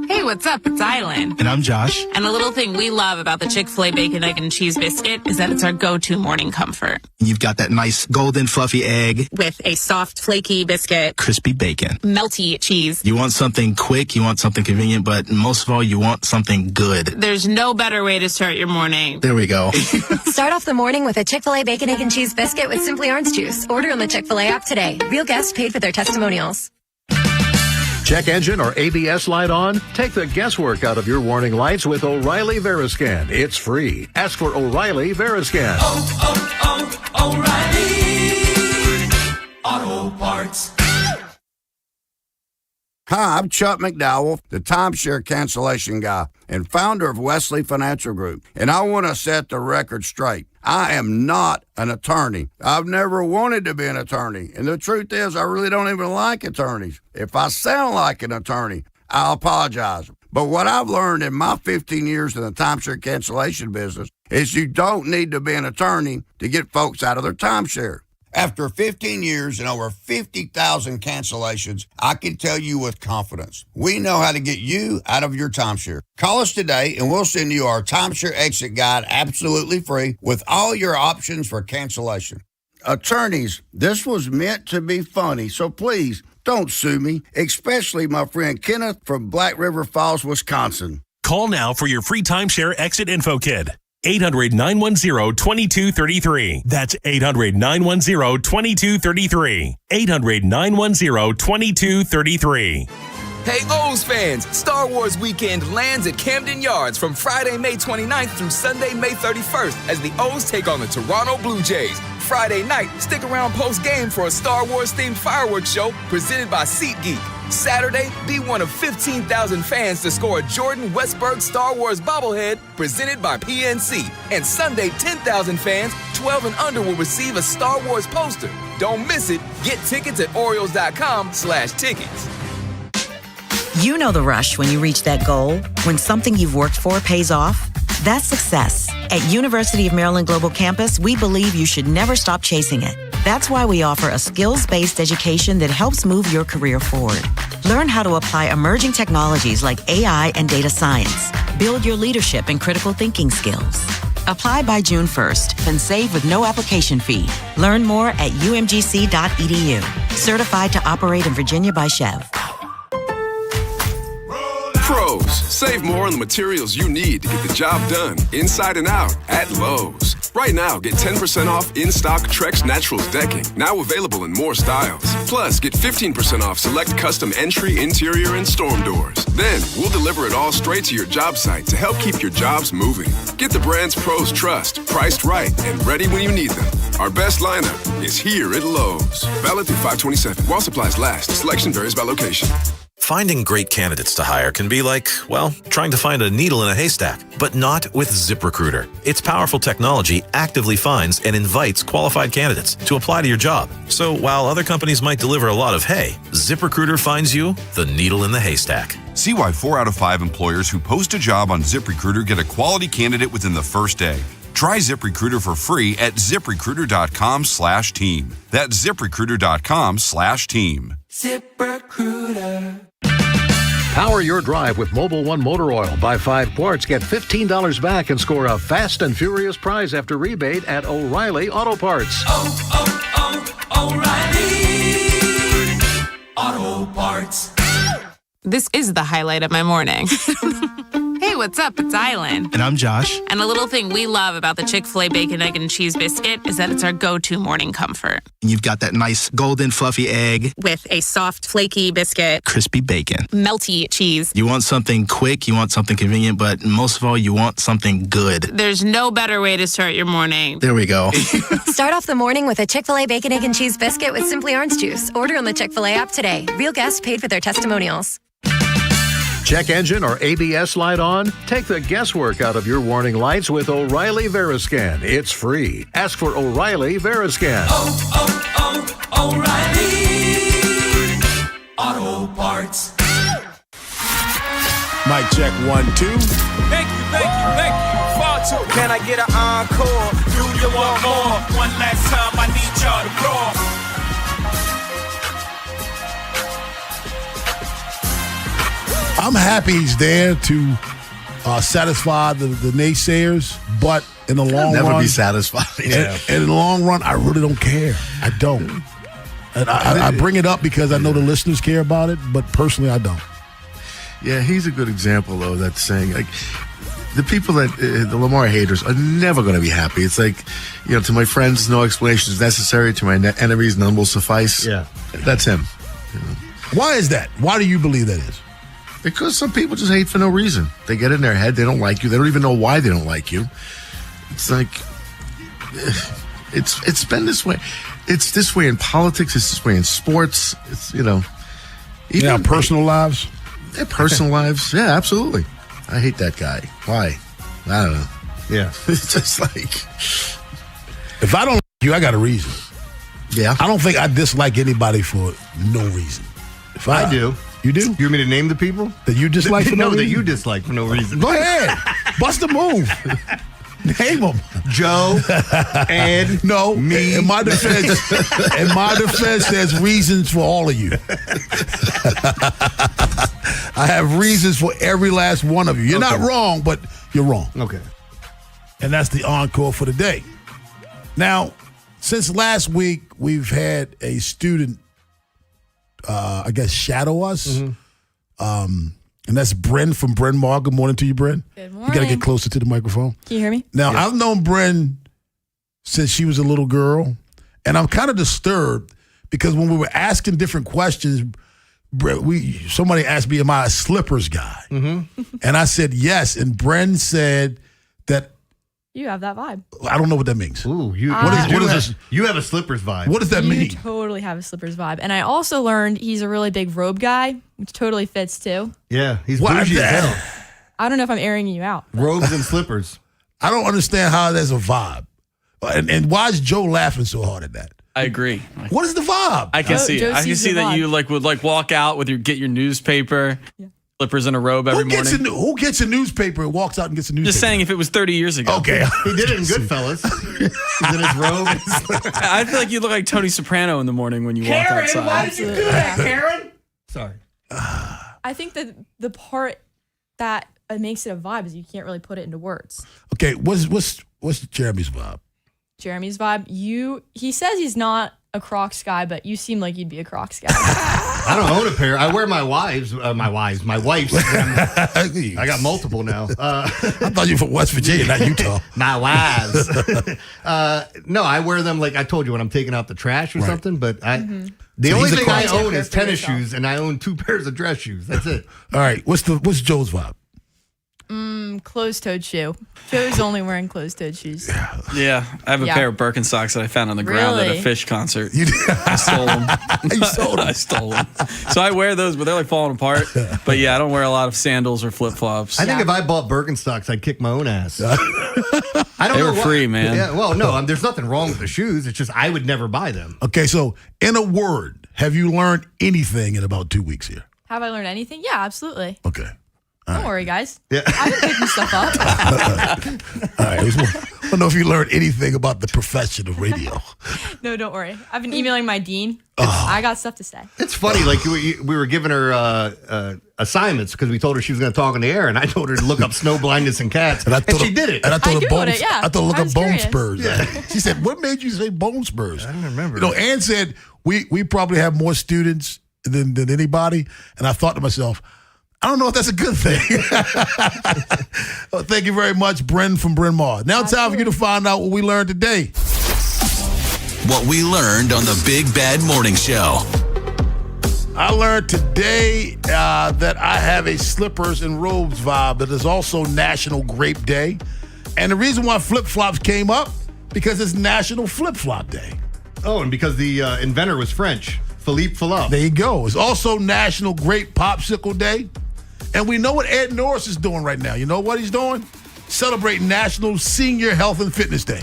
Hey, what's up? It's Island. And I'm Josh. And the little thing we love about the Chick-fil-A Bacon, Egg, and Cheese Biscuit is that it's our go-to morning comfort. You've got that nice golden fluffy egg. With a soft, flaky biscuit. Crispy bacon. Melty cheese. You want something quick, you want something convenient, but most of all, you want something good. There's no better way to start your morning. There we go. Start off the morning with a Chick-fil-A Bacon, Egg, and Cheese Biscuit with Simply Orange Juice. Order on the Chick-fil-A app today. Real guests paid for their testimonials. Check engine or ABS light on? Take the guesswork out of your warning lights with O'Reilly Veriscan. It's free. Ask for O'Reilly Veriscan. O'Reilly Auto Parts. Hi, I'm Chuck McDowell, the timeshare cancellation guy and founder of Wesley Financial Group, and I want to set the record straight. I am not an attorney. I've never wanted to be an attorney, and the truth is I really don't even like attorneys. If I sound like an attorney, I'll apologize. But what I've learned in my 15 years in the timeshare cancellation business is you don't need to be an attorney to get folks out of their timeshare. After 15 years and over 50,000 cancellations, I can tell you with confidence, we know how to get you out of your timeshare. Call us today and we'll send you our timeshare exit guide absolutely free with all your options for cancellation. Attorneys, this was meant to be funny, so please don't sue me, especially my friend Kenneth from Black River Falls, Wisconsin. Call now for your free timeshare exit info kit. 800-910-2233. That's 800-910-2233. 800-910-2233. Hey, O's fans, Star Wars Weekend lands at Camden Yards from Friday, May 29th through Sunday, May 31st as the O's take on the Toronto Blue Jays. Friday night, stick around post-game for a Star Wars-themed fireworks show presented by SeatGeek. Saturday, be one of 15,000 fans to score a Jordan Westberg Star Wars bobblehead presented by PNC. And Sunday, 10,000 fans, 12 and under, will receive a Star Wars poster. Don't miss it. Get tickets at Orioles.com/tickets. You know the rush when you reach that goal, when something you've worked for pays off. That's success. At University of Maryland Global Campus, we believe you should never stop chasing it. That's why we offer a skills-based education that helps move your career forward. Learn how to apply emerging technologies like AI and data science. Build your leadership and critical thinking skills. Apply by June 1st and save with no application fee. Learn more at umgc.edu. Certified to operate in Virginia by Chev. Pros, save more on the materials you need to get the job done inside and out at Lowe's. Right now, get 10% off in-stock Trex Naturals decking, now available in more styles. Plus, get 15% off select custom entry, interior, and storm doors. Then, we'll deliver it all straight to your job site to help keep your jobs moving. Get the brands pros trust, priced right, and ready when you need them. Our best lineup is here at Lowe's. Valid through 5/27. While supplies last. Selection varies by location. Finding great candidates to hire can be like, well, trying to find a needle in a haystack, but not with ZipRecruiter. Its powerful technology actively finds and invites qualified candidates to apply to your job. So while other companies might deliver a lot of hay, ZipRecruiter finds you the needle in the haystack. See why 4 out of 5 employers who post a job on ZipRecruiter get a quality candidate within the first day. Try ZipRecruiter for free at ZipRecruiter.com/team. That's ZipRecruiter.com/team. ZipRecruiter. Power your drive with Mobile One Motor Oil. Buy 5 quarts, get $15 back, and score a fast and furious prize after rebate at O'Reilly Auto Parts. O'Reilly Auto Parts. This is the highlight of my morning. Hey, what's up? It's Island. And I'm Josh. And a little thing we love about the Chick-fil-A Bacon, Egg, and Cheese Biscuit is that it's our go-to morning comfort. And you've got that nice golden fluffy egg. With a soft, flaky biscuit. Crispy bacon. Melty cheese. You want something quick, you want something convenient, but most of all, you want something good. There's no better way to start your morning. There we go. Start off the morning with a Chick-fil-A Bacon, Egg, and Cheese Biscuit with Simply Orange Juice. Order on the Chick-fil-A app today. Real guests paid for their testimonials. Check engine or ABS light on? Take the guesswork out of your warning lights with O'Reilly Veriscan. It's free. Ask for O'Reilly Veriscan. O'Reilly Auto Parts. Mic check 1, 2. Thank you. Far too. Can I get an encore? Do you want more? One last time, I need y'all to roar. I'm happy he's there to satisfy the naysayers, but in the long run, never be satisfied. Yeah. And in the long run, I really don't care. I don't. And I bring it up because I know the listeners care about it, but personally, I don't. Yeah, he's a good example, though, that's saying, like, the people that, the Lamar haters, are never going to be happy. It's like, to my friends, no explanation is necessary. To my enemies, none will suffice. Yeah. That's him. Why is that? Why do you believe that is? Because some people just hate for no reason. They get in their head. They don't like you. They don't even know why they don't like you. It's like, it's been this way. It's this way in politics. It's this way in sports. It's, even personal lives. Yeah, personal lives. Yeah, absolutely. I hate that guy. Why? I don't know. Yeah. It's just like, if I don't like you, I got a reason. Yeah. I don't think I dislike anybody for no reason. If I do. You do? You want me to name the people? That you dislike for no reason? That you dislike for no reason. Go ahead. Bust a move. Name them. Joe, Ed, no, me. In my defense, there's reasons for all of you. I have reasons for every last one of you. You're not wrong, but you're wrong. Okay. And that's the encore for the day. Now, since last week, we've had a student shadow us. Mm-hmm. And that's Bren from Bryn Mawr. Good morning to you, Bren. Good morning. You got to get closer to the microphone. Can you hear me? Now, I've known Bren since she was a little girl, and I'm kind of disturbed because when we were asking different questions, somebody asked me, am I a slippers guy? Mm-hmm. And I said yes, and Bren said that you have that vibe. I don't know what that means. Ooh, what is this? You have a slippers vibe. What does that mean? You totally have a slippers vibe. And I also learned he's a really big robe guy, which totally fits too. Yeah, he's bougie as hell. I don't know if I'm airing you out. Robes and slippers. I don't understand how there's a vibe. And why is Joe laughing so hard at that? I agree. What is the vibe? I can see it. I can see that you would walk out with get your newspaper, slippers and a robe every morning. Who gets a newspaper and walks out and gets a newspaper? Just saying, if it was 30 years ago. Okay. He did it in Goodfellas. He's in his robe. I feel like you look like Tony Soprano in the morning when you walk outside. Why did you do that, Karen? Sorry. I think that the part that makes it a vibe is you can't really put it into words. Okay, what's Jeremy's vibe? Jeremy's vibe, he says he's not a Crocs guy, but you seem like you'd be a Crocs guy. I don't own a pair. I wear my wife's. I got multiple now. I thought you were from West Virginia, not Utah. My wives. No, I wear them like I told you when I'm taking out the trash or something. But the only thing I own is tennis shoes, and I own 2 pairs of dress shoes. That's it. All right, what's Joe's vibe? Closed-toed shoe. Joe's only wearing closed-toed shoes. Yeah, I have a pair of Birkenstocks that I found on the ground at a Fish concert. I stole them. You sold them? I stole them. So I wear those, but they're like falling apart. But yeah, I don't wear a lot of sandals or flip-flops. I think if I bought Birkenstocks, I'd kick my own ass. They were free, man. Yeah, well, no, there's nothing wrong with the shoes. It's just I would never buy them. Okay, so in a word, have you learned anything in about 2 weeks here? Have I learned anything? Yeah, absolutely. Okay. Don't worry, guys. Yeah. I've been picking stuff up. All right. I don't know if you learned anything about the profession of radio. No, don't worry. I've been emailing my dean. I got stuff to say. It's funny. Like we were giving her assignments because we told her she was going to talk on the air, and I told her to look up snow blindness in cats, and she did it. And I told her I thought look up bone curious. spurs. Yeah. She said, "What made you say bone spurs?" I don't remember. You know, Ann said we probably have more students than anybody, and I thought to myself, I don't know if that's a good thing. Well, thank you very much, Bryn from Bryn Mawr. Now time for you to find out what we learned today. What we learned on the Big Bad Morning Show. I learned today that I have a slippers and robes vibe. That is also National Grape Day. And the reason why flip-flops came up, because it's National Flip-Flop Day. Oh, and because the inventor was French. Philippe Philop. There you go. It's also National Grape Popsicle Day. And we know what Ed Norris is doing right now. You know what he's doing? Celebrating National Senior Health and Fitness Day.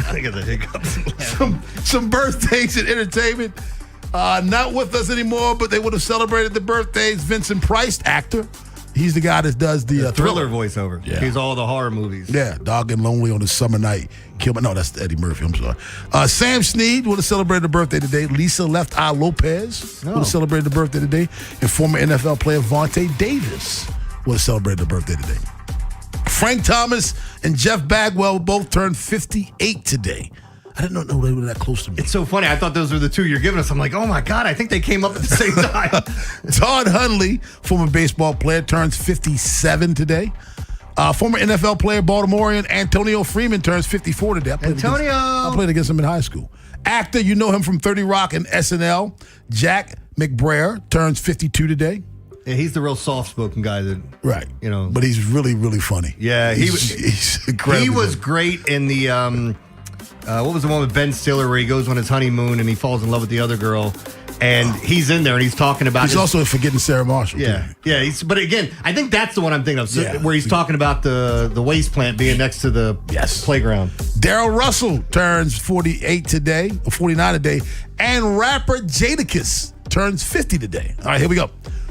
I got the hiccups. Some birthdays and entertainment. Not with us anymore, but they would have celebrated the birthdays. Vincent Price, actor. He's the guy that does the thriller voiceover. Yeah. He's all the horror movies. Yeah, Dog and Lonely on a Summer Night. No, that's Eddie Murphy. I'm sorry. Sam Snead would have celebrated a birthday today. Lisa Left Eye Lopez would have celebrated a birthday today. And former NFL player Vontae Davis would have celebrated a birthday today. Frank Thomas and Jeff Bagwell both turned 58 today. I didn't know they were that close to me. It's so funny. I thought those were the two you're giving us. I'm like, oh my God, I think they came up at the same time. Todd Hundley, former baseball player, turns 57 today. Former NFL player, Baltimorean Antonio Freeman turns 54 today. I played against him in high school. Actor, you know him from 30 Rock and SNL. Jack McBrayer turns 52 today. Yeah, he's the real soft-spoken guy that, right? You know, but he's really, really funny. Yeah, he's incredible. He was great in the what was the one with Ben Stiller where he goes on his honeymoon and he falls in love with the other girl, and he's in there and he's talking about. He's also Forgetting Sarah Marshall. Yeah, too. yeah. But again, I think that's the one I'm thinking of, where he's talking about the waste plant being next to the playground. Daryl Russell turns 48 today, or 49 today, and rapper Jadakiss turns 50 today. All right, here we go.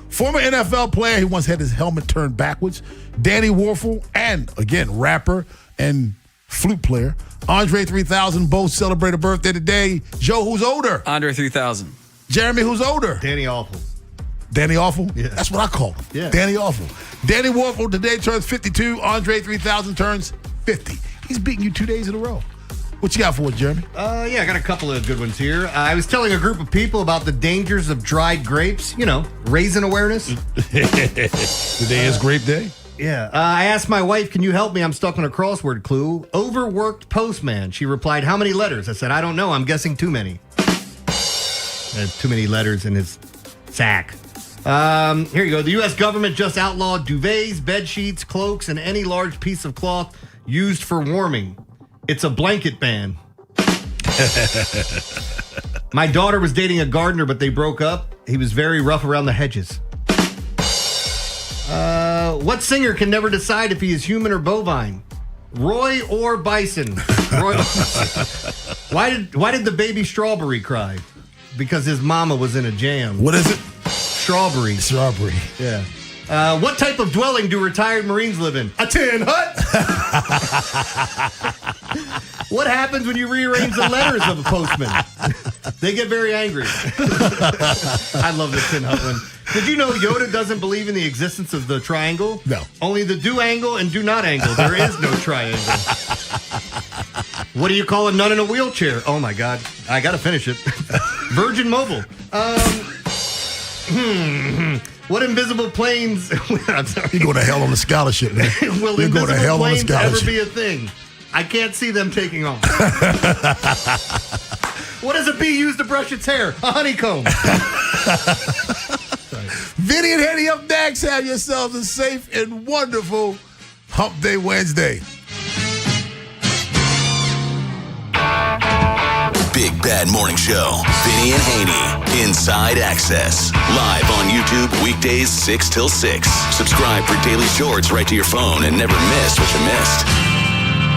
Former NFL player who once had his helmet turned backwards, Danny Warfel, and again, rapper and flute player Andre 3000 both celebrate a birthday today. Joe, who's older? Andre 3000. Jeremy, who's older? Danny Awful. Danny Awful? Yeah. That's what I call him. Yeah. Danny Awful. Danny Warfel today turns 52. Andre 3000 turns 50. He's beating you 2 days in a row. What you got for us, Jeremy? Yeah, I got a couple of good ones here. I was telling a group of people about the dangers of dried grapes. You know, raisin awareness. Today is Grape Day. Yeah. I asked my wife, can you help me? I'm stuck on a crossword clue. Overworked postman. She replied, how many letters? I said, I don't know. I'm guessing too many. Too many letters in his sack. Here you go. The U.S. government just outlawed duvets, bed sheets, cloaks, and any large piece of cloth used for warming. It's a blanket ban. My daughter was dating a gardener, but they broke up. He was very rough around the hedges. What singer can never decide if he is human or bovine? Roy or Bison? Roy. Why did the baby strawberry cry? Because his mama was in a jam. What is it? Strawberry. Strawberry. Yeah. What type of dwelling do retired Marines live in? A tin hut. What happens when you rearrange the letters of a postman? They get very angry. I love the tin hut one. Did you know Yoda doesn't believe in the existence of the triangle? No. Only the do angle and do not angle. There is no triangle. What do you call a nun in a wheelchair? Oh my God. I got to finish it. Virgin Mobile. What invisible planes? I'm sorry. You go to hell on a scholarship, man. Will you go to invisible hell on a planes ever scholarship. be a thing? I can't see them taking off. What does a bee use to brush its hair? A honeycomb. Vinny and Haynie up next. Have yourselves a safe and wonderful Hump Day Wednesday. Big Bad Morning Show. Vinny and Haynie. Inside Access. Live on YouTube weekdays 6 till 6. Subscribe for daily shorts right to your phone and never miss what you missed.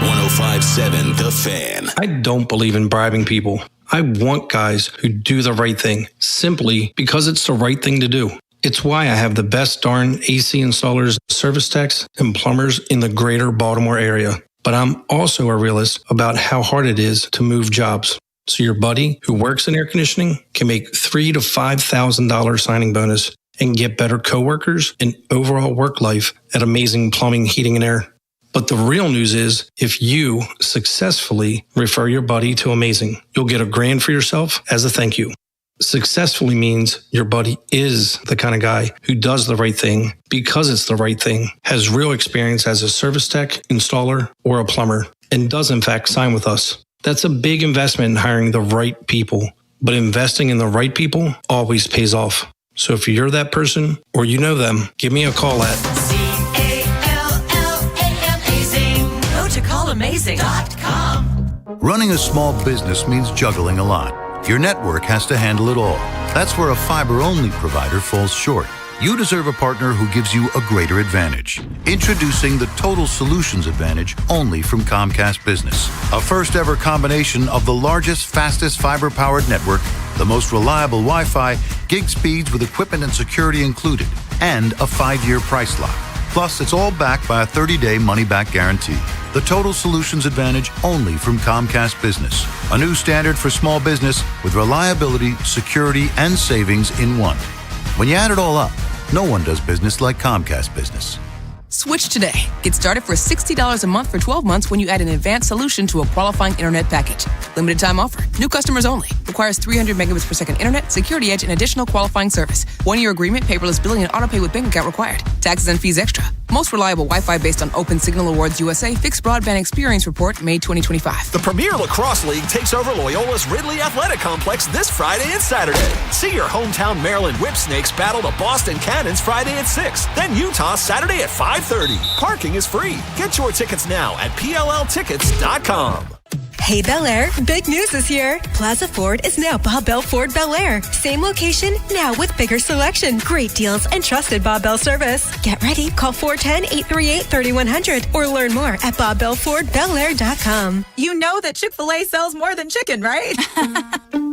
105.7 The Fan. I don't believe in bribing people. I want guys who do the right thing simply because it's the right thing to do. It's why I have the best darn AC installers, service techs, and plumbers in the greater Baltimore area. But I'm also a realist about how hard it is to move jobs. So your buddy who works in air conditioning can make $3,000 to $5,000 signing bonus and get better coworkers and overall work life at Amazing Plumbing, Heating, and Air. But the real news is, if you successfully refer your buddy to Amazing, you'll get $1,000 for yourself as a thank you. Successfully means your buddy is the kind of guy who does the right thing because it's the right thing, has real experience as a service tech, installer, or a plumber, and does in fact sign with us. That's a big investment in hiring the right people, but investing in the right people always pays off. So if you're that person or you know them, give me a call at CALLAMAZING. Go to callamazing.com. Running a small business means juggling a lot. Your network has to handle it all. That's where a fiber-only provider falls short. You deserve a partner who gives you a greater advantage. Introducing the Total Solutions Advantage only from Comcast Business. A first-ever combination of the largest, fastest fiber-powered network, the most reliable Wi-Fi, gig speeds with equipment and security included, and a 5-year price lock. Plus, it's all backed by a 30-day money-back guarantee. The Total Solutions Advantage only from Comcast Business. A new standard for small business with reliability, security, and savings in one. When you add it all up, no one does business like Comcast Business. Switch today. Get started for $60 a month for 12 months when you add an advanced solution to a qualifying internet package. Limited time offer. New customers only. Requires 300 megabits per second internet, security edge, and additional qualifying service. 1-year agreement, paperless billing, and autopay with bank account required. Taxes and fees extra. Most reliable Wi-Fi based on Open Signal Awards USA Fixed Broadband Experience Report, May 2025. The Premier Lacrosse League takes over Loyola's Ridley Athletic Complex this Friday and Saturday. See your hometown Maryland Whipsnakes battle the Boston Cannons Friday at 6. Then Utah Saturday at 5:30. Parking is free. Get your tickets now at PLLtickets.com. Hey Bel Air, big news this year. Plaza Ford is now Bob Bell Ford Bel Air. Same location, now with bigger selection, great deals, and trusted Bob Bell service. Get ready, call 410-838-3100 or learn more at BobBellFordBelAir.com. You know that Chick-fil-A sells more than chicken, right?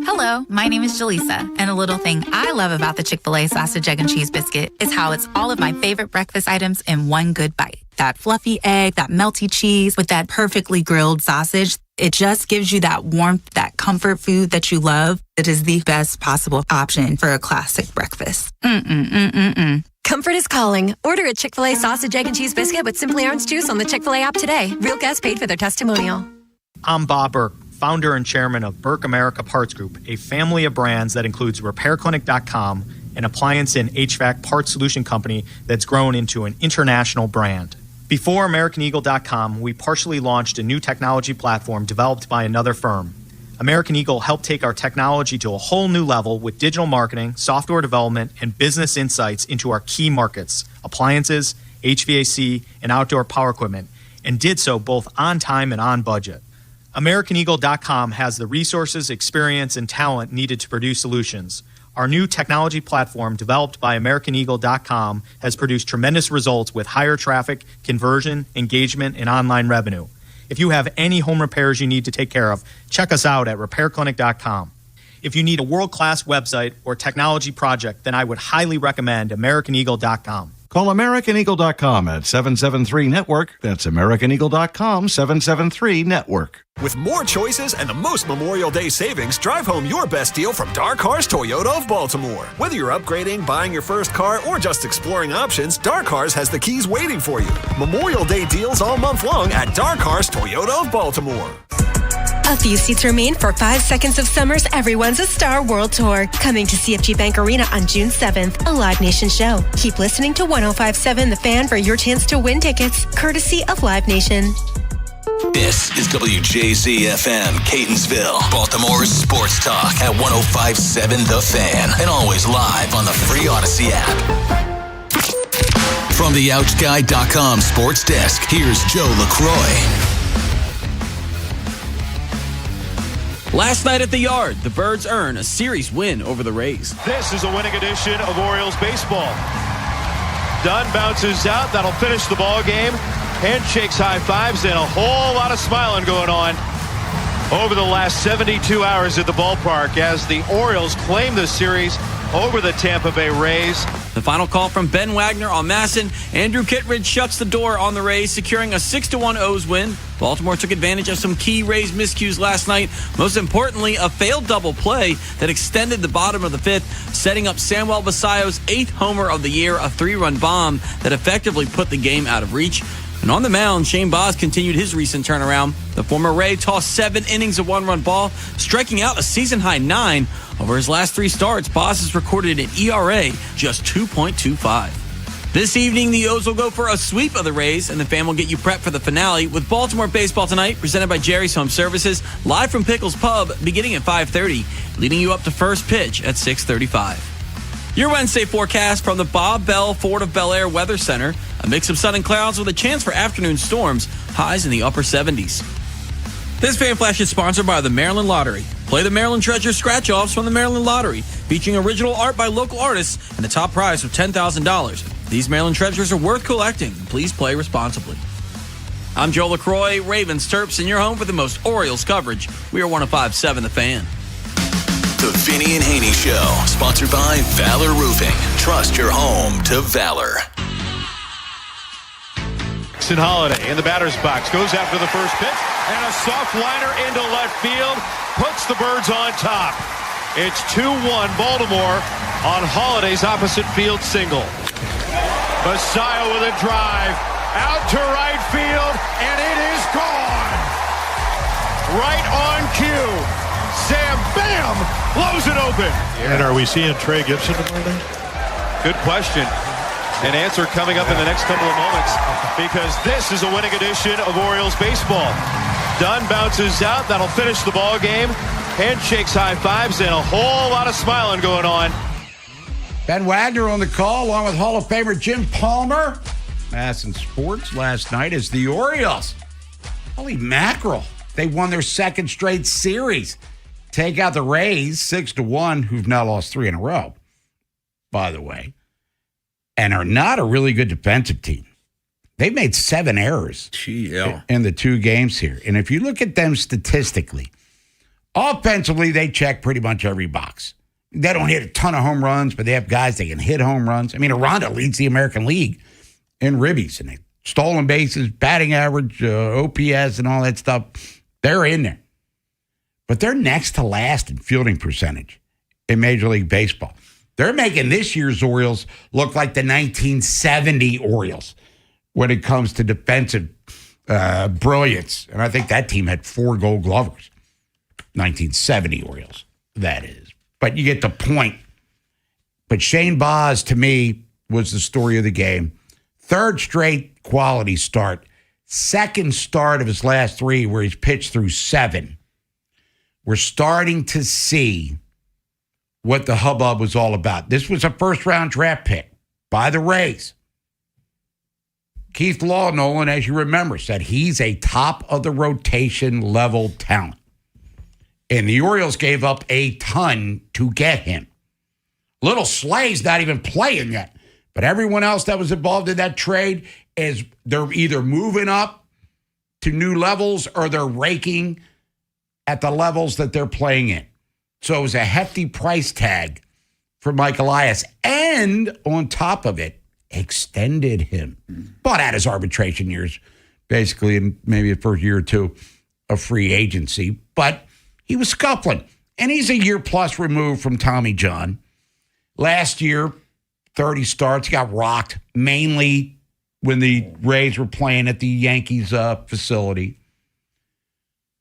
Hello, my name is Jaleesa, and a little thing I love about the Chick-fil-A sausage, egg, and cheese biscuit is how it's all of my favorite breakfast items in one good bite. That fluffy egg, that melty cheese with that perfectly grilled sausage. It just gives you that warmth, that comfort food that you love. It is the best possible option for a classic breakfast. Comfort is calling. Order a Chick-fil-A sausage, egg, and cheese biscuit with Simply Orange Juice on the Chick-fil-A app today. Real guests paid for their testimonial. I'm Bob Burke, founder and chairman of Burke America Parts Group, a family of brands that includes RepairClinic.com, an appliance and HVAC parts solution company that's grown into an international brand. Before AmericanEagle.com, we partially launched a new technology platform developed by another firm. American Eagle helped take our technology to a whole new level with digital marketing, software development, and business insights into our key markets, appliances, HVAC, and outdoor power equipment, and did so both on time and on budget. AmericanEagle.com has the resources, experience, and talent needed to produce solutions. Our new technology platform, developed by AmericanEagle.com, has produced tremendous results with higher traffic, conversion, engagement, and online revenue. If you have any home repairs you need to take care of, check us out at RepairClinic.com. If you need a world-class website or technology project, then I would highly recommend AmericanEagle.com. Call AmericanEagle.com at 773-NETWORK. That's AmericanEagle.com, 773-NETWORK. With more choices and the most Memorial Day savings, drive home your best deal from Dark Horse Toyota of Baltimore. Whether you're upgrading, buying your first car, or just exploring options, Dark Horse has the keys waiting for you. Memorial Day deals all month long at Dark Horse Toyota of Baltimore. A few seats remain for 5 Seconds of Summer's Everyone's a Star World Tour, coming to CFG Bank Arena on June 7th, a Live Nation show. Keep listening to 105.7 The Fan for your chance to win tickets, courtesy of Live Nation. This is WJZ-FM, Catonsville, Baltimore's sports talk at 105.7 The Fan, and always live on the free Odyssey app. From the OutSky.com sports desk, here's Joe LaCroix. Last night at the Yard, the Birds earn a series win over the Rays. This is a winning edition of Orioles baseball. Dunn bounces out. That'll finish the ball game. Handshakes, high fives, and a whole lot of smiling going on over the last 72 hours at the ballpark as the Orioles claim the series over the Tampa Bay Rays. The final call from Ben Wagner on Masson. Andrew Kittredge shuts the door on the Rays, securing a 6-1 O's win. Baltimore took advantage of some key Rays miscues last night. Most importantly, a failed double play that extended the bottom of the fifth, setting up Samuel Basayo's 8th homer of the year, a 3-run bomb that effectively put the game out of reach. And on the mound, Shane Baz continued his recent turnaround. The former Ray tossed 7 innings of 1-run ball, striking out a season-high 9. Over his last 3 starts, Baz has recorded an ERA just 2.25. This evening, the O's will go for a sweep of the Rays, and the Fan will get you prepped for the finale with Baltimore baseball tonight, presented by Jerry's Home Services, live from Pickles Pub, beginning at 5:30, leading you up to first pitch at 6:35. Your Wednesday forecast from the Bob Bell Ford of Bel Air Weather Center. A mix of sun and clouds with a chance for afternoon storms. Highs in the upper 70s. This Fan Flash is sponsored by the Maryland Lottery. Play the Maryland Treasure scratch-offs from the Maryland Lottery, featuring original art by local artists and the top prize of $10,000. These Maryland treasures are worth collecting. Please play responsibly. I'm Joe LaCroix, Ravens, Terps, and your home for the most Orioles coverage. We are 105.7 The Fan. The Vinny and Haynie Show, sponsored by Valor Roofing. Trust your home to Valor. Holiday in the batter's box goes after the first pitch, and a soft liner into left field puts the Birds on top. It's 2-1 Baltimore on Holiday's opposite field single. Basayo with a drive out to right field, and it is gone. Right on cue. Sam Bam blows it open. And are we seeing Trey Gibson tomorrow night? Good question. An answer coming up in the next couple of moments, because this is a winning edition of Orioles baseball. Dunn bounces out. That'll finish the ball game. Handshakes, high fives, and a whole lot of smiling going on. Ben Wagner on the call, along with Hall of Famer Jim Palmer. Masson Sports last night is the Orioles. Holy mackerel. They won their second straight series. Take out the Rays, 6-1, who've now lost 3 in a row, by the way, and are not a really good defensive team. They've made 7 errors in the 2 games here. And if you look at them statistically, offensively, they check pretty much every box. They don't hit a ton of home runs, but they have guys that can hit home runs. I mean, Aranda leads the American League in ribbies and stolen bases, batting average, OPS, and all that stuff. They're in there. But they're next to last in fielding percentage in Major League Baseball. They're making this year's Orioles look like the 1970 Orioles when it comes to defensive brilliance. And I think that team had 4 Gold Glovers. 1970 Orioles, that is. But you get the point. But Shane Baz, to me, was the story of the game. 3rd straight quality start. 2nd start of his last 3 where he's pitched through 7. We're starting to see what the hubbub was all about. This was a first-round draft pick by the Rays. Keith Law, Nolan, as you remember, said he's a top-of-the-rotation level talent. And the Orioles gave up a ton to get him. Little Slay's not even playing yet. But everyone else that was involved in that trade is they're either moving up to new levels or they're raking at the levels that they're playing in. So it was a hefty price tag for Mike Elias. And on top of it, extended him. Bought out his arbitration years, basically, in maybe the first year or two of free agency. But he was scuffling. And he's a year plus removed from Tommy John. Last year, 30 starts, got rocked, mainly when the Rays were playing at the Yankees facility.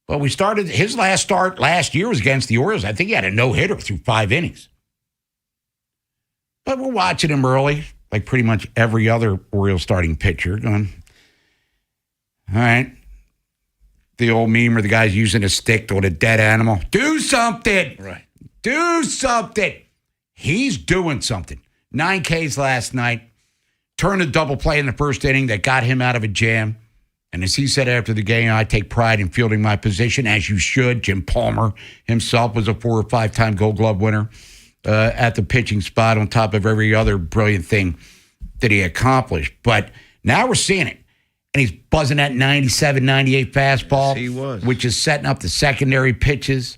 But we started, his last start last year was against the Orioles. I think he had a no-hitter through 5 innings. But we're watching him early, like pretty much every other Orioles starting pitcher, going, all right, the old meme where the guy's using a stick with a dead animal. Do something. Right. Do something. He's doing something. 9 Ks last night. Turned a double play in the first inning that got him out of a jam. And as he said after the game, I take pride in fielding my position, as you should. Jim Palmer himself was a 4 or 5-time Gold Glove winner at the pitching spot on top of every other brilliant thing that he accomplished. But now we're seeing it. And he's buzzing that 97, 98 fastball, Yes, he was. which is setting up the secondary pitches.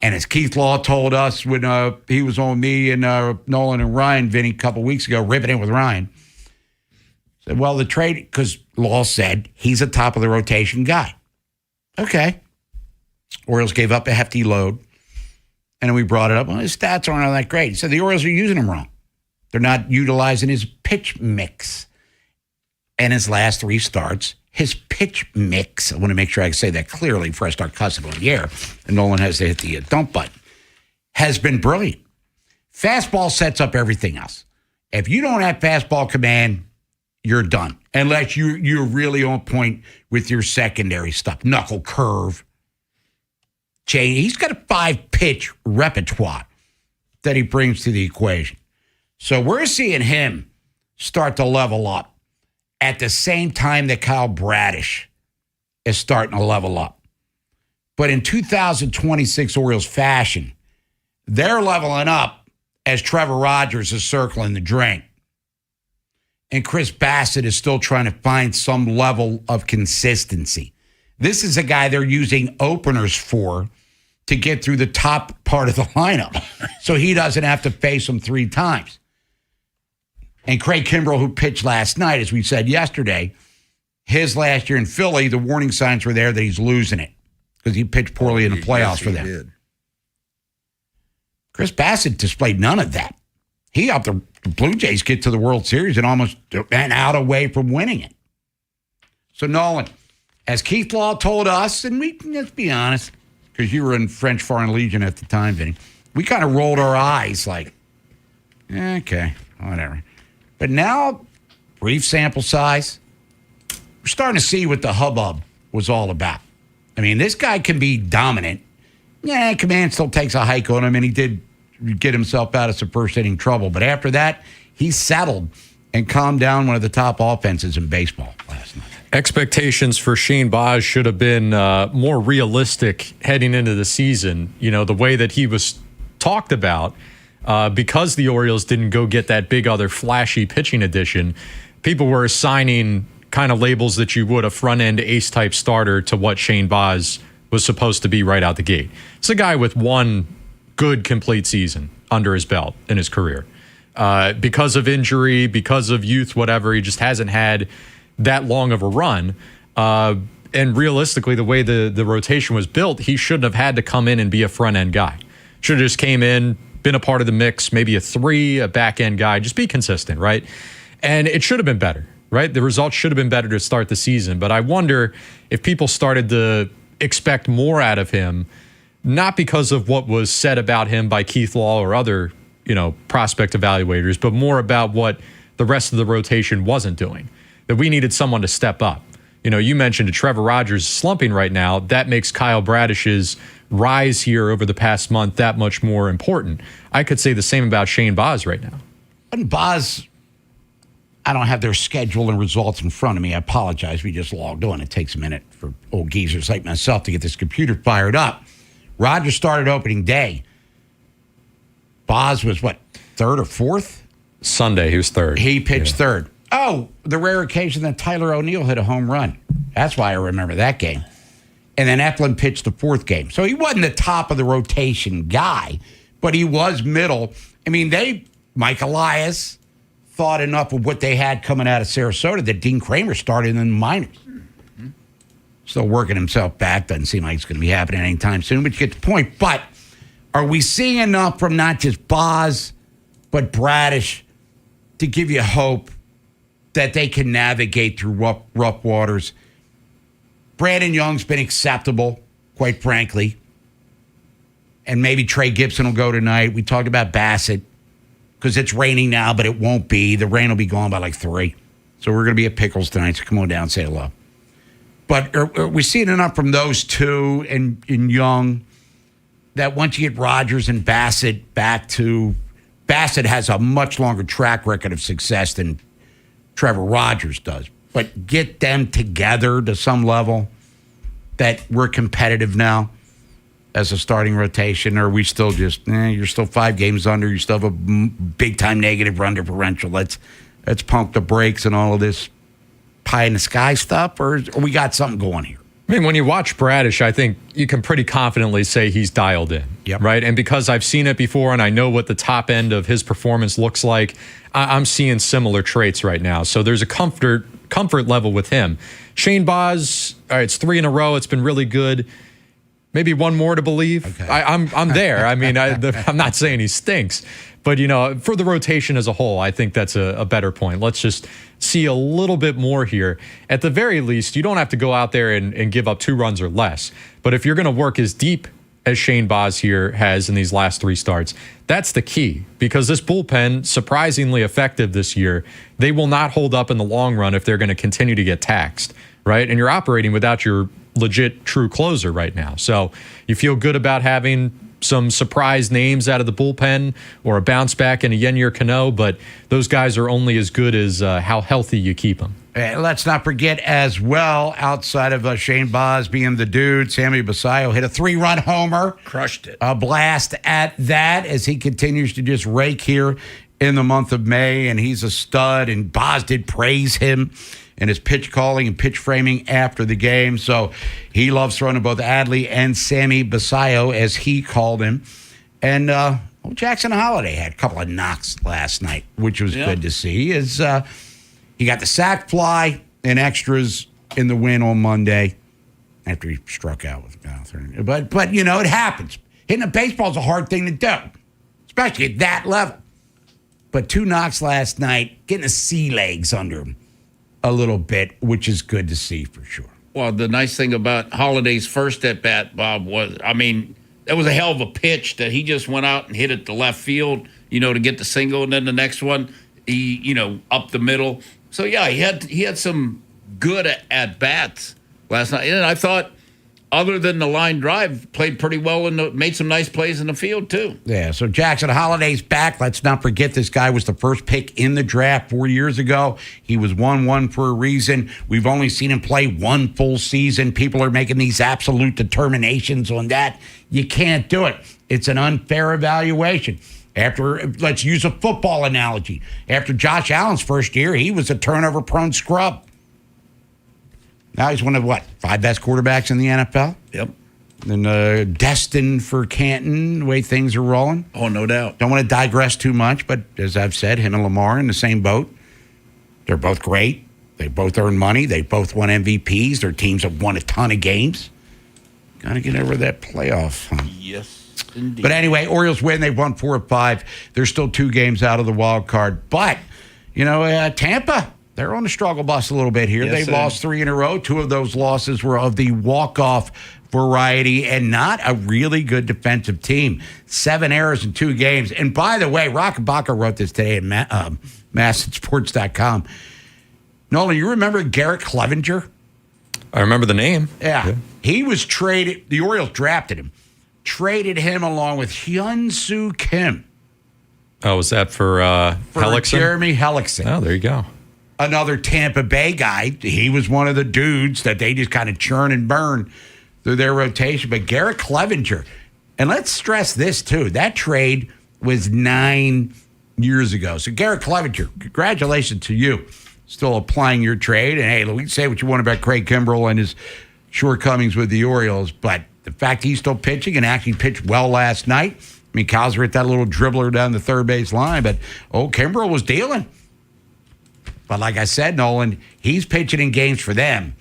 And as Keith Law told us when he was on me and Nolan and Ryan, Vinny, a couple weeks ago, ripping it with Ryan, said, well, the trade, because Law said he's a top of the rotation guy. Okay. Orioles gave up a hefty load. And then we brought it up. Well, his stats aren't all that great. He said the Orioles are using him wrong. They're not utilizing his pitch mix. And his last 3 starts, his pitch mix, I want to make sure I can say that clearly before I start cussing on the air, and Nolan has to hit the dump button, has been brilliant. Fastball sets up everything else. If you don't have fastball command, you're done. Unless you're really on point with your secondary stuff. Knuckle curve. Chain. He's got a 5-pitch repertoire that he brings to the equation. So we're seeing him start to level up at the same time that Kyle Bradish is starting to level up. But in 2026 Orioles fashion, they're leveling up as Trevor Rogers is circling the drain. And Chris Bassett is still trying to find some level of consistency. This is a guy they're using openers for to get through the top part of the lineup so he doesn't have to face them 3 times. And Craig Kimbrell, who pitched last night, as we said yesterday, his last year in Philly, the warning signs were there that he's losing it because he pitched poorly in the playoffs for them. Did. Chris Bassett displayed none of that. He helped the Blue Jays get to the World Series and almost went out away from winning it. So, Nolan, as Keith Law told us, and let's be honest, because you were in French Foreign Legion at the time, Vinny, we kind of rolled our eyes like, okay, whatever. But now, brief sample size, we're starting to see what the hubbub was all about. I mean, this guy can be dominant. Yeah, command still takes a hike on him, and he did get himself out of some first-inning trouble. But after that, he settled and calmed down one of the top offenses in baseball last night. Expectations for Shane Baz should have been more realistic heading into the season. You know, the way that he was talked about, because the Orioles didn't go get that big other flashy pitching addition, people were assigning kind of labels that you would a front-end ace-type starter to what Shane Baz was supposed to be right out the gate. It's a guy with one good complete season under his belt in his career. Because of injury, because of youth, whatever, he just hasn't had that long of a run. And realistically, the way the rotation was built, he shouldn't have had to come in and be a front-end guy. Should have just came in, been a part of the mix, maybe a 3, a back-end guy, just be consistent, right? And it should have been better, right? The results should have been better to start the season. But I wonder if people started to expect more out of him, not because of what was said about him by Keith Law or other, prospect evaluators, but more about what the rest of the rotation wasn't doing, that we needed someone to step up. You mentioned Trevor Rogers slumping right now. That makes Kyle Bradish's rise here over the past month that much more important. I could say the same about Shane Baz right now. And Baz, I don't have their schedule and results in front of me. I apologize. We just logged on. It takes a minute for old geezers like myself to get this computer fired up. Rogers started opening day. Baz was, third or fourth? Sunday, he was third. He pitched third. Oh, the rare occasion that Tyler O'Neill hit a home run. That's why I remember that game. And then Eflin pitched the fourth game. So he wasn't the top of the rotation guy, but he was middle. I mean, Mike Elias thought enough of what they had coming out of Sarasota that Dean Kramer started in the minors. Still working himself back. Doesn't seem like it's going to be happening anytime soon, but you get the point. But are we seeing enough from not just Boz, but Bradish to give you hope that they can navigate through rough waters? Brandon Young's been acceptable, quite frankly. And maybe Trey Gibson will go tonight. We talked about Bassett because it's raining now, but it won't be. The rain will be gone by like 3. So we're going to be at Pickles tonight, so come on down and say hello. But are we seeing enough from those two and Young that once you get Rodgers and Bassett back to... Bassett has a much longer track record of success than Trevor Rodgers does. But get them together to some level that we're competitive now as a starting rotation, or are we still just, you're still 5 games under, you still have a big-time negative run differential. Let's pump the brakes and all of this pie-in-the-sky stuff, or we got something going here? I mean, when you watch Bradish, I think you can pretty confidently say he's dialed in, right? And because I've seen it before and I know what the top end of his performance looks like, I'm seeing similar traits right now. So there's a comfort level with him. Shane Boz, all right, it's 3 in a row. It's been really good. Maybe one more to believe. Okay. I'm there. I mean, I'm not saying he stinks, but for the rotation as a whole, I think that's a better point. Let's just see a little bit more here. At the very least, you don't have to go out there and give up 2 runs or less. But if you're going to work as deep as Shane Boz here has in these last 3 starts, that's the key, because this bullpen, surprisingly effective this year, they will not hold up in the long run if they're going to continue to get taxed, right? And you're operating without your legit true closer right now. So you feel good about having some surprise names out of the bullpen or a bounce back in a Yennier Cano, but those guys are only as good as how healthy you keep them. Let's not forget as well, outside of Shane Boz being the dude, Sammy Basayo hit a 3-run homer. Crushed it. A blast at that as he continues to just rake here in the month of May, and he's a stud, and Boz did praise him and his pitch calling and pitch framing after the game. So he loves throwing to both Adley and Sammy Basayo, as he called him. And Jackson Holiday had a couple of knocks last night, which was good to see. He got the sac fly and extras in the win on Monday after he struck out with Gothard. But it happens. Hitting a baseball is a hard thing to do, especially at that level. But 2 knocks last night, getting the sea legs under him a little bit, which is good to see for sure. Well, the nice thing about Holiday's first at-bat, Bob, was, that was a hell of a pitch that he just went out and hit it to left field, to get the single, and then the next one, he, up the middle. So, yeah, he had some good at-bats last night. And I thought, other than the line drive, played pretty well and made some nice plays in the field, too. Yeah, so Jackson Holiday's back. Let's not forget this guy was the first pick in the draft 4 years ago. He was 1-1 for a reason. We've only seen him play 1 full season. People are making these absolute determinations on that. You can't do it. It's an unfair evaluation. Let's use a football analogy. After Josh Allen's first year, he was a turnover-prone scrub. Now he's one of, 5 best quarterbacks in the NFL? Yep. And destined for Canton, the way things are rolling. Oh, no doubt. Don't want to digress too much, but as I've said, him and Lamar in the same boat. They're both great. They both earn money. They both won MVPs. Their teams have won a ton of games. Got to get over that playoff hump. Yes, indeed. But anyway, Orioles win. They've won 4 of 5. They're still 2 games out of the wild card. But, Tampa, they're on the struggle bus a little bit here. Yes, They've lost 3 in a row. 2 of those losses were of the walk-off variety and not a really good defensive team. 7 errors in 2 games. And by the way, Rockabaka wrote this today at MassSports.com. Nolan, you remember Garrett Clevenger? I remember the name. Yeah. He was traded. The Orioles drafted him. Traded him along with Hyun-Soo Kim. Oh, was that for Hellickson? Jeremy Hellickson. Oh, there you go. Another Tampa Bay guy. He was one of the dudes that they just kind of churn and burn through their rotation. But Garrett Clevenger, and let's stress this too, that trade was 9 years ago. So, Garrett Clevenger, congratulations to you. Still applying your trade. And, hey, we can say what you want about Craig Kimbrell and his shortcomings with the Orioles, but the fact he's still pitching and actually pitched well last night. I mean, Kowser hit that little dribbler down the third base line, but, Kimbrell was dealing. But like I said, Nolan, he's pitching in games for them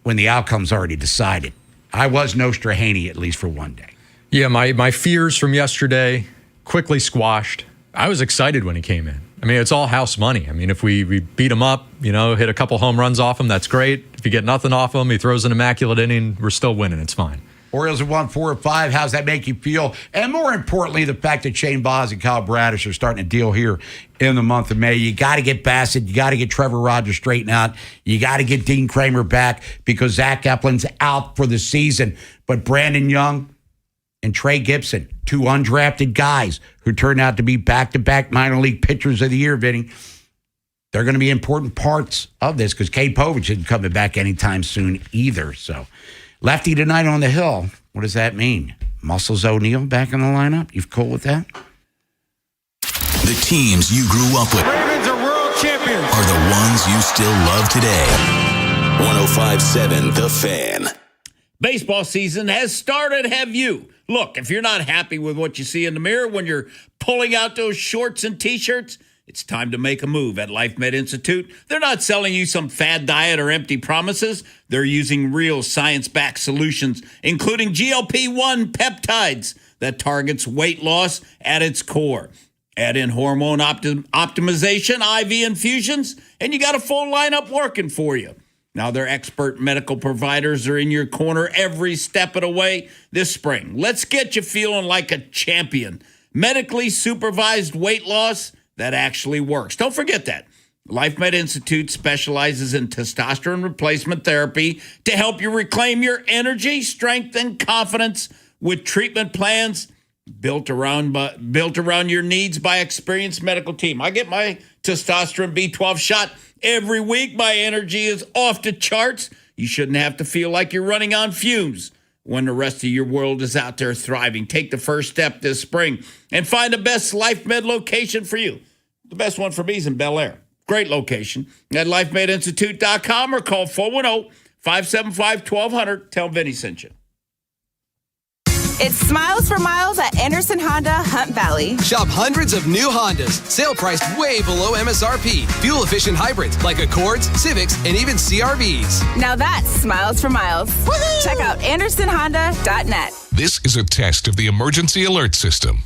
when the outcome's already decided. I was Nostra Haney, at least for one day. Yeah, my fears from yesterday quickly squashed. I was excited when he came in. I mean, it's all house money. I mean, if we beat him up, hit a couple home runs off him, that's great. If you get nothing off him, he throws an immaculate inning, we're still winning. It's fine. Orioles have won 4 of 5. How's that make you feel? And more importantly, the fact that Shane Baz and Kyle Bradish are starting to deal here in the month of May. You got to get Bassett. You got to get Trevor Rogers straightened out. You got to get Dean Kramer back because Zach Eflin's out for the season. But Brandon Young and Trey Gibson, 2 undrafted guys who turned out to be back-to-back minor league pitchers of the year, Vinny. They're going to be important parts of this because Cade Povich isn't coming back anytime soon either. So, lefty tonight on the hill. What does that mean? Muscles O'Neal back in the lineup? You cool with that? The teams you grew up with Ravens are world champions. are the ones you still love today. 105.7 The Fan. Baseball season has started, have you? Look, if you're not happy with what you see in the mirror when you're pulling out those shorts and T-shirts, it's time to make a move at Life Med Institute. They're not selling you some fad diet or empty promises. They're using real science-backed solutions, including GLP-1 peptides that targets weight loss at its core. Add in hormone optimization, IV infusions, and you got a full lineup working for you. Now, their expert medical providers are in your corner every step of the way this spring. Let's get you feeling like a champion. Medically supervised weight loss that actually works. Don't forget that. Life Med Institute specializes in testosterone replacement therapy to help you reclaim your energy, strength, and confidence with treatment plans built around your needs by experienced medical team. I get my testosterone B12 shot every week. My energy is off the charts. You shouldn't have to feel like you're running on fumes when the rest of your world is out there thriving. Take the first step this spring and find the best Life Med location for you. The best one for me is in Bel Air. Great location at lifemedinstitute.com or call 410-575-1200. Tell Vinny sent you. It's Smiles for Miles at Anderson Honda Hunt Valley. Shop hundreds of new Hondas, sale priced way below MSRP. Fuel-efficient hybrids like Accords, Civics, and even CRVs. Now that's Smiles for Miles. Woo-hoo! Check out AndersonHonda.net. This is a test of the emergency alert system.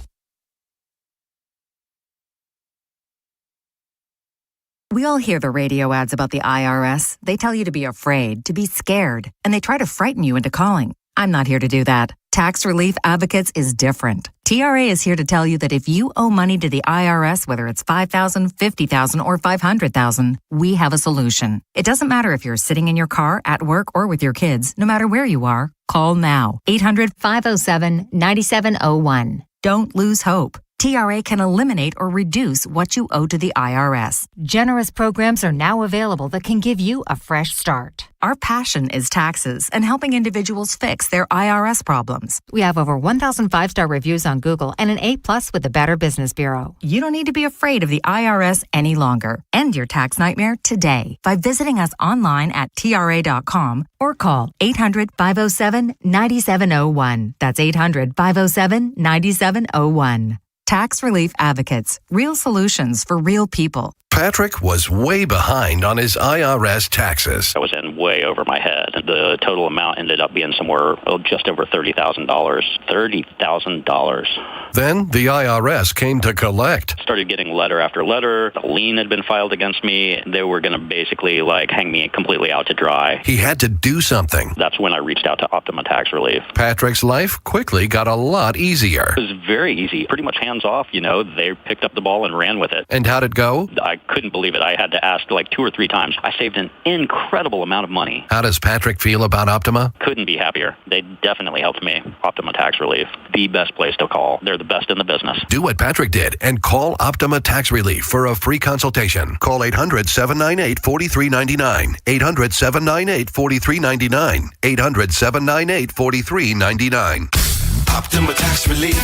We all hear the radio ads about the IRS. They tell you to be afraid, to be scared, and they try to frighten you into calling. I'm not here to do that. Tax Relief Advocates is different. TRA is here to tell you that if you owe money to the IRS, whether it's $5,000, $50,000, or $500,000, we have a solution. It doesn't matter if you're sitting in your car, at work, or with your kids. No matter where you are, call now. 800-507-9701. Don't lose hope. TRA can eliminate or reduce what you owe to the IRS. Generous programs are now available that can give you a fresh start. Our passion is taxes and helping individuals fix their IRS problems. We have over 1,000 5-star reviews on Google and an A+ with the Better Business Bureau. You don't need to be afraid of the IRS any longer. End your tax nightmare today by visiting us online at TRA.com or call 800-507-9701. That's 800-507-9701. Tax Relief Advocates. Real solutions for real people. Patrick was way behind on his IRS taxes. I was in way over my head. The total amount ended up being somewhere just over $30,000. $30,000. Then the IRS came to collect. Started getting letter after letter. A lien had been filed against me. They were going to basically hang me completely out to dry. He had to do something. That's when I reached out to Optima Tax Relief. Patrick's life quickly got a lot easier. It was very easy. Pretty much hands off. They picked up the ball and ran with it. And how'd it go? I couldn't believe it. I had to ask 2 or 3 times. I saved an incredible amount of money. How does Patrick feel about Optima? Couldn't be happier. They definitely helped me. Optima Tax Relief, the best place to call. They're the best in the business. Do what Patrick did and call Optima Tax Relief for a free consultation. Call 800-798-4399. 800-798-4399. 800-798-4399. Optima Tax Relief.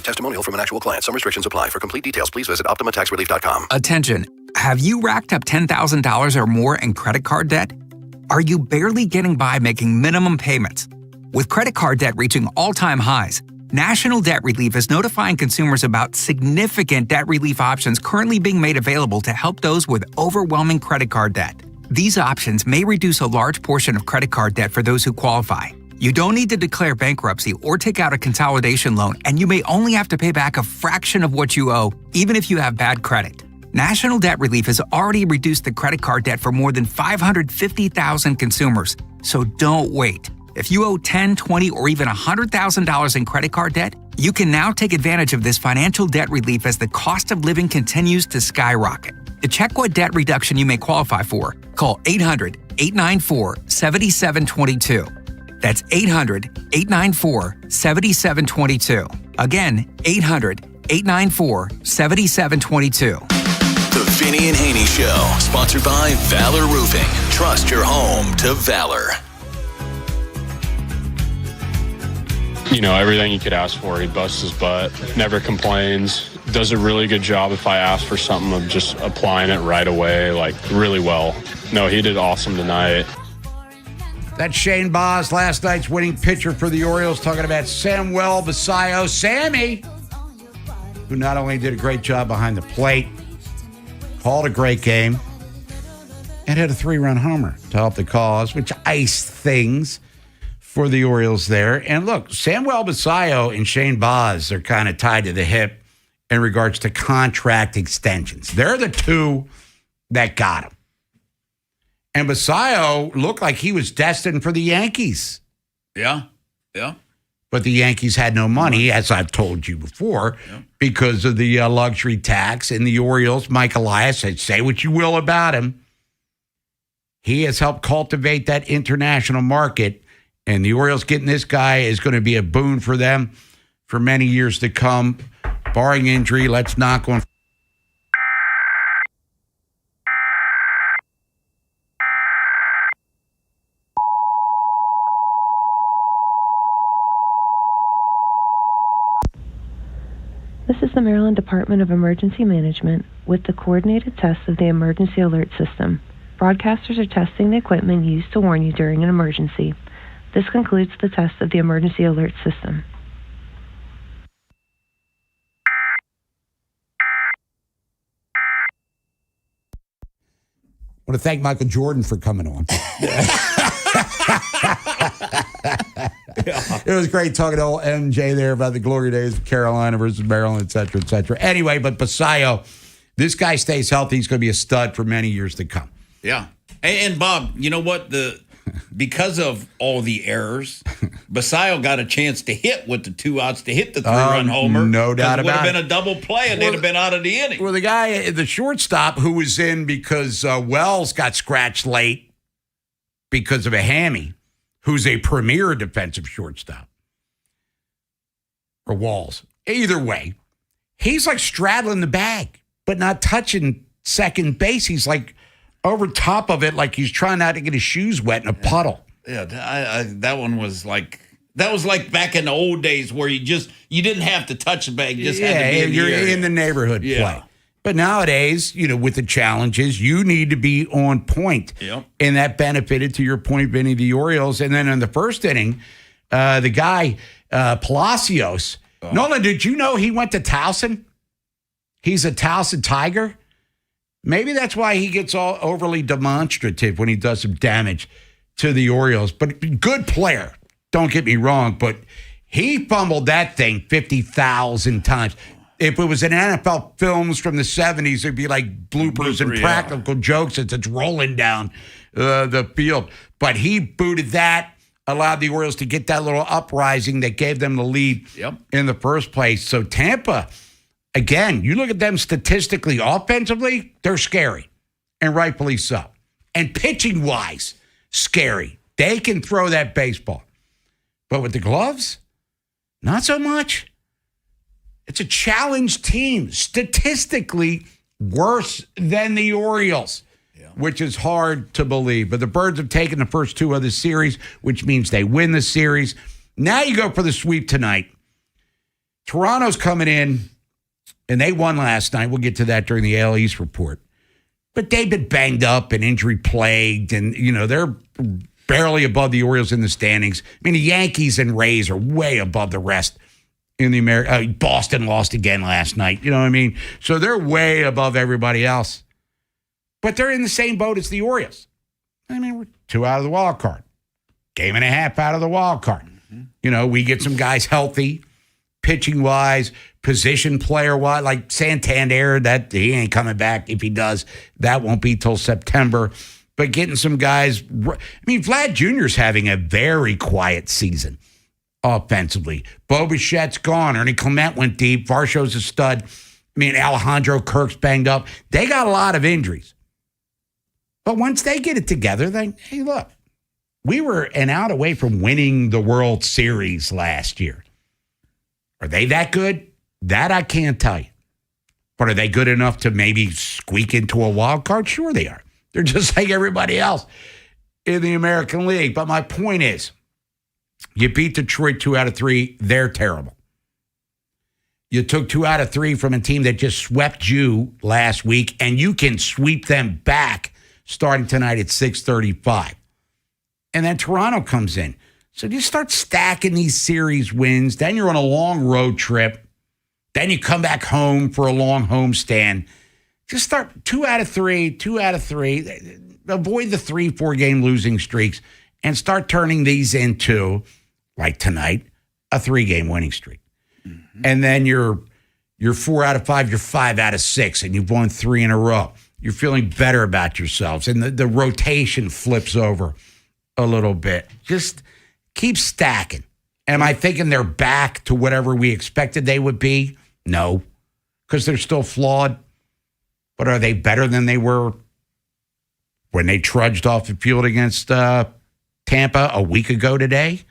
Testimonial from an actual client. Some restrictions apply. For complete details, please visit OptimaTaxRelief.com. Attention. Have you racked up $10,000 or more in credit card debt? Are you barely getting by making minimum payments? With credit card debt reaching all-time highs, National Debt Relief is notifying consumers about significant debt relief options currently being made available to help those with overwhelming credit card debt. These options may reduce a large portion of credit card debt for those who qualify. You don't need to declare bankruptcy or take out a consolidation loan, and you may only have to pay back a fraction of what you owe, even if you have bad credit. National Debt Relief has already reduced the credit card debt for more than 550,000 consumers, so don't wait. If you owe $10,000, $20,000, or even $100,000 in credit card debt, you can now take advantage of this financial debt relief as the cost of living continues to skyrocket. To check what debt reduction you may qualify for, call 800-894-7722. That's 800-894-7722. Again, 800-894-7722. The Vinny and Haynie Show, sponsored by Valor Roofing. Trust your home to Valor. You know, everything you could ask for. He busts his butt, never complains, does a really good job if I ask for something of just applying it right away, like really well. No, he did awesome tonight. That's Shane Baz, last night's winning pitcher for the Orioles, talking about Samuel Basallo. Sammy, who not only did a great job behind the plate, called a great game, and had a 3-run homer to help the cause, which iced things for the Orioles there. And look, Samuel Basallo and Shane Baz are kind of tied to the hip in regards to contract extensions. They're the two that got him. And Basallo looked like he was destined for the Yankees. Yeah. But the Yankees had no money, as I've told you before, because of the luxury tax. And the Orioles, Mike Elias said, say what you will about him, he has helped cultivate that international market. And the Orioles getting this guy is going to be a boon for them for many years to come. Barring injury, let's knock on. This is the Maryland Department of Emergency Management with the coordinated test of the emergency alert system. Broadcasters are testing the equipment used to warn you during an emergency. This concludes the test of the emergency alert system. I want to thank Michael Jordan for coming on. It was great talking to old MJ there about the glory days of Carolina versus Maryland, et cetera, et cetera. Anyway, but Basallo, this guy stays healthy. He's going to be a stud for many years to come. Yeah. And Bob, you know what? Because of all the errors, Basallo got a chance to hit with the 2 outs, to hit the 3-run homer. No doubt about it. It would have been a double play, and they'd have been out of the inning. Well, the guy, the shortstop, who was in because Wells got scratched late because of a hammy, who's a premier defensive shortstop, or Walls. Either way, he's like straddling the bag, but not touching second base. He's like over top of it, like he's trying not to get his shoes wet in a puddle. Yeah, that one was like, that was like back in the old days where you didn't have to touch the bag, you just had to be in the area. In the neighborhood play. But nowadays, with the challenges, you need to be on point. Yep. And that benefited, to your point, Vinny, the Orioles. And then in the first inning, the guy, Palacios, Nolan, did you know he went to Towson? He's a Towson Tiger. Maybe that's why he gets all overly demonstrative when he does some damage to the Orioles. But good player, don't get me wrong, but he fumbled that thing 50,000 times. If it was in NFL films from the 70s, it'd be like bloopers and practical jokes as it's rolling down the field. But he booted that, allowed the Orioles to get that little uprising that gave them the lead in the first place. So Tampa, again, you look at them statistically, offensively, they're scary, and rightfully so. And pitching-wise, scary. They can throw that baseball. But with the gloves, not so much. It's a challenged team, statistically worse than the Orioles, which is hard to believe. But the Birds have taken the first 2 of the series, which means they win the series. Now you go for the sweep tonight. Toronto's coming in, and they won last night. We'll get to that during the AL East report. But they've been banged up and injury-plagued, and, they're barely above the Orioles in the standings. I mean, the Yankees and Rays are way above the rest in the Boston lost again last night. You know what I mean? So they're way above everybody else. But they're in the same boat as the Orioles. I mean, we're 2 out of the wild card. Game and a half out of the wild card. We get some guys healthy, pitching-wise, position player-wise, like Santander, that he ain't coming back. If he does, that won't be till September. But getting some guys, Vlad Jr.'s having a very quiet season offensively. Bo Bichette's gone. Ernie Clement went deep. Varsho's a stud. Alejandro Kirk's banged up. They got a lot of injuries. But once they get it together, hey, look, we were an out away from winning the World Series last year. Are they that good? That I can't tell you. But are they good enough to maybe squeak into a wild card? Sure they are. They're just like everybody else in the American League. But my point is, you beat Detroit 2 out of 3. They're terrible. You took 2 out of 3 from a team that just swept you last week, and you can sweep them back starting tonight at 6:35. And then Toronto comes in. So you start stacking these series wins. Then you're on a long road trip. Then you come back home for a long homestand. Just start 2 out of 3, 2 out of 3. Avoid the 3-4 game losing streaks and start turning these into, like tonight, a 3-game winning streak. Mm-hmm. And then you're 4 out of 5, you're 5 out of 6, and you've won 3 in a row. You're feeling better about yourselves. And the rotation flips over a little bit. Just keep stacking. Am I thinking they're back to whatever we expected they would be? No, because they're still flawed. But are they better than they were when they trudged off the field against Tampa a week ago today?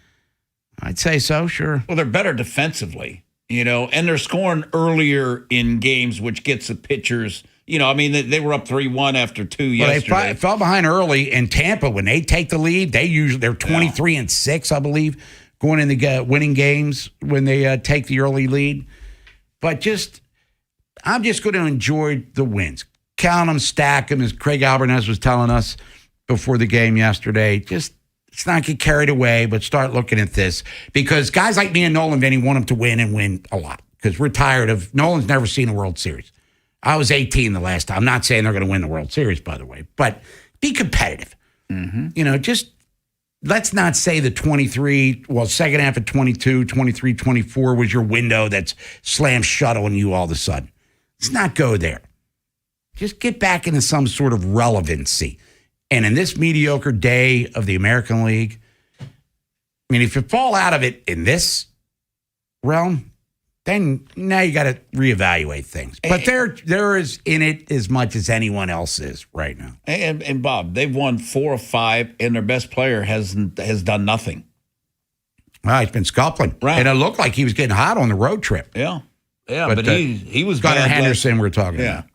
I'd say so, sure. Well, they're better defensively, and they're scoring earlier in games, which gets the pitchers, they were up 3-1 after 2 yesterday. They fell behind early in Tampa. When they take the lead, they're 23-6, I believe, going into winning games when they take the early lead. But I'm just going to enjoy the wins. Count them, stack them, as Craig Albanese was telling us before the game yesterday. Let's not get carried away, but start looking at this. Because guys like me and Nolan Vinny want them to win and win a lot. Because we're tired of, Nolan's never seen a World Series. I was 18 the last time. I'm not saying they're going to win the World Series, by the way. But be competitive. Mm-hmm. Just let's not say the second half of 22, 23, 24 was your window that's slam shut on you all of a sudden. Let's not go there. Just get back into some sort of relevancy. And in this mediocre day of the American League, if you fall out of it in this realm, then now you got to reevaluate things. But they're as in it as much as anyone else is right now. And Bob, they've won 4 of 5, and their best player has done nothing. Well, he's been scuffling. Right. And it looked like he was getting hot on the road trip. Yeah, but he was Gunnar bad. Henderson we're talking about.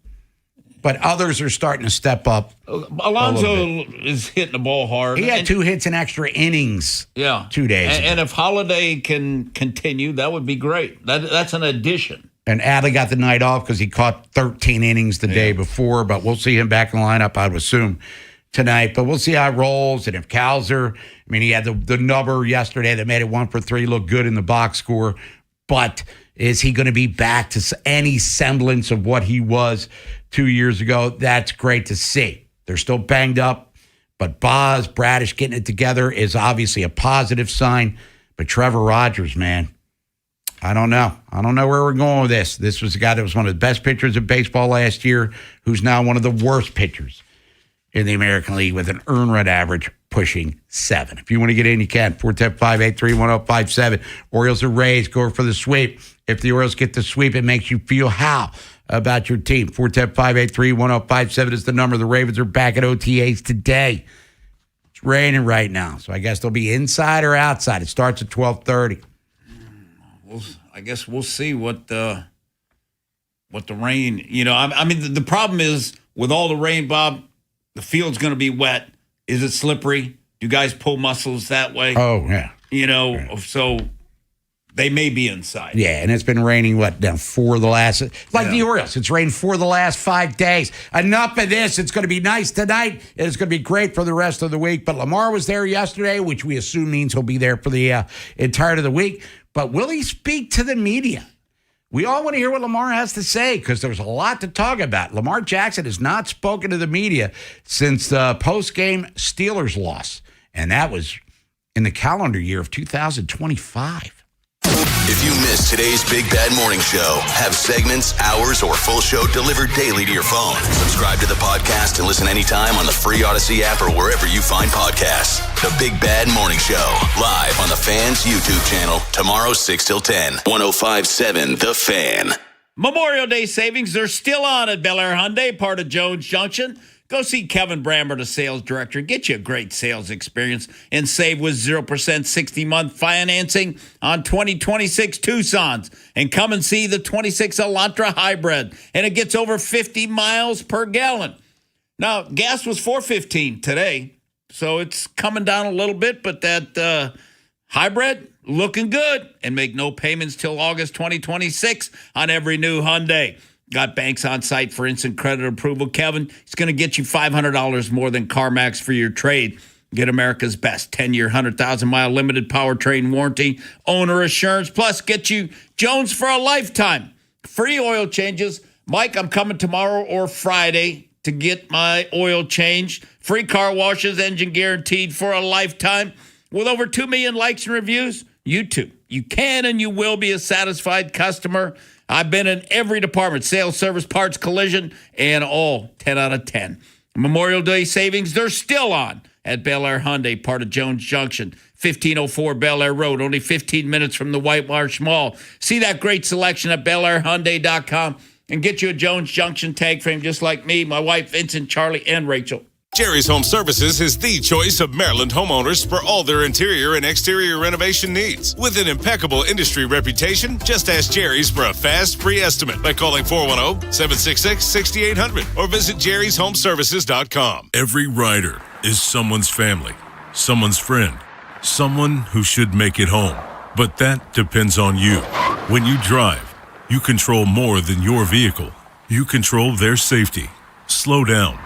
But others are starting to step up. Alonso is hitting the ball hard. He had 2 hits in extra innings 2 days ago. And if Holiday can continue, that would be great. That's an addition. And Adley got the night off because he caught 13 innings the day before, but we'll see him back in the lineup, I would assume, tonight. But we'll see how it rolls. And if Cowser, he had the number yesterday that made it 1 for 3, look good in the box score. But is he going to be back to any semblance of what he was 2 years ago? That's great to see. They're still banged up, but Bradish getting it together is obviously a positive sign. But Trevor Rogers, man, I don't know. I don't know where we're going with this. This was a guy that was one of the best pitchers in baseball last year, who's now one of the worst pitchers in the American League with an earned run average pushing 7. If you want to get in, you can. 410-583-1057. Orioles or Rays, go for the sweep. If the Orioles get the sweep, it makes you feel how about your team. 410-583-1057 is the number. The Ravens are back at OTAs today. It's raining right now, so I guess they'll be inside or outside. It starts at 12:30. Well, I guess we'll see what the rain, the problem is with all the rain, Bob, the field's going to be wet. Is it slippery? Do guys pull muscles that way? Oh, yeah. So They may be inside. Yeah, and it's been raining, for the last, the Orioles. It's rained for the last 5 days. Enough of this. It's going to be nice tonight. It's going to be great for the rest of the week. But Lamar was there yesterday, which we assume means he'll be there for the entirety of the week. But will he speak to the media? We all want to hear what Lamar has to say because there's a lot to talk about. Lamar Jackson has not spoken to the media since the post-game Steelers loss, and that was in the calendar year of 2025. If you missed today's Big Bad Morning Show, have segments, hours, or full show delivered daily to your phone. Subscribe to the podcast and listen anytime on the free Odyssey app or wherever you find podcasts. The Big Bad Morning Show, live on the Fan's YouTube channel, tomorrow 6 till 10, 105.7 The Fan. Memorial Day savings, they're still on at Bel Air Hyundai, part of Jones Junction. Go see Kevin Brammer, the sales director. Get you a great sales experience and save with 0% 60-month financing on 2026 Tucsons. And come and see the 26 Elantra Hybrid. And it gets over 50 miles per gallon. Now, gas was $4.15 today, so it's coming down a little bit, but that hybrid, looking good. And make no payments till August 2026 on every new Hyundai. Got banks on site for instant credit approval. Kevin, he's going to get you $500 more than CarMax for your trade. Get America's best 10-year, 100,000-mile limited powertrain warranty, owner assurance, plus get you Jones for a lifetime. Free oil changes. Mike, I'm coming tomorrow or Friday to get my oil changed. Free car washes, engine guaranteed for a lifetime. With over 2 million likes and reviews, you too. You can and you will be a satisfied customer. I've been in every department, sales, service, parts, collision, and all 10 out of 10. Memorial Day savings, they're still on at Bel Air Hyundai, part of Jones Junction, 1504 Bel Air Road, only 15 minutes from the White Marsh Mall. See that great selection at BelAirHyundai.com and get you a Jones Junction tag frame just like me, my wife, Vincent, Charlie, and Rachel. Jerry's Home Services is the choice of Maryland homeowners for all their interior and exterior renovation needs. With an impeccable industry reputation, just ask Jerry's for a fast, free estimate by calling 410-766-6800 or visit jerryshomeservices.com. Every rider is someone's family, someone's friend, someone who should make it home. But that depends on you. When you drive, you control more than your vehicle. You control their safety. Slow down.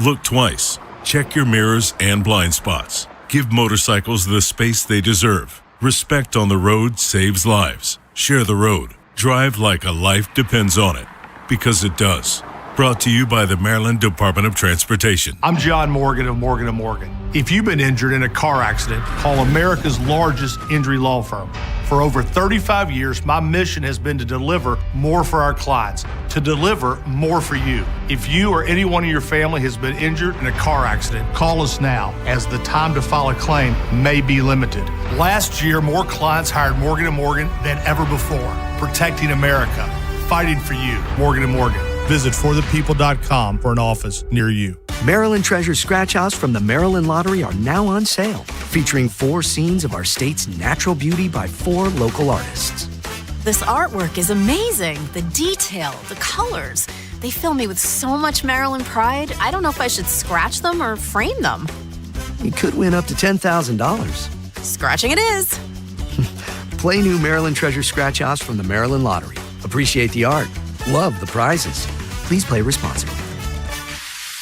Look twice. Check your mirrors and blind spots. Give motorcycles the space they deserve. Respect on the road saves lives. Share the road. Drive like a life depends on it. Because it does. Brought to you by the Maryland Department of Transportation. I'm John Morgan of Morgan & Morgan. If you've been injured in a car accident, call America's largest injury law firm. For over 35 years, my mission has been to deliver more for our clients, to deliver more for you. If you or anyone in your family has been injured in a car accident, call us now, as the time to file a claim may be limited. Last year, more clients hired Morgan & Morgan than ever before, protecting America, fighting for you. Morgan & Morgan. Visit forthepeople.com for an office near you. Maryland Treasure Scratch Offs from the Maryland Lottery are now on sale, featuring 4 scenes of our state's natural beauty by 4 local artists. This artwork is amazing. The detail, the colors, they fill me with so much Maryland pride. I don't know if I should scratch them or frame them. You could win up to $10,000. Scratching it is. Play new Maryland Treasure Scratch Offs from the Maryland Lottery. Appreciate the art. Love the prizes. Please play responsibly.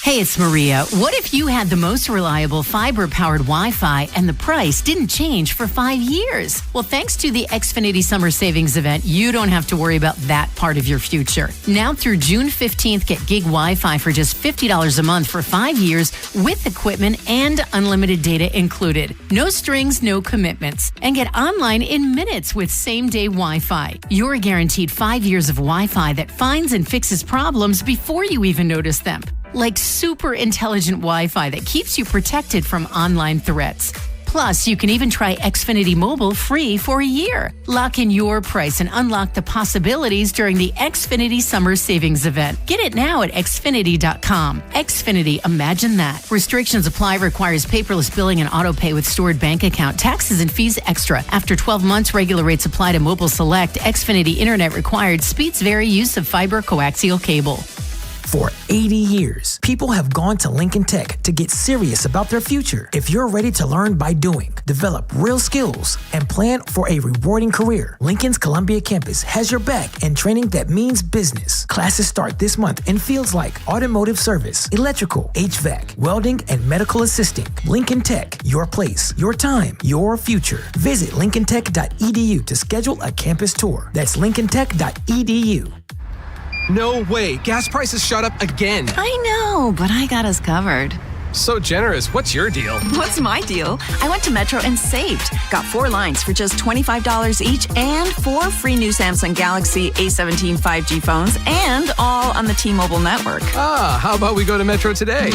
Hey, it's Maria. What if you had the most reliable fiber-powered Wi-Fi and the price didn't change for 5 years? Well, thanks to the Xfinity Summer Savings Event, you don't have to worry about that part of your future. Now through June 15th, get gig Wi-Fi for just $50 a month for 5 years with equipment and unlimited data included. No strings, no commitments. And get online in minutes with same-day Wi-Fi. You're guaranteed 5 years of Wi-Fi that finds and fixes problems before you even notice them. Like super intelligent Wi-Fi that keeps you protected from online threats. Plus, you can even try Xfinity Mobile free for a year. Lock in your price and unlock the possibilities during the Xfinity Summer Savings Event. Get it now at Xfinity.com. Xfinity, imagine that. Restrictions apply, requires paperless billing and auto pay with stored bank account. Taxes and fees extra. After 12 months, regular rates apply to Mobile Select. Xfinity Internet required. Speeds vary. Use of fiber coaxial cable. For 80 years, people have gone to Lincoln Tech to get serious about their future. If you're ready to learn by doing, develop real skills, and plan for a rewarding career, Lincoln's Columbia campus has your back in training that means business. Classes start this month in fields like automotive service, electrical, HVAC, welding, and medical assisting. Lincoln Tech, your place, your time, your future. Visit lincolntech.edu to schedule a campus tour. That's lincolntech.edu. No way. Gas prices shot up again. I know, but I got us covered. So generous. What's your deal? What's my deal? I went to Metro and saved. Got 4 lines for just $25 each and 4 free new Samsung Galaxy A17 5G phones, and all on the T-Mobile network. How about we go to Metro today?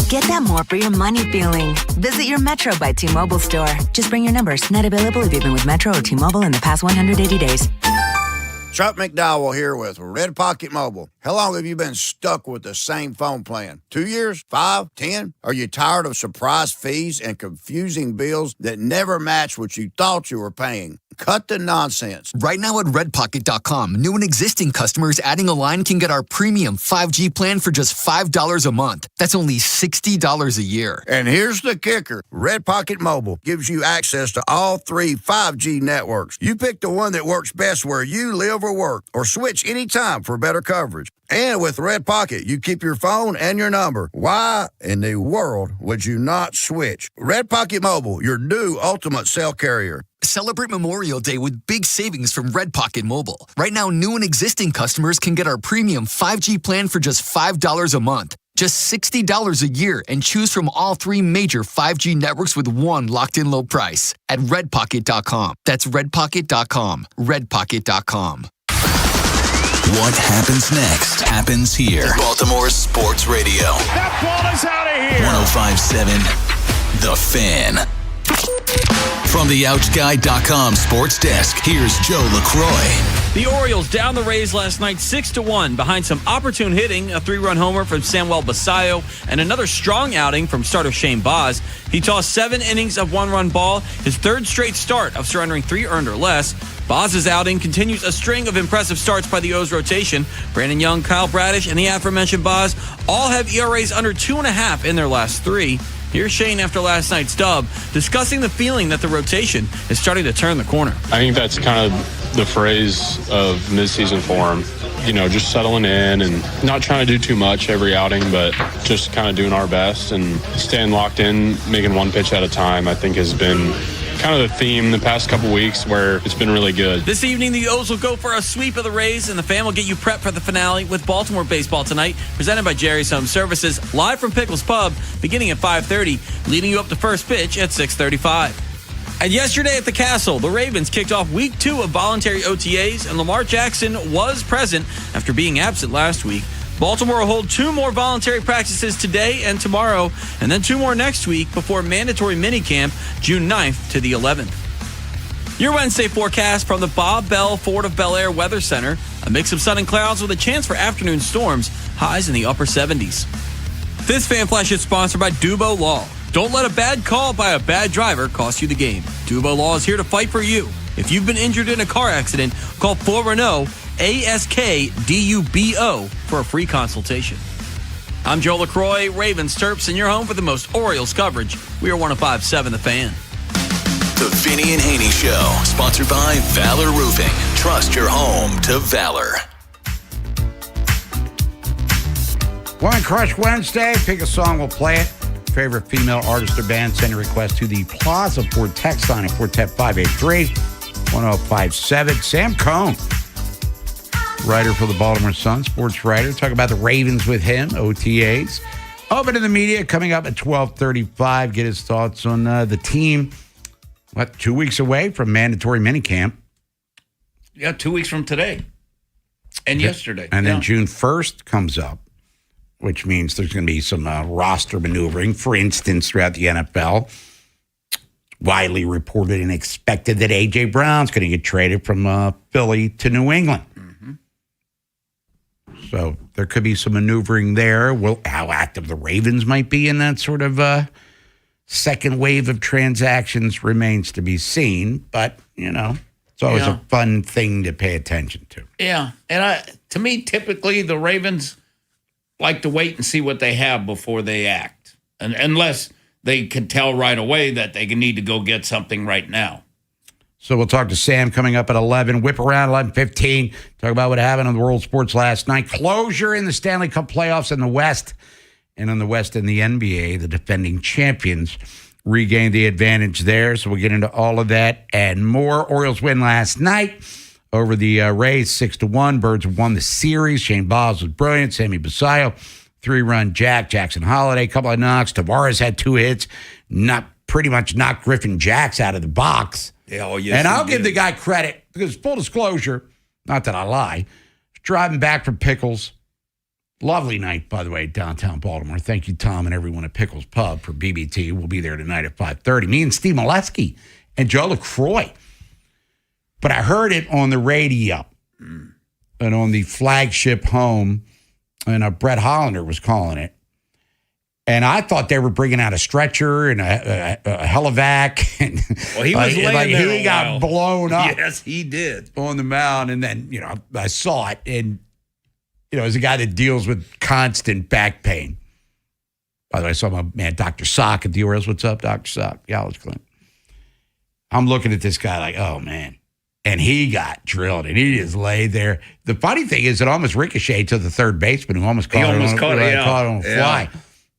Get that more for your money feeling. Visit your Metro by T-Mobile store. Just bring your numbers. Not available if you've been with Metro or T-Mobile in the past 180 days. Chuck McDowell here with Red Pocket Mobile. How long have you been stuck with the same phone plan? 2 years? 5? 10? Are you tired of surprise fees and confusing bills that never match what you thought you were paying? Cut the nonsense. Right now at redpocket.com, new and existing customers adding a line can get our premium 5G plan for just $5 a month. That's only $60 a year. And here's the kicker. Red Pocket Mobile gives you access to all 3 5G networks. You pick the one that works best where you live or work, or switch anytime for better coverage. And with Red Pocket, you keep your phone and your number. Why in the world would you not switch? Red Pocket Mobile, your new ultimate cell carrier. Celebrate Memorial Day with big savings from Red Pocket Mobile. Right now, new and existing customers can get our premium 5G plan for just $5 a month. Just $60 a year, and choose from all 3 major 5G networks with one locked-in low price at redpocket.com. That's redpocket.com. redpocket.com. What happens next happens here. Baltimore Sports Radio. That ball is out of here. 105.7 The Fan. From the OutGuide.com sports desk, here's Joe LaCroix. The Orioles down the Rays last night 6-1 behind some opportune hitting, a 3-run homer from Samuel Basayo, and another strong outing from starter Shane Baz. He tossed 7 innings of 1-run ball, his 3rd straight start of surrendering 3 earned or less. Baz's outing continues a string of impressive starts by the O's rotation. Brandon Young, Kyle Bradish, and the aforementioned Baz all have ERAs under 2.5 in their last 3. Here's Shane after last night's dub, discussing the feeling that the rotation is starting to turn the corner. I think that's kind of the phrase of midseason form. You know, just settling in and not trying to do too much every outing, but just kind of doing our best and staying locked in, making one pitch at a time, I think has been kind of the theme the past couple weeks where it's been really good. This evening, the O's will go for a sweep of the Rays, and the Fan will get you prepped for the finale with Baltimore baseball tonight, presented by Jerry's Home Services, live from Pickles Pub, beginning at 5:30, leading you up to first pitch at 6:35. And yesterday at the Castle, the Ravens kicked off week 2 of voluntary OTAs, and Lamar Jackson was present after being absent last week. Baltimore will hold 2 more voluntary practices today and tomorrow, and then 2 more next week before mandatory minicamp June 9th to the 11th. Your Wednesday forecast from the Bob Bell Fort of Bel Air Weather Center. A mix of sun and clouds with a chance for afternoon storms, highs in the upper 70s. This Fan Flash is sponsored by Dubo Law. Don't let a bad call by a bad driver cost you the game. Dubo Law is here to fight for you. If you've been injured in a car accident, call 410-ASK-DUBO for a free consultation. I'm Joe LaCroix, Ravens Terps, and you're home for the most Orioles coverage. We are 105.7 The Fan. The Vinny and Haynie Show, sponsored by Valor Roofing. Trust your home to Valor. One Crush Wednesday. Pick a song, we'll play it. Favorite female artist or band, send a request to the Plaza Ford text line at 410-583-1057. Sam Cohn, writer for the Baltimore Sun, sports writer. Talk about the Ravens with him, OTAs. Open to the media coming up at 12:35. Get his thoughts on the team. 2 weeks away from mandatory minicamp? Yeah, 2 weeks from today and yesterday. And then June 1st comes up, which means there's going to be some roster maneuvering. For instance, throughout the NFL, widely reported and expected that A.J. Brown's going to get traded from Philly to New England. Mm-hmm. So there could be some maneuvering there. Well, how active the Ravens might be in that sort of second wave of transactions remains to be seen. But, you know, It's always a fun thing to pay attention to. Yeah. And to me, typically the Ravens like to wait and see what they have before they act. And unless they can tell right away that they need to go get something right now. So we'll talk to Sam coming up at 11. Whip around 11:15. Talk about what happened on the World Sports last night. Closure in the Stanley Cup playoffs in the West. And in the West in the NBA, the defending champions regained the advantage there. So we'll get into all of that and more. Orioles win last night over the Rays 6-1. Birds won the series. Shane Baz was brilliant. Sammy Basayo, 3-run jack. Jackson Holiday, couple of knocks. Tavares had 2 hits. Pretty much knocked Griffin Jacks out of the box. Oh, yes, and I'll give the guy credit because full disclosure, not that I lie, driving back from Pickles. Lovely night, by the way, downtown Baltimore. Thank you, Tom, and everyone at Pickles Pub for BBT. We'll be there tonight at 5:30. Me and Steve Molesky and Joe LaCroix. But I heard it on the radio and on the flagship home, and Brett Hollander was calling it. And I thought they were bringing out a stretcher and a helivac. And well, he was laying there he got blown up. Yes, he did. On the mound. And then, I saw it. And, as a guy that deals with constant back pain. By the way, I saw my man, Dr. Sock at the Orioles. What's up, Dr. Sock? Yeah, it's Clint. I'm looking at this guy like, oh, man. And he got drilled, and he just laid there. The funny thing is it almost ricocheted to the third baseman who almost caught it on a fly.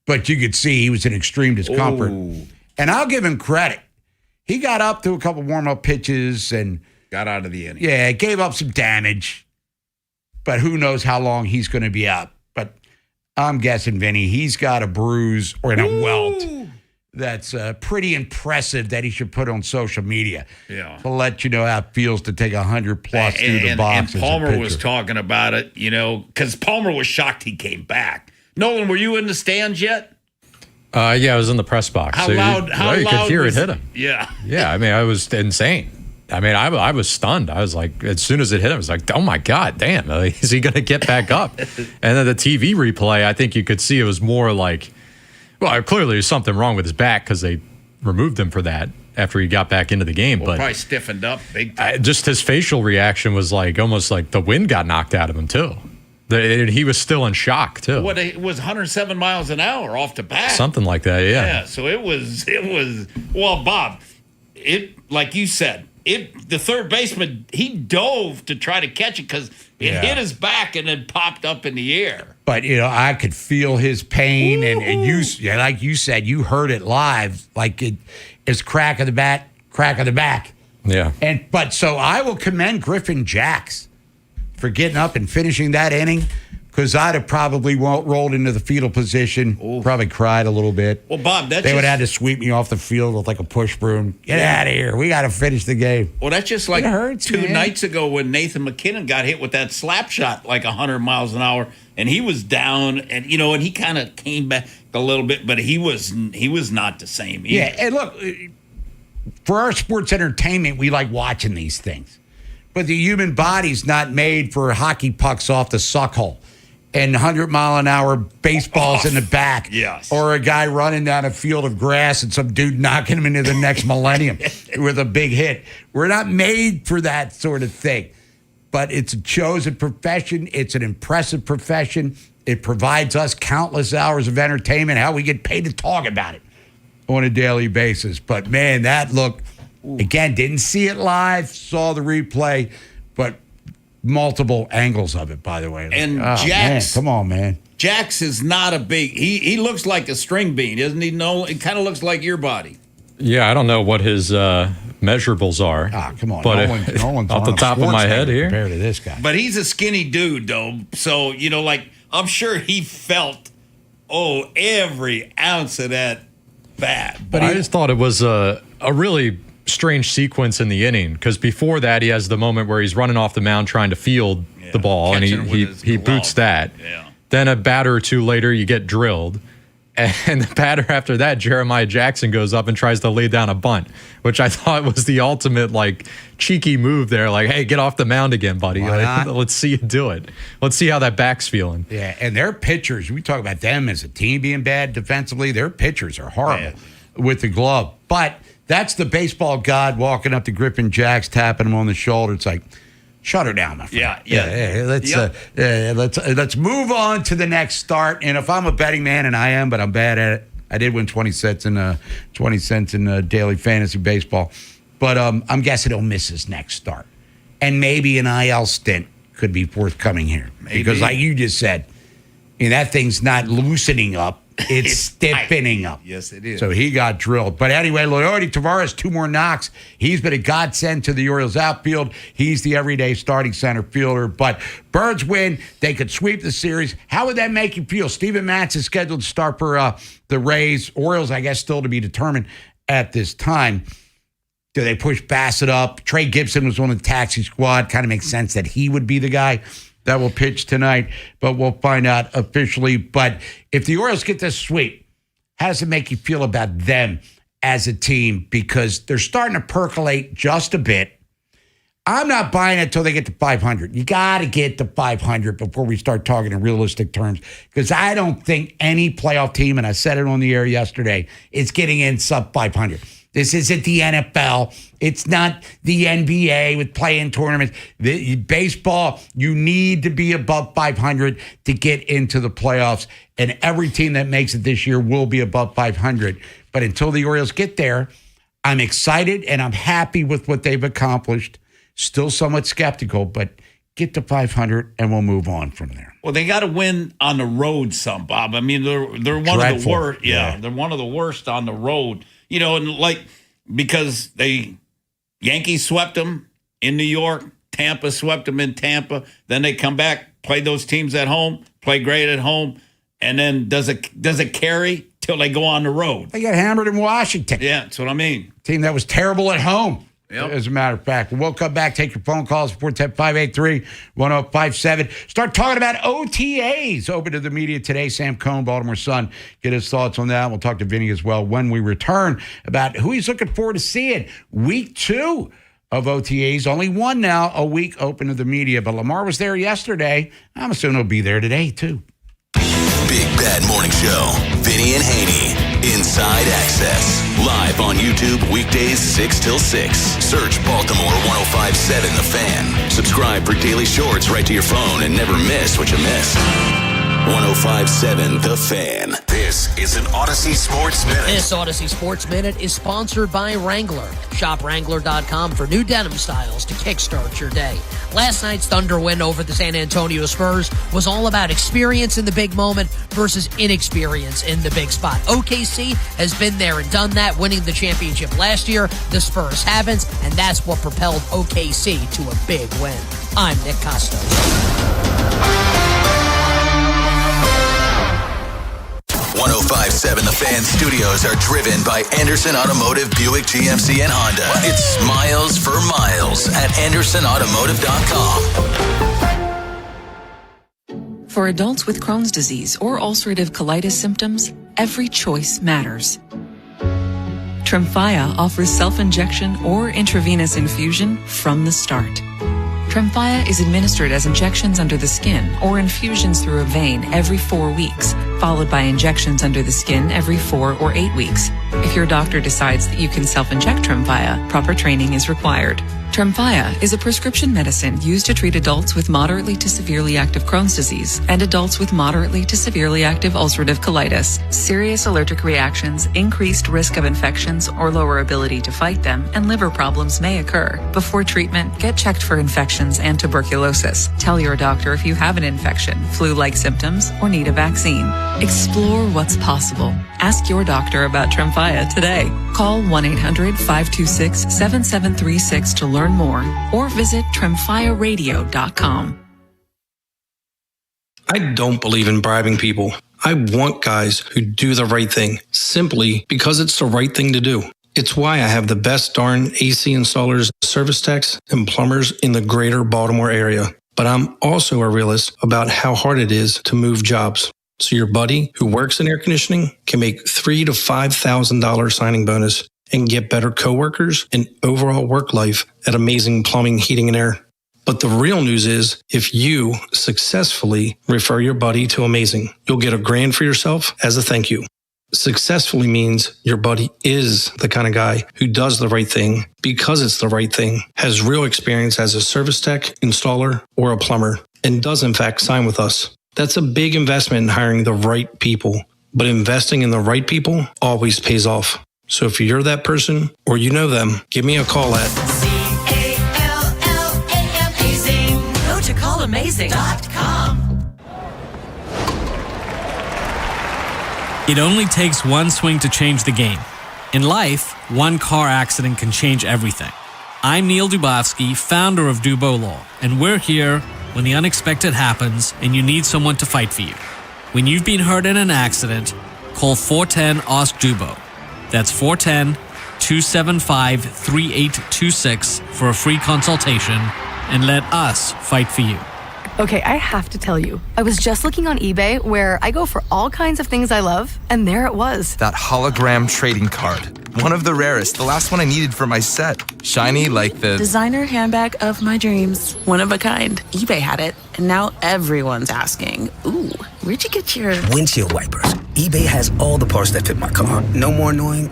But you could see he was in extreme discomfort. Ooh. And I'll give him credit. He got up to a couple warm-up pitches and got out of the inning. Yeah, gave up some damage. But who knows how long he's going to be out. But I'm guessing, Vinny, he's got a bruise or a welt that's pretty impressive that he should put on social media to let you know how it feels to take 100-plus through the box. And Palmer was talking about it, because Palmer was shocked he came back. Nolan, were you in the stands yet? Yeah, I was in the press box. How loud? You could hear it hit him. Yeah. Yeah, I mean, I was insane. I mean, I was stunned. I was like, as soon as it hit him, I was like, oh my God, damn, is he going to get back up? And then the TV replay, I think you could see it was more like, well, clearly there's something wrong with his back because they removed him for that after he got back into the game. Well, but probably stiffened up big time. Just his facial reaction was like almost like the wind got knocked out of him too. He was still in shock too. What, it was 107 miles an hour off the bat, something like that. Yeah. So it was. Well, Bob, like you said, the third baseman, he dove to try to catch it because it hit his back and then popped up in the air. But I could feel his pain, and you, like you said, you heard it live, like it's crack of the back. Yeah. But so I will commend Griffin Jacks for getting up and finishing that inning, because I'd have probably rolled into the fetal position, probably cried a little bit. Well, Bob, they would have had to sweep me off the field with like a push broom. Get out of here. We got to finish the game. Well, that's just like two nights ago when Nathan McKinnon got hit with that slap shot like 100 miles an hour, and he was down, and and he kind of came back a little bit, but he was not the same either. Yeah, and look, for our sports entertainment, we like watching these things. But the human body's not made for hockey pucks off the suck hole and 100-mile-an-hour baseballs in the back. Yes. Or a guy running down a field of grass and some dude knocking him into the next millennium with a big hit. We're not made for that sort of thing. But it's a chosen profession. It's an impressive profession. It provides us countless hours of entertainment. How we get paid to talk about it on a daily basis. But, man, that look... Again, didn't see it live, saw the replay, but multiple angles of it, by the way. And Jax, come on, man. Jax is not a big, he looks like a string bean, doesn't he? No, it kind of looks like your body. Yeah, I don't know what his measurables are. Come on. But no one's off the top of my head here. Compared to this guy. But he's a skinny dude, though. So, I'm sure he felt, every ounce of that bat. But I just thought it was a really strange sequence in the inning, because before that he has the moment where he's running off the mound trying to field the ball, and he boots that. Yeah. Then a batter or two later you get drilled, and the batter after that, Jeremiah Jackson, goes up and tries to lay down a bunt, which I thought was the ultimate cheeky move there, hey, get off the mound again, buddy. Let's see you do it. Let's see how that back's feeling. Yeah, and their pitchers, we talk about them as a team being bad defensively, their pitchers are horrible. with the glove. But that's the baseball god walking up to Griffin Jacks, tapping him on the shoulder. It's like, shut her down, my friend. Let's move on to the next start. And if I'm a betting man, and I am, but I'm bad at it, I did win 20 cents in daily fantasy baseball. But I'm guessing he'll miss his next start. And maybe an IL stint could be forthcoming here. Maybe. Because like you just said, that thing's not loosening up. It's stiffening up. Yes, it is. So he got drilled. But anyway, Leody Tavares, 2 more knocks. He's been a godsend to the Orioles outfield. He's the everyday starting center fielder. But Birds win. They could sweep the series. How would that make you feel? Steven Matz is scheduled to start for the Rays. Orioles, I guess, still to be determined at this time. Do they push Bassett up? Trey Gibson was on the taxi squad. Kind of makes sense that he would be the guy that will pitch tonight, but we'll find out officially. But if the Orioles get this sweep, how does it make you feel about them as a team? Because they're starting to percolate just a bit. I'm not buying it until they get to 500. You got to get to 500 before we start talking in realistic terms, because I don't think any playoff team, and I said it on the air yesterday, is getting in sub 500. This isn't the NFL. It's not the NBA with play-in tournaments. Baseball, you need to be above 500 to get into the playoffs. And every team that makes it this year will be above 500. But until the Orioles get there, I'm excited and I'm happy with what they've accomplished. Still somewhat skeptical, but get to 500 and we'll move on from there. Well, they got to win on the road some, Bob. I mean, they're one of the worst. Yeah, they're one of the worst on the road. And because Yankees swept them in New York, Tampa swept them in Tampa. Then they come back, play those teams at home, play great at home, and then does it carry till they go on the road? They got hammered in Washington. Yeah, that's what I mean. Team that was terrible at home. Yep. As a matter of fact, we'll come back, take your phone calls, 410-583-1057. Start talking about OTAs. Open to the media today. Sam Cohn, Baltimore Sun, get his thoughts on that. We'll talk to Vinny as well when we return about who he's looking forward to seeing. Week 2 of OTAs. Only one now a week open to the media, but Lamar was there yesterday. I'm assuming he'll be there today, too. Big Bad Morning Show. Vinny and Haynie. Inside Access. Live on YouTube weekdays 6 till 6. Search Baltimore 105.7 The Fan. Subscribe for daily shorts right to your phone and never miss what you missed. 105.7 The Fan. This is an Odyssey Sports Minute. This Odyssey Sports Minute is sponsored by Wrangler. Shop Wrangler.com for new denim styles to kickstart your day. Last night's Thunder win over the San Antonio Spurs was all about experience in the big moment versus inexperience in the big spot. OKC has been there and done that, winning the championship last year. The Spurs haven't, and that's what propelled OKC to a big win. I'm Nick Costos. 105.7 The Fan studios are driven by Anderson Automotive, Buick, GMC, and Honda. It's miles for miles at AndersonAutomotive.com. For adults with Crohn's disease or ulcerative colitis symptoms, every choice matters. Tremfya offers self-injection or intravenous infusion from the start. Tremfya is administered as injections under the skin or infusions through a vein every 4 weeks, followed by injections under the skin every 4 or 8 weeks. If your doctor decides that you can self-inject Tremfya, proper training is required. Tremfya is a prescription medicine used to treat adults with moderately to severely active Crohn's disease and adults with moderately to severely active ulcerative colitis. Serious allergic reactions, increased risk of infections or lower ability to fight them, and liver problems may occur. Before treatment, get checked for infections and tuberculosis. Tell your doctor if you have an infection, flu-like symptoms, or need a vaccine. Explore what's possible. Ask your doctor about Tremfya today. Call 1-800-526-7736 to learn more or visit TremfyaRadio.com. I don't believe in bribing people. I want guys who do the right thing simply because it's the right thing to do. It's why I have the best darn AC installers, service techs, and plumbers in the greater Baltimore area. But I'm also a realist about how hard it is to move jobs. So your buddy who works in air conditioning can make $3,000 to $5,000 signing bonus and get better coworkers and overall work life at Amazing Plumbing, Heating, and Air. But the real news is, if you successfully refer your buddy to Amazing, you'll get $1,000 for yourself as a thank you. Successfully means your buddy is the kind of guy who does the right thing because it's the right thing, has real experience as a service tech, installer, or a plumber, and does in fact sign with us. That's a big investment in hiring the right people, but investing in the right people always pays off. So if you're that person or you know them, give me a call at CALLAMAZING. Go to callamazing.com. It only takes one swing to change the game. In life, one car accident can change everything. I'm Neil Dubovsky, founder of Dubo Law, and we're here when the unexpected happens and you need someone to fight for you. When you've been hurt in an accident, call 410-ASK-DUBO. That's 410-275-3826 for a free consultation, and let us fight for you. Okay, I have to tell you, I was just looking on eBay where I go for all kinds of things I love, and there it was. That hologram trading card. One of the rarest, the last one I needed for my set. Shiny like the designer handbag of my dreams. One of a kind. eBay had it, and now everyone's asking, ooh, where'd you get your windshield wipers? eBay has all the parts that fit my car. No more annoying.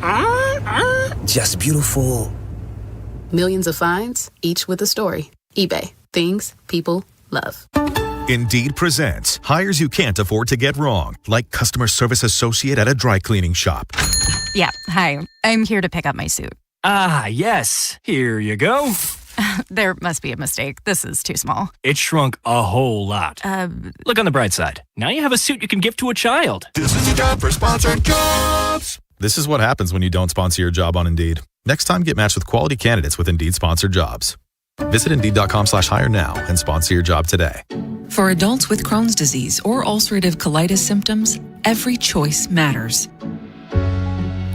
Just beautiful. Millions of finds, each with a story. eBay. Things people love. Indeed presents hires you can't afford to get wrong, like customer service associate at a dry cleaning shop. Yeah, hi. I'm here to pick up my suit. Ah, yes. Here you go. There must be a mistake. This is too small. It shrunk a whole lot. Look on the bright side. Now you have a suit you can give to a child. This is a job for sponsored jobs. This is what happens when you don't sponsor your job on Indeed. Next time, get matched with quality candidates with Indeed sponsored jobs. Visit Indeed.com/hire now and sponsor your job today. For adults with Crohn's disease or ulcerative colitis symptoms, every choice matters.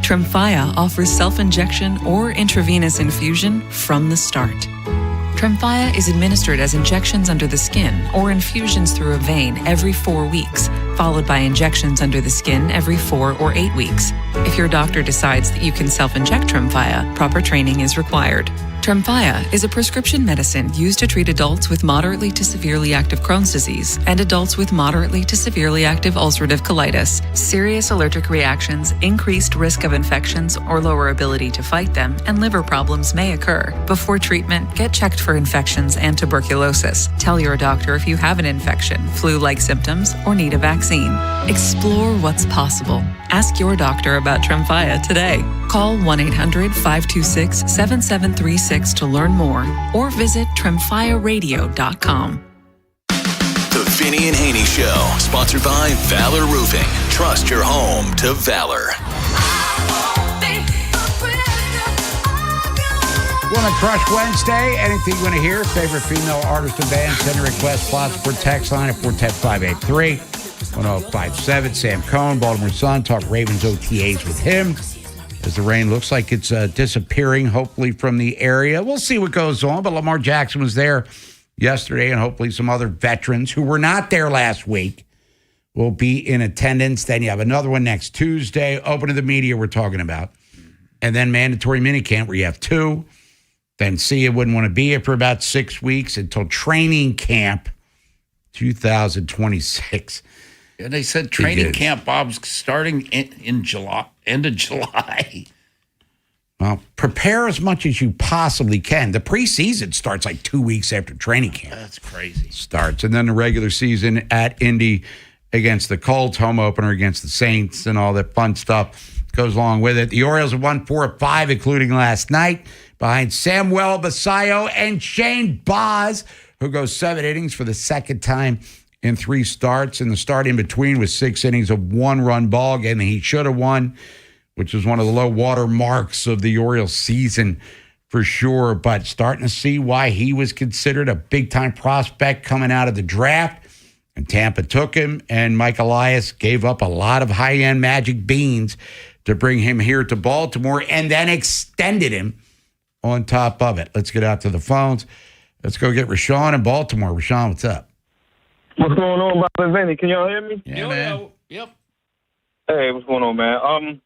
Tremfya offers self-injection or intravenous infusion from the start. Tremfya is administered as injections under the skin or infusions through a vein every 4 weeks, followed by injections under the skin every 4 or 8 weeks. If your doctor decides that you can self-inject Tremfya, proper training is required. Tremfya is a prescription medicine used to treat adults with moderately to severely active Crohn's disease and adults with moderately to severely active ulcerative colitis. Serious allergic reactions, increased risk of infections or lower ability to fight them, and liver problems may occur. Before treatment, get checked for infections and tuberculosis. Tell your doctor if you have an infection, flu-like symptoms, or need a vaccine. Explore what's possible. Ask your doctor about Tremfya today. Call 1-800-526-7736 to learn more or visit tremfyaradio.com. The Vinny and Haynie Show, sponsored by Valor Roofing. Trust your home to Valor. Woman Crush Wednesday. Anything you want to hear? Favorite female artist and band? Send a request. Plots for text line at 410-583-1057. Sam Cohn, Baltimore Sun. Talk Ravens OTAs with him. As the rain looks like it's disappearing, hopefully, from the area. We'll see what goes on. But Lamar Jackson was there yesterday, and hopefully some other veterans who were not there last week will be in attendance. Then you have another one next Tuesday. Open to the media we're talking about. And then mandatory minicamp where you have 2. Then Sia wouldn't want to be here for about 6 weeks until training camp 2026. And they said training camp, Bob's starting in July, end of July. Well, prepare as much as you possibly can. The preseason starts like 2 weeks after training camp. That's crazy. Starts. And then the regular season at Indy against the Colts, home opener against the Saints, and all that fun stuff goes along with it. The Orioles have won 4 of 5, including last night, behind Samuel Basayo and Shane Baz, who goes 7 innings for the second time in 3 starts. And the start in between was 6 innings of 1-run ball game. He should have won, which was one of the low water marks of the Orioles season for sure. But starting to see why he was considered a big-time prospect coming out of the draft. And Tampa took him, and Mike Elias gave up a lot of high-end magic beans to bring him here to Baltimore and then extended him on top of it. Let's get out to the phones. Let's go get Rashawn in Baltimore. Rashawn, what's up? What's going on, Bob and Vinny? Can y'all hear me? Yeah, man. Yep. Hey, what's going on, man?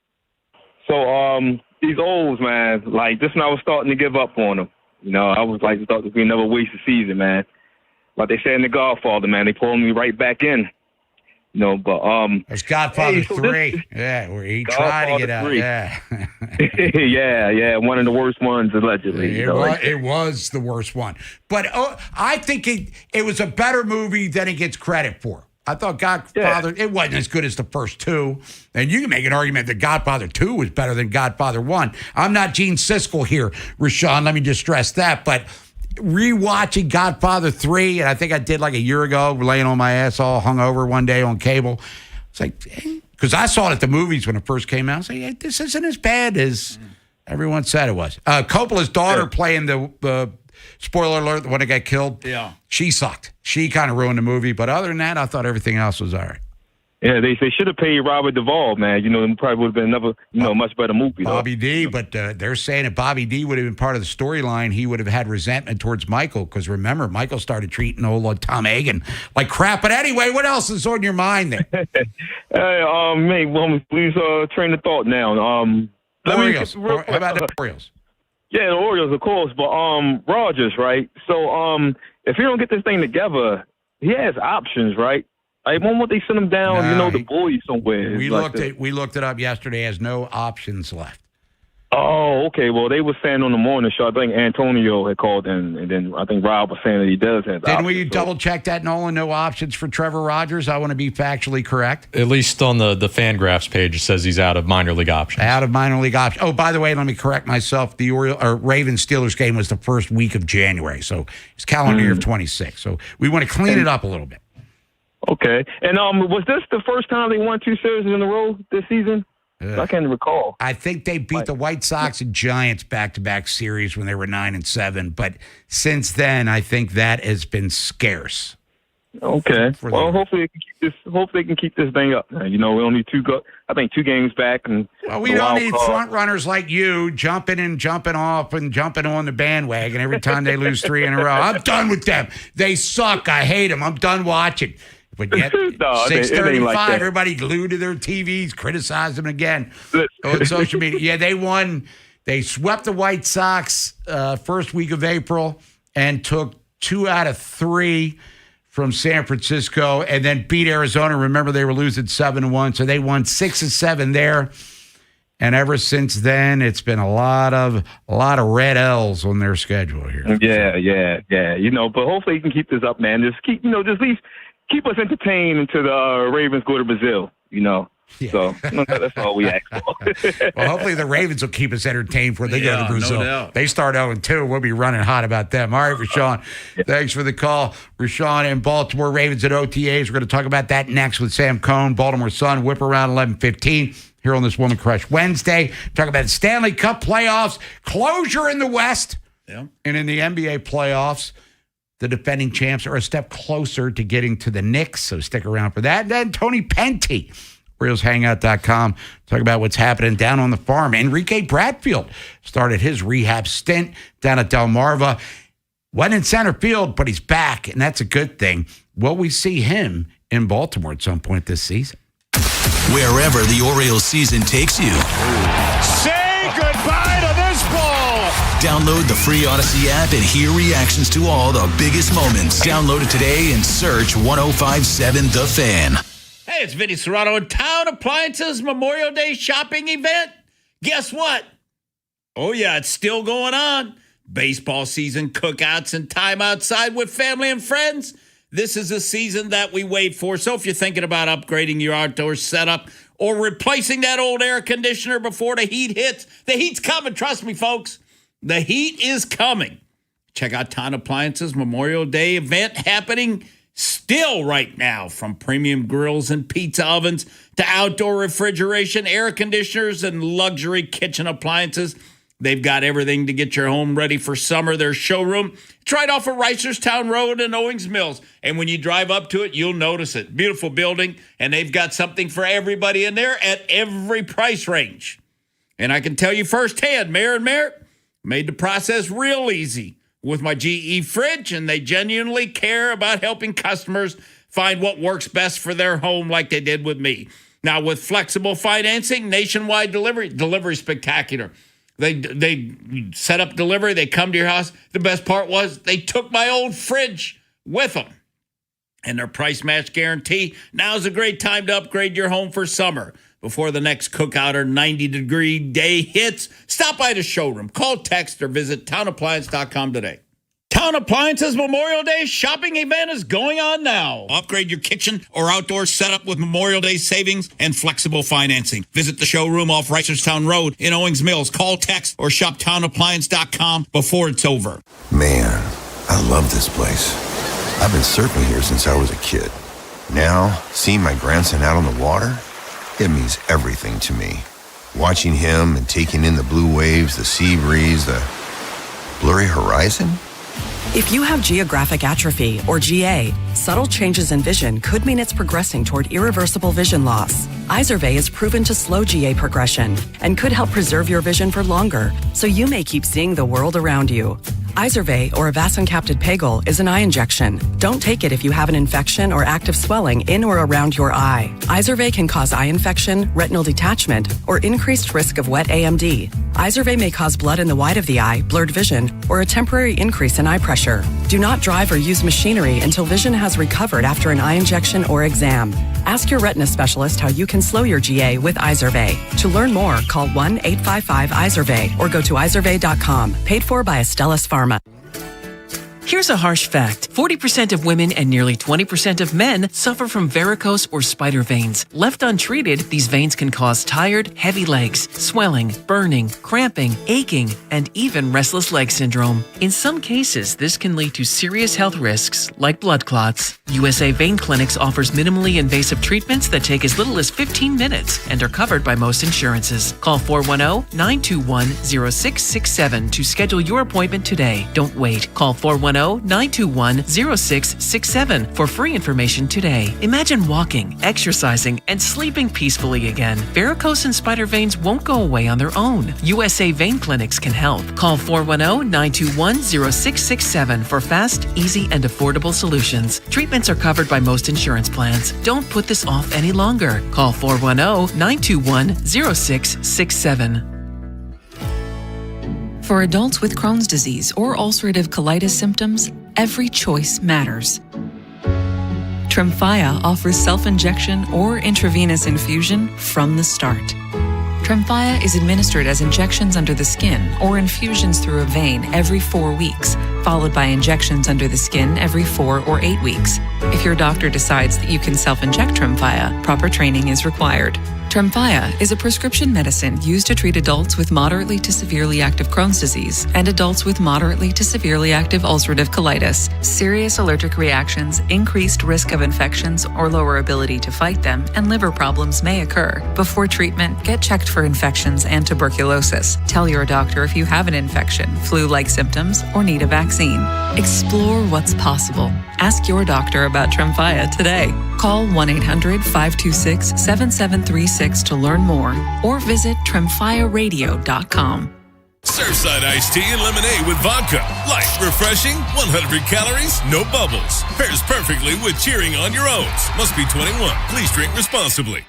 These O's, man, like, this one I was starting to give up on them. You know, I was like, thought this would be another wasted season, man. Like they said in The Godfather, man, they pulled me right back in. But it's Godfather hey, so 3. Where he tried to get out. 3. Yeah. yeah, one of the worst ones allegedly. It was the worst one. But I think it was a better movie than it gets credit for. I thought Godfather, it wasn't as good as the first two. And you can make an argument that Godfather 2 was better than Godfather 1. I'm not Gene Siskel here, Rashawn. Let me just stress that. But rewatching Godfather 3, and I think I did like a year ago, laying on my ass all hungover one day on cable. It's like, because I saw it at the movies when it first came out. I was like, hey, this isn't as bad as everyone said it was. Coppola's daughter playing the spoiler alert, the one that got killed. Yeah. She sucked. She kind of ruined the movie. But other than that, I thought everything else was all right. Yeah, they should have paid Robert Duvall, man. It probably would have been another, much better movie. Bobby D, but they're saying if Bobby D would have been part of the storyline, he would have had resentment towards Michael. Because remember, Michael started treating old Tom Hagen like crap. But anyway, what else is on your mind there? Please train the thought now. Orioles. How about the Orioles? Yeah, the Orioles, of course. But Rogers, right? So if he don't get this thing together, he has options, right? Like, when would they send him down, the boys somewhere? We looked it up yesterday. Has no options left. Oh, okay. Well, they were saying on the morning show, I think Antonio had called in, and then I think Rob was saying that he does have options. Didn't we double check that, Nolan? No options for Trevor Rogers? I want to be factually correct. At least on the Fangraphs page, it says he's out of minor league options. Out of minor league options. Oh, by the way, let me correct myself. The Ravens-Steelers game was the first week of January, so it's calendar year of 26. So we want to clean it up a little bit. Okay. And was this the first time they won 2 series in a row this season? I can't recall. I think they beat the White Sox and Giants back-to-back series when they were 9-7. But since then, I think that has been scarce. Okay. Well, hopefully they can keep this thing up. We only I think 2 games back. And we don't need front runners like you jumping and jumping off and jumping on the bandwagon every time they lose 3 in a row. I'm done with them. They suck. I hate them. I'm done watching. But yet, 6:35, like everybody glued to their TVs, criticize them again on social media. Yeah, they won. They swept the White Sox first week of April and took 2 out of 3 from San Francisco, and then beat Arizona. Remember, they were losing 7-1, so they won 6 of 7 there. And ever since then, it's been a lot of red L's on their schedule here. Yeah. But hopefully you can keep this up, man. Just keep, just at least keep us entertained until the Ravens go to Brazil, Yeah. So that's all we ask for. Well, hopefully the Ravens will keep us entertained before they go to Brazil. No doubt. They start 0-2. We'll be running hot about them. All right, Rashawn, thanks for the call. Rashawn and Baltimore Ravens at OTAs. We're going to talk about that next with Sam Cohn, Baltimore Sun, whip around 11:15 here on this Woman Crush Wednesday. Talk about the Stanley Cup playoffs, closure in the West, and in the NBA playoffs. The defending champs are a step closer to getting to the Knicks, so stick around for that. And then Tony Penty, RealsHangout.com, talk about what's happening down on the farm. Enrique Bradfield started his rehab stint down at Delmarva. Went in center field, but he's back, and that's a good thing. Will we see him in Baltimore at some point this season? Wherever the Orioles season takes you. Say goodbye to this ball. Download the free Odyssey app and hear reactions to all the biggest moments. Download it today and search 105.7 The Fan. Hey, it's Vinny Serrato and Town Appliances Memorial Day shopping event. Guess what? Oh, yeah, it's still going on. Baseball season, cookouts, and time outside with family and friends. This is a season that we wait for. So if you're thinking about upgrading your outdoor setup or replacing that old air conditioner before the heat hits, the heat's coming. Trust me, folks. The heat is coming. Check out Town Appliances Memorial Day event happening still right now. From premium grills and pizza ovens to outdoor refrigeration, air conditioners, and luxury kitchen appliances. They've got everything to get your home ready for summer. Their showroom, it's right off of Reisterstown Road in Owings Mills. And when you drive up to it, you'll notice it. Beautiful building, and they've got something for everybody in there at every price range. And I can tell you firsthand, Mayor and Mayor made the process real easy with my GE fridge, and they genuinely care about helping customers find what works best for their home like they did with me. Now, with flexible financing, nationwide delivery spectacular. They set up delivery. They come to your house. The best part was they took my old fridge with them. and their price match guarantee. Now's a great time to upgrade your home for summer. Before the next cookout or 90-degree day hits, stop by the showroom, call, text, or visit townappliance.com today. Town Appliances Memorial Day shopping event is going on now. Upgrade your kitchen or outdoor setup with Memorial Day savings and flexible financing. Visit the showroom off Reisterstown Road in Owings Mills. Call, text, or shop townappliance.com before it's over. Man, I love this place. I've been surfing here since I was a kid. Now, seeing my grandson out on the water, it means everything to me. Watching him and taking in the blue waves, the sea breeze, the blurry horizon. If you have geographic atrophy, or GA, subtle changes in vision could mean it's progressing toward irreversible vision loss. Izervay is proven to slow GA progression and could help preserve your vision for longer, so you may keep seeing the world around you. Izervay, or avacincaptad pegol, is an eye injection. Don't take it if you have an infection or active swelling in or around your eye. Izervay can cause eye infection, retinal detachment, or increased risk of wet AMD. Izervay may cause blood in the white of the eye, blurred vision, or a temporary increase in eye pressure. Do not drive or use machinery until vision has recovered after an eye injection or exam. Ask your retina specialist how you can slow your GA with Izervay. To learn more, call 1-855-IZERVAY or go to izervay.com. Paid for by Astellas Pharma. Here's a harsh fact. 40% of women and nearly 20% of men suffer from varicose or spider veins. Left untreated, these veins can cause tired, heavy legs, swelling, burning, cramping, aching, and even restless leg syndrome. In some cases, this can lead to serious health risks like blood clots. USA Vein Clinics offers minimally invasive treatments that take as little as 15 minutes and are covered by most insurances. Call 410-921-0667 to schedule your appointment today. Don't wait. Call 410-921-0667 for free information today. Imagine walking, exercising, and sleeping peacefully again. Varicose and spider veins won't go away on their own. USA Vein Clinics can help. Call 410-921-0667 for fast, easy, and affordable solutions. Treatments are covered by most insurance plans. Don't put this off any longer. Call 410-921-0667. For adults with Crohn's disease or ulcerative colitis symptoms, every choice matters. Tremfya offers self-injection or intravenous infusion from the start. Tremfya is administered as injections under the skin or infusions through a vein every 4 weeks, followed by injections under the skin every 4 or 8 weeks. If your doctor decides that you can self-inject Tremfya, proper training is required. Tremfya is a prescription medicine used to treat adults with moderately to severely active Crohn's disease and adults with moderately to severely active ulcerative colitis. Serious allergic reactions, increased risk of infections or lower ability to fight them, and liver problems may occur. Before treatment, get checked for infections and tuberculosis. Tell your doctor if you have an infection, flu-like symptoms, or need a vaccine. Explore what's possible. Ask your doctor about Tremfya today. Call 1-800-526-7736 to learn more or visit tremfyaradio.com. Surfside iced tea and lemonade with vodka. Light, refreshing, 100 calories, no bubbles. Pairs perfectly with cheering on your O's. Must be 21. Please drink responsibly.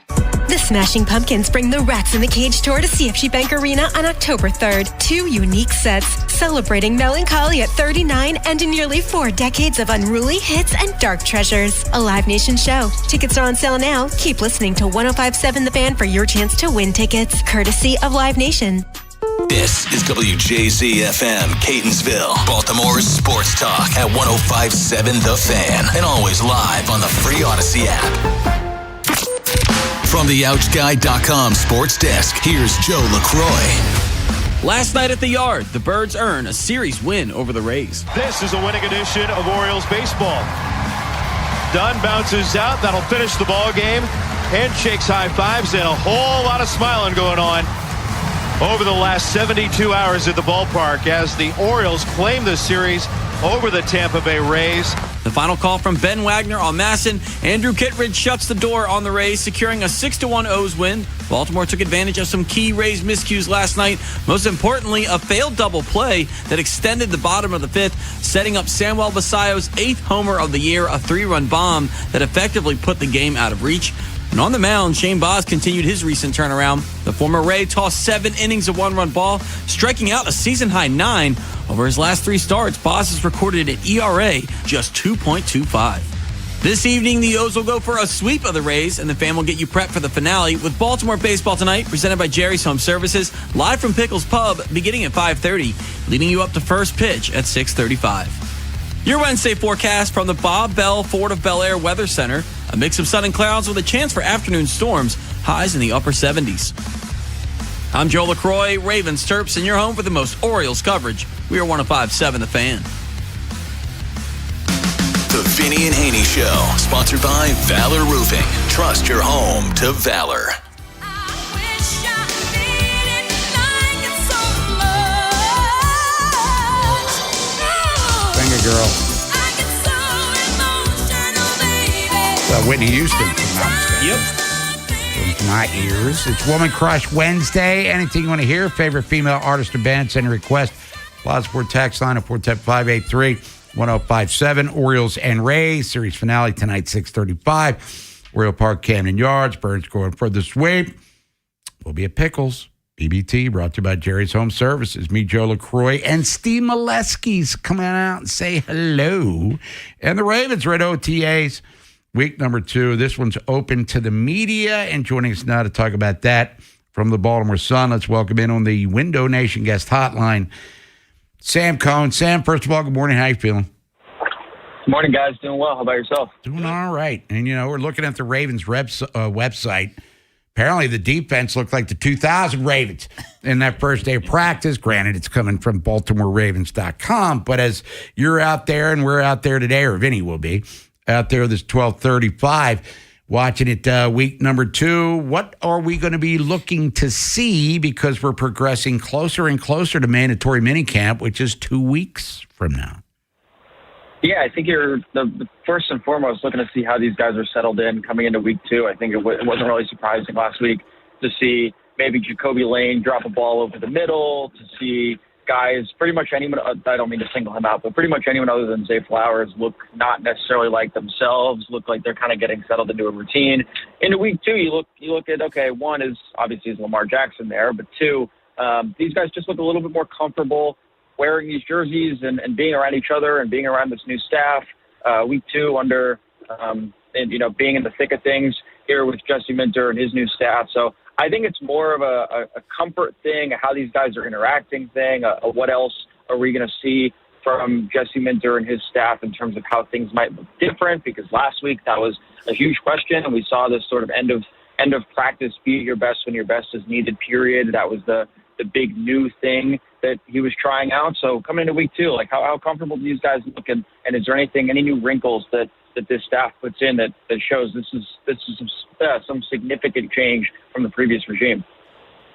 The Smashing Pumpkins bring the Rats in the Cage tour to CFG Bank Arena on October 3rd. 2 unique sets celebrating melancholy at 39 and nearly 4 decades of unruly hits and dark treasures. A Live Nation show. Tickets are on sale now. Keep listening to 105.7 The Fan for your chance to win tickets, courtesy of Live Nation. This is WJZ-FM, Catonsville, Baltimore's sports talk at 105.7 The Fan, and always live on the free Odyssey app. From the OutGuide.com sports desk, here's Joe LaCroix. Last night at the Yard, the Birds earn a series win over the Rays. This is a winning edition of Orioles baseball. Dunn bounces out. That'll finish the ball game. Handshakes, high fives, and a whole lot of smiling going on over the last 72 hours at the ballpark as the Orioles claim the series over the Tampa Bay Rays. The final call from Ben Wagner on Masson. Andrew Kittredge shuts the door on the Rays, securing a 6-1 O's win. Baltimore took advantage of some key Rays miscues last night. Most importantly, a failed double play that extended the bottom of the 5th, setting up Samuel Basallo's 8th homer of the year, a 3-run bomb that effectively put the game out of reach. And on the mound, Shane Baz continued his recent turnaround. The former Ray tossed 7 innings of 1-run ball, striking out a season-high 9. Over his last 3 starts, Baz has recorded an ERA just 2.25. This evening, the O's will go for a sweep of the Rays, and the Fan will get you prepped for the finale with Baltimore Baseball tonight, presented by Jerry's Home Services, live from Pickles Pub, beginning at 5:30, leading you up to first pitch at 6:35. Your Wednesday forecast from the Bob Bell Ford of Bel Air Weather Center, a mix of sun and clouds with a chance for afternoon storms, highs in the upper 70s. I'm Joe LaCroix, Ravens Terps, and you're home for the most Orioles coverage. We are 105.7 The Fan. The Vinny and Haynie Show, sponsored by Valor Roofing. Trust your home to Valor. Sing it, girl. Whitney Houston. Yep. Into my ears. It's Woman Crush Wednesday. Anything you want to hear? Favorite female artist or band? Send a request. Plaza Sport text line at 410-583-1057. Orioles and Rays. Series finale tonight, 6:35. Oriole Park, Camden Yards. Birds going for the sweep. We'll be at Pickles. BBT brought to you by Jerry's Home Services. Me, Joe LaCroix, and Steve Molesky's coming out and say hello. And the Ravens are at OTAs. Week number 2. This one's open to the media. And joining us now to talk about that from the Baltimore Sun, let's welcome in on the Window Nation guest hotline, Sam Cohn. Sam, first of all, good morning. How you feeling? Good morning, guys. Doing well. How about yourself? Doing all right. And, we're looking at the Ravens website. Apparently, the defense looked like the 2000 Ravens in that first day of practice. Granted, it's coming from BaltimoreRavens.com. But as you're out there and we're out there today, or Vinny will be, out there this 12:35, watching it week number 2. What are we going to be looking to see? Because we're progressing closer and closer to mandatory minicamp, which is 2 weeks from now. Yeah, I think you're the first and foremost looking to see how these guys are settled in coming into week 2. I think it wasn't really surprising last week to see maybe Jacoby Lane drop a ball over the middle, to see guys, pretty much anyone, I don't mean to single him out, but pretty much anyone other than Zay Flowers look not necessarily like themselves, look like they're kind of getting settled into a routine. Into week 2, you look at, okay, one is obviously is Lamar Jackson there, but 2, these guys just look a little bit more comfortable wearing these jerseys and being around each other and being around this new staff. Week 2 under, being in the thick of things here with Jesse Minter and his new staff. So I think it's more of a comfort thing, how these guys are interacting thing, what else are we going to see from Jesse Minter and his staff in terms of how things might look different, because last week that was a huge question, and we saw this sort of end of practice, be at your best when your best is needed period. That was the big new thing that he was trying out. So coming into week 2, like how comfortable do these guys look, and is there any new wrinkles that this staff puts in that shows this is some significant change from the previous regime?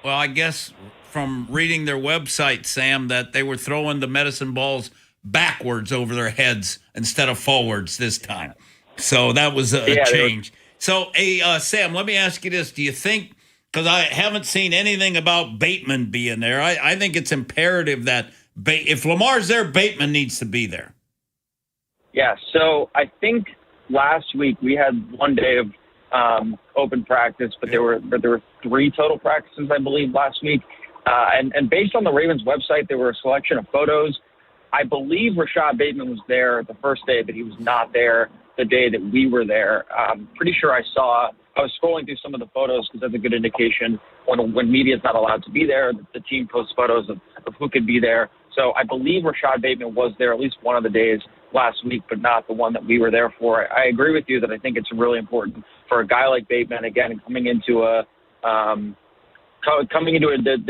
Well, I guess from reading their website, Sam, that they were throwing the medicine balls backwards over their heads instead of forwards this time. So that was a change. So, Sam, let me ask you this. Do you think, because I haven't seen anything about Bateman being there, I think it's imperative that if Lamar's there, Bateman needs to be there. Yeah, so I think last week we had 1 day of open practice, but there were 3 total practices, I believe, last week. And based on the Ravens website, there were a selection of photos. I believe Rashad Bateman was there the first day, but he was not there the day that we were there. Pretty sure I was scrolling through some of the photos because that's a good indication when media is not allowed to be there. The team posts photos of who could be there. So I believe Rashad Bateman was there at least one of the days last week, but not the one that we were there for. I agree with you that I think it's really important for a guy like Bateman, again, coming into the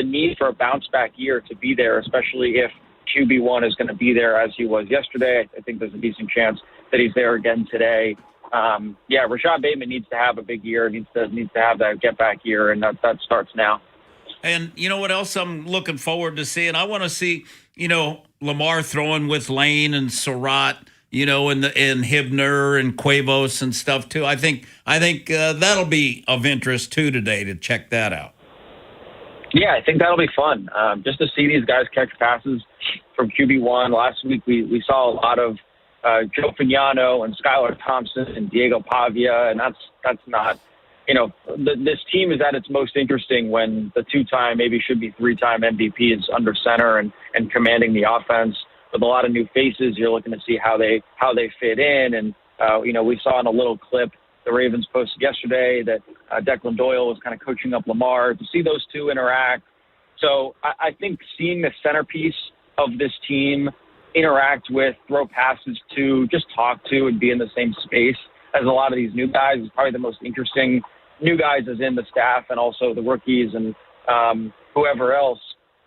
need for a bounce back year to be there, especially if QB1 is going to be there as he was yesterday. I think there's a decent chance that he's there again today. Rashad Bateman needs to have a big year, needs to have that get back year, and that starts now. And you know what else I'm looking forward to seeing? I want to see, Lamar throwing with Lane and Surratt, and Hibner and Cuevas and stuff too. I think that'll be of interest too today to check that out. Yeah, I think that'll be fun. Just to see these guys catch passes from QB1. Last week we saw a lot of Joe Fagnano and Skylar Thompson and Diego Pavia, and that's not, this team is at its most interesting when the 2-time, maybe should be 3-time MVP is under center and commanding the offense. With a lot of new faces, you're looking to see how they fit in, and We saw in a little clip the Ravens posted yesterday that Declan Doyle was kind of coaching up Lamar. To see those two interact. So I think seeing the centerpiece of this team interact with, throw passes to, just talk to, and be in the same space as a lot of these new guys is probably the most interesting. New guys as in the staff and also the rookies and whoever else.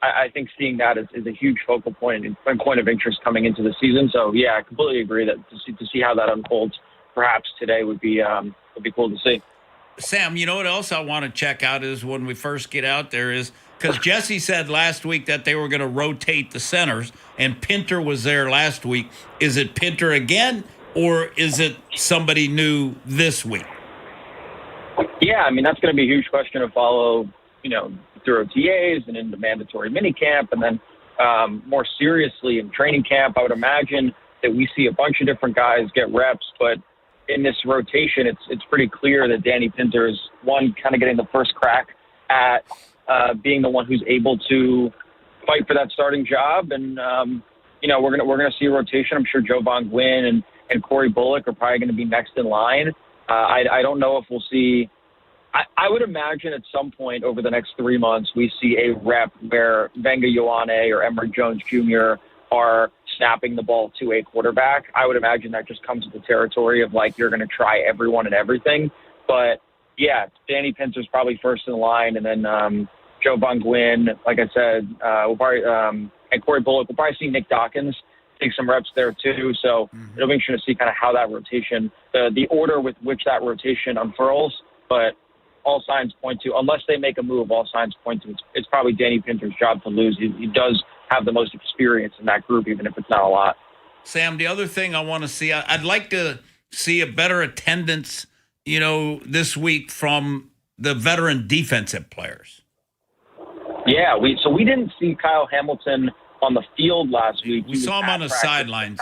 I think seeing that is a huge focal point and point of interest coming into the season. So, yeah, I completely agree that to see how that unfolds perhaps today would be cool to see. Sam, you know what else I want to check out is when we first get out there is because Jesse said last week that they were going to rotate the centers, and Pinter was there last week. Is it Pinter again, or is it somebody new this week? Yeah, I mean, that's going to be a huge question to follow, through OTAs and into mandatory minicamp, and then more seriously in training camp. I would imagine that we see a bunch of different guys get reps, but in this rotation, it's pretty clear that Danny Pinter is one kind of getting the first crack at being the one who's able to fight for that starting job. And we're gonna see a rotation. I'm sure Joe Von Gwyn and Corey Bullock are probably going to be next in line. I don't know if we'll see. I would imagine at some point over the next 3 months we see a rep where Venga Ioane or Emory Jones Jr. are snapping the ball to a quarterback. I would imagine that just comes with the territory of you're going to try everyone and everything. But yeah, Danny Pinter's probably first in line, and then Joe Von Gwyn, like I said, we'll probably and Corey Bullock. We'll probably see Nick Dawkins take some reps there too. So it'll be interesting to see kind of how that rotation, the order with which that rotation unfurls. But all signs point to, unless they make a move, all signs point to it's probably Danny Pinter's job to lose. He does have the most experience in that group, even if it's not a lot. Sam, the other thing I want to see, I'd like to see a better attendance, this week from the veteran defensive players. Yeah, we didn't see Kyle Hamilton on the field last week. We saw him on the sidelines,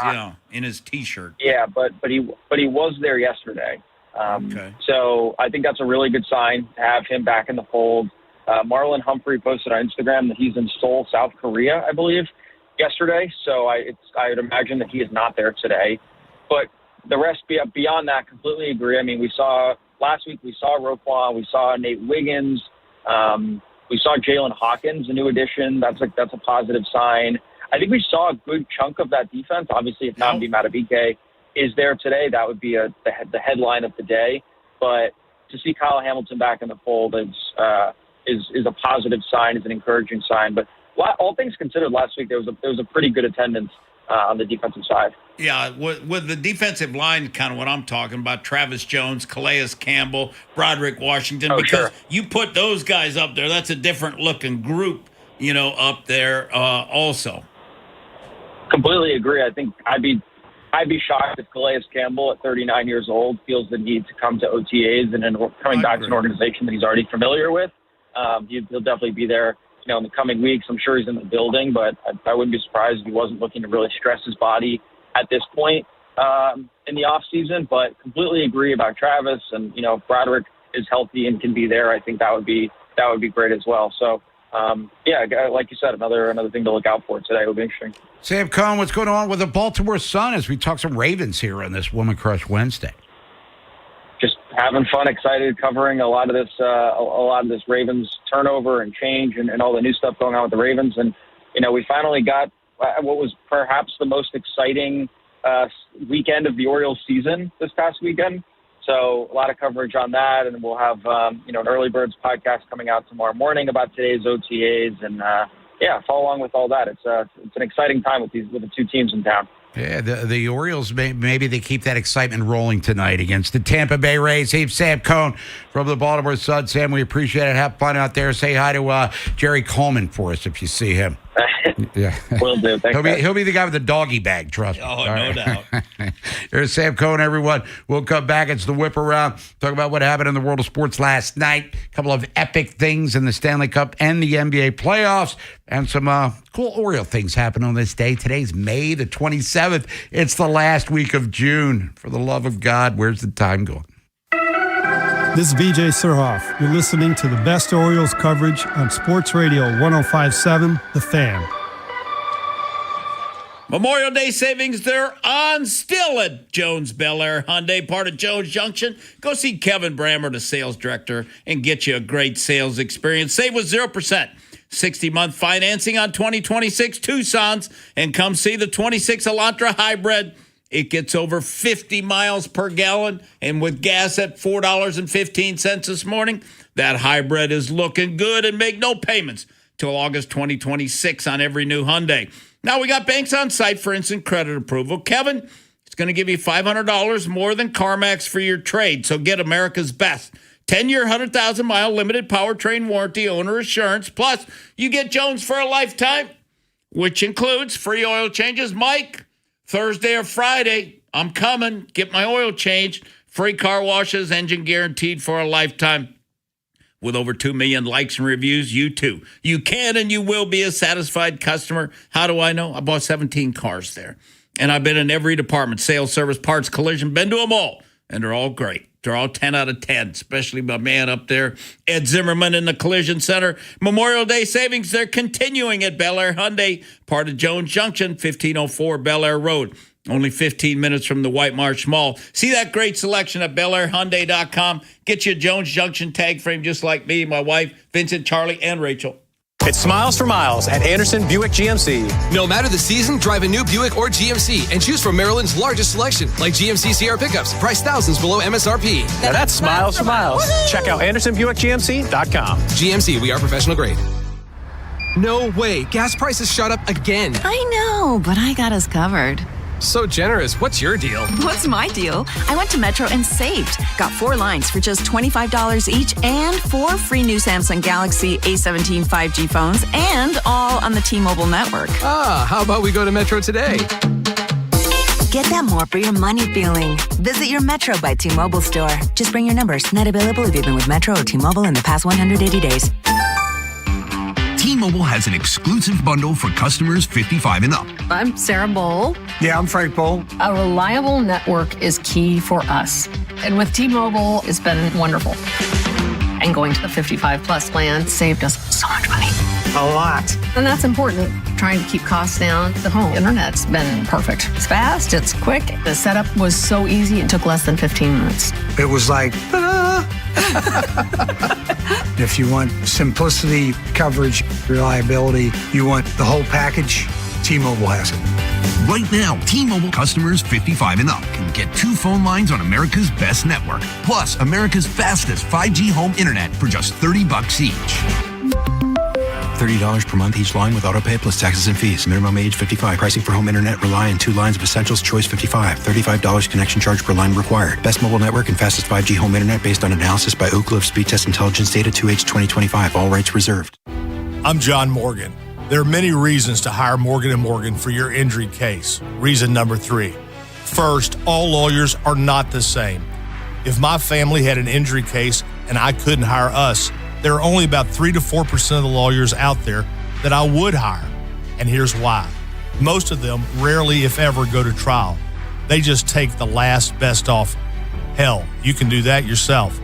in his T-shirt. Yeah, but he was there yesterday. Okay. So I think that's a really good sign to have him back in the fold. Marlon Humphrey posted on Instagram that he's in Seoul, South Korea, I believe, yesterday. So I would imagine that he is not there today. But the rest beyond that, completely agree. I mean, last week we saw Roquan, we saw Nate Wiggins, we saw Jalen Hawkins, a new addition. That's a positive sign. I think we saw a good chunk of that defense. Obviously, if Nnamdi Madubuike is there today, that would be the headline of the day. But to see Kyle Hamilton back in the fold is a positive sign, is an encouraging sign. But all things considered, last week there was a pretty good attendance on the defensive side. Yeah, with the defensive line, kind of what I'm talking about, Travis Jones, Calais Campbell, Broderick Washington, because you put those guys up there, that's a different looking group, up there also. Completely agree. I think I'd be shocked if Calais Campbell at 39 years old feels the need to come to OTAs and then coming back to an organization that he's already familiar with. He'll definitely be there, in the coming weeks. I'm sure he's in the building, but I wouldn't be surprised if he wasn't looking to really stress his body at this point in the off season. But completely agree about Travis, and if Broderick is healthy and can be there, I think that would be great as well. So like you said, another thing to look out for today will be interesting. Sam Cohn, what's going on with the Baltimore Sun as we talk some Ravens here on this Woman Crush Wednesday? Just having fun, excited, covering a lot of this Ravens turnover and change and all the new stuff going on with the Ravens. And, we finally got what was perhaps the most exciting weekend of the Orioles season this past weekend. So a lot of coverage on that. And we'll have, an Early Birds podcast coming out tomorrow morning about today's OTAs. And, follow along with all that. It's an exciting time with the two teams in town. Yeah, the Orioles, maybe they keep that excitement rolling tonight against the Tampa Bay Rays. Hey, Sam Cohn from the Baltimore Sun. Sam, we appreciate it. Have fun out there. Say hi to Jerry Coleman for us if you see him. Yeah, will do. Thanks, he'll be the guy with the doggy bag, trust me. Oh, no doubt. Here's Sam Cohn, everyone. We'll come back. It's the Whip Around. Talk about what happened in the world of sports last night. A couple of epic things in the Stanley Cup and the NBA playoffs. And some cool Oriole things happen on this day. Today's May the 27th. It's the last week of June. For the love of God, where's the time going? This is VJ Surhoff. You're listening to the best Orioles coverage on Sports Radio 105.7, The Fan. Memorial Day savings, they're on still at Jones Bel Air Hyundai, part of Jones Junction. Go see Kevin Brammer, the sales director, and get you a great sales experience. Save with 0%. 60-month financing on 2026 Tucsons, and come see the 26 Elantra Hybrid. It gets over 50 miles per gallon, and with gas at $4.15 this morning, that hybrid is looking good, and make no payments till August 2026 on every new Hyundai. Now we got banks on site for instant credit approval. Kevin is going to give you $500 more than CarMax for your trade, so get America's best 10-year, 100,000-mile limited powertrain warranty, owner assurance. Plus, you get Jones for a lifetime, which includes free oil changes. Mike, Thursday or Friday, I'm coming. Get my oil changed. Free car washes, engine guaranteed for a lifetime. With over 2 million likes and reviews, you too. You can and you will be a satisfied customer. How do I know? I bought 17 cars there. And I've been in every department, sales, service, parts, collision, been to them all. And they're all great. They're all 10 out of 10, especially my man up there, Ed Zimmerman in the Collision Center. Memorial Day savings, they're continuing at Bel Air Hyundai, part of Jones Junction, 1504 Bel Air Road. Only 15 minutes from the White Marsh Mall. See that great selection at BelAirHyundai.com. Get you a Jones Junction tag frame just like me, my wife, Vincent, Charlie, and Rachel. It's Smiles for Miles at Anderson Buick GMC. No matter the season, drive a new Buick or GMC and choose from Maryland's largest selection, like GMC Sierra pickups, priced thousands below MSRP. Now that's Smiles for Miles. Woo-hoo! Check out AndersonBuickGMC.com. GMC, we are professional grade. No way, gas prices shot up again. I know, but I got us covered. So generous. What's your deal? What's my deal? I went to Metro and saved. Got 4 lines for just $25 each and 4 free new Samsung Galaxy A17 5G phones, and all on the T-Mobile network. Ah, how about we go to Metro today? Get that more for your money feeling. Visit your Metro by T-Mobile store. Just bring your numbers. Not available if you've been with Metro or T-Mobile in the past 180 days. T-Mobile has an exclusive bundle for customers 55 and up. I'm Sarah Bowl. Yeah, I'm Frank Bowl. A reliable network is key for us. And with T-Mobile, it's been wonderful. And going to the 55 plus plan saved us so much money. A lot. And that's important. Trying to keep costs down. The home internet's been perfect. It's fast, it's quick. The setup was so easy, it took less than 15 minutes. It was like, if you want simplicity, coverage, reliability, you want the whole package, T-Mobile has it. Right now, T-Mobile customers 55 and up can get 2 phone lines on America's best network, plus America's fastest 5G home internet for just $30 each. $30 per month each line with autopay plus taxes and fees. Minimum age 55. Pricing for home internet rely on 2 lines of essentials. Choice 55. $35 connection charge per line required. Best mobile network and fastest 5G home internet based on analysis by Oak Cliff Speed Test Intelligence data 2H 2025. All rights reserved. I'm John Morgan. There are many reasons to hire Morgan & Morgan for your injury case. Reason number 3. First, all lawyers are not the same. If my family had an injury case and I couldn't hire us, there are only about 3 to 4% of the lawyers out there that I would hire. And here's why. Most of them rarely, if ever, go to trial. They just take the last best offer. Hell, you can do that yourself.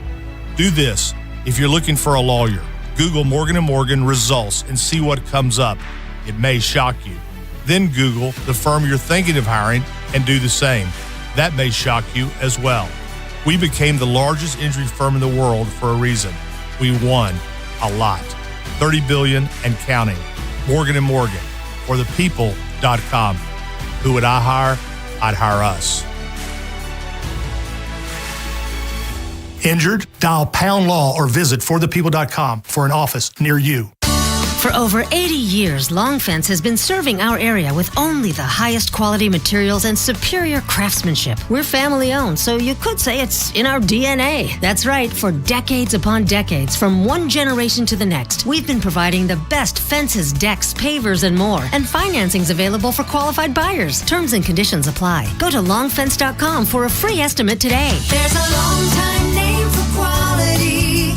Do this. If you're looking for a lawyer, Google Morgan & Morgan results and see what comes up. It may shock you. Then Google the firm you're thinking of hiring and do the same. That may shock you as well. We became the largest injury firm in the world for a reason. We won a lot. $30 billion and counting. Morgan & Morgan, or thepeople.com. Who would I hire? I'd hire us. Injured? Dial Pound Law or visit forthepeople.com for an office near you. For over 80 years, Long Fence has been serving our area with only the highest quality materials and superior craftsmanship. We're family owned, so you could say it's in our DNA. That's right, for decades upon decades, from one generation to the next, we've been providing the best fences, decks, pavers, and more. And financing's available for qualified buyers. Terms and conditions apply. Go to longfence.com for a free estimate today. There's a long time name for quality.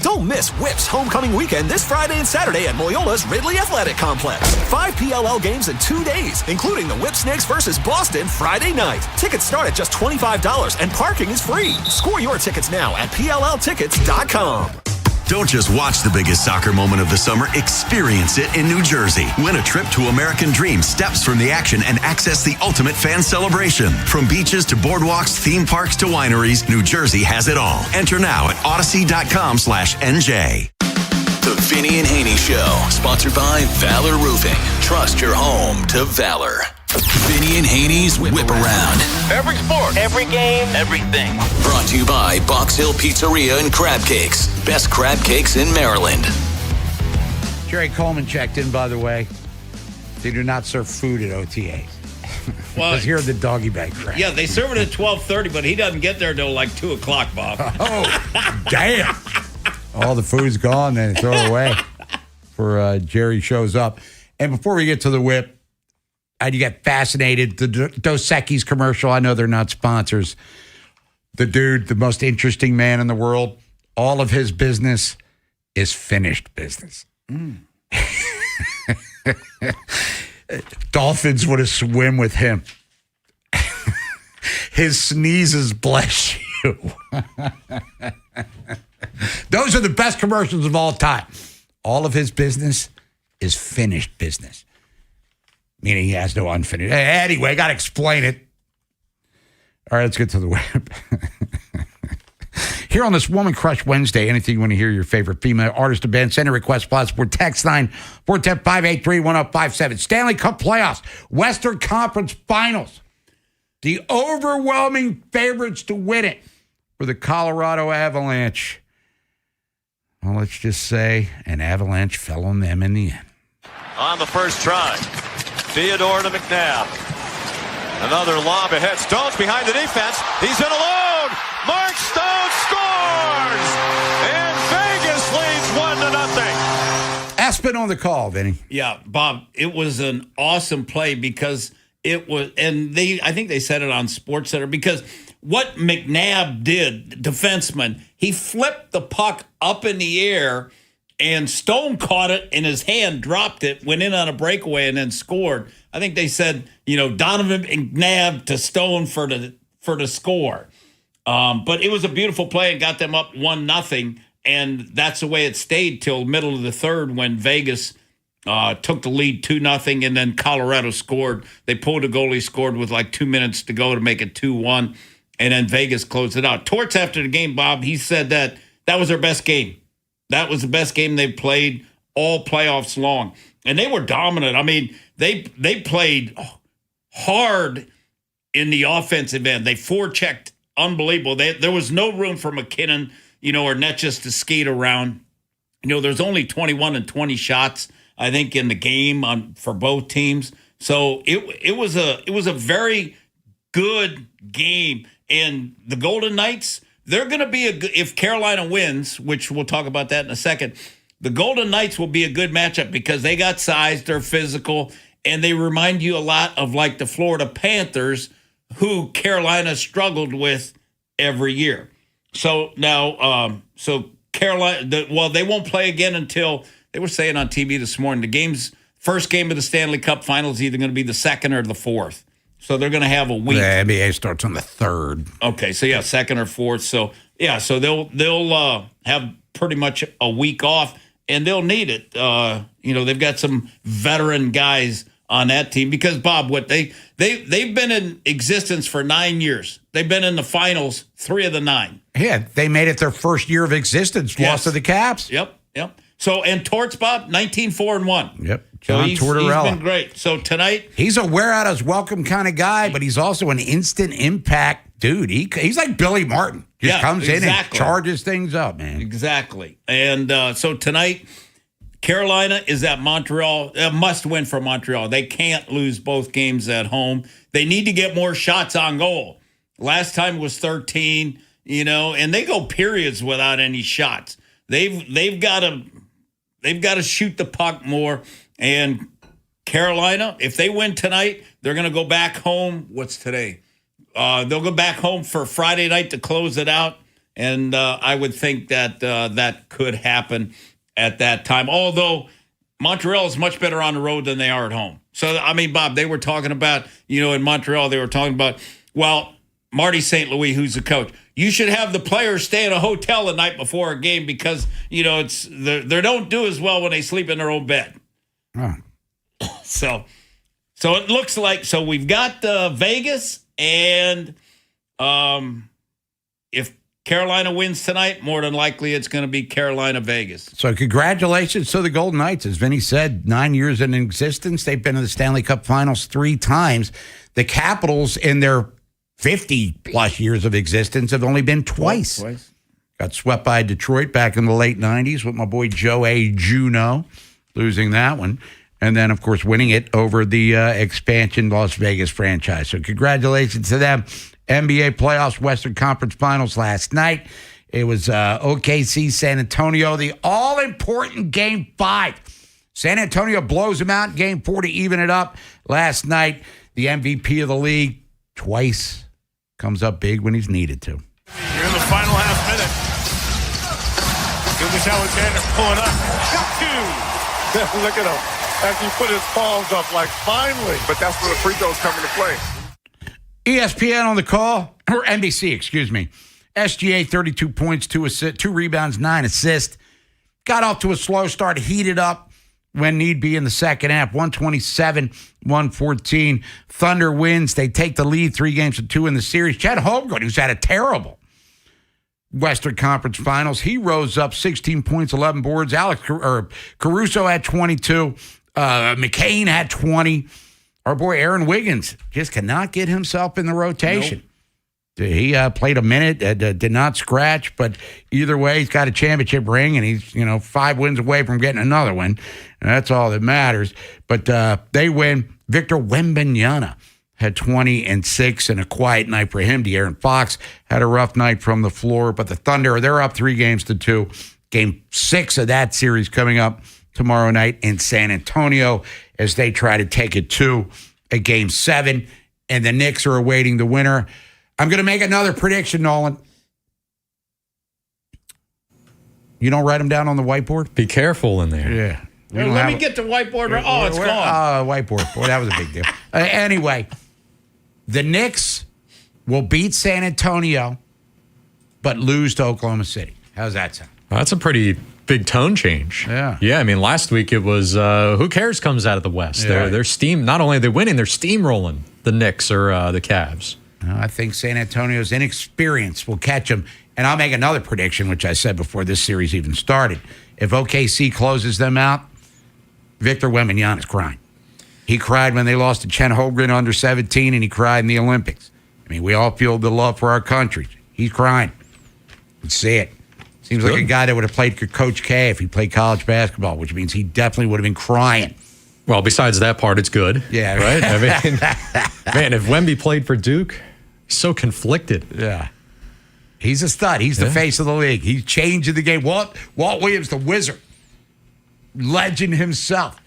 Don't miss Whip's homecoming weekend this Friday and Saturday at Loyola's Ridley Athletic Complex. 5 PLL games in 2 days, including the Whip Snakes versus Boston Friday night. Tickets start at just $25 and parking is free. Score your tickets now at PLLtickets.com. Don't just watch the biggest soccer moment of the summer, experience it in New Jersey. Win a trip to American Dream, steps from the action, and access the ultimate fan celebration. From beaches to boardwalks, theme parks to wineries, New Jersey has it all. Enter now at odyssey.com/NJ. The Vinny and Haynie Show, sponsored by Valor Roofing. Trust your home to Valor. Vinny and Haynie's Whip Around. Every sport, every game, everything. Brought to you by Box Hill Pizzeria and Crab Cakes. Best crab cakes in Maryland. Jerry Coleman checked in, by the way. They do not serve food at OTA. Well, here at the doggy bag crab. Yeah, they serve it at 12:30, but he doesn't get there until like 2 o'clock, Bob. Oh, damn. All the food's gone, then throw it away for Jerry shows up. And before we get to the whip, you get fascinated. The Dos Equis commercial, I know they're not sponsors. The dude, the most interesting man in the world, all of his business is finished business. Dolphins would have swim with him. His sneezes bless you. Those are the best commercials of all time. All of his business is finished business, meaning he has no unfinished. Anyway, I got to explain it. All right, let's get to the web. Here on this Woman Crush Wednesday, anything you want to hear your favorite female artist or band, send a request plus for text line 410-583-1057. Stanley Cup playoffs, Western Conference Finals. The overwhelming favorites to win it for the Colorado Avalanche. Well, let's just say an avalanche fell on them in the end. On the first try, Theodore to McNabb. Another lob ahead. Stone's behind the defense. He's in alone. Mark Stone scores! And Vegas leads 1-0. Aspen on the call, Vinny. Yeah, Bob, it was an awesome play because it was, and I think they said it on SportsCenter, because what McNabb did, defenseman, he flipped the puck up in the air and Stone caught it in his hand, dropped it, went in on a breakaway, and then scored. I think they said, Donovan McNabb to Stone for the score. But it was a beautiful play and got them up 1-0, and that's the way it stayed till middle of the third when Vegas took the lead 2-0, and then Colorado scored. They pulled a goalie, scored with like 2 minutes to go to make it 2-1, and then Vegas closed it out. Torts after the game, Bob, he said that was their best game. That was the best game they've played all playoffs long. And they were dominant. I mean, they played hard in the offensive end. They forechecked unbelievable. There was no room for McKinnon, or Netjes to skate around. There's only 21 and 20 shots, I think, in the game for both teams. So it was a very good game. And the Golden Knights, they're going to be if Carolina wins, which we'll talk about that in a second, the Golden Knights will be a good matchup because they got size, they're physical, and they remind you a lot of like the Florida Panthers, who Carolina struggled with every year. So now, Carolina, they won't play again until, they were saying on TV this morning, first game of the Stanley Cup Finals is either going to be the second or the fourth. So they're going to have a week. The NBA starts on the 3rd. Okay, so second or fourth. So so they'll have pretty much a week off, and they'll need it. They've got some veteran guys on that team because, Bob, they've been in existence for 9 years. They've been in the finals 3 of the 9. Yeah, they made it their first year of existence, lost to the Caps. Yep. So, and Torts, Bob, 19-4-1. Yep. John Tortorella. He's been great. So tonight, he's a wear out his welcome kind of guy, but he's also an instant impact dude. He's like Billy Martin. Just comes in and charges things up, man. Exactly. And so tonight, Carolina is at Montreal. A must win for Montreal. They can't lose both games at home. They need to get more shots on goal. Last time was 13, and they go periods without any shots. They've got to shoot the puck more. And Carolina, if they win tonight, they're going to go back home. What's today? They'll go back home for Friday night to close it out. And I would think that that could happen at that time. Although Montreal is much better on the road than they are at home. So, I mean, Bob, they were talking about, in Montreal, they were talking about, well, Marty St. Louis, who's the coach. You should have the players stay in a hotel the night before a game because, it's they don't do as well when they sleep in their own bed. Oh. So it looks like, we've got Vegas, and if Carolina wins tonight, more than likely it's going to be Carolina-Vegas. So congratulations to the Golden Knights. As Vinny said, 9 years in existence. They've been in the Stanley Cup Finals 3 times. The Capitals, in their 50-plus years of existence, have only been twice. Got swept by Detroit back in the late 90s with my boy Joe A. Juneau, losing that one. And then, of course, winning it over the expansion Las Vegas franchise. So congratulations to them. NBA playoffs, Western Conference Finals last night. It was OKC, San Antonio, the all-important Game 5. San Antonio blows them out in Game 4 to even it up. Last night, the MVP of the league twice comes up big when he's needed to. You're in the final half minute. Lucas Alexander pulling up. Got 2. Look at him. As he put his palms up, like, finally. But that's where the free throws come into play. ESPN on the call, or NBC, excuse me. SGA, 32 points, 2 rebounds, 9 assists. Got off to a slow start, heated up when need be in the second half. 127-114. Thunder wins. They take the lead 3-2 in the series. Chet Holmgren, who's had a terrible Western Conference Finals, he rose up 16 points, 11 boards. Caruso had 22. McCain had 20. Our boy Aaron Wiggins just cannot get himself in the rotation. Nope. He played a minute, did not scratch, but either way, he's got a championship ring, and he's 5 wins away from getting another one. And that's all that matters. But they win. Victor Wembanyama had 20 and 6, and a quiet night for him. De'Aaron Fox had a rough night from the floor, but the Thunder, they're up 3-2. Game 6 of that series coming up tomorrow night in San Antonio as they try to take it to a Game 7, and the Knicks are awaiting the winner. I'm going to make another prediction, Nolan. You don't write them down on the whiteboard? Be careful in there. Yeah. Let me get the whiteboard. Oh, it's gone. Whiteboard. Boy, that was a big deal. Anyway, the Knicks will beat San Antonio, but lose to Oklahoma City. How's that sound? Well, that's a pretty big tone change. Yeah. Yeah, I mean, last week it was who cares comes out of the West. Yeah. They're steam. Not only are they winning, they're steamrolling the Knicks or the Cavs. I think San Antonio's inexperience will catch them. And I'll make another prediction, which I said before this series even started. If OKC closes them out, Victor Wembanyama is crying. He cried when they lost to Chet Holmgren under 17, and he cried in the Olympics. I mean, we all feel the love for our country. He's crying. You can see it. Seems like a guy that would have played Coach K if he played college basketball, which means he definitely would have been crying. Well, besides that part, it's good. Yeah. Right? I mean, man, if Wemby played for Duke, he's so conflicted. Yeah. He's a stud. He's the face of the league. He's changing the game. Walt Williams, the wizard, legend himself,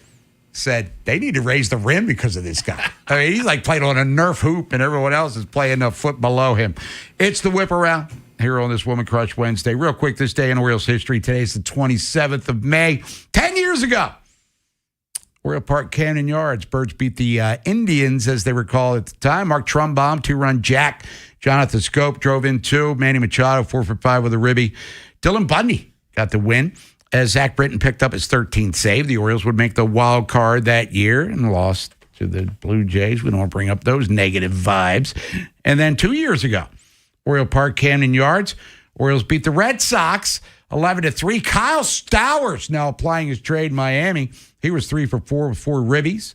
said they need to raise the rim because of this guy. I mean, he's like playing on a Nerf hoop, and everyone else is playing a foot below him. It's the whip around here on this Woman Crush Wednesday. Real quick, this day in Orioles history. Today's the 27th of May. 10 years ago, Oriole Park, Camden Yards. Birds beat the Indians, as they were called at the time. Mark Trumbaum, 2-run jack. Jonathan Scope drove in 2. Manny Machado, 4 for 5 with a ribby. Dylan Bundy got the win as Zach Britton picked up his 13th save. The Orioles would make the wild card that year and lost to the Blue Jays. We don't want to bring up those negative vibes. And then 2 years ago, Oriole Park, Camden Yards, Orioles beat the Red Sox 11-3. Kyle Stowers now applying his trade in Miami. He was 3 for 4 with 4 ribbies.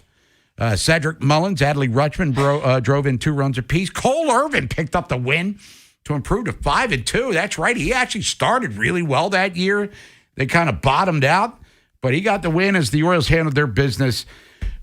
Cedric Mullins, Adley Rutschman drove in 2 runs apiece. Cole Irvin picked up the win to improve to 5-2. That's right. He actually started really well that year. They kind of bottomed out, but he got the win as the Orioles handled their business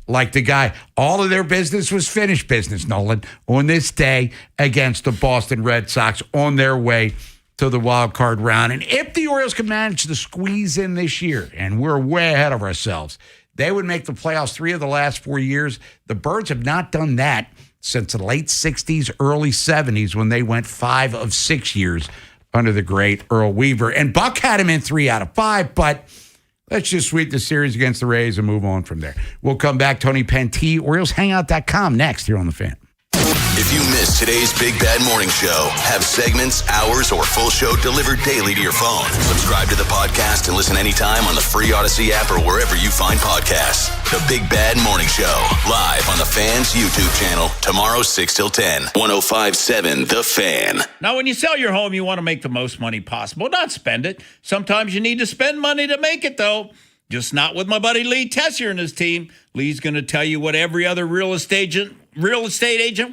like the guy. All of their business was finished business, Nolan, on this day against the Boston Red Sox on their way to the wild card round. And if the Orioles can manage to squeeze in this year, and we're way ahead of ourselves, they would make the playoffs 3 of the last 4 years. The Birds have not done that since the late 60s, early 70s, when they went 5 of 6 years under the great Earl Weaver. And Buck had him in 3 out of 5, but let's just sweep the series against the Rays and move on from there. We'll come back. Tony Penty, OriolesHangout.com next here on The Fan. If If you missed today's Big Bad Morning Show, have segments, hours, or full show delivered daily to your phone. Subscribe to the podcast and listen anytime on the free Odyssey app or wherever you find podcasts. The Big Bad Morning Show, live on the Fan's YouTube channel, tomorrow 6 till 10, 105.7 The Fan. Now, when you sell your home, you want to make the most money possible, not spend it. Sometimes you need to spend money to make it, though. Just not with my buddy Lee Tessier and his team. Lee's going to tell you what every other real estate agent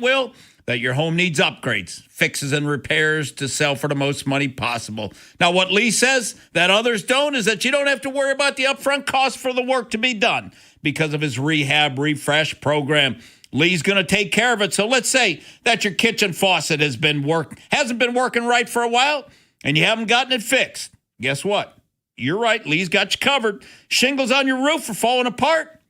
will, that your home needs upgrades, fixes, and repairs to sell for the most money possible. Now, what Lee says that others don't is that you don't have to worry about the upfront cost for the work to be done because of his rehab refresh program. Lee's going to take care of it. So let's say that your kitchen faucet hasn't been working right for a while and you haven't gotten it fixed. Guess what? You're right. Lee's got you covered. Shingles on your roof are falling apart.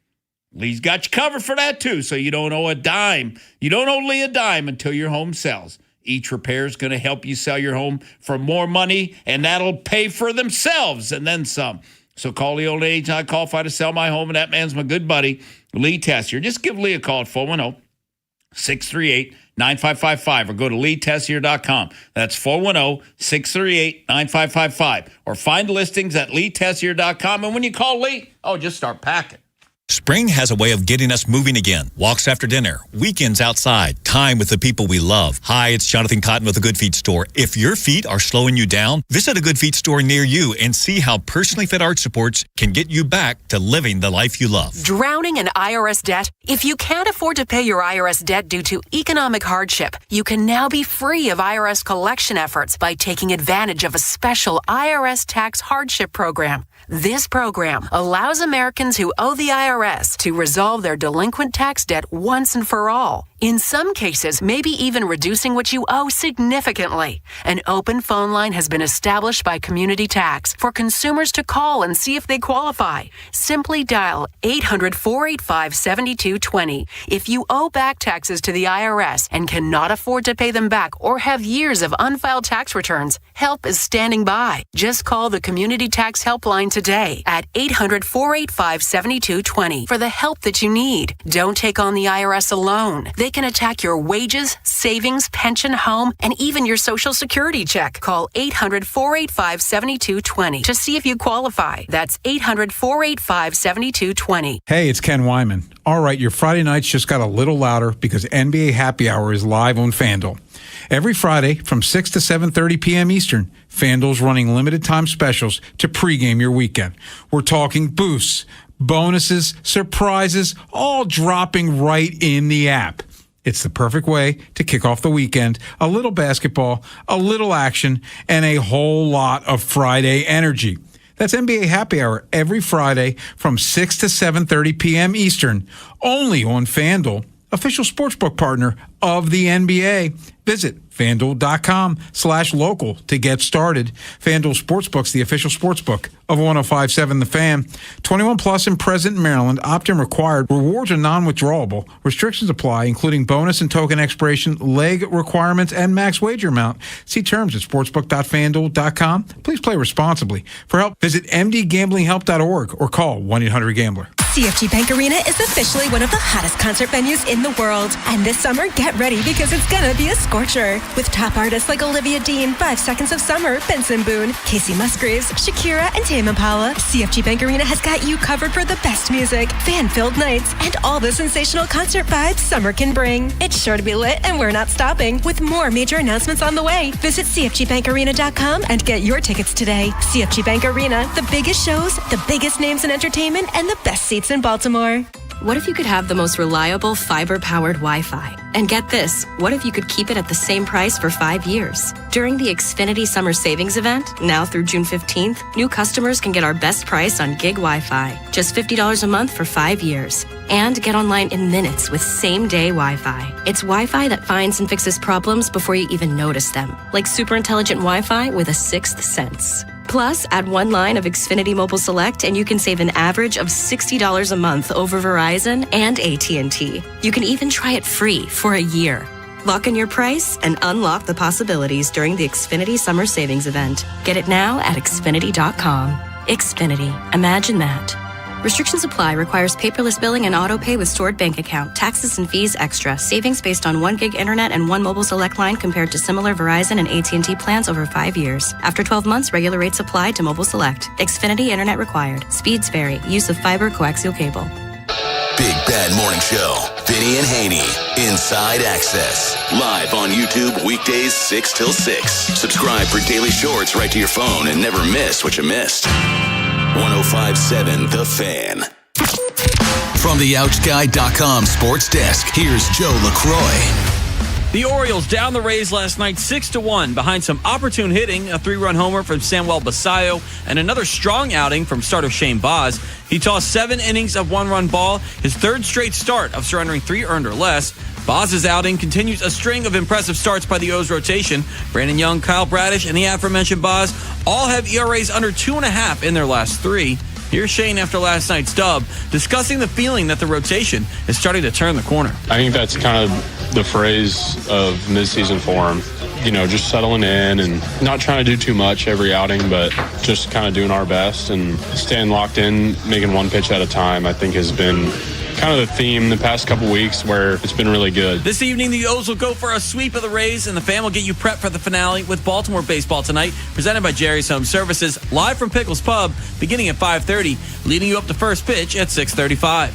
Lee's got you covered for that, too, so you don't owe a dime. You don't owe Lee a dime until your home sells. Each repair is going to help you sell your home for more money, and that'll pay for themselves and then some. So call the old agent I qualify to sell my home, and that man's my good buddy, Lee Tessier. Just give Lee a call at 410-638-9555 or go to leetessier.com. That's 410-638-9555 or find listings at leetessier.com. And when you call Lee, just start packing. Spring has a way of getting us moving again. Walks after dinner, weekends outside, time with the people we love. Hi, it's Jonathan Cotton with the Good Feet Store. If your feet are slowing you down, visit a Good Feet store near you and see how personally fit arch supports can get you back to living the life you love. Drowning in IRS debt? If you can't afford to pay your IRS debt due to economic hardship, you can now be free of IRS collection efforts by taking advantage of a special IRS tax hardship program. This program allows Americans who owe the IRS to resolve their delinquent tax debt once and for all. In some cases, maybe even reducing what you owe significantly. An open phone line has been established by Community Tax for consumers to call and see if they qualify. Simply dial 800-485-7220. If you owe back taxes to the IRS and cannot afford to pay them back or have years of unfiled tax returns, help is standing by. Just call the Community Tax Helpline today at 800-485-7220 for the help that you need. Don't take on the IRS alone. They can attack your wages, savings, pension, home, and even your Social Security check. Call 800-485-7220 to see if you qualify. That's 800-485-7220. Hey, it's Ken Wyman. All right, your Friday nights just got a little louder because NBA Happy Hour is live on FanDuel. Every Friday from 6 to 7:30 p.m. Eastern, FanDuel's running limited time specials to pregame your weekend. We're talking boosts, bonuses, surprises, all dropping right in the app. It's the perfect way to kick off the weekend. A little basketball, a little action, and a whole lot of Friday energy. That's NBA Happy Hour every Friday from 6 to 7:30 p.m. Eastern, only on FanDuel, official sportsbook partner of the NBA. Visit FanDuel.com/local to get started. FanDuel Sportsbook's the official sportsbook of 105.7 The Fan. 21 plus and present in Maryland. Opt-in required. Rewards are non-withdrawable. Restrictions apply, including bonus and token expiration, leg requirements, and max wager amount. See terms at sportsbook.fanduel.com. Please play responsibly. For help, visit mdgamblinghelp.org or call 1-800-GAMBLER. CFG Bank Arena is officially one of the hottest concert venues in the world. And this summer, get ready because it's gonna be a scorcher. With top artists like Olivia Dean, 5 Seconds of Summer, Benson Boone, Casey Musgraves, Shakira, and Tame Impala, CFG Bank Arena has got you covered for the best music, fan-filled nights, and all the sensational concert vibes summer can bring. It's sure to be lit, and we're not stopping, with more major announcements on the way. Visit CFGBankArena.com and get your tickets today. CFG Bank Arena, the biggest shows, the biggest names in entertainment, and the best seats in Baltimore. What if you could have the most reliable fiber-powered Wi-Fi? And get this, what if you could keep it at the same price for 5 years? During the Xfinity Summer Savings Event, now through June 15th, new customers can get our best price on gig Wi-Fi, just $50 a month for 5 years. And get online in minutes with same-day Wi-Fi. It's Wi-Fi that finds and fixes problems before you even notice them, like super intelligent Wi-Fi with a sixth sense. Plus, add one line of Xfinity Mobile Select and you can save an average of $60 a month over Verizon and AT&T. You can even try it free for a year. Lock in your price and unlock the possibilities during the Xfinity Summer Savings Event. Get it now at Xfinity.com. Xfinity. Imagine that. Restrictions apply. Requires paperless billing and auto pay with stored bank account. Taxes and fees extra. Savings based on 1 gig internet and 1 mobile select line compared to similar Verizon and AT&T plans over 5 years. After 12 months, regular rates apply to mobile select. Xfinity internet required. Speeds vary. Use of fiber coaxial cable. Big Bad Morning Show. Vinny and Haynie. Inside Access. Live on YouTube weekdays 6 till 6. Subscribe for daily shorts right to your phone and never miss what you missed. 105.7 The Fan. From the OutGuy.com sports desk, here's Joe LaCroix. The Orioles down the Rays last night 6-1 behind some opportune hitting, a 3-run homer from Samuel Basallo, and another strong outing from starter Shane Baz. He tossed 7 innings of 1-run ball, his 3rd straight start of surrendering 3 earned or less. Baz's outing continues a string of impressive starts by the O's rotation. Brandon Young, Kyle Bradish, and the aforementioned Baz all have ERAs under 2.5 in their last 3. Here's Shane after last night's dub, discussing the feeling that the rotation is starting to turn the corner. I think that's kind of the phrase of midseason form. You know, just settling in and not trying to do too much every outing, but just kind of doing our best and staying locked in, making one pitch at a time, I think has been kind of the theme the past couple weeks where it's been really good. This evening, the O's will go for a sweep of the Rays, and the Fan will get you prepped for the finale with Baltimore baseball tonight, presented by Jerry's Home Services, live from Pickles Pub, beginning at 5:30, leading you up to first pitch at 6:35.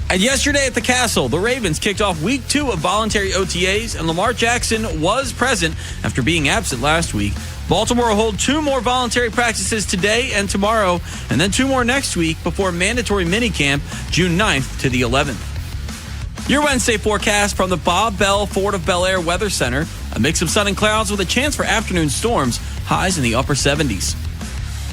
And yesterday at the Castle, the Ravens kicked off week 2 of voluntary OTAs, and Lamar Jackson was present after being absent last week. Baltimore will hold 2 more voluntary practices today and tomorrow, and then 2 more next week before mandatory minicamp June 9th to the 11th. Your Wednesday forecast from the Bob Bell Fort of Bel Air Weather Center. A mix of sun and clouds with a chance for afternoon storms, highs in the upper 70s.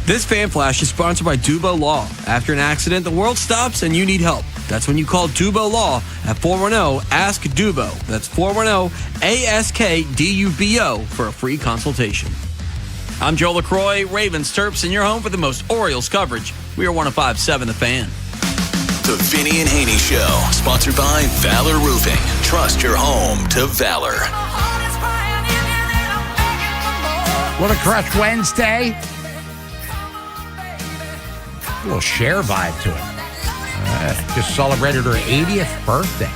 This Fan Flash is sponsored by Dubo Law. After an accident, the world stops and you need help. That's when you call Dubo Law at 410-ASK-DUBO. That's 410-ASK-DUBO for a free consultation. I'm Joe LaCroix, Ravens Terps, and you're home for the most Orioles coverage. We are 105.7 The Fan. The Vinny and Haynie Show, sponsored by Valor Roofing. Trust your home to Valor. What a Crush Wednesday. A little Cher vibe to it. Just celebrated her 80th birthday.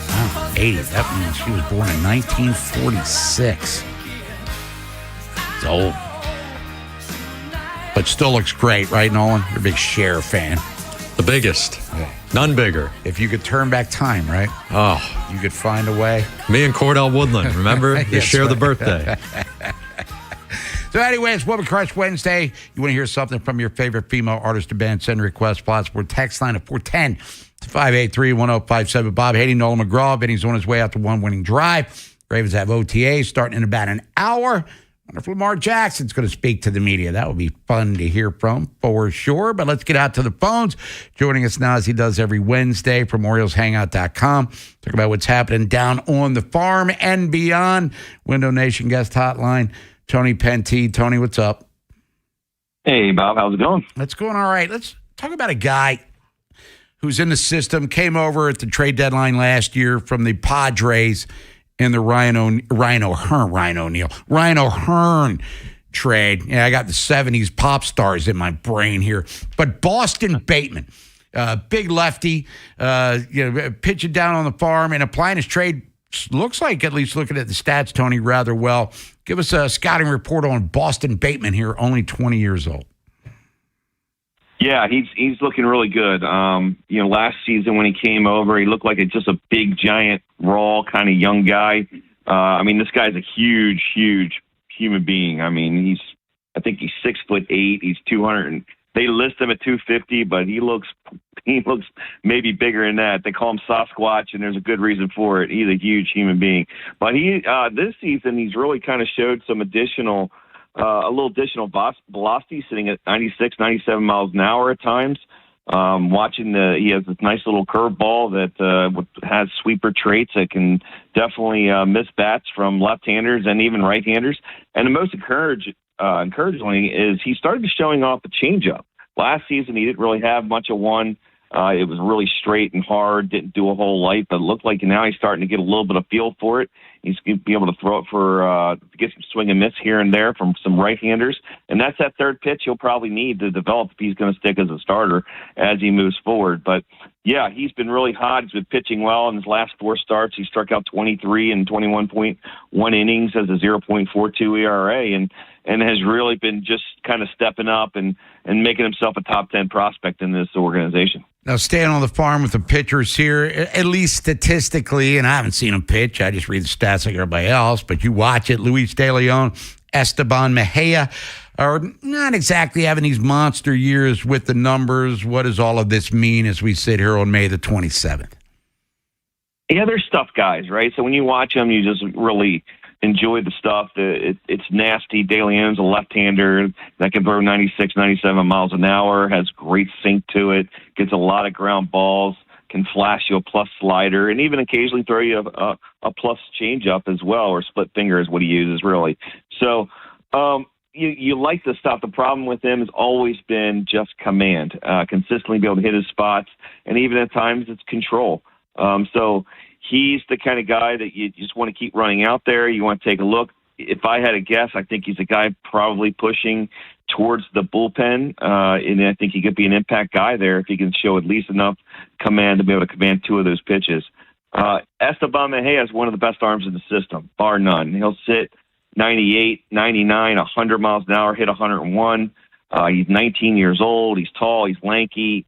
Wow, 80. That means she was born in 1946. It's old. But still looks great, right, Nolan? You're a big Cher fan. The biggest. None bigger. If you could turn back time, right? Oh. You could find a way. Me and Cordell Woodland, remember? You share the birthday. So anyways, Woman Crush Wednesday. You want to hear something from your favorite female artist or band, send requests, Plattsburgh text line at 410-583-1057. Bob Haynie, Nolan McGraw. Vinny's on his way out to one winning drive. Ravens have OTA starting in about an hour. Wonder if Lamar Jackson's going to speak to the media. That would be fun to hear from, for sure. But let's get out to the phones. Joining us now, as he does every Wednesday, from OriolsHangout.com. Talk about what's happening down on the farm and beyond. Window Nation guest hotline, Tony Penty. Tony, what's up? Hey, Bob. How's it going? It's going all right. Let's talk about a guy who's in the system, came over at the trade deadline last year from the Padres in the Ryan O'Hearn trade. Yeah, I got the 70s pop stars in my brain here. But Boston Bateman, big lefty, pitching down on the farm and applying his trade, looks like, at least looking at the stats, Tony, rather well. Give us a scouting report on Boston Bateman here, only 20 years old. Yeah, he's looking really good. Last season when he came over, he looked like just a big, giant, raw kind of young guy. This guy's a huge, huge human being. I think he's 6'8". He's 200. They list him at 250, but he looks maybe bigger than that. They call him Sasquatch, and there's a good reason for it. He's a huge human being. But this season he's really kind of showed some additional velocity, sitting at 96, 97 miles an hour at times. He has this nice little curveball that has sweeper traits that can definitely miss bats from left-handers and even right-handers. And the most encouragingly is he started showing off a changeup. Last season, he didn't really have much of one. It was really straight and hard, didn't do a whole lot, but it looked like now he's starting to get a little bit of feel for it. He's going to be able to throw it to get some swing and miss here and there from some right-handers. And that's that third pitch he'll probably need to develop if he's going to stick as a starter as he moves forward. But, yeah, he's been really hot. He's been pitching well in his last 4 starts. He struck out 23 in 21.1 innings as a 0.42 ERA and has really been just kind of stepping up and making himself a top 10 prospect in this organization. Now, staying on the farm with the pitchers here, at least statistically, and I haven't seen him pitch. I just read the stats like everybody else, but you watch it. Luis De Leon, Esteban Mejia are not exactly having these monster years with the numbers. What does all of this mean as we sit here on May the 27th? Yeah, they're stuff guys, right? So when you watch them, you just really enjoy the stuff. It's nasty. De Leon's a left-hander that can throw 96, 97 miles an hour, has great sink to it, gets a lot of ground balls, can flash you a plus slider, and even occasionally throw you a plus changeup as well, or split finger is what he uses, really. So you like the stuff. The problem with him has always been just command, consistently be able to hit his spots, and even at times it's control. So he's the kind of guy that you just want to keep running out there. You want to take a look. If I had a guess, I think he's a guy probably pushing towards the bullpen, and I think he could be an impact guy there if he can show at least enough command to be able to command 2 of those pitches. Esteban Mejia is one of the best arms in the system, bar none. He'll sit 98, 99, 100 miles an hour, hit 101. He's 19 years old. He's tall. He's lanky.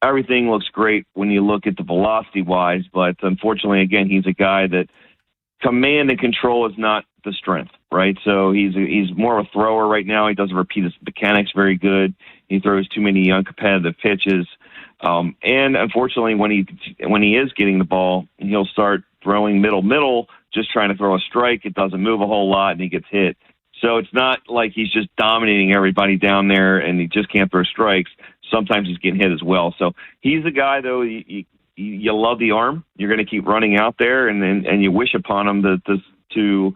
Everything looks great when you look at the velocity-wise, but unfortunately, again, he's a guy that command and control is not the strength, right? So he's more of a thrower right now. He doesn't repeat his mechanics very good. He throws too many uncompetitive pitches. And unfortunately, when he is getting the ball, he'll start throwing middle, just trying to throw a strike. It doesn't move a whole lot, and he gets hit. So it's not like he's just dominating everybody down there and he just can't throw strikes. Sometimes he's getting hit as well. So he's a guy, though, you love the arm. You're going to keep running out there, and you wish upon him to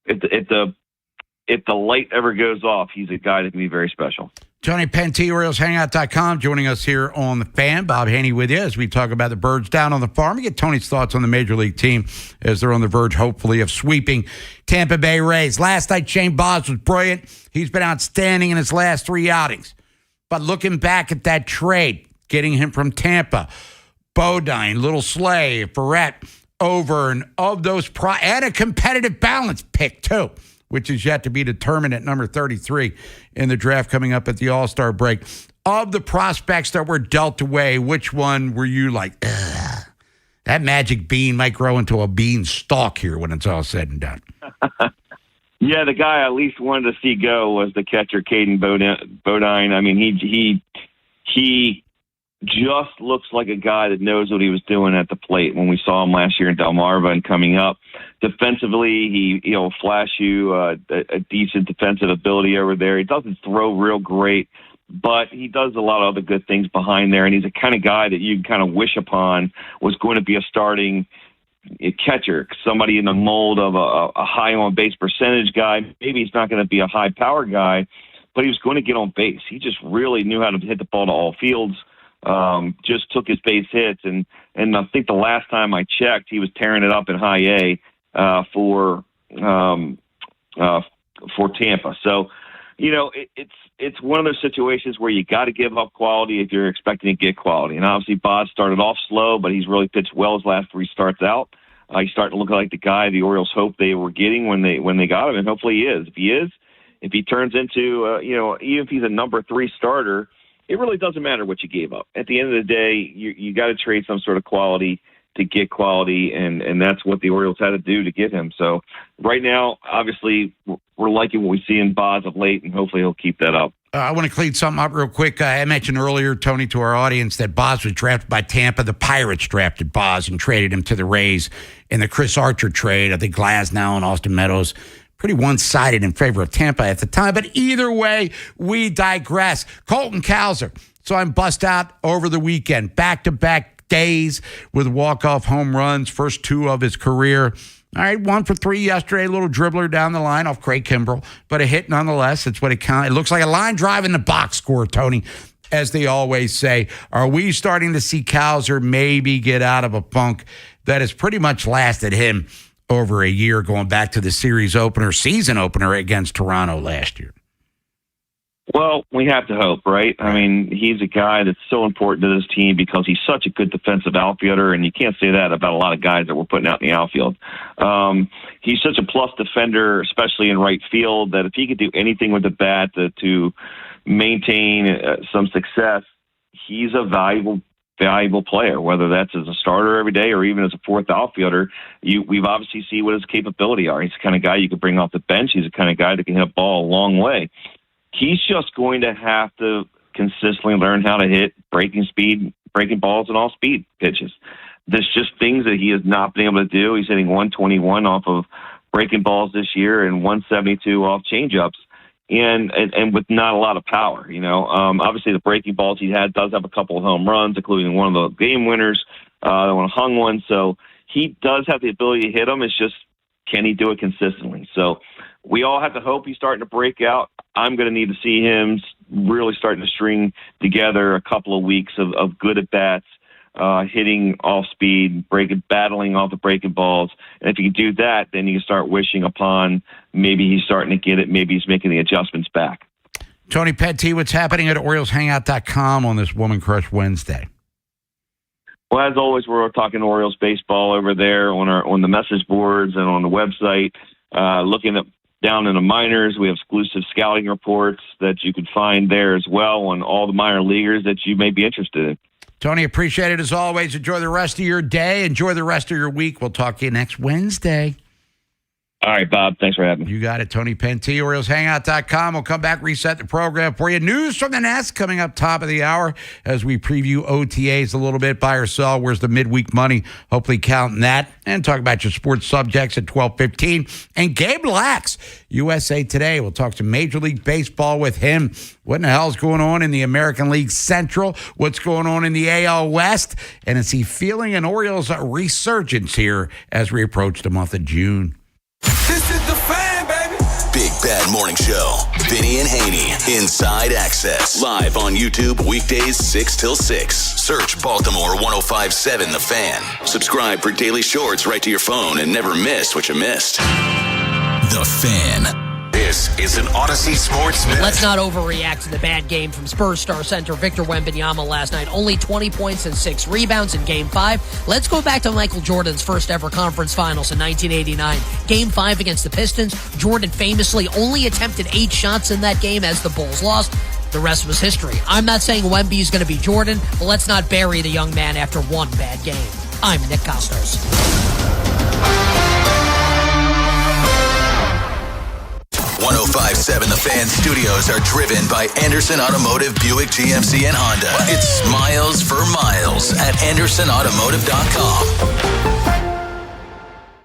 if the light ever goes off, he's a guy that can be very special. Tony Penty, OriolsHangout.com, joining us here on The Fan. Bob Haynie with you as we talk about the Birds down on the farm. We get Tony's thoughts on the Major League team as they're on the verge, hopefully, of sweeping Tampa Bay Rays. Last night, Shane Baz was brilliant. He's been outstanding in his last 3 outings. But looking back at that trade, getting him from Tampa, Bodine, Little Slay, Ferret, over, and of those, and a competitive balance pick, too, which is yet to be determined at number 33 in the draft coming up at the All-Star break. Of the prospects that were dealt away, which one were you like, ugh, that magic bean might grow into a bean stalk here when it's all said and done? Yeah, the guy I at least wanted to see go was the catcher, Caden Bodine. I mean, he just looks like a guy that knows what he was doing at the plate when we saw him last year in Delmarva and coming up. Defensively, he'll flash you a decent defensive ability over there. He doesn't throw real great, but he does a lot of other good things behind there, and he's the kind of guy that you kind of wish upon was going to be a starting catcher, somebody in the mold of a high on-base percentage guy. Maybe he's not going to be a high-power guy, but he was going to get on base. He just really knew how to hit the ball to all fields, just took his base hits, and I think the last time I checked, he was tearing it up in high A for Tampa. So, it's one of those situations where you got to give up quality if you're expecting to get quality. And obviously, Baz started off slow, but he's really pitched well his last 3 starts out. He's starting to look like the guy the Orioles hoped they were getting when they got him, and hopefully he is. If he turns into, even if he's a number 3 starter, it really doesn't matter what you gave up. At the end of the day, you got to trade some sort of quality to get quality, and that's what the Orioles had to do to get him. So right now, obviously, we're liking what we see in Baz of late, and hopefully he'll keep that up. I want to clean something up real quick. I mentioned earlier, Tony, to our audience that Baz was drafted by Tampa. The Pirates drafted Baz and traded him to the Rays in the Chris Archer trade. I think Glasnow and Austin Meadows pretty one-sided in favor of Tampa at the time. But either way, we digress. Colton Cowser. So I'm bust out over the weekend. Back-to-back days with walk-off home runs, first 2 of his career. All right, 1 for 3 yesterday, a little dribbler down the line off Craig Kimbrell, but a hit nonetheless. It's what it counts. It looks like a line drive in the box score, Tony, as they always say. Are we starting to see Cowser maybe get out of a funk that has pretty much lasted him over a year, going back to the season opener against Toronto last year? Well, we have to hope, right? I mean, he's a guy that's so important to this team because he's such a good defensive outfielder, and you can't say that about a lot of guys that we're putting out in the outfield. He's such a plus defender, especially in right field, that if he could do anything with the bat to maintain some success, he's a valuable player, whether that's as a starter every day or even as a fourth outfielder. We've obviously seen what his capability are. He's the kind of guy you could bring off the bench. He's the kind of guy that can hit a ball a long way. He's just going to have to consistently learn how to hit breaking balls and all-speed pitches. There's just things that he has not been able to do. He's hitting 121 off of breaking balls this year and 172 off changeups, and with not a lot of power. Obviously the breaking balls he does have a couple of home runs, including one of the game winners, one hung one. So he does have the ability to hit them. It's just, can he do it consistently? So we all have to hope he's starting to break out. I'm going to need to see him really starting to string together a couple of weeks of good at-bats, hitting off speed, battling off the breaking balls. And if you can do that, then you can start wishing upon maybe he's starting to get it, maybe he's making the adjustments back. Tony Petty, what's happening at OriolesHangout.com on this Woman Crush Wednesday? Well, as always, we're talking Orioles baseball over there on the message boards and on the website, looking at down in the minors. We have exclusive scouting reports that you can find there as well on all the minor leaguers that you may be interested in. Tony, appreciate it as always. Enjoy the rest of your day. Enjoy the rest of your week. We'll talk to you next Wednesday. All right, Bob. Thanks for having me. You got it, Tony Penty, OriolesHangout.com. We'll come back, reset the program for you. News from the Nest coming up top of the hour as we preview OTAs a little bit. Buy or sell. Where's the midweek money? Hopefully counting that. And talk about your sports subjects at 12:15. And Gabe Lax, USA Today. We'll talk some Major League Baseball with him. What in the hell's going on in the American League Central? What's going on in the AL West? And is he feeling an Orioles resurgence here as we approach the month of June? This is the Fan, baby. Big Bad Morning Show. Vinny and Haynie. Inside Access. Live on YouTube weekdays 6 till 6. Search Baltimore 105.7 The Fan. Subscribe for daily shorts right to your phone and never miss what you missed. The Fan. This is an Odyssey Sports Minute. Let's not overreact to the bad game from Spurs star center Victor Wembanyama last night. Only 20 points and 6 rebounds in Game 5. Let's go back to Michael Jordan's first ever conference finals in 1989. Game 5 against the Pistons. Jordan famously only attempted 8 shots in that game as the Bulls lost. The rest was history. I'm not saying Wemby is going to be Jordan, but let's not bury the young man after one bad game. I'm Nick Costos. 105.7 The Fan studios are driven by Anderson Automotive, Buick, GMC, and Honda. It's miles for miles at AndersonAutomotive.com.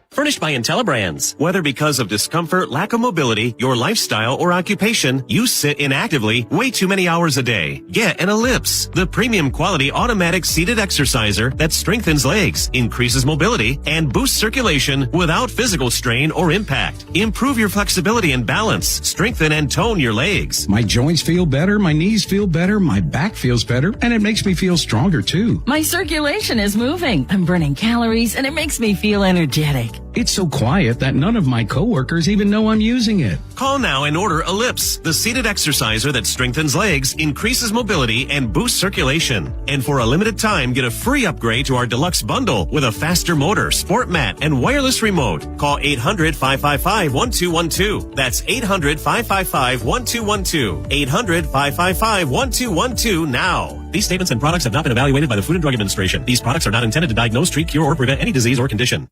Furnished by IntelliBrands. Whether because of discomfort, lack of mobility, your lifestyle, or occupation, you sit inactively way too many hours a day. Get an Ellipse, the premium quality automatic seated exerciser that strengthens legs, increases mobility, and boosts circulation without physical strain or impact. Improve your flexibility and balance. Strengthen and tone your legs. My joints feel better, my knees feel better, my back feels better, and it makes me feel stronger too. My circulation is moving. I'm burning calories, and it makes me feel energetic. It's so quiet that none of my coworkers even know I'm using it. Call now and order Ellipse, the seated exerciser that strengthens legs, increases mobility, and boosts circulation. And for a limited time, get a free upgrade to our deluxe bundle with a faster motor, sport mat, and wireless remote. Call 800-555-1212. That's 800-555-1212. 800-555-1212 now. These statements and products have not been evaluated by the Food and Drug Administration. These products are not intended to diagnose, treat, cure, or prevent any disease or condition.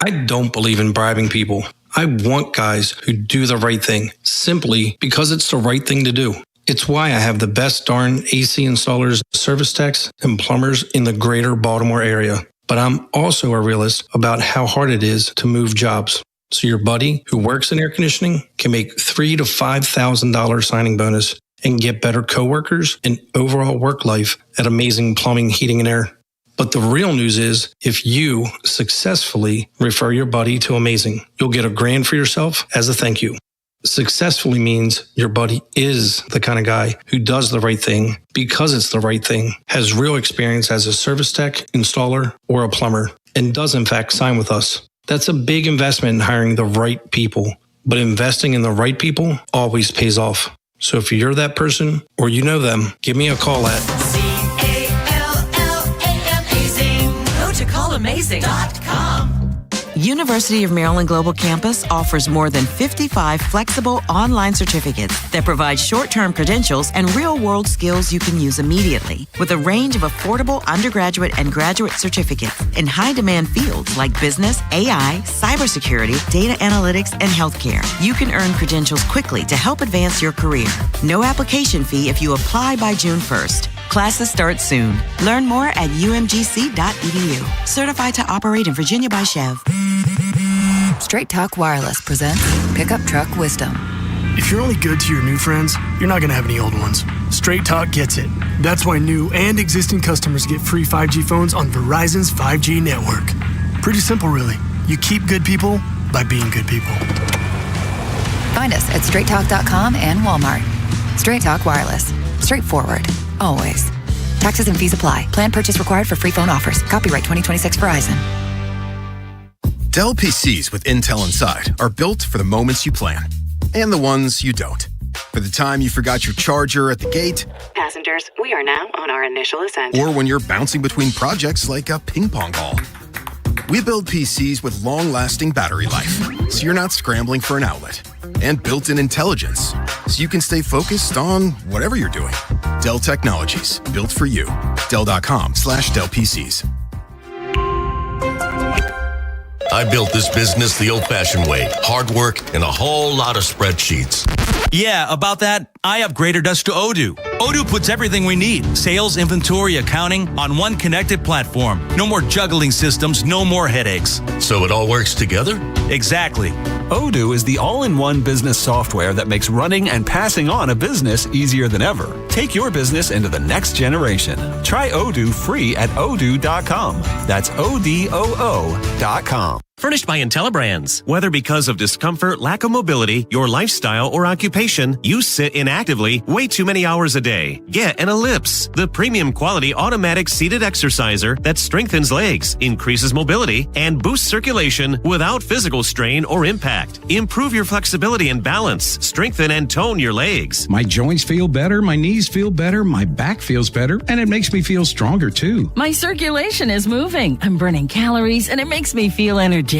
I don't believe in bribing people. I want guys who do the right thing simply because it's the right thing to do. It's why I have the best darn AC installers, service techs, and plumbers in the greater Baltimore area. But I'm also a realist about how hard it is to move jobs. So your buddy who works in air conditioning can make $3,000 to $5,000 signing bonus and get better coworkers and overall work life at Amazing Plumbing, Heating, and Air. But the real news is, if you successfully refer your buddy to Amazing, you'll get $1,000 for yourself as a thank you. Successfully means your buddy is the kind of guy who does the right thing because it's the right thing, has real experience as a service tech, installer, or a plumber, and does in fact sign with us. That's a big investment in hiring the right people. But investing in the right people always pays off. So if you're that person or you know them, give me a call at CALLAMAZING. Go to callamazing.com. University of Maryland Global Campus offers more than 55 flexible online certificates that provide short-term credentials and real-world skills you can use immediately. With a range of affordable undergraduate and graduate certificates in high-demand fields like business, AI, cybersecurity, data analytics, and healthcare, you can earn credentials quickly to help advance your career. No application fee if you apply by June 1st. Classes start soon. Learn more at umgc.edu. Certified to operate in Virginia by Chev. Straight Talk Wireless presents Pickup Truck Wisdom. If you're only good to your new friends, you're not going to have any old ones. Straight Talk gets it. That's why new and existing customers get free 5G phones on Verizon's 5G network. Pretty simple, really. You keep good people by being good people. Find us at straighttalk.com and Walmart. Straight Talk Wireless. Straightforward. Always. Taxes and fees apply. Plan purchase required for free phone offers. Copyright 2026 Verizon. Dell PCs with Intel inside are built for the moments you plan and the ones you don't. For the time you forgot your charger at the gate. Passengers, we are now on our initial ascent. Or when you're bouncing between projects like a ping pong ball. We build PCs with long-lasting battery life, so you're not scrambling for an outlet. And built-in intelligence, so you can stay focused on whatever you're doing. Dell Technologies, built for you. Dell.com/Dell PCs. I built this business the old-fashioned way. Hard work and a whole lot of spreadsheets. Yeah, about that, I upgraded us to Odoo. Odoo puts everything we need, sales, inventory, accounting, on one connected platform. No more juggling systems, no more headaches. So it all works together? Exactly. Odoo is the all-in-one business software that makes running and passing on a business easier than ever. Take your business into the next generation. Try Odoo free at odoo.com. That's ODOO.com. Furnished by Intelibrands. Whether because of discomfort, lack of mobility, your lifestyle, or occupation, you sit inactively way too many hours a day. Get an Ellipse, the premium quality automatic seated exerciser that strengthens legs, increases mobility, and boosts circulation without physical strain or impact. Improve your flexibility and balance. Strengthen and tone your legs. My joints feel better, my knees feel better, my back feels better, and it makes me feel stronger too. My circulation is moving. I'm burning calories, and it makes me feel energetic.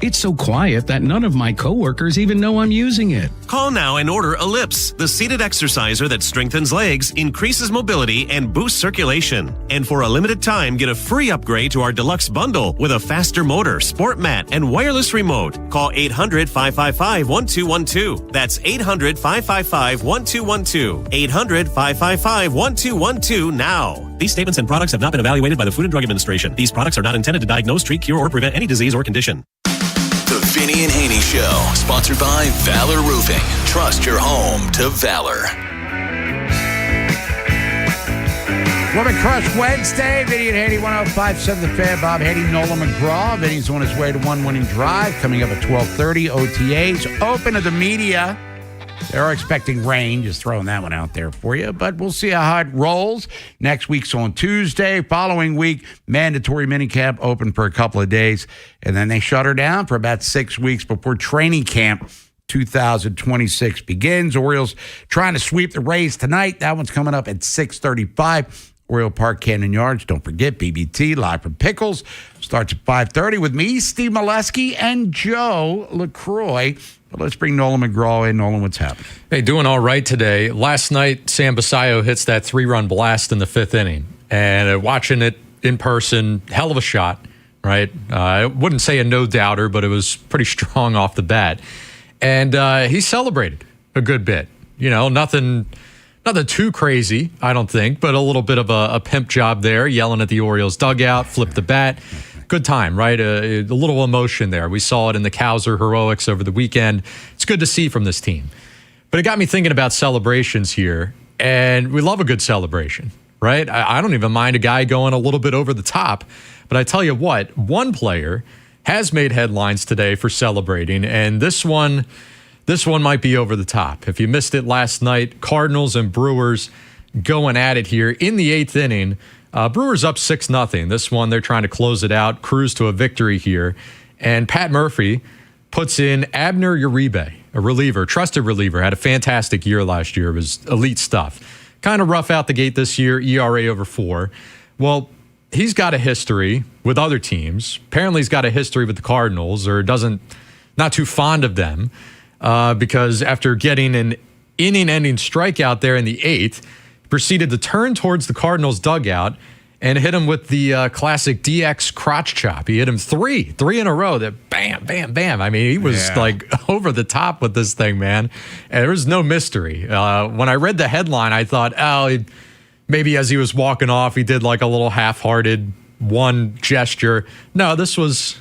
It's so quiet that none of my coworkers even know I'm using it. Call now and order Ellipse, the seated exerciser that strengthens legs, increases mobility, and boosts circulation. And for a limited time, get a free upgrade to our deluxe bundle with a faster motor, sport mat, and wireless remote. Call 800-555-1212. That's 800-555-1212. 800-555-1212 now. These statements and products have not been evaluated by the Food and Drug Administration. These products are not intended to diagnose, treat, cure, or prevent any disease or condition. The Vinny and Haynie Show, sponsored by Valor Roofing. Trust your home to Valor. Woman Crush Wednesday, Vinny and Haynie, 105.7 The Fan. Bob Haynie, Nolan McGraw. Vinny's on his way to one winning drive, coming up at 12:30. OTAs open to the media. They're expecting rain, just throwing that one out there for you. But we'll see how it rolls. Next week's on Tuesday. Following week, mandatory minicamp open for a couple of days. And then they shut her down for about 6 weeks before training camp 2026 begins. Orioles trying to sweep the Rays tonight. That one's coming up at 6:35. Oriole Park, Cannon Yards. Don't forget, BBT, live from Pickles. Starts at 5:30 with me, Steve Molesky, and Joe LaCroix. But let's bring Nolan McGraw in. Nolan, what's happening? Hey, doing all right today. Last night, Sam Basayo hits that 3-run blast in the 5th inning. And watching it in person, hell of a shot, right? I wouldn't say a no-doubter, but it was pretty strong off the bat. And he celebrated a good bit. You know, nothing too crazy, I don't think, but a little bit of a pimp job there, yelling at the Orioles dugout, flipped the bat. Good time, right? A little emotion there. We saw it in the Cowser heroics over the weekend. It's good to see from this team. But it got me thinking about celebrations here, and we love a good celebration, right? I don't even mind a guy going a little bit over the top, but I tell you what, one player has made headlines today for celebrating, and this one might be over the top. If you missed it last night, Cardinals and Brewers going at it here in the 8th inning. Brewers up 6-0. This one, they're trying to close it out, cruise to a victory here. And Pat Murphy puts in Abner Uribe, a reliever, trusted reliever, had a fantastic year last year. It was elite stuff. Kind of rough out the gate this year, ERA over 4. Well, he's got a history with other teams. Apparently he's got a history with the Cardinals, or not too fond of them, because after getting an inning-ending strikeout there in the 8th, proceeded to turn towards the Cardinals dugout and hit him with the classic DX crotch chop. He hit him three in a row. That bam, bam, bam. I mean, he was like over the top with this thing, man. And there was no mystery. When I read the headline, I thought, maybe as he was walking off, he did like a little half-hearted one gesture. No, this was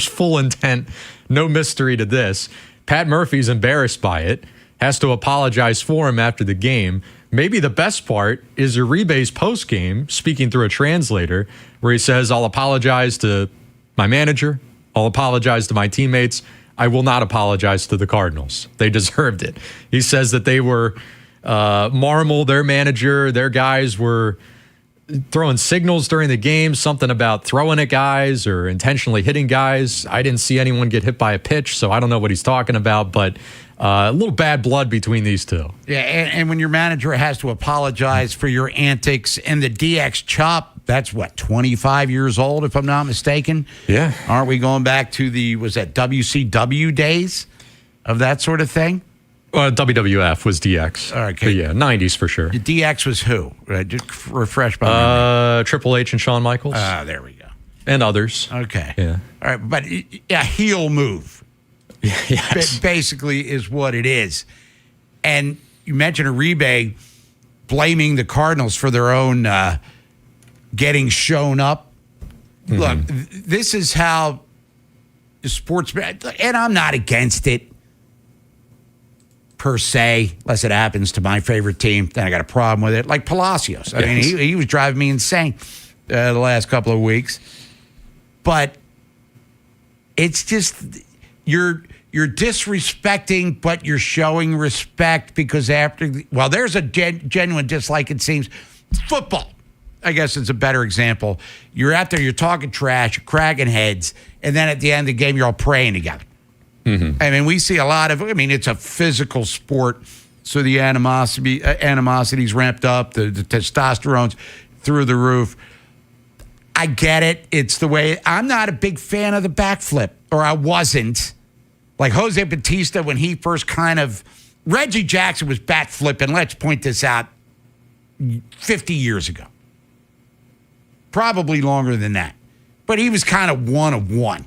full intent. No mystery to this. Pat Murphy's embarrassed by it, has to apologize for him after the game. Maybe the best part is Uribe's postgame, speaking through a translator, where he says, I'll apologize to my manager. I'll apologize to my teammates. I will not apologize to the Cardinals. They deserved it. He says that they were Marmol, their manager, their guys were throwing signals during the game, something about throwing at guys or intentionally hitting guys. I didn't see anyone get hit by a pitch, so I don't know what he's talking about, but a little bad blood between these two. Yeah, and when your manager has to apologize for your antics and the DX chop, that's what, 25 years old, if I'm not mistaken? Yeah. Aren't we going back to was that WCW days of that sort of thing? WWF was DX. Okay. But yeah, 90s for sure. The DX was who? Just refresh my memory. Triple H and Shawn Michaels. There we go. And others. Okay. Yeah. All right, but a heel move. Yes. Basically is what it is. And you mentioned Uribe blaming the Cardinals for their own getting shown up. Mm-hmm. Look, this is how sports, and I'm not against it per se, unless it happens to my favorite team, then I got a problem with it. Like Palacios. I mean, he was driving me insane the last couple of weeks. But it's just, you're disrespecting, but you're showing respect because there's a genuine dislike, it seems. Football, I guess, it's a better example. You're out there, you're talking trash, you're cracking heads, and then at the end of the game, you're all praying together. Mm-hmm. I mean, we see a lot of, it's a physical sport, so the animosity's ramped up, the testosterone's through the roof. I get it. It's the way. I'm not a big fan of the backflip, or I wasn't. Like Jose Bautista, when he first Reggie Jackson was bat flipping, let's point this out, 50 years ago. Probably longer than that. But he was kind of one of one.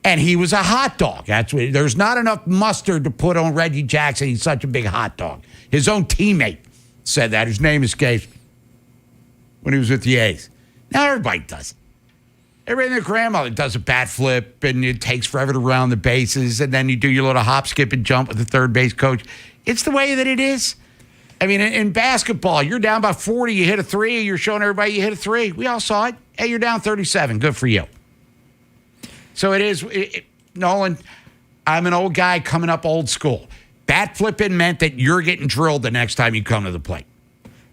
And he was a hot dog. There's not enough mustard to put on Reggie Jackson. He's such a big hot dog. His own teammate said that. His name escapes me when he was with the A's. Now everybody does it. Everybody and their grandmother does a bat flip, and it takes forever to round the bases, and then you do your little hop, skip, and jump with the third base coach. It's the way that it is. I mean, in basketball, you're down by 40, you hit a three, you're showing everybody you hit a three. We all saw it. Hey, you're down 37. Good for you. So it is, Nolan, I'm an old guy coming up old school. Bat flipping meant that you're getting drilled the next time you come to the plate.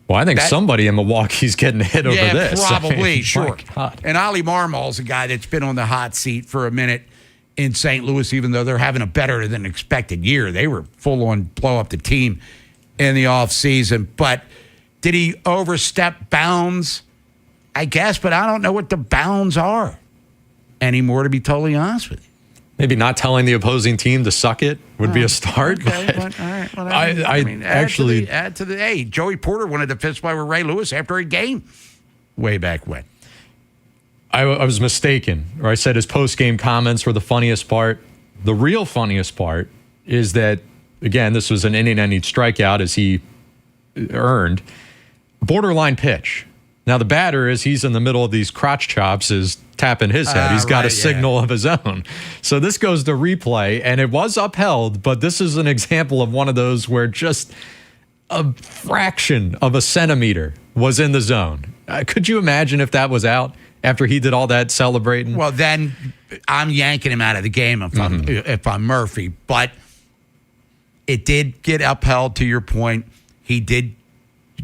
Well, I think somebody in Milwaukee's getting hit over this. Yeah, probably, sure. God. And Ollie Marmol's a guy that's been on the hot seat for a minute in St. Louis, even though they're having a better than expected year. They were full on blow up the team in the offseason. But did he overstep bounds? I guess, but I don't know what the bounds are anymore, to be totally honest with you. Maybe not telling the opposing team to suck it would be a start. Okay, but all right. Well, add to the hey, Joey Porter wanted to fist fight with Ray Lewis after a game way back when. I was mistaken, or I said his post-game comments were the funniest part. The real funniest part is that, again, this was an inning-ending strikeout as he earned. Borderline pitch. Now, the batter, as he's in the middle of these crotch chops, is tapping his head. He's got a signal of his own. So this goes to replay, and it was upheld, but this is an example of one of those where just a fraction of a centimeter was in the zone. Could you imagine if that was out after he did all that celebrating? Well, then I'm yanking him out of the game if I'm Murphy. But it did get upheld, to your point. He did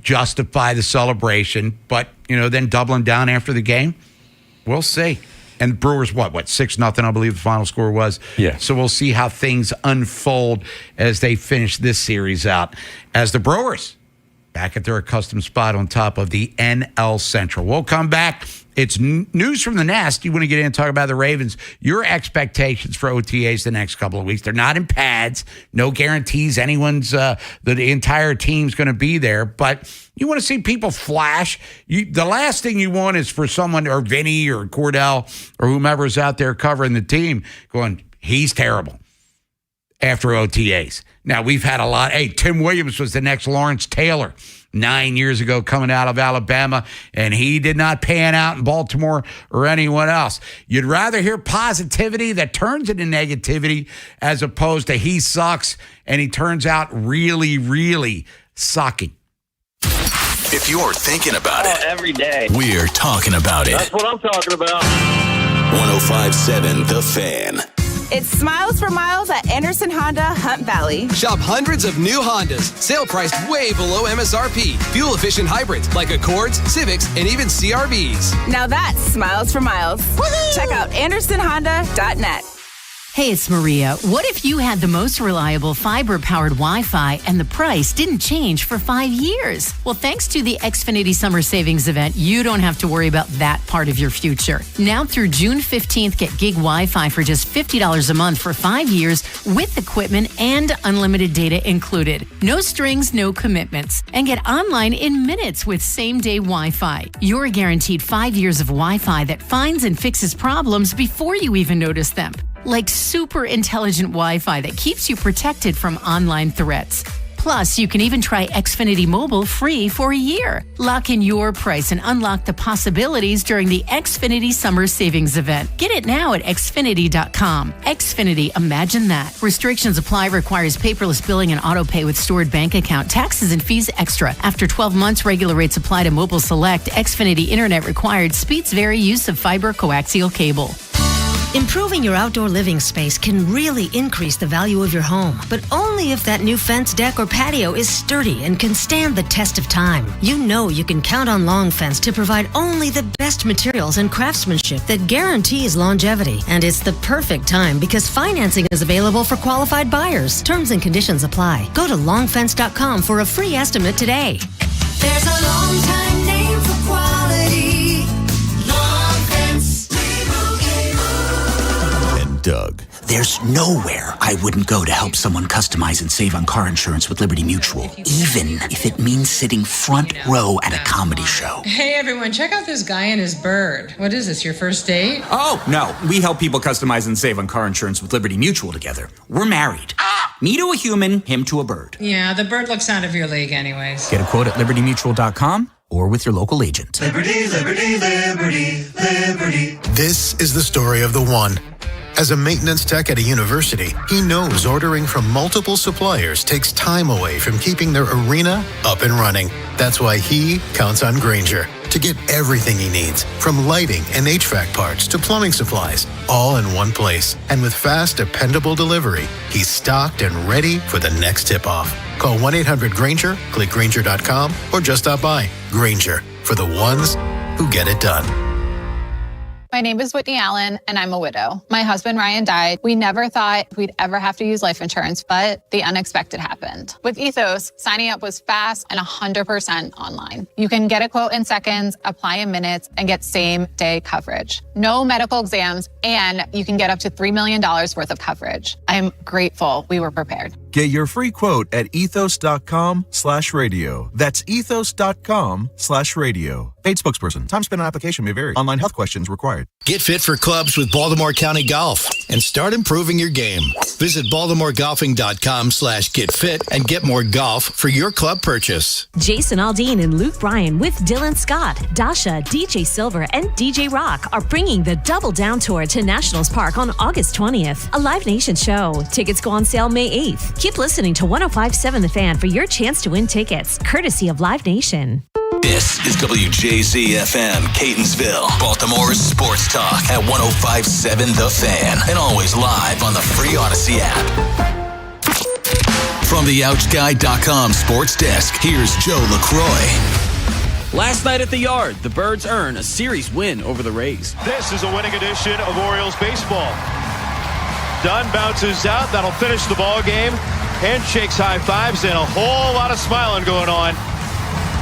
justify the celebration, but, then doubling down after the game, we'll see. And Brewers, what 6-0, I believe the final score was. Yeah. So we'll see how things unfold as they finish this series out. As the Brewers back at their accustomed spot on top of the NL Central. We'll come back. It's news from the nest. You want to get in and talk about the Ravens. Your expectations for OTAs the next couple of weeks. They're not in pads. No guarantees anyone's, the entire team's going to be there. But you want to see people flash. The last thing you want is for someone, or Vinny or Cordell or whomever's out there covering the team going, he's terrible after OTAs. Now, we've had a lot. Hey, Tim Williams was the next Lawrence Taylor 9 years ago coming out of Alabama, and he did not pan out in Baltimore or anyone else. You'd rather hear positivity that turns into negativity as opposed to he sucks and he turns out really, really sucking. If you're thinking about it every day, we're talking about it. That's what I'm talking about. 105.7 The Fan. It's Smiles for Miles at Anderson Honda Hunt Valley. Shop hundreds of new Hondas, sale priced way below MSRP. Fuel-efficient hybrids like Accords, Civics, and even CRVs. Now that's Smiles for Miles. Woo-hoo! Check out AndersonHonda.net. Hey, it's Maria. What if you had the most reliable fiber-powered Wi-Fi and the price didn't change for 5 years? Well, thanks to the Xfinity Summer Savings Event, you don't have to worry about that part of your future. Now through June 15th, get gig Wi-Fi for just $50 a month for 5 years with equipment and unlimited data included. No strings, no commitments. And get online in minutes with same-day Wi-Fi. You're guaranteed 5 years of Wi-Fi that finds and fixes problems before you even notice them. Like super intelligent Wi-Fi that keeps you protected from online threats. Plus, you can even try Xfinity Mobile free for a year. Lock in your price and unlock the possibilities during the Xfinity Summer Savings Event. Get it now at Xfinity.com. Xfinity, imagine that. Restrictions apply. Requires paperless billing and auto pay with stored bank account. Taxes and fees extra. After 12 months, regular rates apply to Mobile Select. Xfinity Internet required. Speeds vary. Use of fiber coaxial cable. Improving your outdoor living space can really increase the value of your home, but only if that new fence, deck, or patio is sturdy and can stand the test of time. You know you can count on Long Fence to provide only the best materials and craftsmanship that guarantees longevity. And it's the perfect time because financing is available for qualified buyers. Terms and conditions apply. Go to longfence.com for a free estimate today. There's a long time name for quality. Long Fence. Doug. There's nowhere I wouldn't go to help someone customize and save on car insurance with Liberty Mutual, even if it means sitting front row at a comedy show. Hey everyone, check out this guy and his bird. What is this, your first date? Oh, no. We help people customize and save on car insurance with Liberty Mutual together. We're married. Me to a human, him to a bird. Yeah, the bird looks out of your league anyways. Get a quote at libertymutual.com or with your local agent. Liberty, liberty, liberty, liberty. This is the story of the one. As a maintenance tech at a university, he knows ordering from multiple suppliers takes time away from keeping their arena up and running. That's why he counts on Grainger to get everything he needs, from lighting and HVAC parts to plumbing supplies, all in one place. And with fast, dependable delivery, he's stocked and ready for the next tip-off. Call 1-800-GRAINGER, click Grainger.com, or just stop by. Grainger, for the ones who get it done. My name is Whitney Allen, and I'm a widow. My husband, Ryan, died. We never thought we'd ever have to use life insurance, but the unexpected happened. With Ethos, signing up was fast and 100% online. You can get a quote in seconds, apply in minutes, and get same-day coverage. No medical exams, and you can get up to $3 million worth of coverage. I'm grateful we were prepared. Get your free quote at ethos.com/radio. That's ethos.com/radio. Paid spokesperson. Time spent on application may vary. Online health questions required. Get fit for clubs with Baltimore County Golf and start improving your game. Visit BaltimoreGolfing.com/getfit and get more golf for your club purchase. Jason Aldean and Luke Bryan with Dylan Scott, Dasha, DJ Silver, and DJ Rock are bringing the Double Down Tour to Nationals Park on August 20th. A Live Nation show. Tickets go on sale May 8th. Keep listening to 105.7 The Fan for your chance to win tickets, courtesy of Live Nation. This is WJZ-FM, Catonsville, Baltimore's sports talk at 105.7 The Fan, and always live on the free Odyssey app. From the OutGuy.com sports desk, here's Joe LaCroix. Last night at the Yard, the Birds earn a series win over the Rays. This is a winning edition of Orioles baseball. Dunn bounces out. That'll finish the ball game. Handshakes, high fives, and a whole lot of smiling going on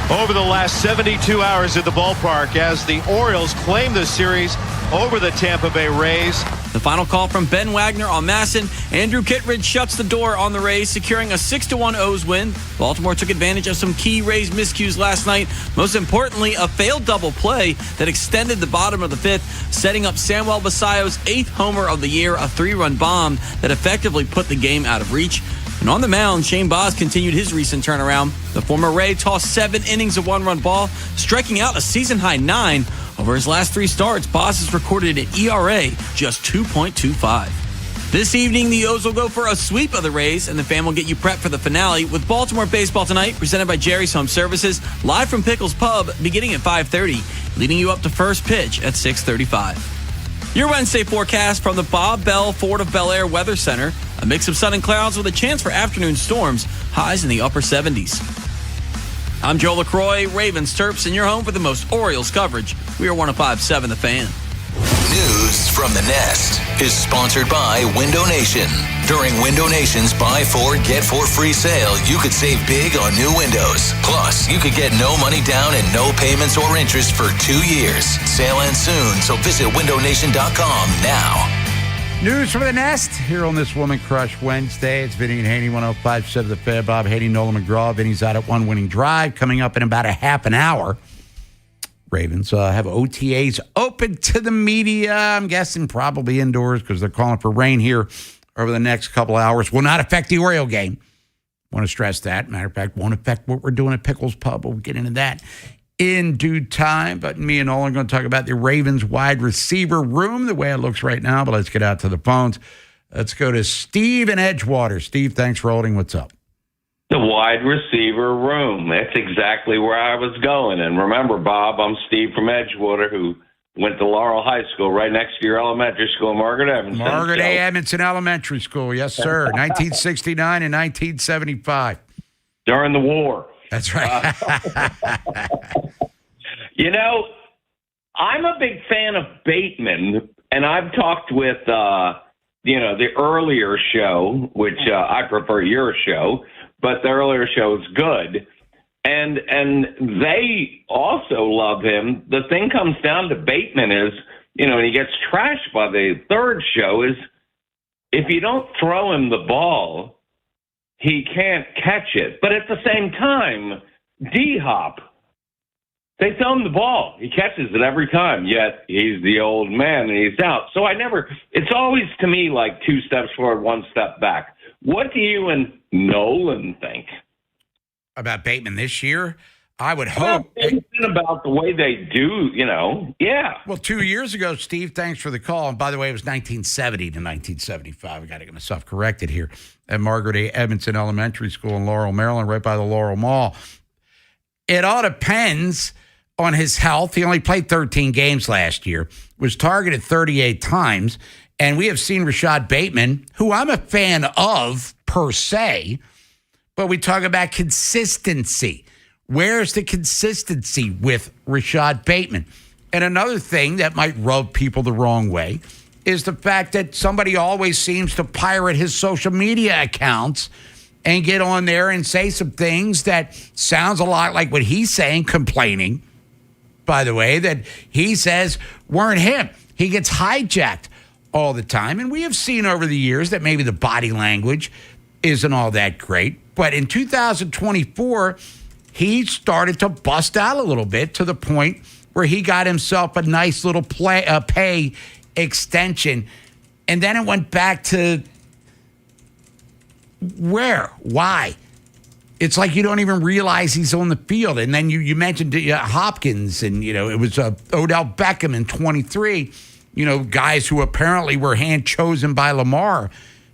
over the last 72 hours at the ballpark as the Orioles claim the series over the Tampa Bay Rays. The final call from Ben Wagner on Masson. Andrew Kittredge shuts the door on the Rays, securing a 6-1 O's win. Baltimore took advantage of some key Rays miscues last night. Most importantly, a failed double play that extended the bottom of the fifth, setting up Samuel Basayo's 8th homer of the year, a 3-run bomb that effectively put the game out of reach. And on the mound, Shane Baz continued his recent turnaround. The former Ray tossed 7 innings of 1-run ball, striking out a season-high 9. Over his last 3 starts, Baz has recorded an ERA just 2.25. This evening, the O's will go for a sweep of the Rays, and the Fan will get you prepped for the finale with Baltimore Baseball tonight, presented by Jerry's Home Services, live from Pickles Pub, beginning at 5:30, leading you up to first pitch at 6:35. Your Wednesday forecast from the Bob Bell Ford of Bel Air Weather Center. A mix of sun and clouds with a chance for afternoon storms. Highs in the upper 70s. I'm Joe LaCroix, Ravens Terps, and your home for the most Orioles coverage. We are 105.7 The Fan. News from the Nest is sponsored by Window Nation. During Window Nation's Buy 4, Get 4 free sale, you could save big on new windows. Plus, you could get no money down and no payments or interest for 2 years. Sale ends soon, so visit windownation.com now. News from the Nest here on this Woman Crush Wednesday. It's Vinny and Haynie, 105.7 The Fan. Bob Haynie, Nolan McGraw. Vinny's out at One Winning Drive coming up in about a half an hour. Ravens have OTAs open to the media. I'm guessing probably indoors because they're calling for rain here over the next couple hours. Will not affect the Oriole game. Want to stress that. Matter of fact, won't affect what we're doing at Pickles Pub. We'll get into that in due time. But me and Nolan are going to talk about the Ravens wide receiver room, the way it looks right now. But let's get out to the phones. Let's go to Steve in Edgewater. Steve, thanks for holding. What's up? The wide receiver room. That's exactly where I was going. And remember, Bob, I'm Steve from Edgewater, who went to Laurel High School right next to your elementary school, Margaret Evanson. Margaret A. Evanson Elementary School. Yes, sir. 1969 and 1975. During the war. That's right. You know, I'm a big fan of Bateman, and I've talked with, the earlier show, which I prefer your show, but the earlier show is good. And they also love him. The thing comes down to Bateman is, and he gets trashed by the third show, is if you don't throw him the ball, he can't catch it. But at the same time, D-Hop, they throw him the ball. He catches it every time, yet he's the old man and he's out. So it's always to me like 2 steps forward, 1 step back. What do you and Nolan think about Bateman this year? I would hope. About the way they do, yeah. Well, 2 years ago, Steve, thanks for the call. And by the way, it was 1970 to 1975. I got to get myself corrected here at Margaret A. Evanson Elementary School in Laurel, Maryland, right by the Laurel Mall. It all depends on his health. He only played 13 games last year, was targeted 38 times. And we have seen Rashad Bateman, who I'm a fan of per se, but we talk about consistency. Where's the consistency with Rashad Bateman? And another thing that might rub people the wrong way is the fact that somebody always seems to pirate his social media accounts and get on there and say some things that sounds a lot like what he's saying, complaining, by the way, that he says weren't him. He gets hijacked all the time. And we have seen over the years that maybe the body language isn't all that great. But in 2024, he started to bust out a little bit to the point where he got himself a nice little pay extension. And then it went back to where? Why? It's like you don't even realize he's on the field. And then you mentioned Hopkins and, it was Odell Beckham in 23. Guys who apparently were hand-chosen by Lamar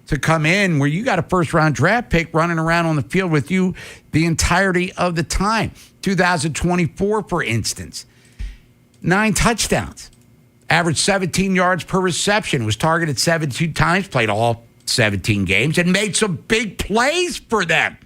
to come in where you got a first-round draft pick running around on the field with you the entirety of the time. 2024, for instance, 9 touchdowns, averaged 17 yards per reception, was targeted 72 times, played all 17 games, and made some big plays for them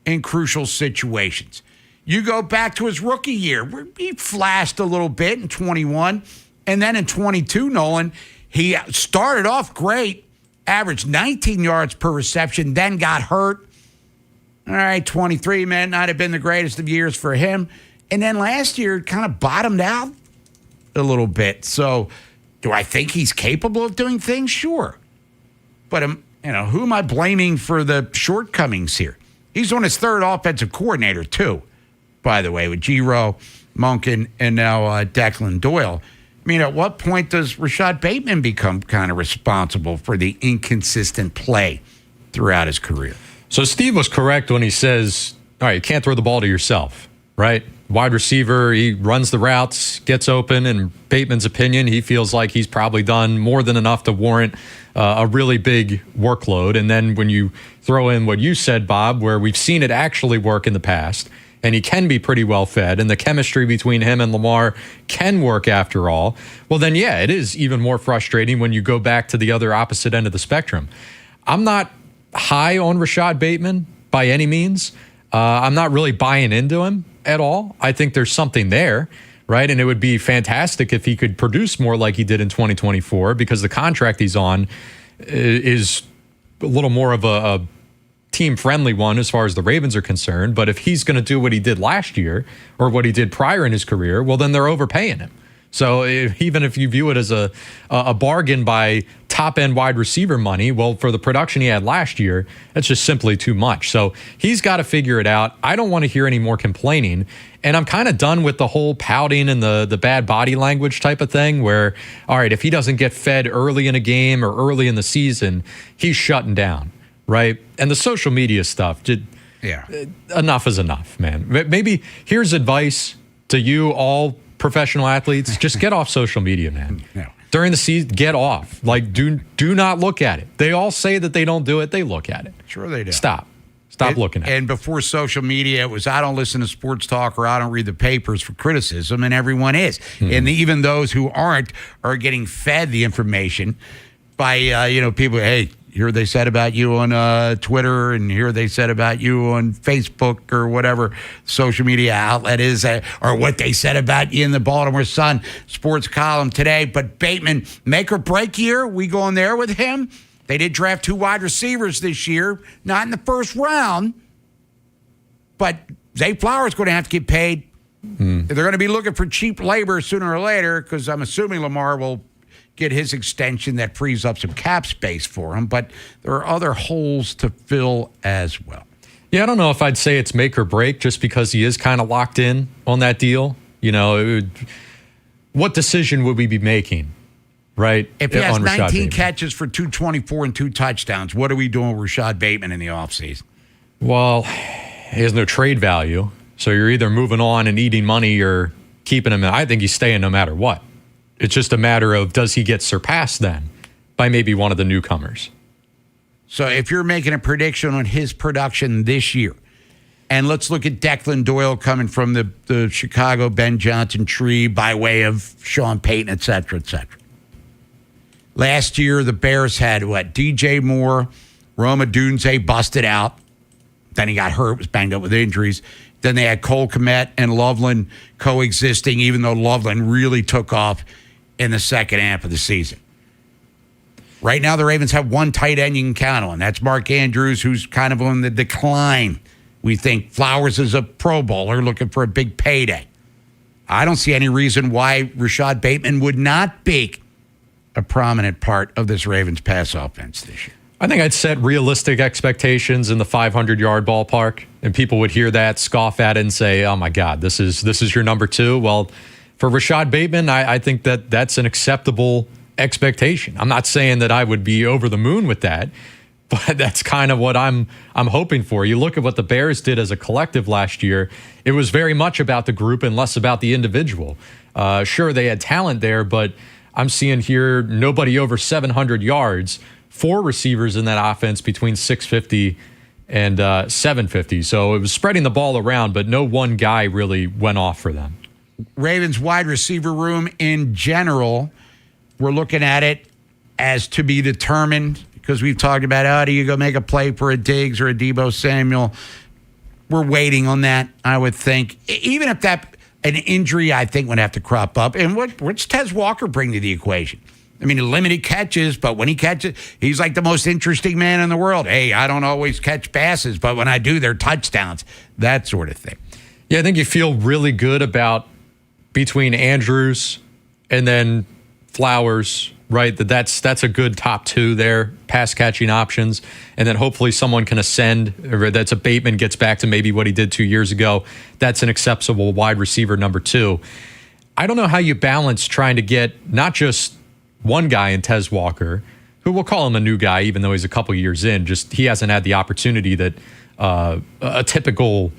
in crucial situations. You go back to his rookie year, where he flashed a little bit in 21. And then in 22, Nolan, he started off great, averaged 19 yards per reception, then got hurt. All right, 23, man, not have been the greatest of years for him. And then last year, kind of bottomed out a little bit. So do I think he's capable of doing things? Sure. But, who am I blaming for the shortcomings here? He's on his third offensive coordinator, too, by the way, with Giro, Monken, and now Declan Doyle. I mean, at what point does Rashad Bateman become kind of responsible for the inconsistent play throughout his career? So Steve was correct when he says, all right, you can't throw the ball to yourself, right? Wide receiver, he runs the routes, gets open. In Bateman's opinion, he feels like he's probably done more than enough to warrant a really big workload. And then when you throw in what you said, Bob, where we've seen it actually work in the past, and he can be pretty well fed, and the chemistry between him and Lamar can work after all, well, then, yeah, it is even more frustrating when you go back to the other opposite end of the spectrum. I'm not high on Rashad Bateman by any means. I'm not really buying into him at all. I think there's something there, right? And it would be fantastic if he could produce more like he did in 2024, because the contract he's on is a little more of a team-friendly one as far as the Ravens are concerned. But if he's going to do what he did last year or what he did prior in his career, well, then they're overpaying him. So even if you view it as a bargain by top-end wide receiver money, well, for the production he had last year, that's just simply too much. So he's got to figure it out. I don't want to hear any more complaining. And I'm kind of done with the whole pouting and the bad body language type of thing where, all right, if he doesn't get fed early in a game or early in the season, he's shutting down. Right. And the social media stuff, enough is enough, man. Maybe here's advice to you, all professional athletes. Just get off social media, man. No. During the season, get off. Like, do not look at it. They all say that they don't do it. They look at it. Sure they do. Stop looking at it. And before social media, it was I don't listen to sports talk or I don't read the papers for criticism, and everyone is. Mm-hmm. And even those who aren't are getting fed the information by, people, hey, here they said about you on Twitter, and here they said about you on Facebook or whatever social media outlet is, or what they said about you in the Baltimore Sun sports column today. But Bateman, make or break year, we going there with him. They did draft 2 wide receivers this year, not in the first round, but Zay Flowers going to have to get paid. They're going to be looking for cheap labor sooner or later, because I'm assuming Lamar will get his extension that frees up some cap space for him, but there are other holes to fill as well. Yeah, I don't know if I'd say it's make or break just because he is kind of locked in on that deal. What decision would we be making, right? If he has 19 catches for 224 and 2 touchdowns, what are we doing with Rashad Bateman in the offseason? Well, he has no trade value, so you're either moving on and eating money or keeping him. I think he's staying no matter what. It's just a matter of, does he get surpassed then by maybe one of the newcomers? So if you're making a prediction on his production this year, and let's look at Declan Doyle coming from the Chicago Ben Johnson tree by way of Sean Payton, et cetera, et cetera. Last year, the Bears had, DJ Moore, Roma Dunze busted out. Then he got hurt, was banged up with injuries. Then they had Cole Kmet and Loveland coexisting, even though Loveland really took off in the second half of the season. Right now, the Ravens have 1 tight end you can count on. That's Mark Andrews, who's kind of on the decline. We think Flowers is a Pro Bowler looking for a big payday. I don't see any reason why Rashad Bateman would not be a prominent part of this Ravens pass offense this year. I think I'd set realistic expectations in the 500-yard ballpark, and people would hear that, scoff at it, and say, oh, my God, this is your number 2. Well, for Rashad Bateman, I think that's an acceptable expectation. I'm not saying that I would be over the moon with that, but that's kind of what I'm hoping for. You look at what the Bears did as a collective last year. It was very much about the group and less about the individual. Sure, they had talent there, but I'm seeing here nobody over 700 yards, 4 receivers in that offense between 650 and 750. So it was spreading the ball around, but no one guy really went off for them. Ravens wide receiver room in general, we're looking at it as to be determined, because we've talked about how do you go make a play for a Diggs or a Deebo Samuel. we're waiting on that, I would think. Even if an injury, I think, would have to crop up. And what's Tez Walker bring to the equation? I mean, limited catches, but when he catches, he's like the most interesting man in the world. Hey, I don't always catch passes, but when I do, they're touchdowns. That sort of thing. Yeah, I think you feel really good about between Andrews and then Flowers, right? That's a good top two there, pass catching options. And then hopefully someone can ascend. Or that's a Bateman gets back to maybe what he did 2 years ago. That's an acceptable wide receiver number 2. I don't know how you balance trying to get not just one guy in Tez Walker, who we'll call him a new guy, even though he's a couple years in. Just he hasn't had the opportunity that a typical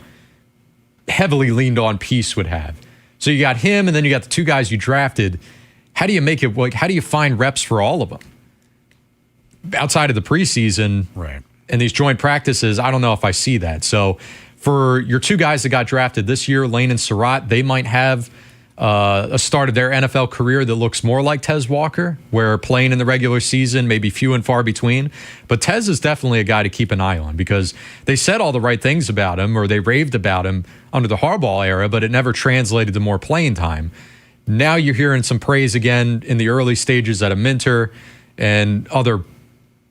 heavily leaned on piece would have. So you got him, and then you got the 2 guys you drafted. How do you make it? Like, how do you find reps for all of them outside of the preseason? Right. And these joint practices, I don't know if I see that. So for your 2 guys that got drafted this year, Lane and Surratt, they might have a start of their NFL career that looks more like Tez Walker, where playing in the regular season may be few and far between. But Tez is definitely a guy to keep an eye on because they said all the right things about him, or they raved about him under the Harbaugh era, but it never translated to more playing time. Now you're hearing some praise again in the early stages at a Minter and other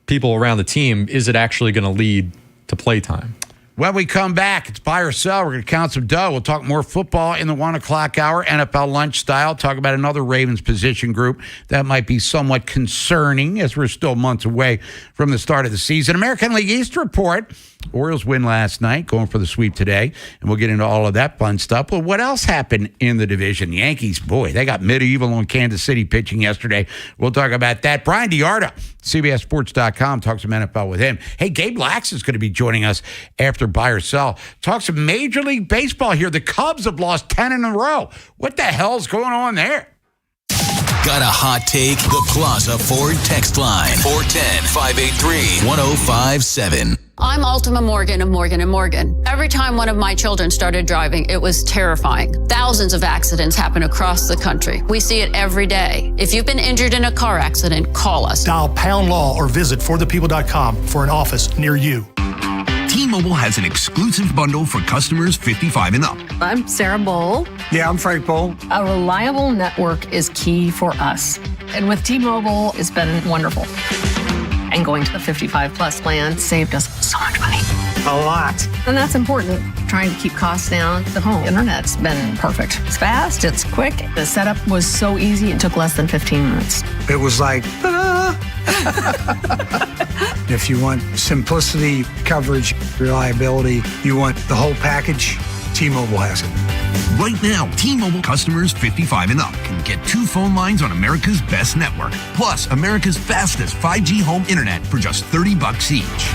people around the team. Is it actually going to lead to play time? When we come back, it's buy or sell. We're going to count some dough. We'll talk more football in the 1 o'clock hour, NFL lunch style. Talk about another Ravens position group that might be somewhat concerning as we're still months away from the start of the season. American League East report. Orioles win last night, going for the sweep today, and we'll get into all of that fun stuff. But what else happened in the division? The Yankees, boy, they got medieval on Kansas City pitching yesterday. We'll talk about that. Brian DeArta, CBSSports.com, talks some NFL with him. Hey, Gabe Lax is going to be joining us after buy or sell. Talk some Major League Baseball here. The Cubs have lost 10 in a row. What the hell's going on there? Got a hot take? The Plaza Ford text line. 410-583-1057. I'm Ultima Morgan of Morgan & Morgan. Every time one of my children started driving, it was terrifying. Thousands of accidents happen across the country. We see it every day. If you've been injured in a car accident, call us. Dial pound law or visit forthepeople.com for an office near you. T-Mobile has an exclusive bundle for customers 55 and up. I'm Sarah Bowl. Yeah, I'm Frank Bowl. A reliable network is key for us. And with T-Mobile, it's been wonderful. And going to the 55 plus plan saved us so much money. A lot. And that's important. Trying to keep costs down. The home internet's been perfect. It's fast, it's quick. The setup was so easy, it took less than 15 minutes. It was like, if you want simplicity, coverage, reliability, you want the whole package, T-Mobile has it. Right now, T-Mobile customers 55 and up can get 2 phone lines on America's best network, plus America's fastest 5G home internet for just $30 each.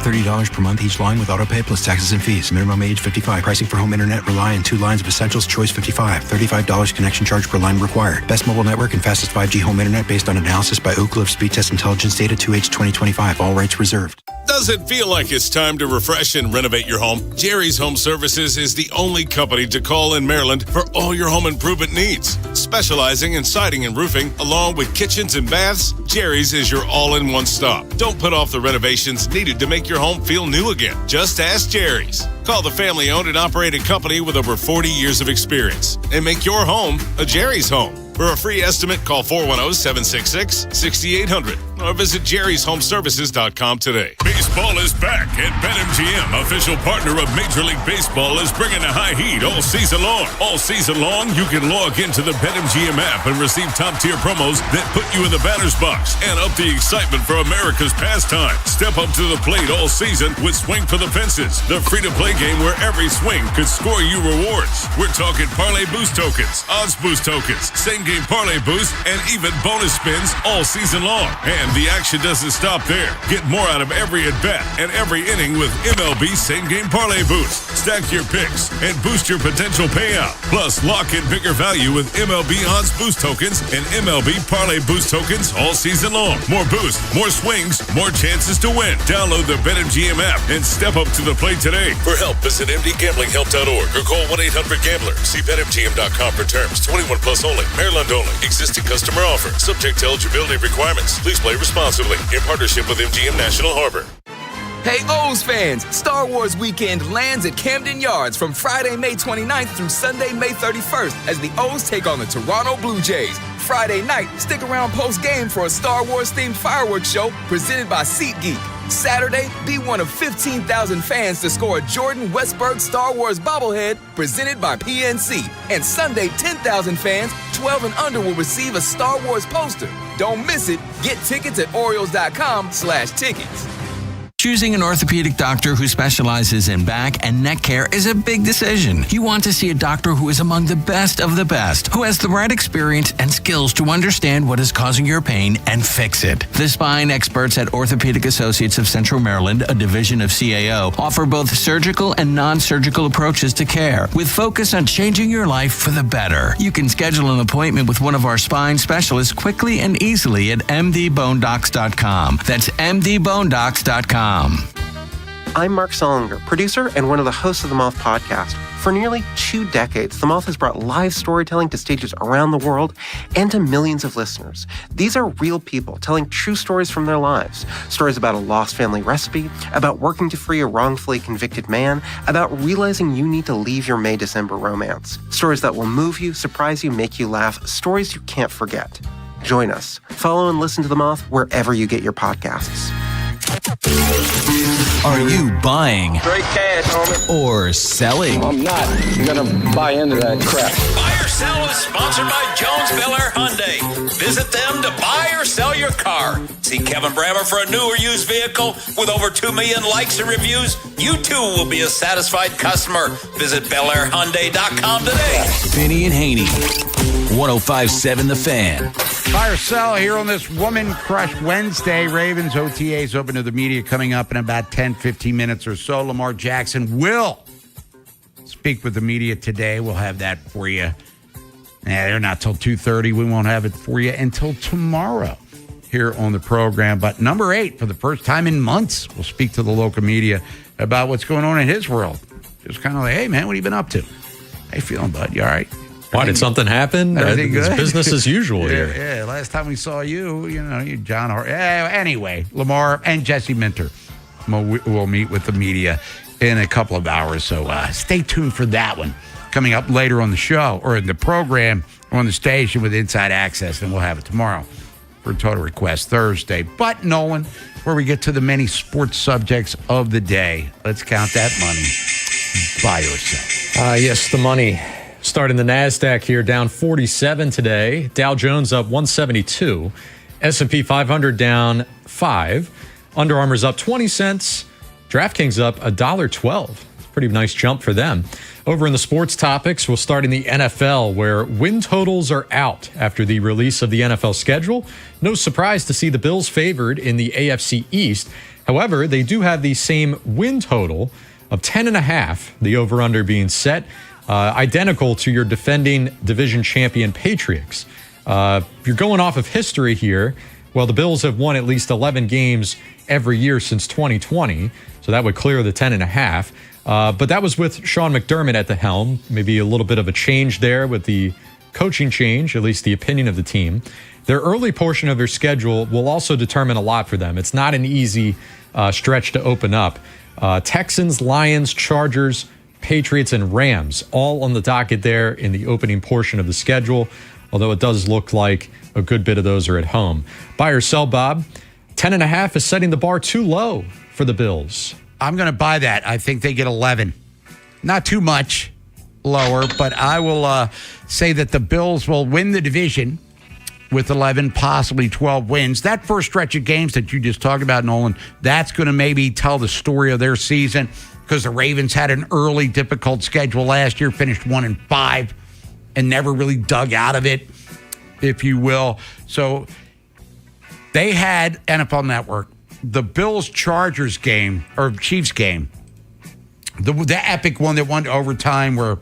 $30 per month each line with autopay plus taxes and fees. Minimum age 55. Pricing for home internet rely on 2 lines of essentials. Choice 55. $35 connection charge per line required. Best mobile network and fastest 5G home internet based on analysis by Oak Cliff Speed Test Intelligence Data 2H 2025. All rights reserved. Does it feel like it's time to refresh and renovate your home? Jerry's Home Services is the only company to call in Maryland for all your home improvement needs. Specializing in siding and roofing, along with kitchens and baths, Jerry's is your all-in-one stop. Don't put off the renovations needed to make your home feel new again. Just ask Jerry's. Call the family-owned and operated company with over 40 years of experience and make your home a Jerry's home. For a free estimate, call 410-766-6800 or visit jerryshomeservices.com today. Baseball is back, and BetMGM, official partner of Major League Baseball, is bringing the high heat all season long. All season long, you can log into the BetMGM app and receive top-tier promos that put you in the batter's box and up the excitement for America's pastime. Step up to the plate all season with Swing for the Fences, the free-to-play game where every swing could score you rewards. We're talking parlay boost tokens, odds boost tokens, same-game parlay boost, and even bonus spins all season long. And the action doesn't stop there. Get more out of every at-bat and every inning with MLB Same-Game Parlay Boost. Stack your picks and boost your potential payout. Plus, lock in bigger value with MLB Odds Boost Tokens and MLB Parlay Boost Tokens all season long. More boost, more swings, more chances to win. Download the BetMGM app and step up to the plate today. For help, visit mdgamblinghelp.org or call 1-800-GAMBLER. See BetMGM.com for terms. 21 plus only. Maryland only. Existing customer offer. Subject to eligibility requirements. Please play responsibly. In partnership with MGM National Harbor. Hey, O's fans, Star Wars Weekend lands at Camden Yards from Friday, May 29th through Sunday, May 31st as the O's take on the Toronto Blue Jays. Friday night, stick around post-game for a Star Wars-themed fireworks show presented by SeatGeek. Saturday, be one of 15,000 fans to score a Jordan Westberg Star Wars bobblehead presented by PNC. And Sunday, 10,000 fans, 12 and under, will receive a Star Wars poster. Don't miss it. Get tickets at Orioles.com/tickets. Choosing an orthopedic doctor who specializes in back and neck care is a big decision. You want to see a doctor who is among the best of the best, who has the right experience and skills to understand what is causing your pain and fix it. The spine experts at Orthopedic Associates of Central Maryland, a division of CAO, offer both surgical and non-surgical approaches to care, with focus on changing your life for the better. You can schedule an appointment with one of our spine specialists quickly and easily at mdbonedocs.com. That's mdbonedocs.com. I'm Mark Solinger, producer and one of the hosts of the Moth podcast. For nearly 2 decades, The Moth has brought live storytelling to stages around the world and to millions of listeners. These are real people telling true stories from their lives. Stories about a lost family recipe, about working to free a wrongfully convicted man, about realizing you need to leave your May-December romance. Stories that will move you, surprise you, make you laugh. Stories you can't forget. Join us. Follow and listen to The Moth wherever you get your podcasts. Are you buying Straight cash, homie. or selling? I'm not gonna buy into that crap. Buy or Sell is sponsored by Jones Bel Air Hyundai. Visit them to buy or sell your car. See Kevin Brammer for a new or used vehicle with over 2 million likes and reviews. You too will be a satisfied customer. Visit BelAirHyundai.com today. Vinny and Haynie, 105.7 The Fan. Buy or sell here on this Woman Crush Wednesday. Ravens OTAs open to the media coming up in about 10, 15 minutes or so. Lamar Jackson will speak with the media today. We'll have that for you. They're not till 2:30. We won't have it for you until tomorrow here on the program. But number 8, for the first time in months, we'll speak to the local media about what's going on in his world. Just kind of like, hey, man, what have you been up to? How you feeling, bud? You all right? Why, did something happen? Everything It's good? business as usual here. Yeah, last time we saw you, you John Hart. Anyway, Lamar and Jesse Minter will meet with the media in a couple of hours. So stay tuned for that one coming up later on the show or in the program on the station with Inside Access. And we'll have it tomorrow for Total Request Thursday. But Nolan, where we get to the many sports subjects of the day, let's count that money. Buy or sell. Yes, the money. Starting the NASDAQ here, down 47 today. Dow Jones up 172. S&P 500 down 5. Under Armour's up 20 cents. DraftKings up $1.12. It's a pretty nice jump for them. Over in the sports topics, we'll start in the NFL, where win totals are out after the release of the NFL schedule. No surprise to see the Bills favored in the AFC East. However, they do have the same win total of 10.5, the over-under being set. Identical to your defending division champion Patriots. You're going off of history here. Well, the Bills have won at least 11 games every year since 2020, so that would clear the 10.5. But that was with Sean McDermott at the helm. Maybe a little bit of a change there with the coaching change, at least the opinion of the team. Their early portion of their schedule will also determine a lot for them. It's not an easy stretch to open up. Texans, Lions, Chargers, Patriots, and Rams all on the docket there in the opening portion of the schedule, although it does look like a good bit of those are at home. Buy or sell, Bob? 10.5 is setting the bar too low for the Bills. I'm going to buy that. I think they get 11. Not too much lower, but I will say that the Bills will win the division with 11, possibly 12 wins. That first stretch of games that you just talked about, Nolan, that's going to maybe tell the story of their season, because the Ravens had an early difficult schedule last year, finished 1-5, and never really dug out of it, if you will. So they had NFL Network, the Bills-Chargers game, or Chiefs game, the epic one that went to overtime where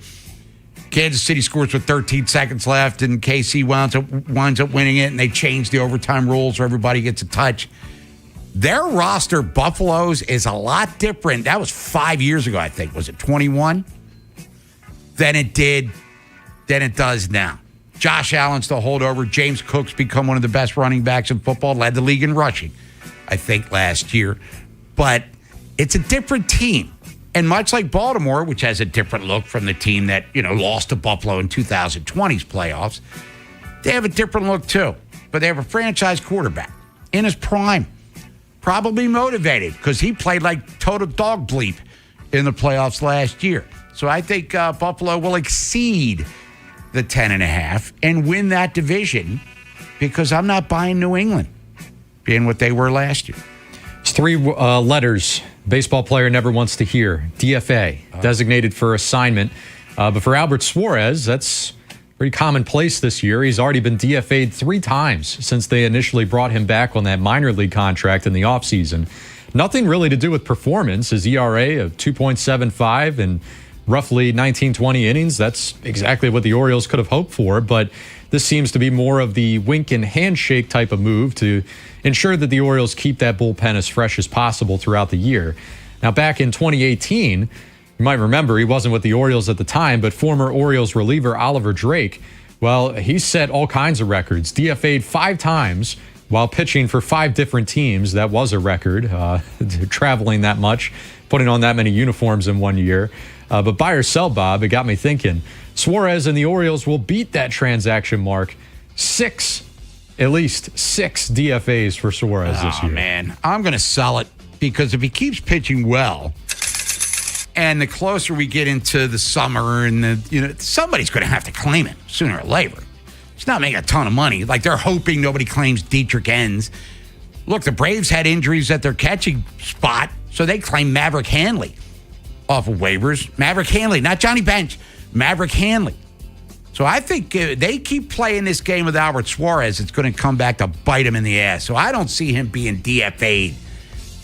Kansas City scores with 13 seconds left and KC winds up winning it, and they changed the overtime rules where everybody gets a touch. Their roster, Buffalo's, is a lot different. That was 5 years ago, I think. Was it 21? Than it does now. Josh Allen's the holdover. James Cook's become one of the best running backs in football. Led the league in rushing, I think, last year. But It's a different team. And much like Baltimore, which has a different look from the team that, lost to Buffalo in 2020's playoffs, they have a different look too. But they have a franchise quarterback in his prime, probably motivated because he played like total dog bleep in the playoffs last year. So I think Buffalo will exceed the 10.5 and win that division because I'm not buying New England being what they were last year. It's 3 letters baseball player never wants to hear. DFA, designated for assignment. But for Albert Suarez, that's pretty commonplace this year. He's already been DFA'd 3 times since they initially brought him back on that minor league contract in the offseason. Nothing really to do with performance. His ERA of 2.75 and roughly 19-20 innings. That's exactly what the Orioles could have hoped for. But this seems to be more of the wink and handshake type of move to ensure that the Orioles keep that bullpen as fresh as possible throughout the year. Now, back in 2018, you might remember he wasn't with the Orioles at the time, but former Orioles reliever Oliver Drake, well, he set all kinds of records. DFA'd 5 times while pitching for 5 different teams. That was a record, traveling that much, putting on that many uniforms in one year. But buy or sell, Bob, it got me thinking. Suarez and the Orioles will beat that transaction mark. At least 6 DFAs for Suarez this year. Man, I'm going to sell it because if he keeps pitching well, and the closer we get into the summer, and somebody's going to have to claim him sooner or later. He's not making a ton of money. Like they're hoping nobody claims Dietrich Enns. Look, the Braves had injuries at their catching spot, so they claimed Maverick Hanley off of waivers. Maverick Hanley, not Johnny Bench. Maverick Hanley. So I think they keep playing this game with Albert Suarez, it's going to come back to bite him in the ass. So I don't see him being DFA'd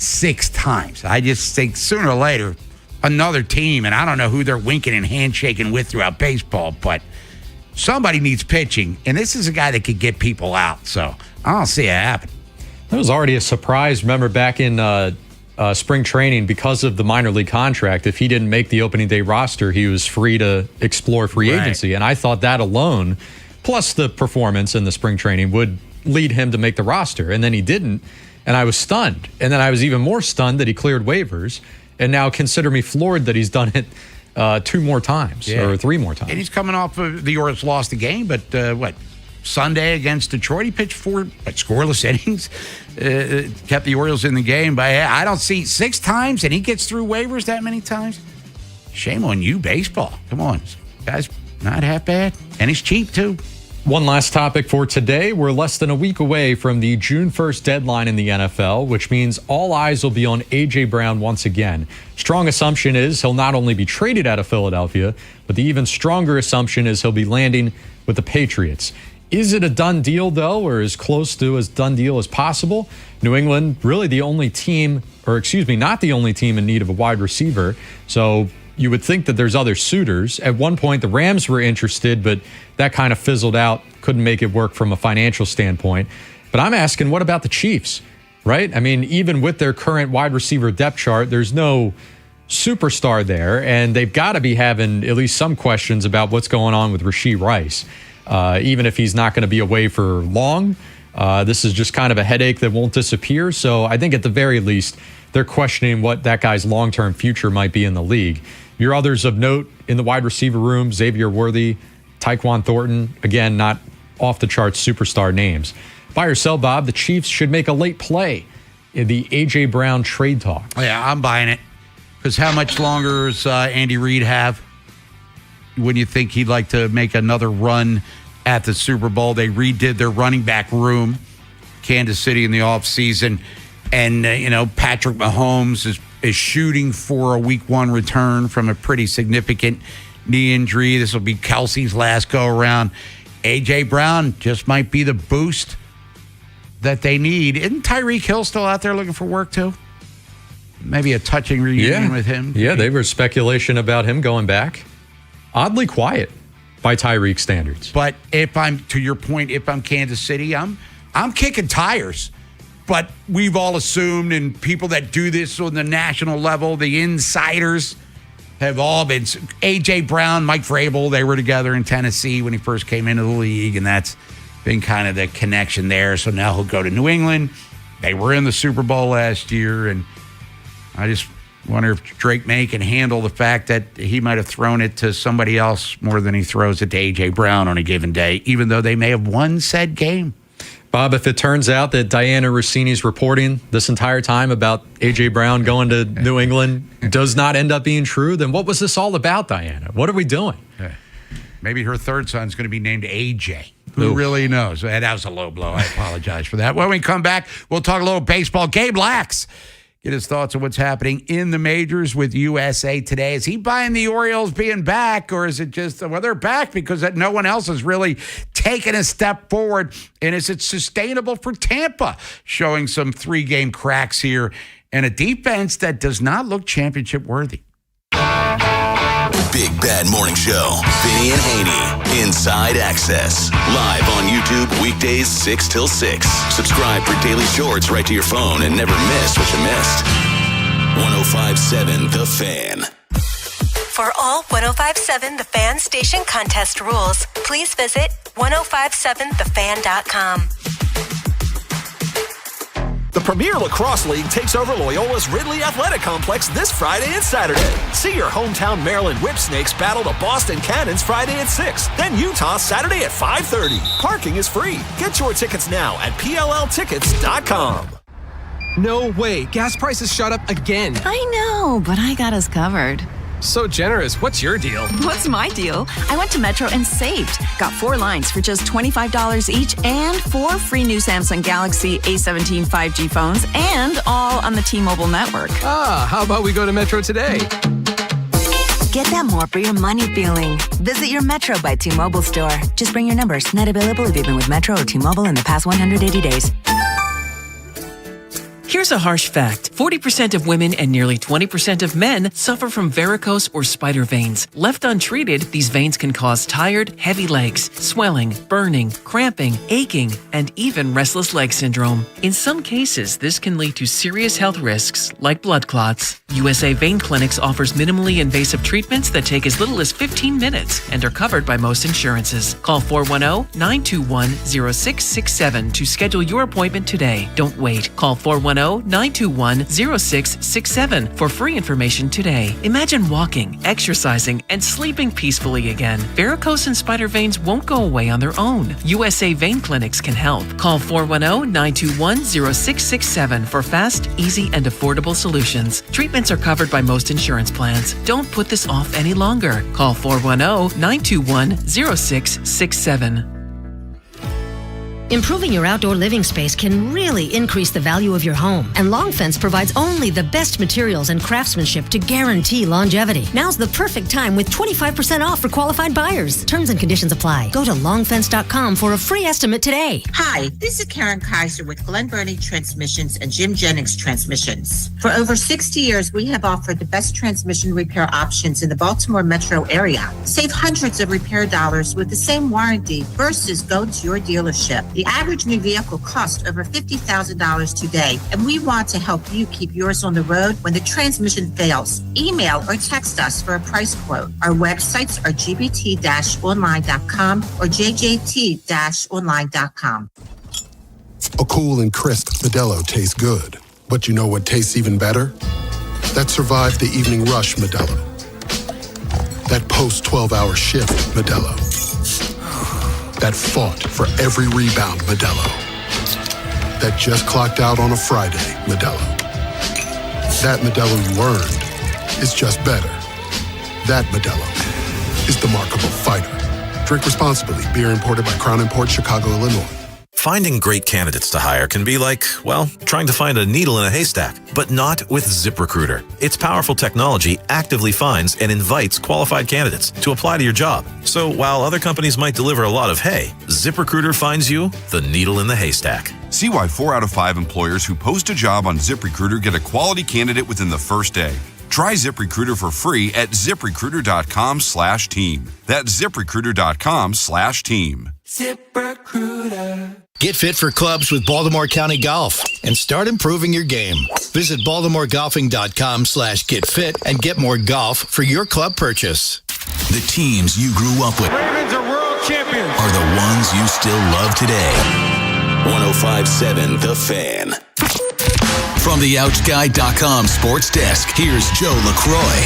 6 times. I just think sooner or later, another team, and I don't know who they're winking and handshaking with throughout baseball, but somebody needs pitching, and this is a guy that could get people out. So I don't see it happen. That was already a surprise. Remember back in spring training, because of the minor league contract, if he didn't make the opening day roster, he was free to explore free agency. And I thought that alone, plus the performance in the spring training, would lead him to make the roster. And then he didn't. And I was stunned. And then I was even more stunned that he cleared waivers. And now consider me floored that he's done it 2 more times or 3 more times. And he's coming off of the Orioles lost the game, but Sunday against Detroit, he pitched 4 scoreless innings, kept the Orioles in the game. But I don't see 6 times, and he gets through waivers that many times. Shame on you, baseball. Come on. Guy's not half bad, and he's cheap, too. One last topic for today. We're less than a week away from the June 1st deadline in the NFL, which means all eyes will be on A.J. Brown once again. Strong assumption is he'll not only be traded out of Philadelphia, but the even stronger assumption is he'll be landing with the Patriots. Is it a done deal, though, or as close to as done deal as possible? New England, really the only team, not the only team in need of a wide receiver. So you would think that there's other suitors. At one point, the Rams were interested, but that kind of fizzled out. Couldn't make it work from a financial standpoint. But I'm asking, what about the Chiefs, right? I mean, even with their current wide receiver depth chart, there's no superstar there, and they've got to be having at least some questions about what's going on with Rashee Rice. Even if he's not going to be away for long, this is just kind of a headache that won't disappear. So I think at the very least, they're questioning what that guy's long-term future might be in the league. Your others of note in the wide receiver room, Xavier Worthy, Tyquan Thornton, again, not off-the-charts superstar names. Buy or sell, Bob, the Chiefs should make a late play in the A.J. Brown trade talk. Yeah, I'm buying it. Because how much longer does Andy Reid have? Wouldn't you think he'd like to make another run at the Super Bowl? They redid their running back room, Kansas City, in the offseason. And, Patrick Mahomes is shooting for a week 1 return from a pretty significant knee injury. This will be Kelsey's last go-around. A.J. Brown just might be the boost that they need. Isn't Tyreek Hill still out there looking for work, too? Maybe a touching reunion with him. Yeah, there was speculation about him going back. Oddly quiet by Tyreek standards. But to your point, if I'm Kansas City, I'm kicking tires. But we've all assumed, and people that do this on the national level, the insiders have all been. A.J. Brown, Mike Vrabel, they were together in Tennessee when he first came into the league, and that's been kind of the connection there. So now he'll go to New England. They were in the Super Bowl last year, and Wonder if Drake May can handle the fact that he might have thrown it to somebody else more than he throws it to A.J. Brown on a given day, even though they may have won said game. Bob, if it turns out that Diana Rossini's reporting this entire time about A.J. Brown going to New England does not end up being true, then what was this all about, Diana? What are we doing? Maybe her third son's going to be named A.J. Who really knows? That was a low blow. I apologize for that. When we come back, we'll talk a little baseball. Gabe Lax, get his thoughts on what's happening in the majors with USA Today. Is he buying the Orioles being back, or is it just, well, they're back because no one else has really taken a step forward? And is it sustainable for Tampa, showing some 3-game cracks here and a defense that does not look championship worthy? Big Bad Morning Show. Vinny and Haynie. Inside Access. Live on YouTube weekdays 6 till 6. Subscribe for daily shorts right to your phone and never miss what you missed. 105.7 The Fan. For all 105.7 The Fan station contest rules, please visit 1057thefan.com. The Premier Lacrosse League takes over Loyola's Ridley Athletic Complex this Friday and Saturday. See your hometown Maryland Whipsnakes battle the Boston Cannons Friday at 6. Then Utah Saturday at 5:30. Parking is free. Get your tickets now at PLLtickets.com. No way. Gas prices shot up again. I know, but I got us covered. So generous. What's your deal? What's my deal? I went to Metro and saved. Got 4 lines for just $25 each and 4 free new Samsung Galaxy A17 5G phones, and all on the T-Mobile network. How about we go to Metro today? Get that more for your money feeling. Visit your Metro by T-Mobile store. Just bring your numbers. Not available if you've been with Metro or T-Mobile in the past 180 days. Here's a harsh fact. 40% of women and nearly 20% of men suffer from varicose or spider veins. Left untreated, these veins can cause tired, heavy legs, swelling, burning, cramping, aching, and even restless leg syndrome. In some cases, this can lead to serious health risks like blood clots. USA Vein Clinics offers minimally invasive treatments that take as little as 15 minutes and are covered by most insurances. Call 410-921-0667 to schedule your appointment today. Don't wait. Call 410-921-0667 for free information today. Imagine walking, exercising, and sleeping peacefully again. Varicose and spider veins won't go away on their own. USA Vein Clinics can help. Call 410-921-0667 for fast, easy, and affordable solutions. Treatments are covered by most insurance plans. Don't put this off any longer. Call 410-921-0667. Improving your outdoor living space can really increase the value of your home. And Long Fence provides only the best materials and craftsmanship to guarantee longevity. Now's the perfect time with 25% off for qualified buyers. Terms and conditions apply. Go to longfence.com for a free estimate today. Hi, this is Karen Kaiser with Glen Burnie Transmissions and Jim Jennings Transmissions. For over 60 years, we have offered the best transmission repair options in the Baltimore metro area. Save hundreds of repair dollars with the same warranty versus go to your dealership. The average new vehicle costs over $50,000 today, and we want to help you keep yours on the road when the transmission fails. Email or text us for a price quote. Our websites are gbt-online.com or jjt-online.com. A cool and crisp Modelo tastes good, but you know what tastes even better? That survived the evening rush Modelo. That post-12-hour shift Modelo. That fought for every rebound Modelo. That just clocked out on a Friday Modelo. That Modelo you earned is just better. That Modelo is the markable fighter. Drink responsibly. Beer imported by Crown Imports, Chicago, Illinois. Finding great candidates to hire can be like, well, trying to find a needle in a haystack, but not with ZipRecruiter. Its powerful technology actively finds and invites qualified candidates to apply to your job. So while other companies might deliver a lot of hay, ZipRecruiter finds you the needle in the haystack. See why 4 out of 5 employers who post a job on ZipRecruiter get a quality candidate within the first day. Try ZipRecruiter for free at ZipRecruiter.com/team. That's ZipRecruiter.com/team. ZipRecruiter. Get fit for clubs with Baltimore County Golf and start improving your game. Visit BaltimoreGolfing.com/getfit and get more golf for your club purchase. The teams you grew up with Ravens are world champions. are the ones you still love today. 105.7 The Fan. From the OutchGuy.com sports desk, here's Joe LaCroix.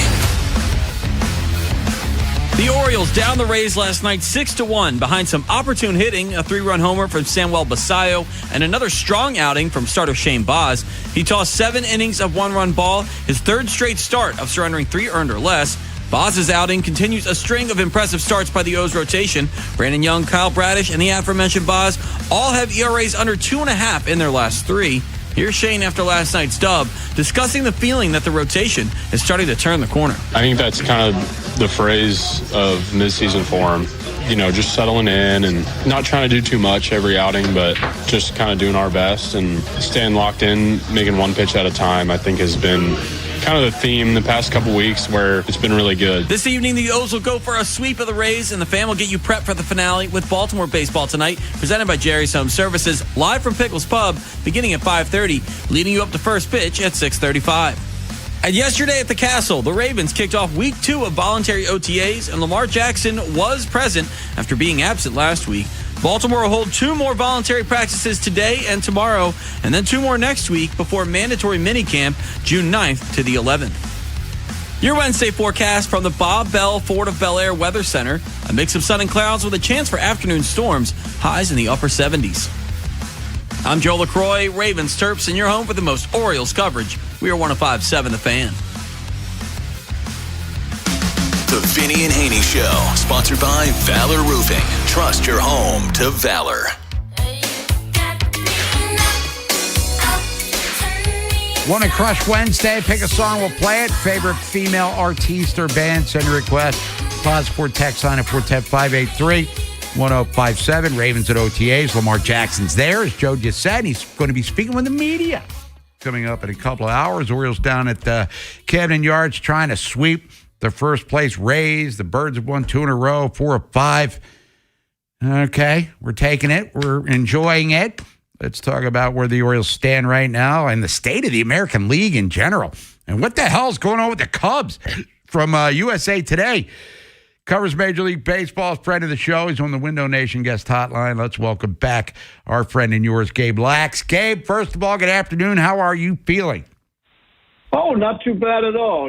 The Orioles down the Rays last night 6-1 behind some opportune hitting, a 3-run homer from Samuel Basallo, and another strong outing from starter Shane Baz. He tossed 7 innings of 1-run ball, his 3rd straight start of surrendering 3 earned or less. Baz's outing continues a string of impressive starts by the O's rotation. Brandon Young, Kyle Bradish, and the aforementioned Baz all have ERAs under 2.5 in their last 3. Here's Shane after last night's dub, discussing the feeling that the rotation is starting to turn the corner. I think that's kind of the phrase of midseason form. You know, just settling in and not trying to do too much every outing, but just kind of doing our best and staying locked in, making one pitch at a time, I think has been kind of the theme the past couple weeks where it's been really good. This evening, the O's will go for a sweep of the Rays, and the Fan will get you prepped for the finale with Baltimore baseball tonight, presented by Jerry's Home Services, live from Pickles Pub, beginning at 5:30, leading you up to first pitch at 6:35. And yesterday at the Castle, the Ravens kicked off week 2 of voluntary OTAs, and Lamar Jackson was present after being absent last week. Baltimore will hold 2 more voluntary practices today and tomorrow, and then 2 more next week before mandatory minicamp June 9th to the 11th. Your Wednesday forecast from the Bob Bell Ford of Bel Air Weather Center. A mix of sun and clouds with a chance for afternoon storms, highs in the upper 70s. I'm Joe LaCroix, Ravens Terps, and you're home for the most Orioles coverage. We are 105.7 The Fan. The Vinny and Haynie Show, sponsored by Valor Roofing. Trust your home to Valor. Woman Crush Wednesday. Pick a song, we'll play it. Favorite female artiste or band, send a request. Pause for text line at 410-583-1057. Ravens at OTAs. Lamar Jackson's there, as Joe just said. He's going to be speaking with the media coming up in a couple of hours. Orioles down at Camden Yards trying to sweep the first place Rays. The Birds have won 2 in a row, 4 of 5. Okay, we're taking it. We're enjoying it. Let's talk about where the Orioles stand right now and the state of the American League in general. And what the hell is going on with the Cubs from USA Today. Covers Major League Baseball, friend of the show. He's on the Window Nation guest hotline. Let's welcome back our friend and yours, Gabe Lax. Gabe, first of all, good afternoon. How are you feeling? Oh, not too bad at all.